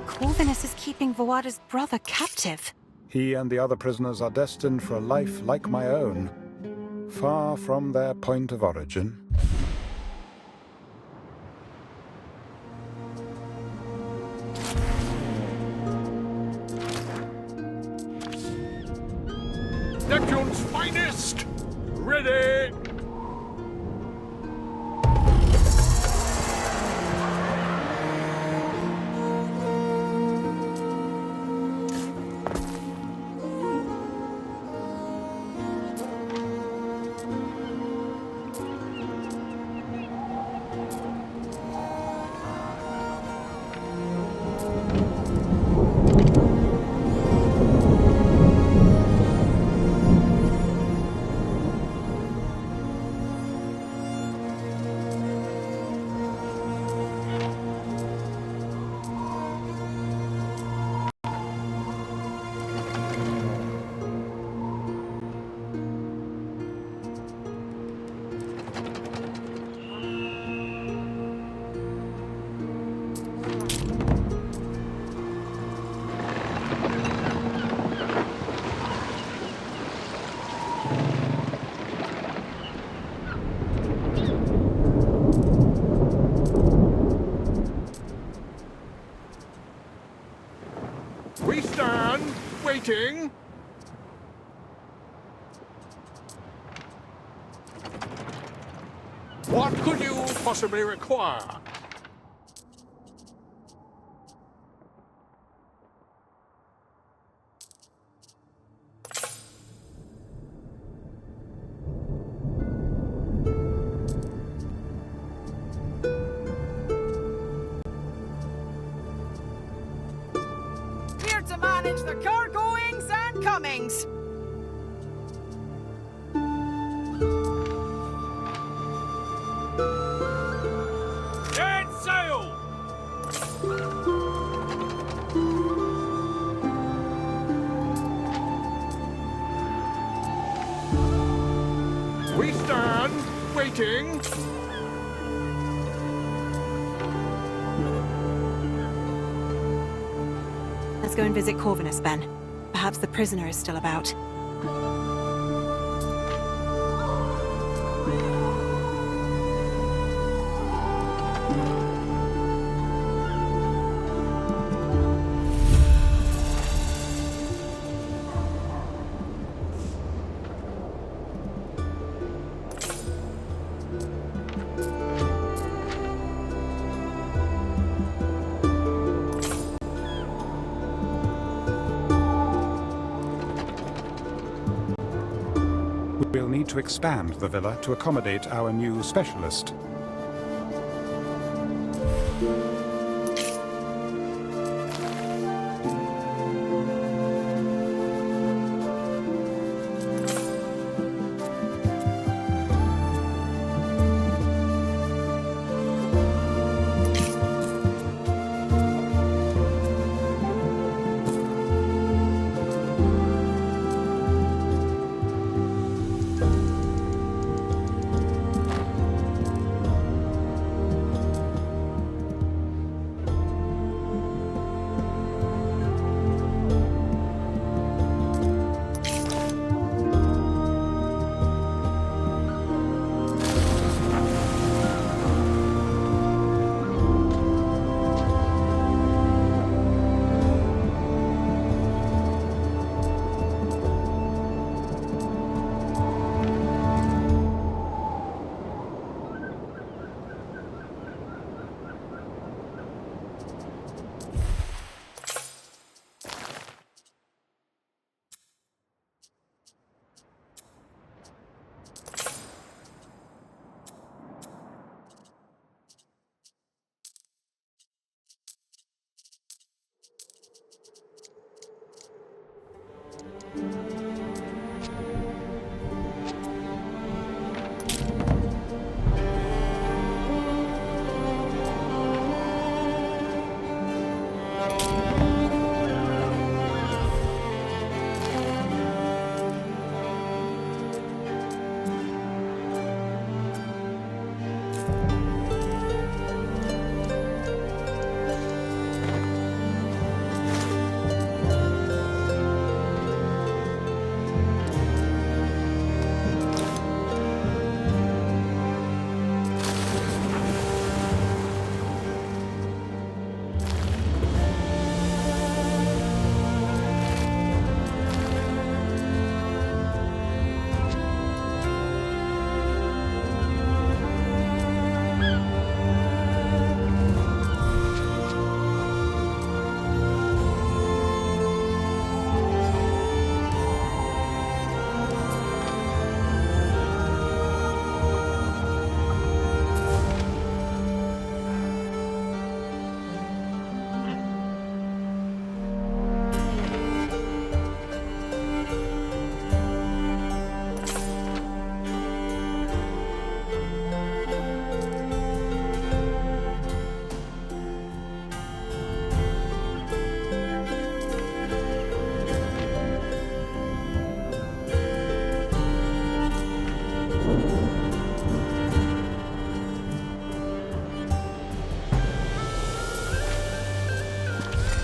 Corvinus is keeping Vawada's brother captive. He and the other prisoners are destined for a life like my own, far from their point of origin. Neptune's finest! Ready! We stand, waiting. What could you possibly require? Here to manage the car goings and comings. Dead sail! We stand, waiting. Let's go and visit Corvinus, Ben. Perhaps the prisoner is still about. We'll need to expand the villa to accommodate our new specialist.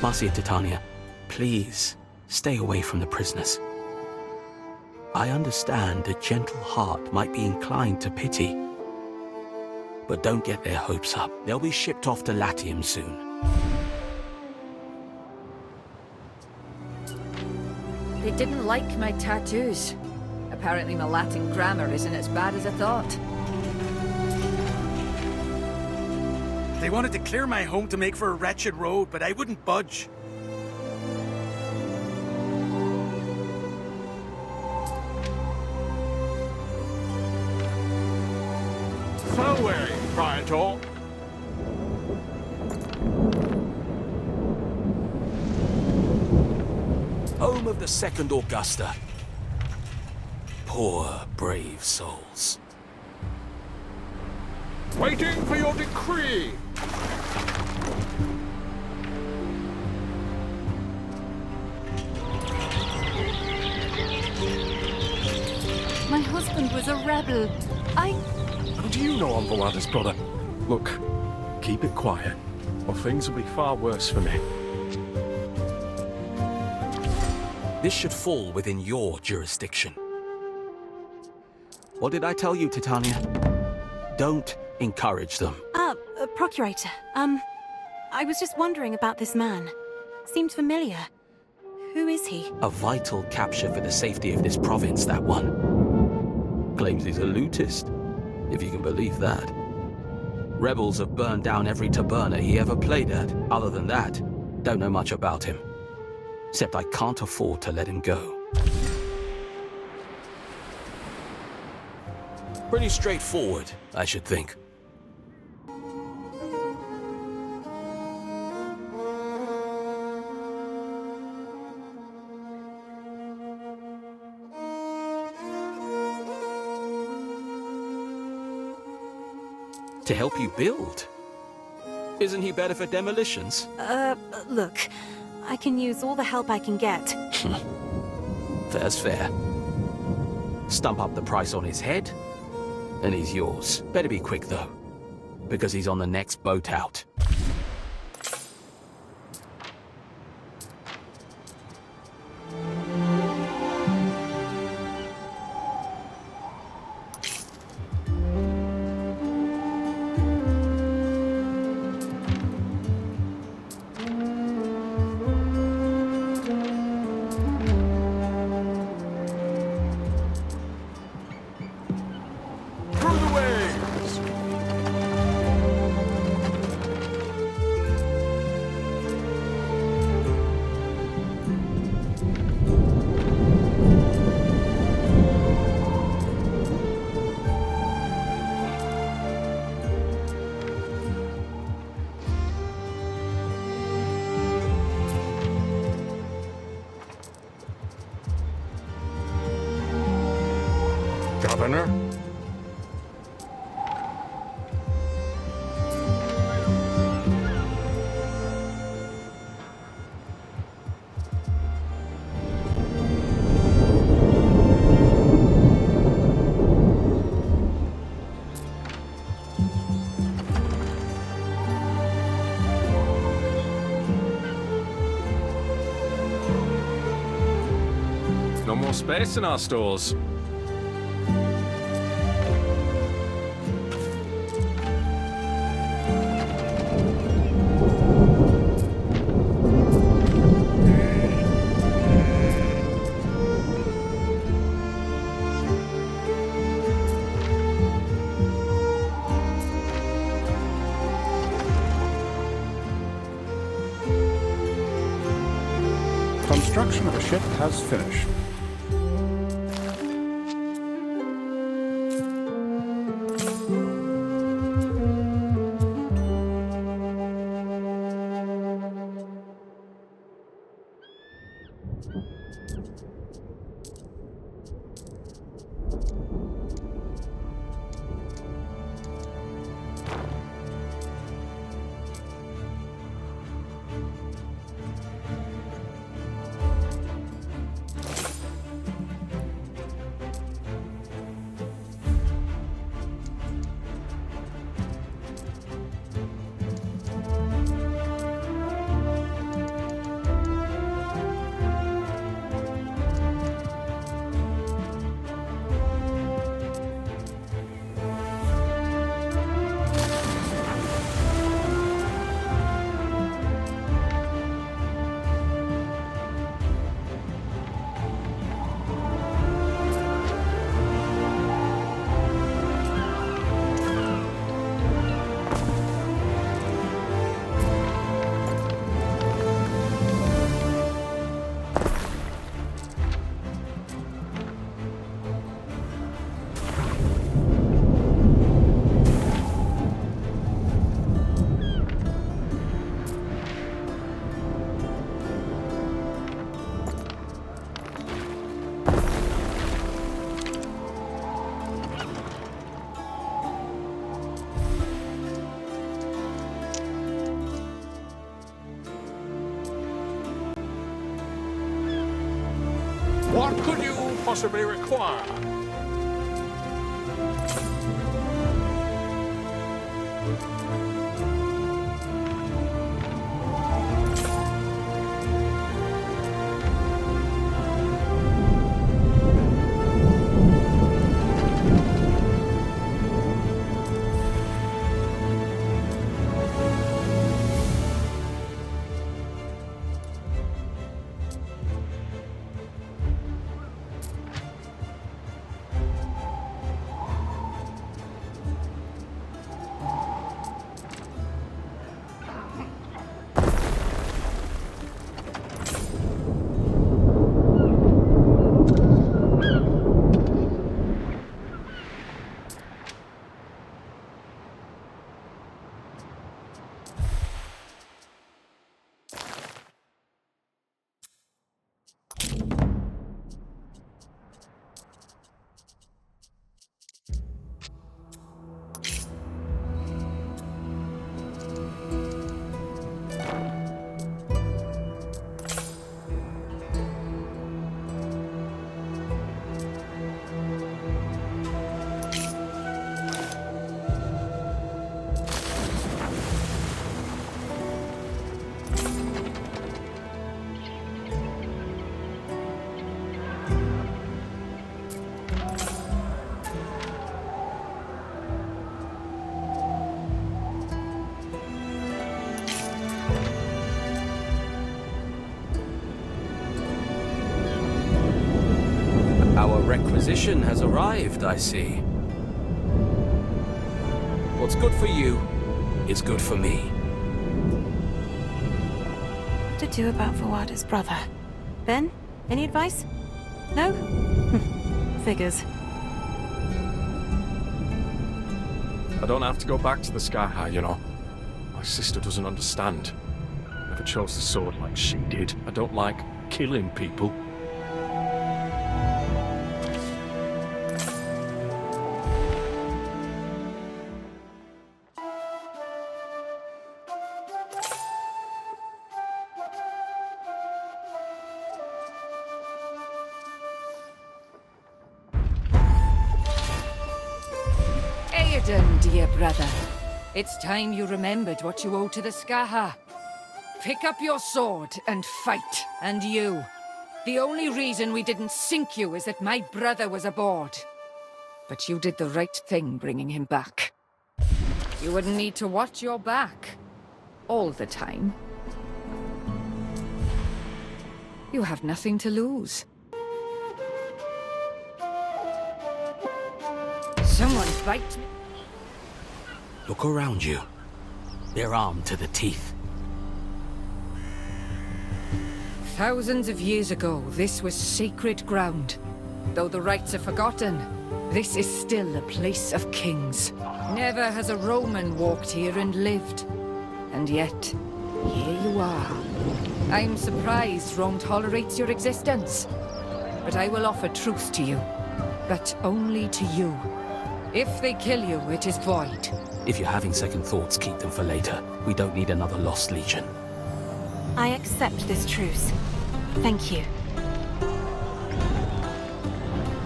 Marcia Titania, please stay away from the prisoners. I understand a gentle heart might be inclined to pity, but don't get their hopes up. They'll be shipped off to Latium soon. They didn't like my tattoos. Apparently my Latin grammar isn't as bad as I thought. They wanted to clear my home to make for a wretched road, but I wouldn't budge. Fareway, Praetor. Home of the Second Augusta. Poor, brave souls. Waiting for your decree. My husband was a rebel. How do you know I'm Valada's brother? Look, keep it quiet, or things will be far worse for me. This should fall within your jurisdiction. What did I tell you, Titania? Don't encourage them. Procurator, I was just wondering about this man. Seemed familiar. Who is he? A vital capture for the safety of this province, that one. Claims he's a lootist, if you can believe that. Rebels have burned down every taberna he ever played at. Other than that, don't know much about him. Except I can't afford to let him go. Pretty straightforward, I should think. To help you build? Isn't he better for demolitions? Look, I can use all the help I can get. Fair's fair. Stump up the price on his head, and he's yours. Better be quick, though, because he's on the next boat out. Governor? No more space in our stores. Construction of the ship has finished. could you possibly require? Our requisition has arrived, I see. What's good for you is good for me. What to do about Fawada's brother? Ben, any advice? No? Figures. I don't have to go back to the Sky High, you know. My sister doesn't understand. Never chose the sword like she did. I don't like killing people. Dear brother, it's time you remembered what you owe to the Skaha. Pick up your sword and fight. And you. The only reason we didn't sink you is that my brother was aboard. But you did the right thing bringing him back. You wouldn't need to watch your back. All the time. You have nothing to lose. Someone bite me. Look around you. They're armed to the teeth. Thousands of years ago, this was sacred ground. Though the rites are forgotten, this is still a place of kings. Never has a Roman walked here and lived. And yet, here you are. I'm surprised Rome tolerates your existence. But I will offer truce to you. But only to you. If they kill you, it is void. If you're having second thoughts, keep them for later. We don't need another lost legion. I accept this truce. Thank you.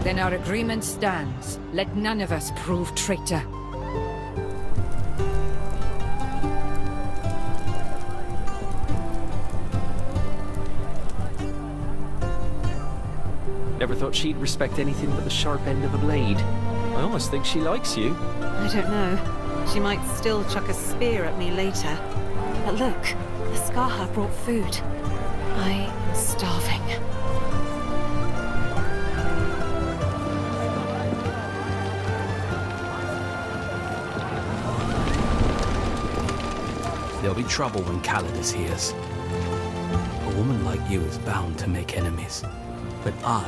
Then our agreement stands. Let none of us prove traitor. Never thought she'd respect anything but the sharp end of a blade. I almost think she likes you. I don't know. She might still chuck a spear at me later. But look, the Skaha brought food. I am starving. There'll be trouble when Kaledus hears. A woman like you is bound to make enemies. But I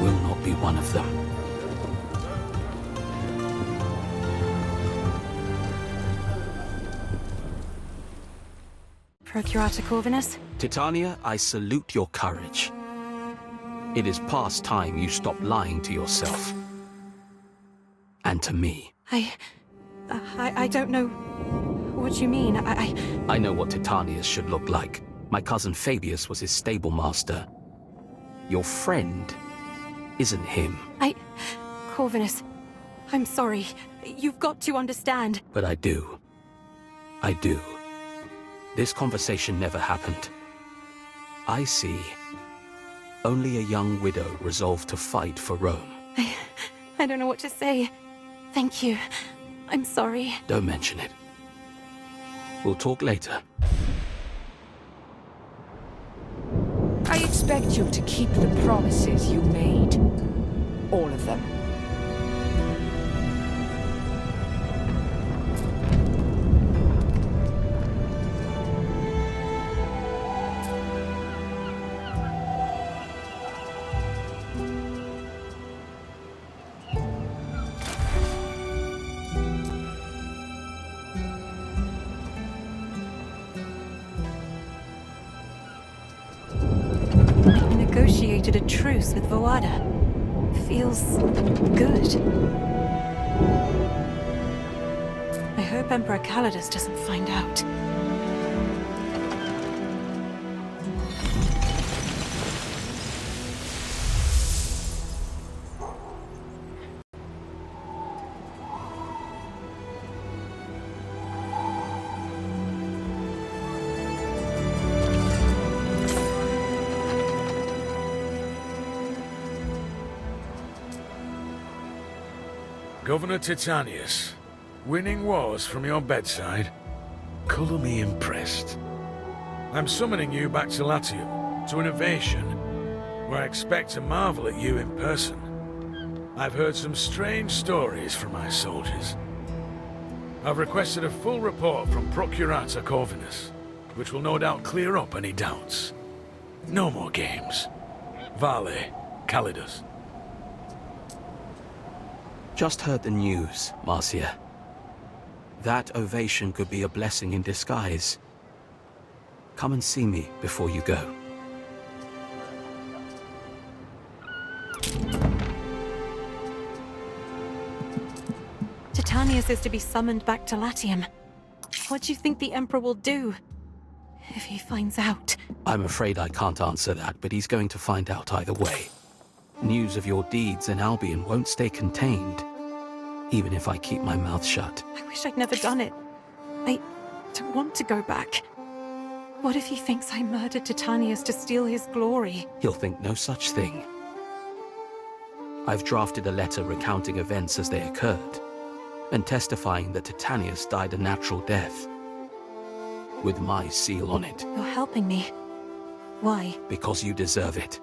will not be one of them. Procurator Corvinus? Titania, I salute your courage. It is past time you stop lying to yourself. And to me. I don't know what you mean. I know what Titanius should look like. My cousin Fabius was his stable master. Your friend isn't him. Corvinus, I'm sorry. You've got to understand. But I do. I do. This conversation never happened. I see only a young widow resolved to fight for Rome. I don't know what to say. Thank you. I'm sorry. Don't mention it. We'll talk later. I expect you to keep the promises you made. All of them. Negotiated a truce with Voada. Feels good. I hope Emperor Kaledus doesn't find out. Governor Titanius, winning wars from your bedside? Colour me impressed. I'm summoning you back to Latium, to an ovation, where I expect to marvel at you in person. I've heard some strange stories from my soldiers. I've requested a full report from Procurator Corvinus, which will no doubt clear up any doubts. No more games. Vale, Kaledus. Just heard the news, Marcia. That ovation could be a blessing in disguise. Come and see me before you go. Titanius is to be summoned back to Latium. What do you think the Emperor will do if he finds out? I'm afraid I can't answer that, but he's going to find out either way. News of your deeds in Albion won't stay contained, even if I keep my mouth shut. I wish I'd never done it. I don't want to go back. What if he thinks I murdered Titanius to steal his glory? He'll think no such thing. I've drafted a letter recounting events as they occurred, and testifying that Titanius died a natural death, with my seal on it. You're helping me. Why? Because you deserve it.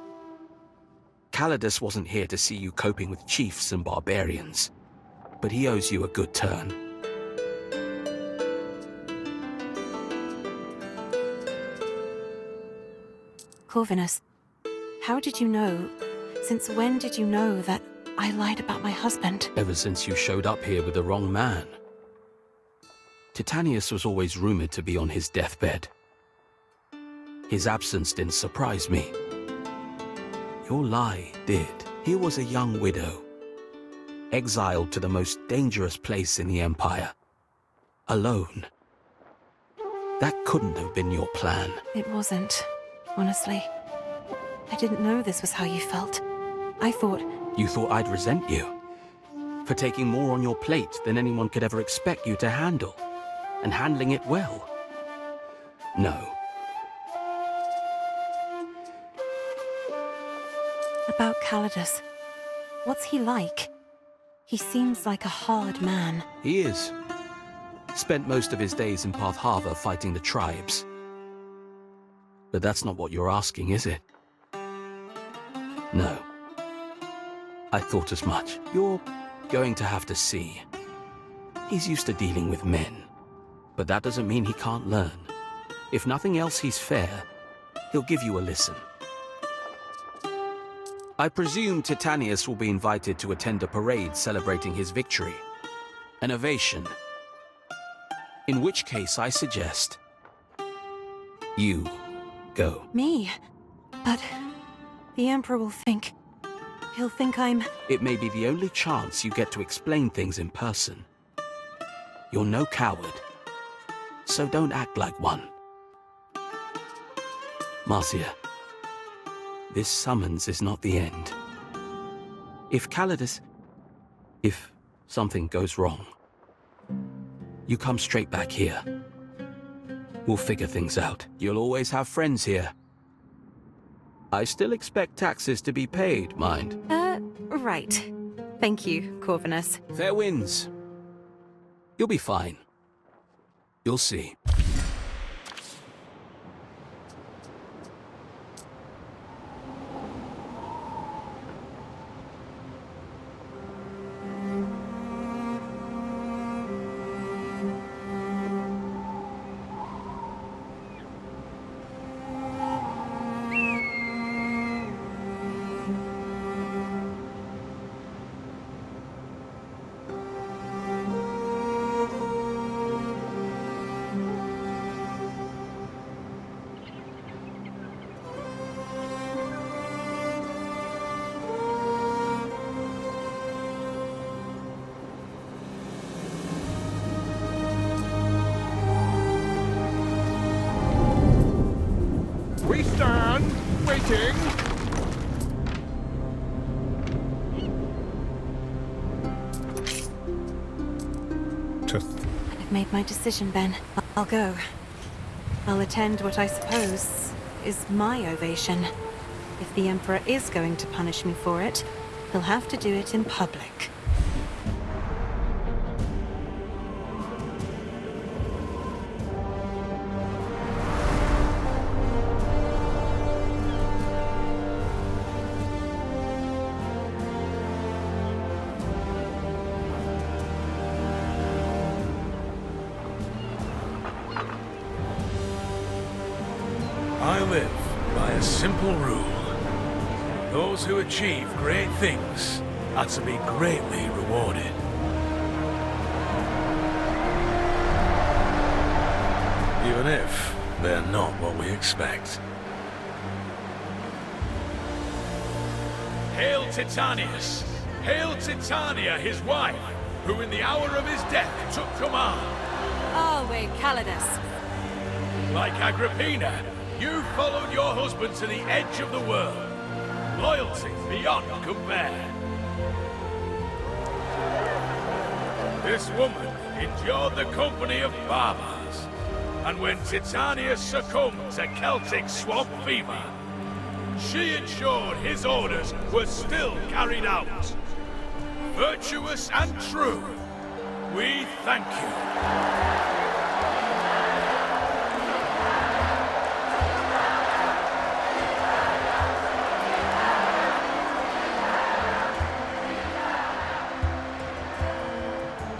Kaledus wasn't here to see you coping with chiefs and barbarians, but he owes you a good turn. Corvinus, how did you know? Since when did you know that I lied about my husband? Ever since you showed up here with the wrong man. Titanius was always rumored to be on his deathbed. His absence didn't surprise me. Your lie did. He was a young widow, exiled to the most dangerous place in the Empire. Alone. That couldn't have been your plan. It wasn't, honestly. I didn't know this was how you felt. I thought... You thought I'd resent you for taking more on your plate than anyone could ever expect you to handle, and handling it well. No. About Kaledus. What's he like? He seems like a hard man. He is. Spent most of his days in Path Harbor fighting the tribes. But that's not what you're asking, is it? No. I thought as much. You're going to have to see. He's used to dealing with men. But that doesn't mean he can't learn. If nothing else, he's fair. He'll give you a listen. I presume Titanius will be invited to attend a parade celebrating his victory. An ovation. In which case, I suggest you go. Me? But the Emperor will think... He'll think I'm... It may be the only chance you get to explain things in person. You're no coward, so don't act like one. Marcia, This summons is not the end. If Kaledus... if something goes wrong, you come straight back here. We'll figure things out. You'll always have friends here. I still expect taxes to be paid, mind. Right. Thank you, Corvinus. Fair winds. You'll be fine. You'll see. We stand, waiting. I've made my decision, Ben. I'll go. I'll attend what I suppose is my ovation. If the Emperor is going to punish me for it, he'll have to do it in public. I live by a simple rule. Those who achieve great things are to be greatly rewarded. Even if they're not what we expect. Hail Titanius! Hail Titania, his wife, who in the hour of his death took command. Always Kaledus. Like Agrippina, you followed your husband to the edge of the world. Loyalty beyond compare. This woman endured the company of barbars. And when Titanius succumbed to Celtic swamp fever, she ensured his orders were still carried out. Virtuous and true, we thank you.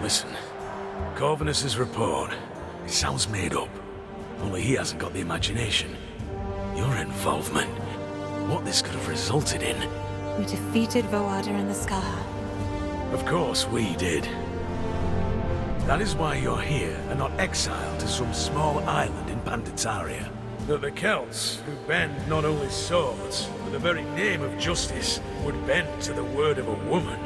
Listen, Corvinus's report, it sounds made up. Only he hasn't got the imagination. Your involvement, what this could have resulted in. We defeated Voada in the Scar. Of course we did. That is why you're here and not exiled to some small island in Panditaria. That the Celts, who bend not only swords, but the very name of justice, would bend to the word of a woman.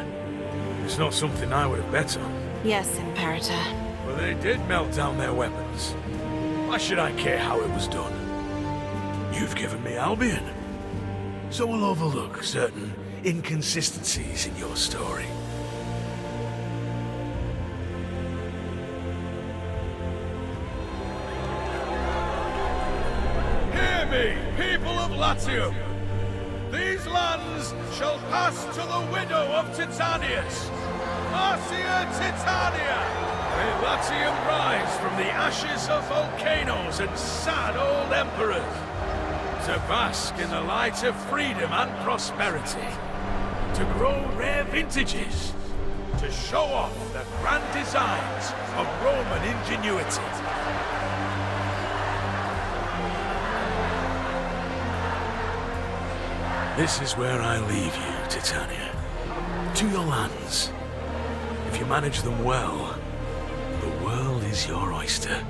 It's not something I would have bet on. Yes, Imperator. But they did melt down their weapons. Why should I care how it was done? You've given me Albian. So we'll overlook certain inconsistencies in your story. Hear me, people of Latium! These lands shall pass to the widow of Titanius, Marcia Titania! May Latium rise from the ashes of volcanoes and sad old emperors, to bask in the light of freedom and prosperity, to grow rare vintages, to show off the grand designs of Roman ingenuity. This is where I leave you, Titania. To your lands. If you manage them well, the world is your oyster.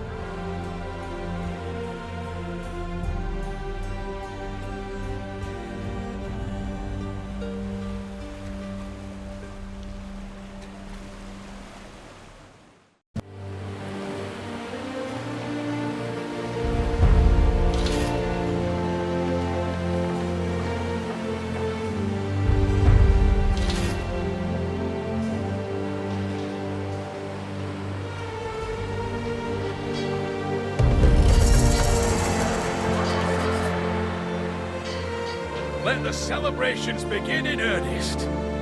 the celebrations begin in earnest.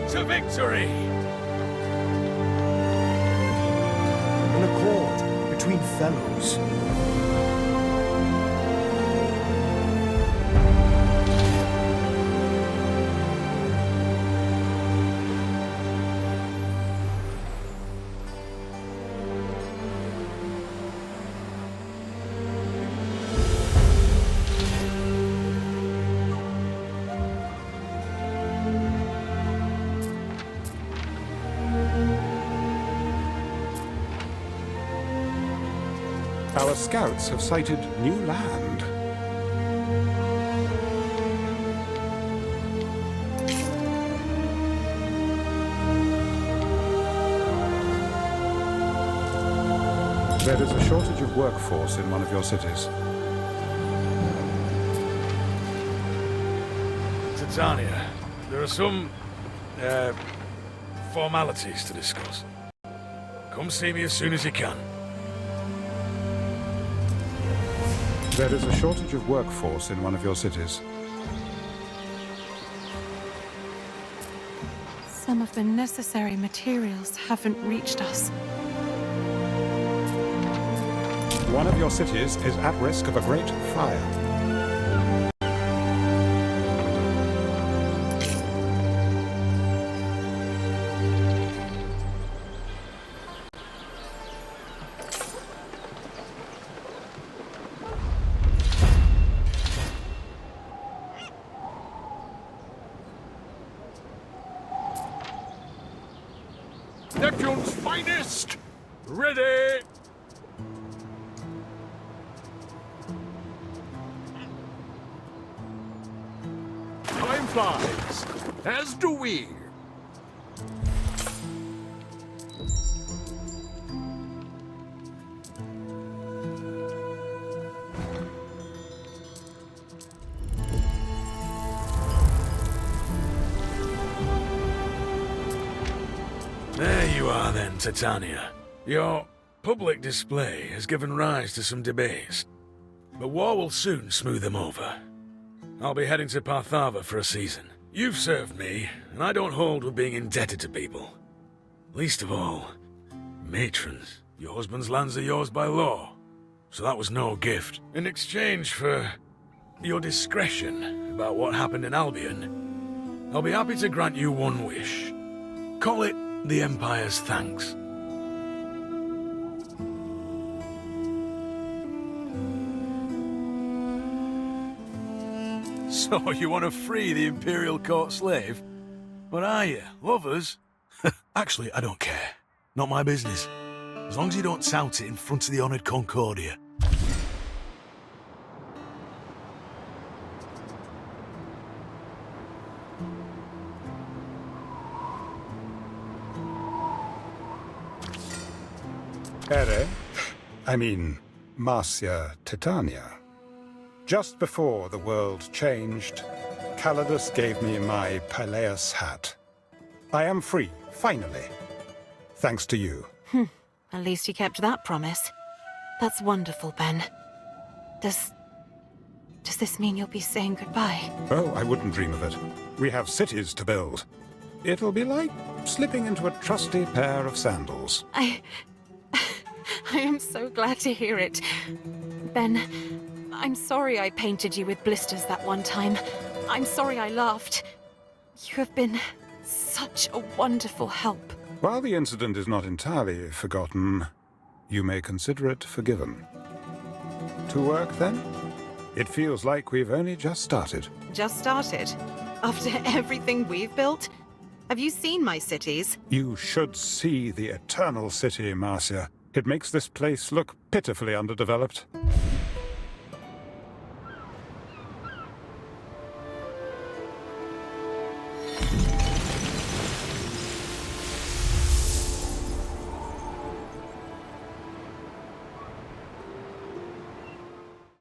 To victory! An accord between fellows. Our scouts have sighted new land. There is a shortage of workforce in one of your cities. Titania, there are some, formalities to discuss. Come see me as soon as you can. There is a shortage of workforce in one of your cities. Some of the necessary materials haven't reached us. One of your cities is at risk of a great fire. Neptune's finest! Ready! Time flies, as do we. There you are then, Titania. Your public display has given rise to some debates, but war will soon smooth them over. I'll be heading to Parthava for a season. You've served me, and I don't hold with being indebted to people. Least of all, matrons. Your husband's lands are yours by law, so that was no gift. In exchange for your discretion about what happened in Albion, I'll be happy to grant you one wish. Call it the Empire's thanks. So, you want to free the Imperial court slave? What are you, lovers? Actually, I don't care. Not my business. As long as you don't tout it in front of the honoured Concordia. Marcia Titania. Just before the world changed, Kaledus gave me my Pileus hat. I am free, finally. Thanks to you. At least you kept that promise. That's wonderful, Ben. Does this mean you'll be saying goodbye? Oh, I wouldn't dream of it. We have cities to build. It'll be like slipping into a trusty pair of sandals. I am so glad to hear it. Ben, I'm sorry I painted you with blisters that one time. I'm sorry I laughed. You have been such a wonderful help. While the incident is not entirely forgotten, you may consider it forgiven. To work, then? It feels like we've only just started. Just started? After everything we've built? Have you seen my cities? You should see the Eternal City, Marcia. It makes this place look pitifully underdeveloped.